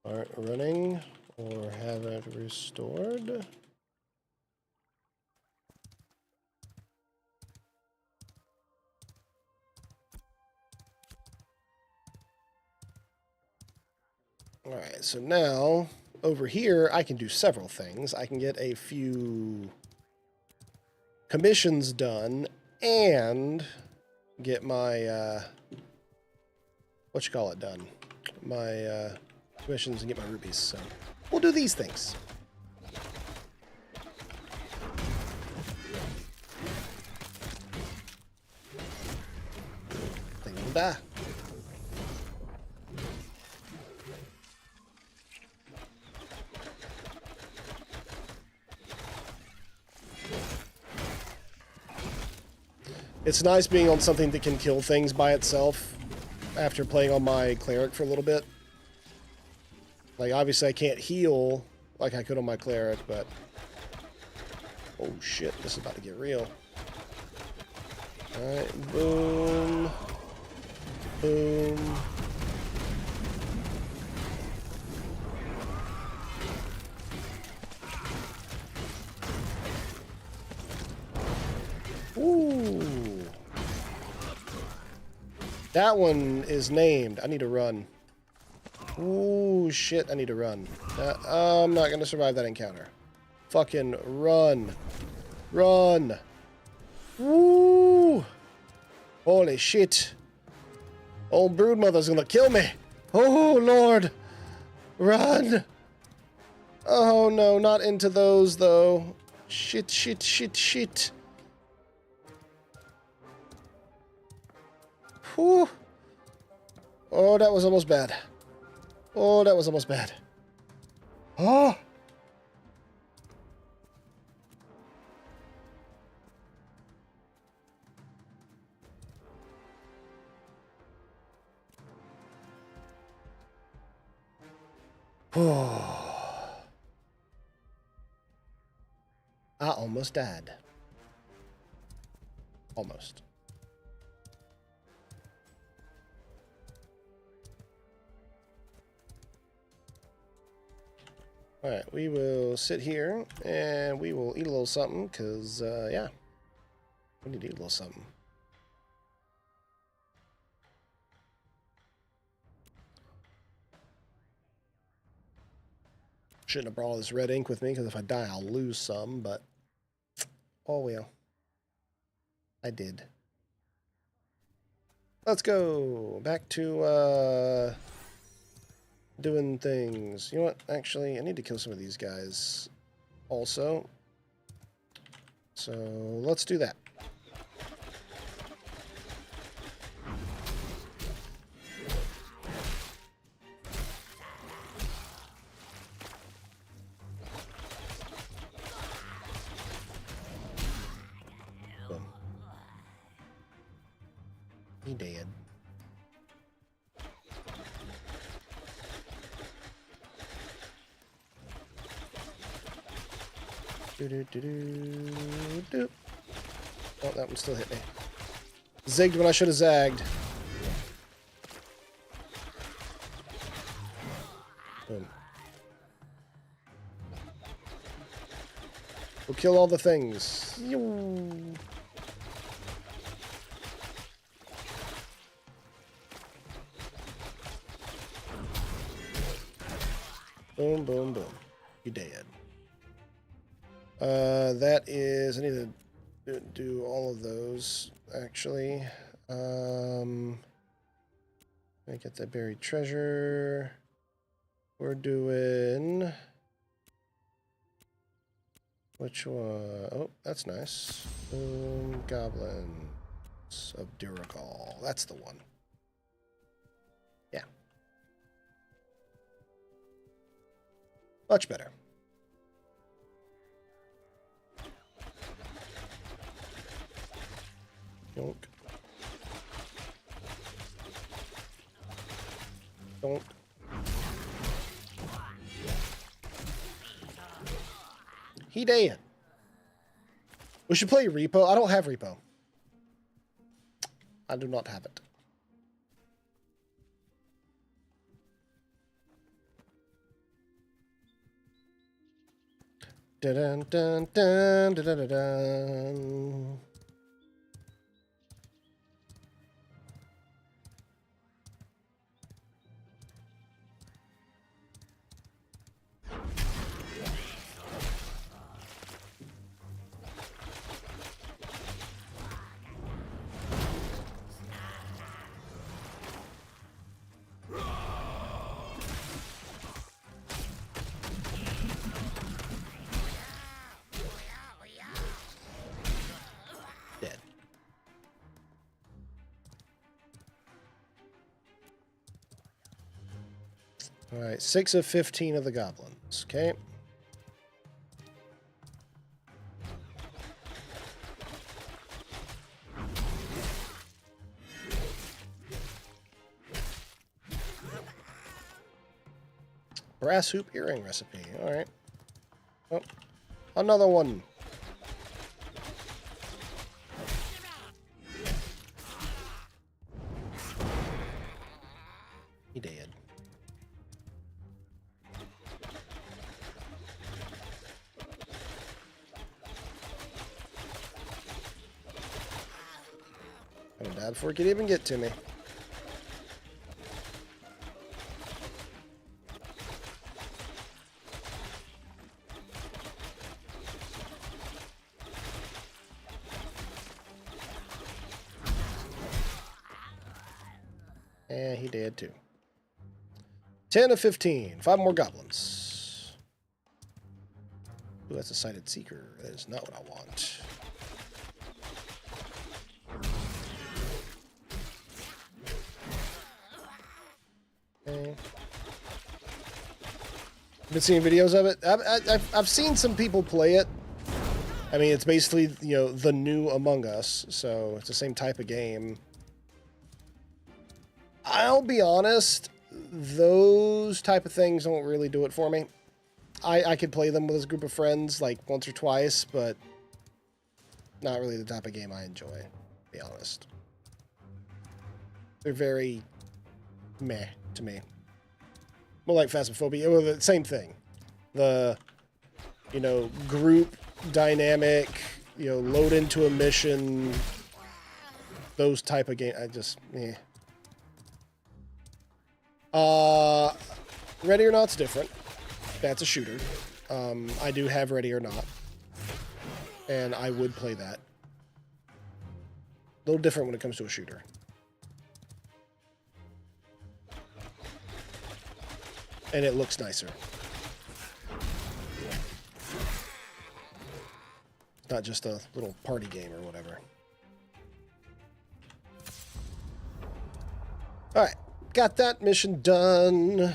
aren't running or haven't restored? Alright, so now over here I can do several things. I can get a few commissions done and get my done. My commissions and get my rubies. So we'll do these things. Thing will die. It's nice being on something that can kill things by itself after playing on my cleric for a little bit. Like, obviously I can't heal like I could on my cleric, but... Oh shit, this is about to get real. Alright, boom. Boom. That one is named. I need to run. Ooh, shit, I need to run. I'm not going to survive that encounter. Fucking run. Run. Woo! Holy shit. Old Broodmother's going to kill me. Oh, Lord. Run. Oh, no, not into those, though. Shit, shit, shit, shit. Whew. Oh, that was almost bad. Oh, that was almost bad. Oh! I almost died. Almost. Alright, we will sit here and we will eat a little something because, yeah, we need to eat a little something. Shouldn't have brought all this red ink with me because if I die, I'll lose some, but oh well. I did. Let's go back to, doing things. You know what? Actually, I need to kill some of these guys also. So let's do that. Boom. He dead. Do. Oh, that one still hit me. Zigged when I should have zagged. Boom. We'll kill all the things. Boom, boom, boom. You dead. That is... I need to do all of those, actually. Let me get that buried treasure. We're doing... Which one? Oh, that's nice. Boom, Goblins of Duragal. That's the one. Yeah. Much better. Donk. Donk. He dead. We should play Repo. I don't have Repo. I do not have it. Dun dun dun dun dun dun dun. Dead. All right, 6 of 15 of the goblins. Okay. Brass hoop earring recipe. All right. Oh, another one. He dead. I died before it could even get to me. And he did too. 10 of 15. 5 more goblins. Ooh, that's a sighted seeker. That is not what I want. Okay. Been seeing videos of it. I've seen some people play it. I mean, it's basically, you know, the new Among Us, so it's the same type of game. I'll be honest, those type of things don't really do it for me. I could play them with a group of friends like once or twice, but not really the type of game I enjoy, to be honest. They're very meh to me. More like Phasmophobia. Well, the same thing. The, you know, group dynamic, you know, load into a mission, those type of game. I just, eh. Ready or Not's different. That's a shooter. I do have Ready or Not, and I would play that. A little different when it comes to a shooter. And it looks nicer. It's not just a little party game or whatever. Alright, got that mission done.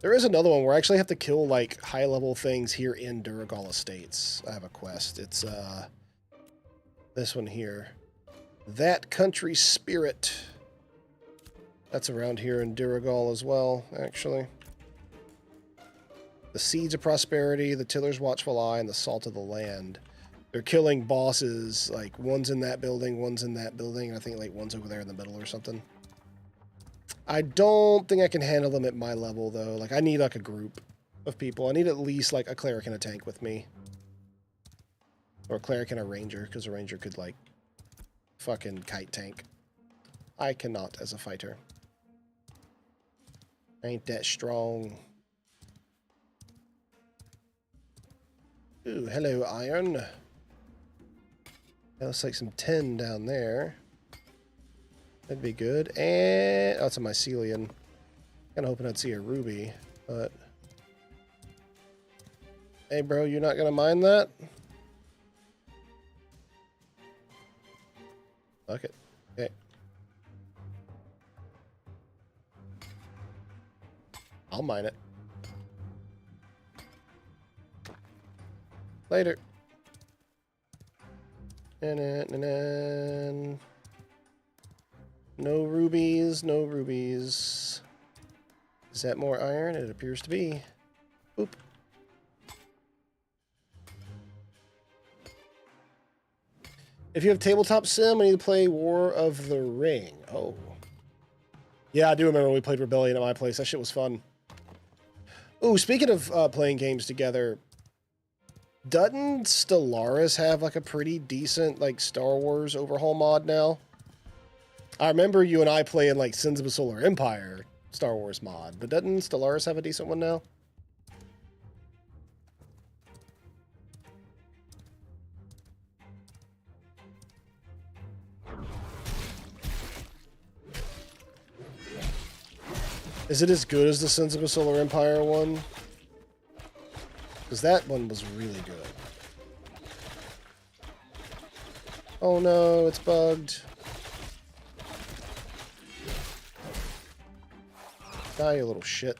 There is another one where I actually have to kill, like, high-level things here in Duragal Estates. I have a quest. It's, this one here. That Country Spirit. That's around here in Duragal as well, actually. The Seeds of Prosperity, the Tiller's Watchful Eye, and the Salt of the Land. They're killing bosses, like, one's in that building, one's in that building, and I think, like, one's over there in the middle or something. I don't think I can handle them at my level, though. Like, I need, like, a group of people. I need at least, like, a cleric and a tank with me. Or a cleric and a ranger, because a ranger could, like, fucking kite tank. I cannot as a fighter. Ain't that strong. Ooh, hello, iron. That looks like some tin down there. That'd be good. And oh, it's a mycelium. Kinda hoping I'd see a ruby, but hey bro, you're not gonna mind that? Fuck it. Okay. I'll mine it. Later. No rubies, no rubies. Is that more iron? It appears to be. Boop. If you have tabletop sim, I need to play War of the Ring. Oh. Yeah, I do remember when we played Rebellion at my place. That shit was fun. Ooh, speaking of playing games together, doesn't Stellaris have like a pretty decent like Star Wars overhaul mod now? I remember you and I playing like Sins of a Solar Empire Star Wars mod, but doesn't Stellaris have a decent one now? Is it as good as the Sins of a Solar Empire one? Because that one was really good. Oh no, it's bugged. Die, you little shit.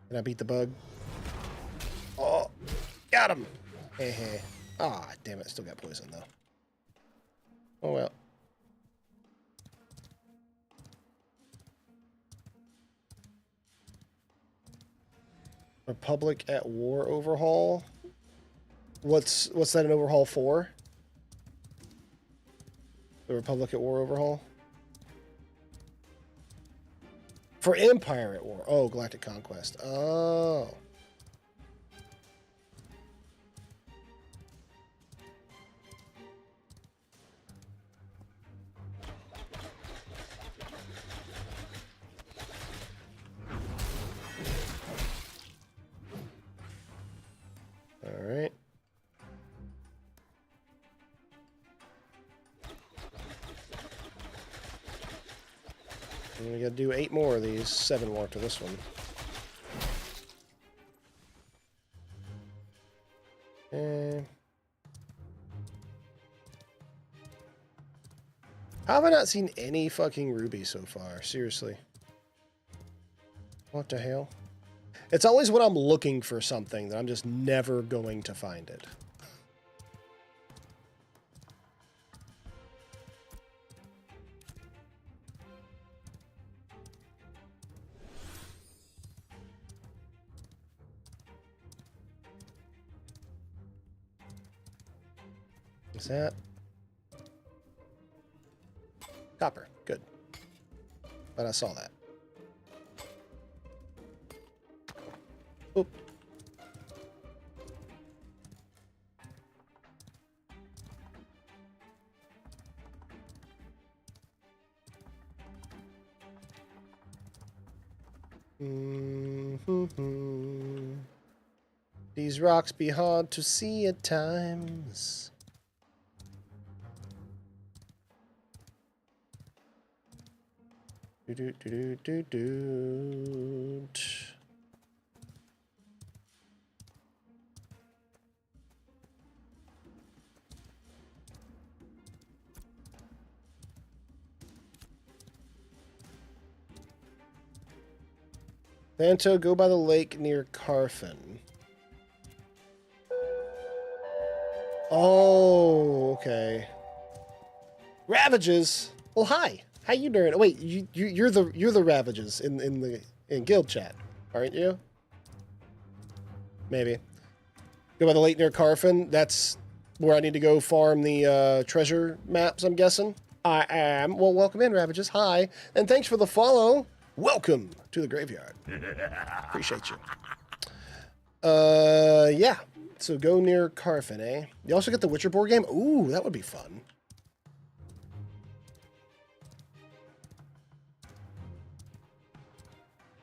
Can I beat the bug? Oh, got him! Hey, hey. Ah, damn it, still got poison though. Oh well. Republic at War overhaul? What's that an overhaul for? The Republic at War overhaul? For Empire at War. Oh, Galactic Conquest. Oh. All right. And we gotta do 8 more of these, 7 more after this one. And how have I not seen any fucking ruby so far? Seriously. What the hell? It's always when I'm looking for something that I'm just never going to find it. Is that copper? Good. But I saw that. Oop. These rocks be hard to see at times. Do do do do do. Thanto, go by the lake near Carfin. Oh, okay. Ravages. Well, hi. How you doing? Wait, you're the Ravages in guild chat, aren't you? Maybe. Go by the lake near Carfin. That's where I need to go farm the treasure maps, I'm guessing. I am. Well, welcome in, Ravages. Hi. And thanks for the follow. Welcome to the graveyard. Appreciate you. Yeah. So go near Carfin, eh? You also get the Witcher board game? Ooh, that would be fun.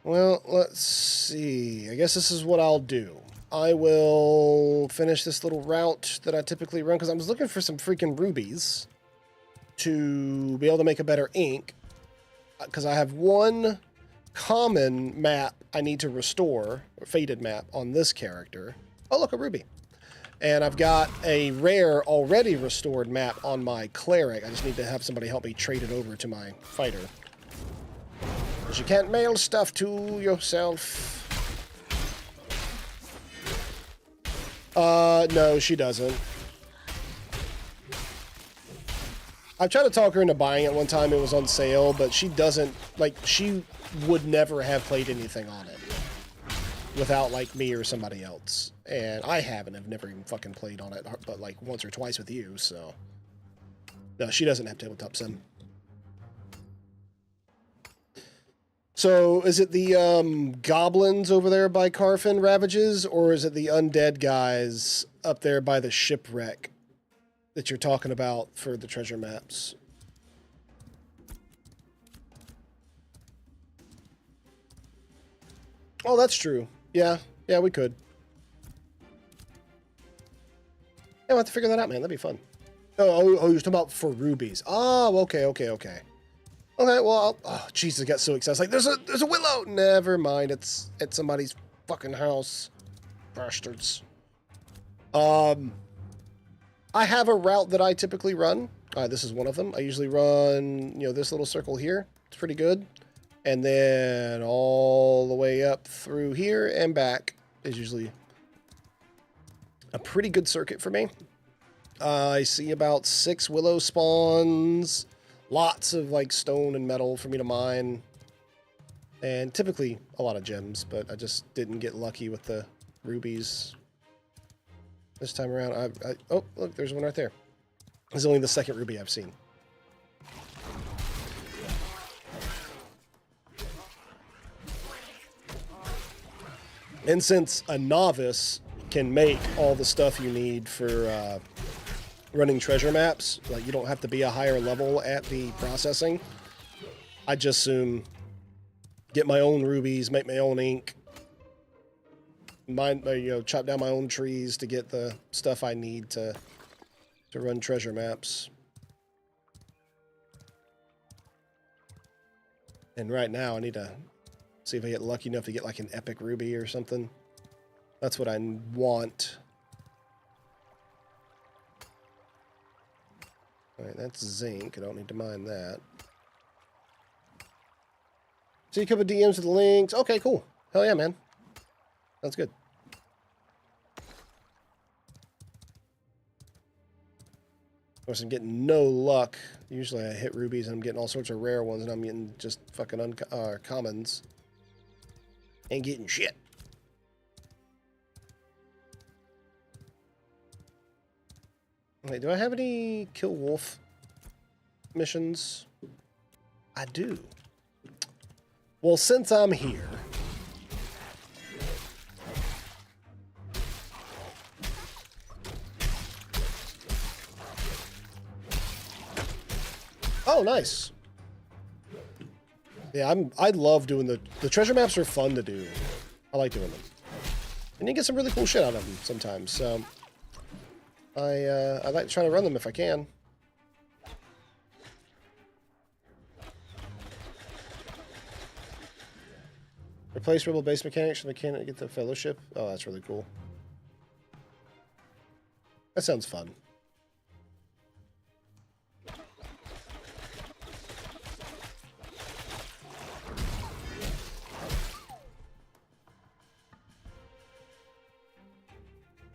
Well, let's see. I guess this is what I'll do. I will finish this little route that I typically run, because I was looking for some freaking rubies to be able to make a better ink, because I have one common map I need to restore, or faded map, on this character. Oh, look, a ruby. And I've got a rare, already restored map on my cleric. I just need to have somebody help me trade it over to my fighter. Because you can't mail stuff to yourself. No, she doesn't. I've tried to talk her into buying it one time. It was on sale, but she doesn't, like, she would never have played anything on it without, like, me or somebody else. And I haven't. I've never even fucking played on it, but, like, once or twice with you, so. No, she doesn't have tabletop sim. So, is it the goblins over there by Carfin Ravages, or is it the undead guys up there by the shipwreck that you're talking about for the treasure maps? Oh, that's true. Yeah, we could. Yeah, we'll have to figure that out, man. That'd be fun. Oh, you're talking about for rubies. Oh, okay. Okay, well, oh, Jesus, I got so excited. Like, there's a willow! Never mind, it's at somebody's fucking house. Bastards. I have a route that I typically run. This is one of them. I usually run, this little circle here. It's pretty good. And then all the way up through here and back is usually a pretty good circuit for me. I see about 6 willow spawns. Lots of, like, stone and metal for me to mine. And typically a lot of gems, but I just didn't get lucky with the rubies this time around. Oh, look, there's one right there. This is only the second ruby I've seen. And since a novice can make all the stuff you need for running treasure maps, like, you don't have to be a higher level at the processing, I just assume get my own rubies, make my own ink, chop down my own trees to get the stuff I need to run treasure maps. And right now I need to see if I get lucky enough to get like an epic ruby or something. That's what I want. Alright, that's zinc. I don't need to mine that. See a couple of DMs with the links. Okay, cool. Hell yeah, man. Sounds good. Of course, I'm getting no luck. Usually I hit rubies and I'm getting all sorts of rare ones, and I'm getting just fucking commons. Ain't getting shit. Wait, do I have any kill wolf missions? I do. Well, since I'm here... Oh, nice. Yeah, I love doing the treasure maps are fun to do. I like doing them. And you get some really cool shit out of them sometimes, so I like to try to run them if I can. Replace rebel base mechanics so they can't get the fellowship. Oh, that's really cool. That sounds fun.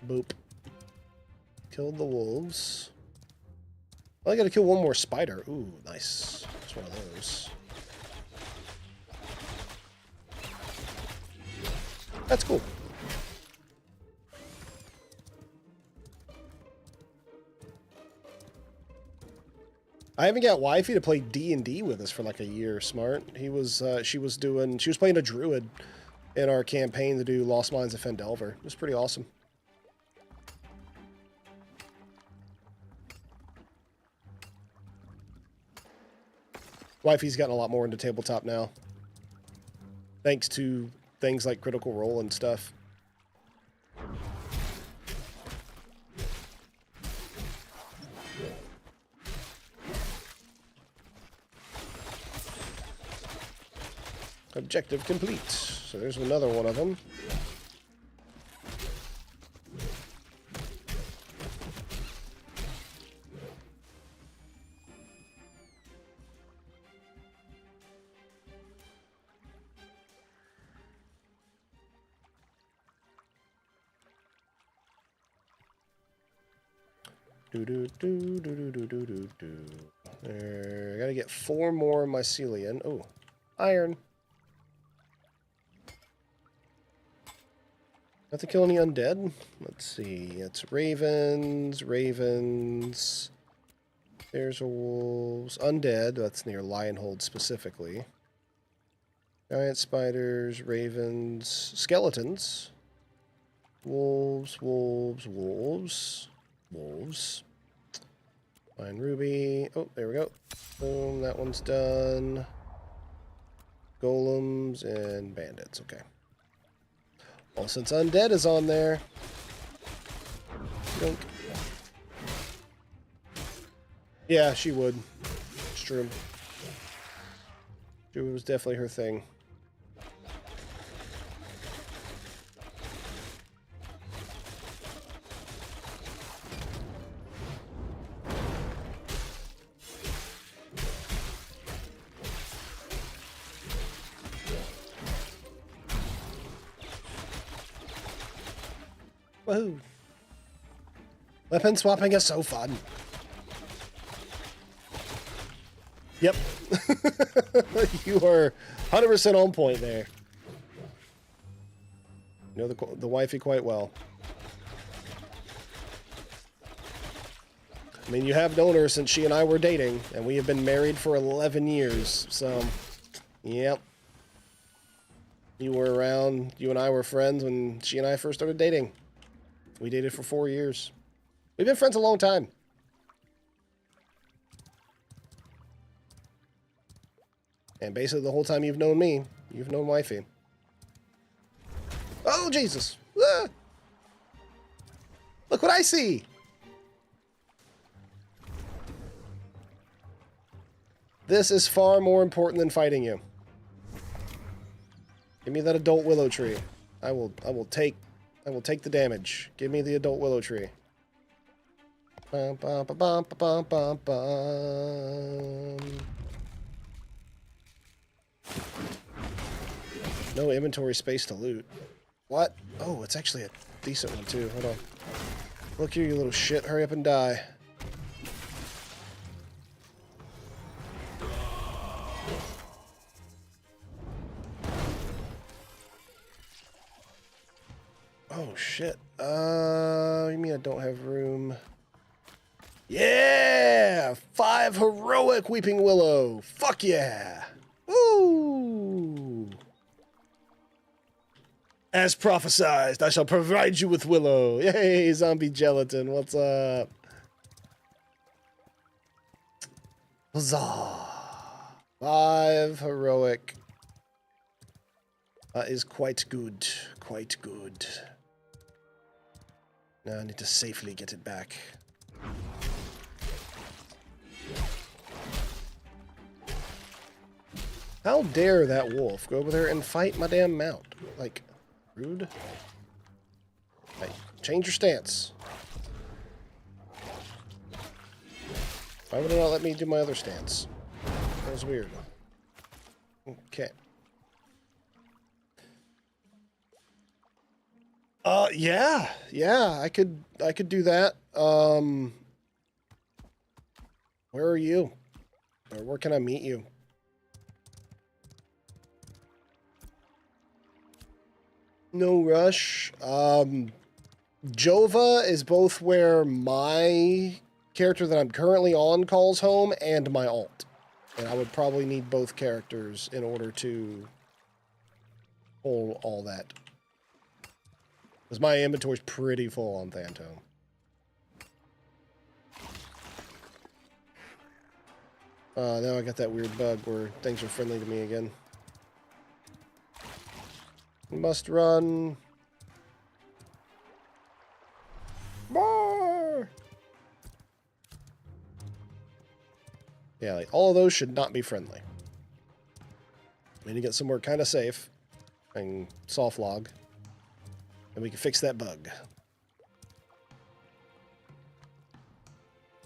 Boop. Killed the wolves. Well, I gotta kill one more spider. Ooh, nice. Just one of those. That's cool. I haven't got wifey to play D&D with us for like a year. Smart. She was playing a druid in our campaign to do Lost Mines of Fendelver. It was pretty awesome. Wifey's gotten a lot more into tabletop now, thanks to things like Critical Role and stuff. Objective complete. So there's another one of them. There, I gotta get 4 more mycelium. Oh, iron. Have to kill any undead? Let's see. It's ravens, ravens. There's a wolves. Undead. That's near Lionhold specifically. Giant spiders, ravens, skeletons. Wolves, wolves, wolves. Wolves. Fine ruby. Oh, there we go. Boom, that one's done. Golems and bandits. Okay. Well, since undead is on there. Dunk. Yeah, she would. It's true. It was definitely her thing. Woohoo! Weapon swapping is so fun. Yep. You are 100% on point there. You know the wifey quite well. I mean, you have known her since she and I were dating, and we have been married for 11 years, so, yep. You were around, you and I were friends when she and I first started dating. We dated for 4 years. We've been friends a long time. And basically the whole time you've known me, you've known wifey. Oh, Jesus! Ah! Look what I see! This is far more important than fighting you. Give me that adult willow tree. I will take the damage. Give me the adult willow tree. Bum, bum, bum, bum, bum, bum, bum. No inventory space to loot. What? Oh, it's actually a decent one too. Hold on. Look here, you little shit. Hurry up and die. Oh, shit. You mean I don't have room? Yeah! 5 heroic Weeping Willow. Fuck yeah! Woo! As prophesized, I shall provide you with Willow. Yay, zombie gelatin. What's up? Huzzah! 5 heroic. That is quite good. Quite good. Now I need to safely get it back. How dare that wolf go over there and fight my damn mount? Like, rude. Hey, change your stance. Why would it not let me do my other stance? That was weird. Okay. Yeah, I could do that. Where are you? Or where can I meet you? No rush. Jova is both where my character that I'm currently on calls home and my alt. And I would probably need both characters in order to pull all that. Because my inventory's pretty full on Thantome. Now I got that weird bug where things are friendly to me again. Must run. More! Yeah, like, all of those should not be friendly. We need to get somewhere kind of safe. And soft log. And we can fix that bug.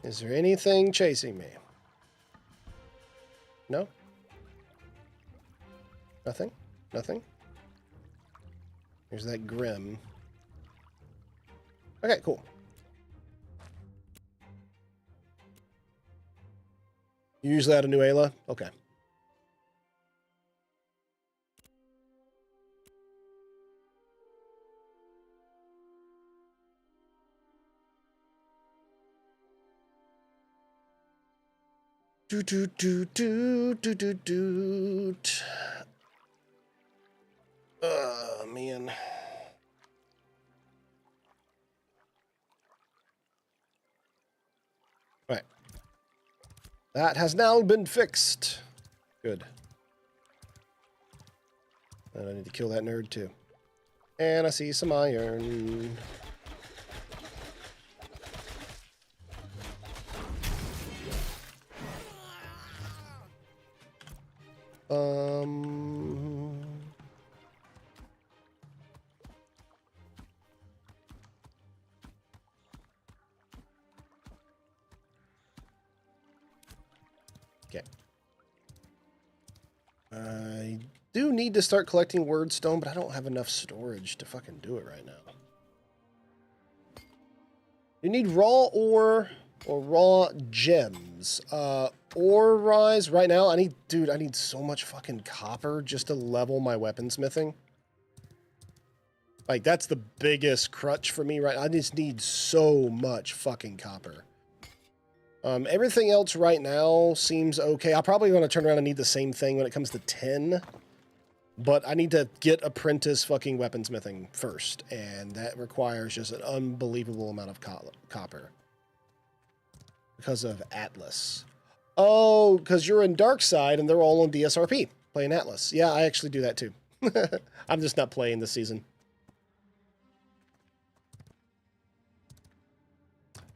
Is there anything chasing me? No? Nothing? Nothing? There's that Grim. Okay, cool. You usually add a new Ayla? Okay. Do do do do do do do. Oh man. Right. That has now been fixed. Good. And I need to kill that nerd too. And I see some iron. Okay. I do need to start collecting wordstone, but I don't have enough storage to fucking do it right now. You need raw ore or raw gems. Ore rise right now. I need so much fucking copper just to level my weaponsmithing. Like, that's the biggest crutch for me right now. I just need so much fucking copper. Everything else right now seems okay. I'm probably going to turn around and need the same thing when it comes to tin. But I need to get apprentice fucking weaponsmithing first. And that requires just an unbelievable amount of copper. Because of Atlas. Oh, because you're in Dark Side and they're all on DSRP playing Atlas. Yeah, I actually do that too. I'm just not playing this season.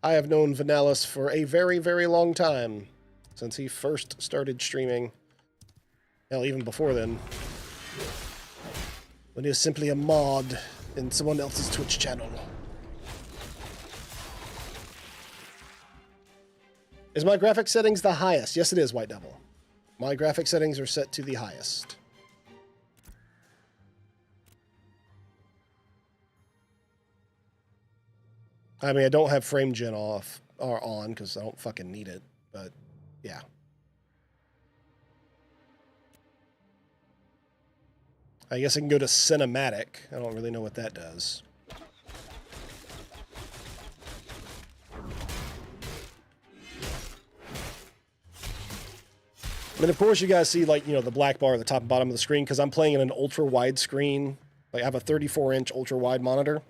I have known Vanalis for a very, very long time. Since he first started streaming. Hell, even before then. when you're simply a mod in someone else's Twitch channel. Is my graphic settings the highest? Yes, it is, White Devil. My graphic settings are set to the highest. I mean, I don't have frame gen off or on because I don't fucking need it, but yeah. I guess I can go to cinematic. I don't really know what that does. I mean, of course, you guys see, like, you know, the black bar at the top and bottom of the screen because I'm playing in an ultra-wide screen. Like, I have a 34-inch ultra-wide monitor.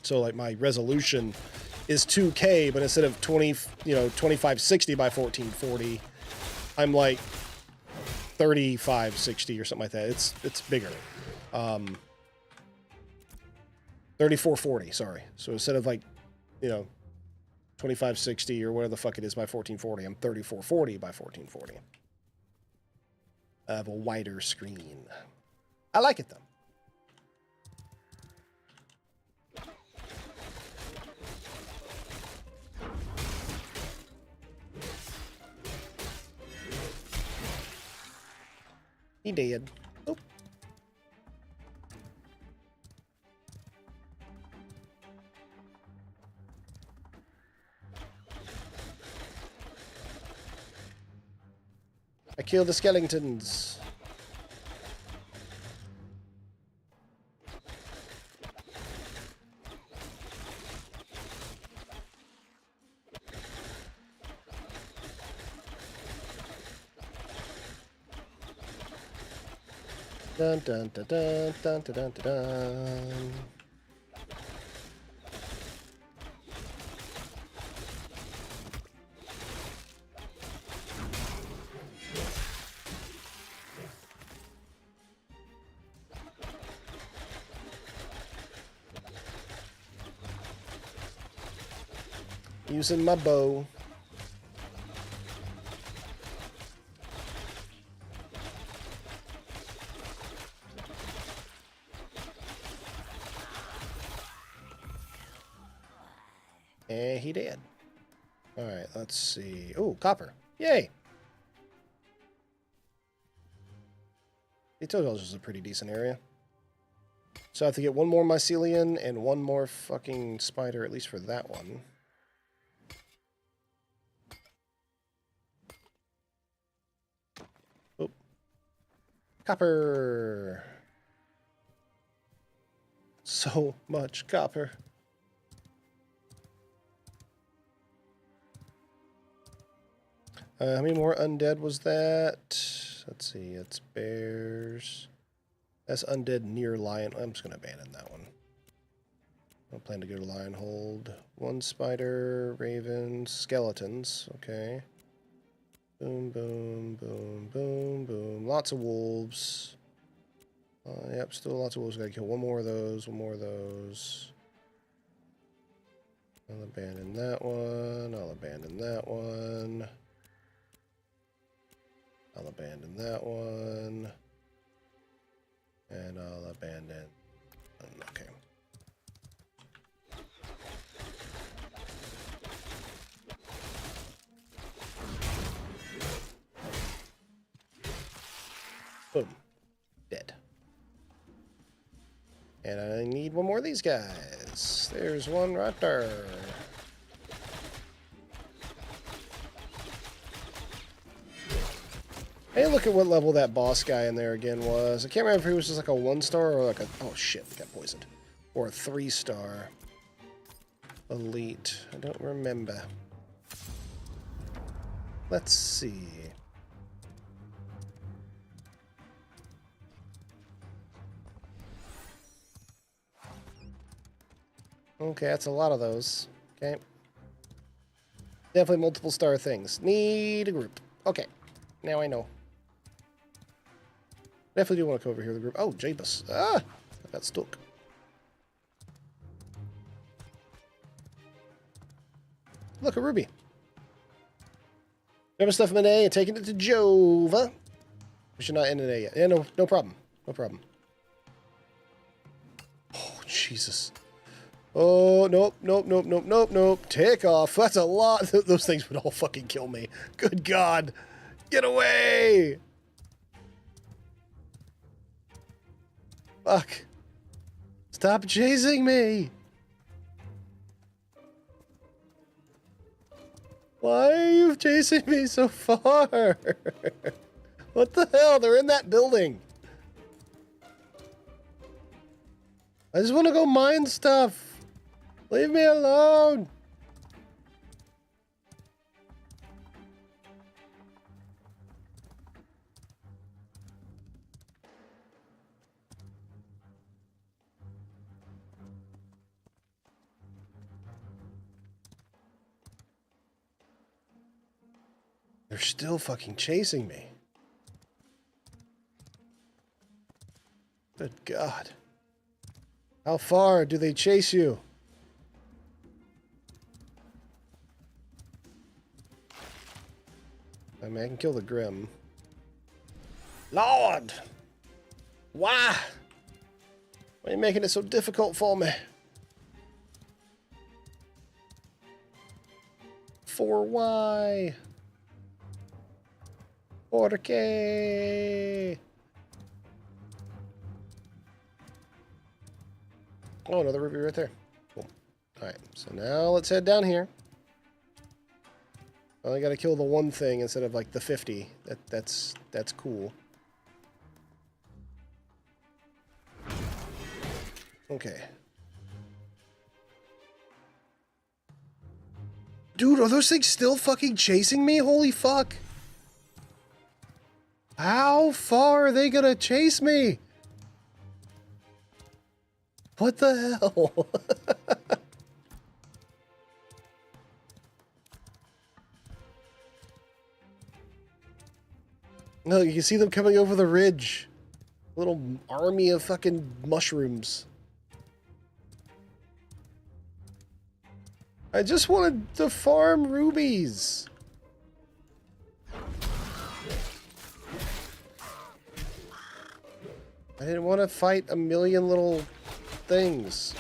So, like, my resolution is 2K, but instead of 2560 by 1440, I'm like 3560 or something like that. It's bigger. 3440, sorry. So instead of, like, you know, 2560 or whatever the fuck it is by 1440, I'm 3440 by 1440. I have a wider screen. I like it, though. He did. Oh. I killed the skeletons. Dun dun dun dun dun dun dun dun. Using my bow. And he did. All right, let's see. Oh, copper. Yay. The Totals is a pretty decent area. So I have to get one more mycelium and one more fucking spider, at least for that one. Oh. Copper. So much copper. How many more undead was that? Let's see, it's bears. That's undead near lion. I'm just going to abandon that one. I plan to go to lion hold. One spider, ravens, skeletons. Okay. Boom, boom, boom, boom, boom. Lots of wolves. Yep, still lots of wolves. Gotta kill one more of those, one more of those. I'll abandon that one. I'll abandon that one. I'll abandon that one. And I'll abandon... Okay. Boom. Dead. And I need one more of these guys. There's one right there. Hey, look at what level that boss guy in there again was. I can't remember if he was just like a 1-star or like a... Oh, shit. Got poisoned. Or a 3-star. Elite. I don't remember. Let's see. Okay, that's a lot of those. Okay. Definitely multiple star things. Need a group. Okay. Now I know. Definitely do want to come over here with the group. Oh, Jabus. Ah! I got stuck. Look, a ruby. Grabbing stuff from an A and taking it to Jova. We should not end an A yet. Yeah, no problem. No problem. Jesus. Oh, nope, nope, nope, nope, nope, nope. Take off. That's a lot. Those things would all fucking kill me. Good God. Get away. Fuck. Stop chasing me. Why are you chasing me so far? What the hell? They're in that building. I just want to go mine stuff. Leave me alone. They're still fucking chasing me. Good God. How far do they chase you? I mean, I can kill the Grim. Lord! Why? Why are you making it so difficult for me? For why? Porque. Oh, another ruby right there. Cool. Alright, so now let's head down here. I only gotta kill the one thing instead of like the 50. That's cool. Okay. Dude, are those things still fucking chasing me? Holy fuck. How far are they gonna chase me? What the hell? No, you can see them coming over the ridge. A little army of fucking mushrooms. I just wanted to farm rubies. I didn't want to fight a million little things.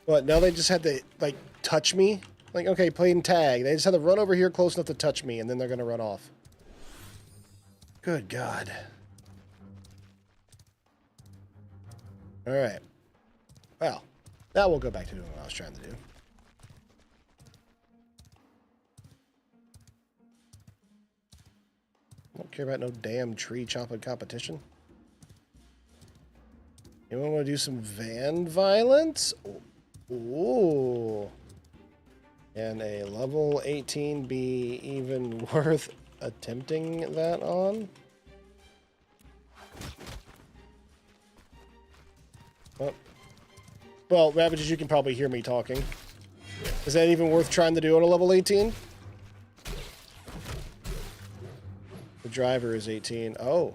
But now they just had to, like, touch me? Like, okay, playing tag. They just had to run over here close enough to touch me, and then they're going to run off. Good God. Alright. Well, now we'll go back to doing what I was trying to do. Don't care about no damn tree chopping competition. Anyone want to do some van violence? Ooh. Can a level 18 be even worth attempting that on? Oh. Well, Ravages, you can probably hear me talking. Is that even worth trying to do on a level 18? The driver is 18. Oh.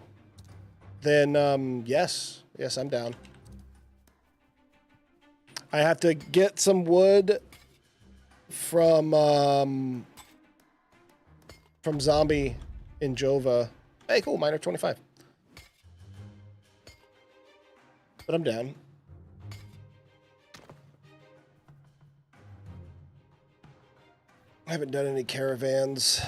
Then, yes. Yes, I'm down. I have to get some wood from Zombie in Jova. Hey, cool, minor 25. But I'm down. I haven't done any caravans.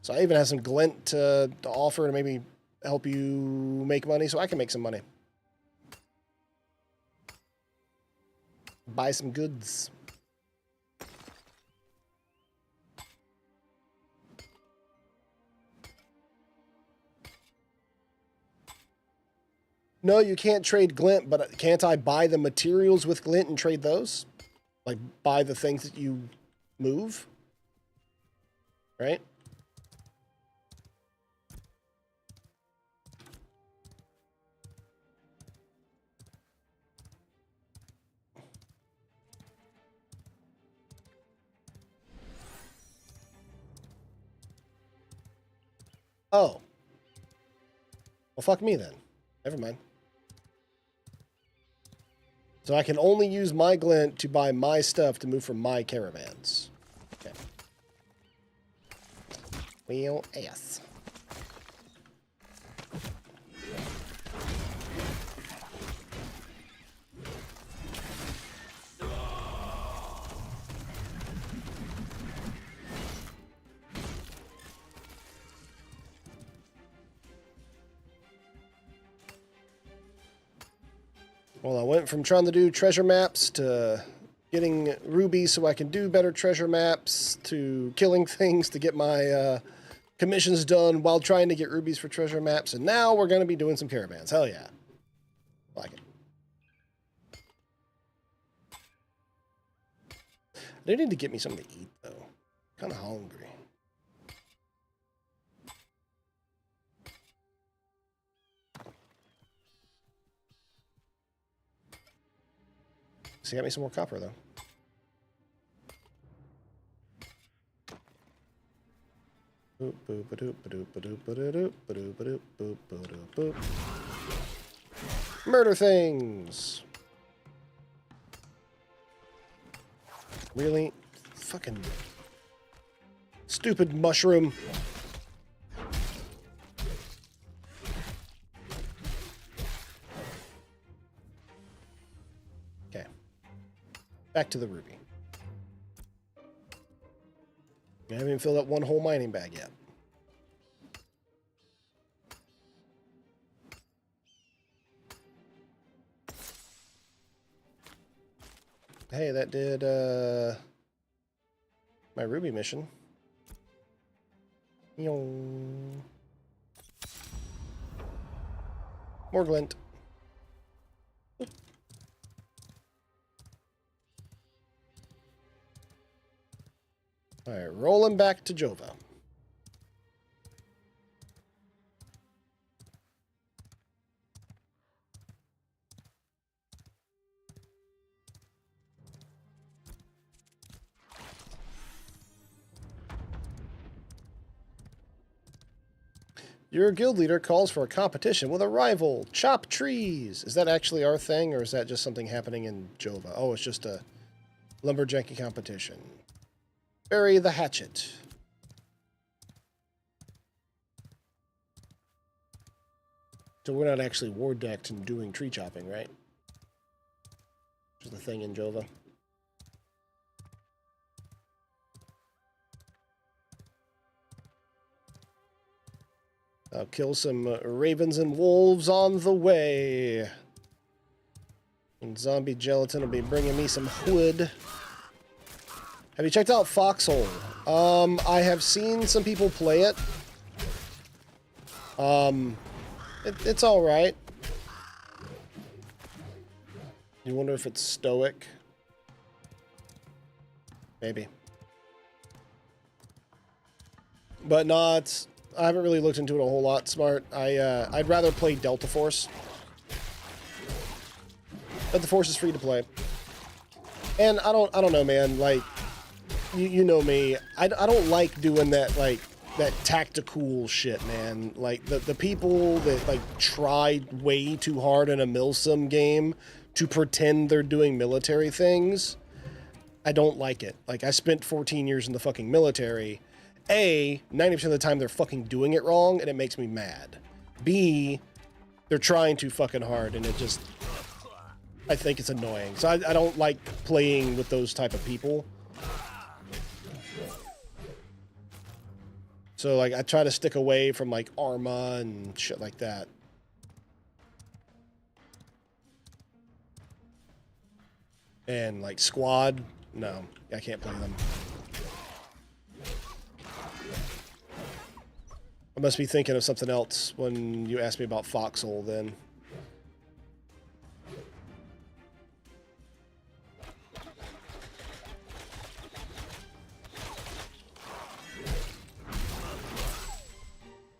So I even have some glint to offer to maybe help you make money so I can make some money. Buy some goods. No, you can't trade glint, but can't I buy the materials with glint and trade those? Like, buy the things that you move? Right? Oh. Well, fuck me then. Never mind. So I can only use my glint to buy my stuff to move from my caravans. Okay. Well, ass. Well, I went from trying to do treasure maps to getting rubies so I can do better treasure maps to killing things to get my commissions done while trying to get rubies for treasure maps. And now we're going to be doing some caravans. Hell yeah. Like it. They need to get me something to eat, though. Kind of hungry. So got me some more copper, though. Murder things. Really? Fucking stupid mushroom. Okay. Back to the ruby. I haven't even filled up one whole mining bag yet. Hey, that did my ruby mission. More glint. All right, rolling back to Jova. Your guild leader calls for a competition with a rival. Chop trees. Is that actually our thing, or is that just something happening in Jova? Oh, it's just a lumberjacky competition. Bury the hatchet. So we're not actually war decked and doing tree chopping, right? Which is the thing in Jova. I'll kill some ravens and wolves on the way. And zombie gelatin will be bringing me some wood. Have you checked out Foxhole? I have seen some people play it. It's all right. You wonder if it's stoic? Maybe. But not. I haven't really looked into it a whole lot, Smart. I'd rather play Delta Force. Delta Force is free to play. And I don't know, man. Like, you know me. I don't like doing that, like, that tactical shit, man. Like, the people that, like, try way too hard in a Milsim game to pretend they're doing military things, I don't like it. Like, I spent 14 years in the fucking military. A, 90% of the time they're fucking doing it wrong, and it makes me mad. B, they're trying too fucking hard, and it just... I think it's annoying. So I don't like playing with those type of people. So, like, I try to stick away from, like, Arma and shit like that. And, like, Squad, no, I can't play them. I must be thinking of something else when you asked me about Foxhole then.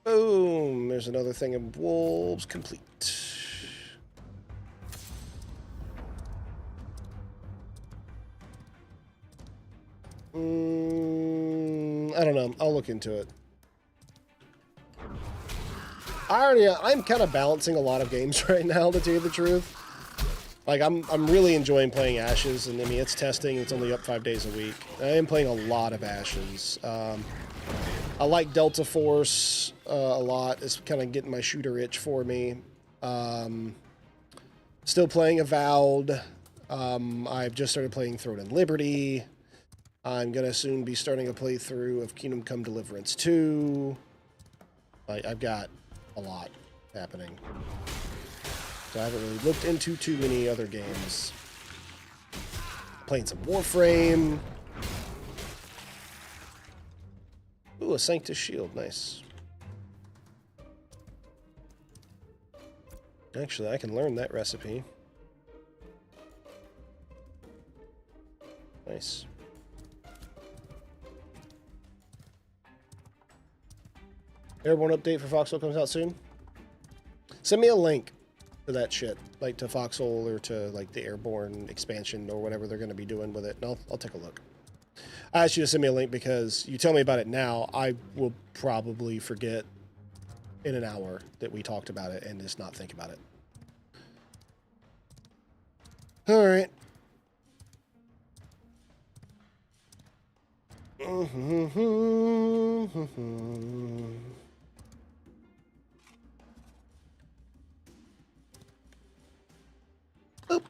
Boom! There's another thing of wolves complete. I don't know. I'll look into it. I'm kind of balancing a lot of games right now, to tell you the truth. Like, I'm really enjoying playing Ashes, and I mean, it's testing, it's only up 5 days a week. I am playing a lot of Ashes. I like Delta Force a lot. It's kind of getting my shooter itch for me. Still playing Avowed. I've just started playing Throne and Liberty. I'm going to soon be starting a playthrough of Kingdom Come Deliverance 2. I've got a lot happening. So I haven't really looked into too many other games. Playing some Warframe. Ooh, a Sanctus Shield. Nice. Actually, I can learn that recipe. Nice. Airborne update for Foxhole comes out soon. Send me a link to that shit, like to Foxhole or to like the Airborne expansion or whatever they're going to be doing with it, and I'll take a look. I asked you to send me a link because you tell me about it now, I will probably forget in an hour that we talked about it and just not think about it. All right. Oop.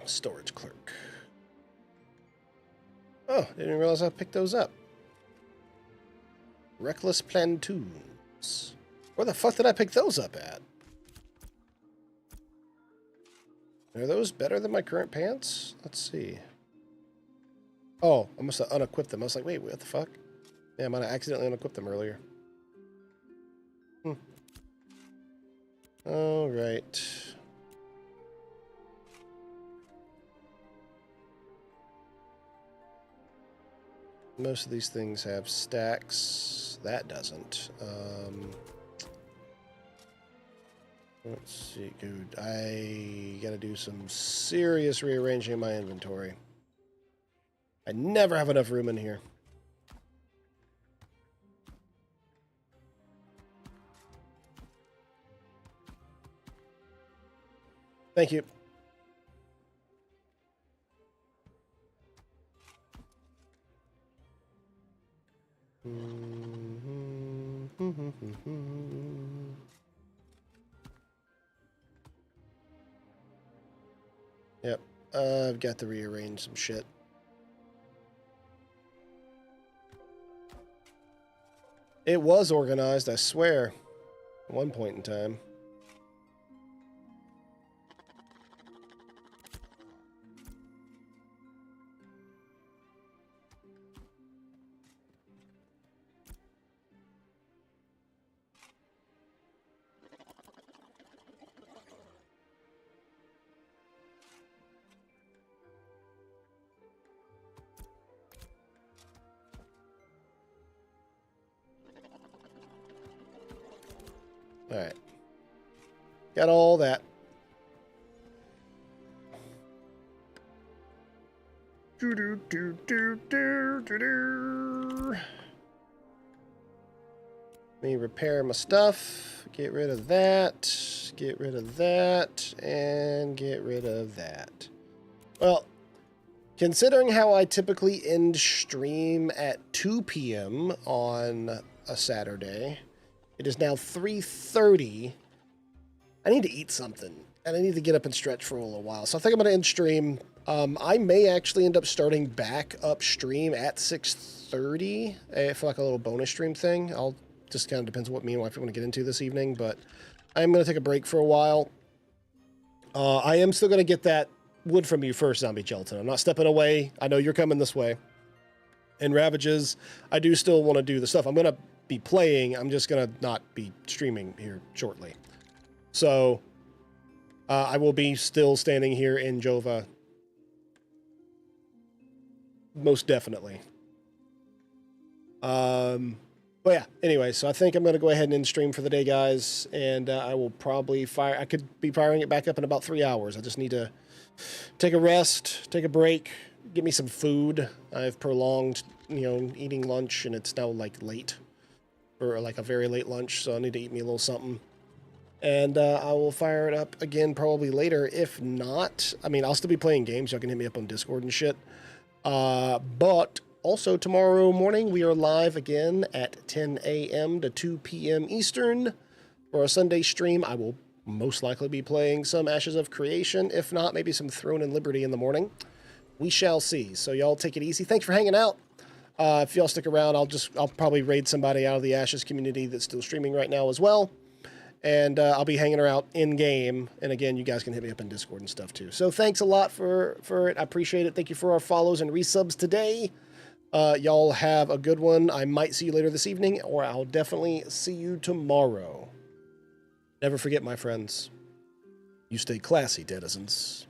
Storage clerk. Oh, didn't realize I picked those up. Reckless Plantoons. Where the fuck did I pick those up at? Are those better than my current pants? Let's see. Oh, I must have unequipped them. I was like, wait, what the fuck? Yeah, I might have accidentally unequipped them earlier. All right. Most of these things have stacks. That doesn't. Let's see, dude. I gotta do some serious rearranging in my inventory. I never have enough room in here. Thank you. Yep, I've got to rearrange some shit. It was organized, I swear, at one point in time. All right. Got all that. Let me repair my stuff. Get rid of that. Get rid of that. And get rid of that. Well, considering how I typically end stream at 2 p.m. on a Saturday, it is now 3:30. I need to eat something, and I need to get up and stretch for a little while. So I think I'm going to end stream. I may actually end up starting back upstream at 6:30 for like a little bonus stream thing. I'll just kind of depends on what me and wife want to get into this evening, but I'm going to take a break for a while. I am still going to get that wood from you first, Zombie Gelatin. I'm not stepping away. I know you're coming this way. And Ravages, I do still want to do the stuff. I'm going to be playing. I'm just going to not be streaming here shortly. So I will be still standing here in Jova. Most definitely. But yeah, anyway, so I think I'm going to go ahead and end stream for the day, guys. And I will probably fire. I could be firing it back up in about 3 hours. I just need to take a rest, take a break, get me some food. I've prolonged, eating lunch, and it's now like late. Or like a very late lunch, so I need to eat me a little something. And I will fire it up again probably later. If not, I mean, I'll still be playing games. Y'all can hit me up on Discord and shit. But also tomorrow morning, we are live again at 10 a.m. to 2 p.m. Eastern for a Sunday stream. I will most likely be playing some Ashes of Creation. If not, maybe some Throne and Liberty in the morning. We shall see. So y'all take it easy. Thanks for hanging out. If y'all stick around, I'll probably raid somebody out of the Ashes community that's still streaming right now as well. And I'll be hanging around in-game. And again, you guys can hit me up in Discord and stuff too. So thanks a lot for it. I appreciate it. Thank you for our follows and resubs today. Y'all have a good one. I might see you later this evening, or I'll definitely see you tomorrow. Never forget, my friends, you stay classy, denizens.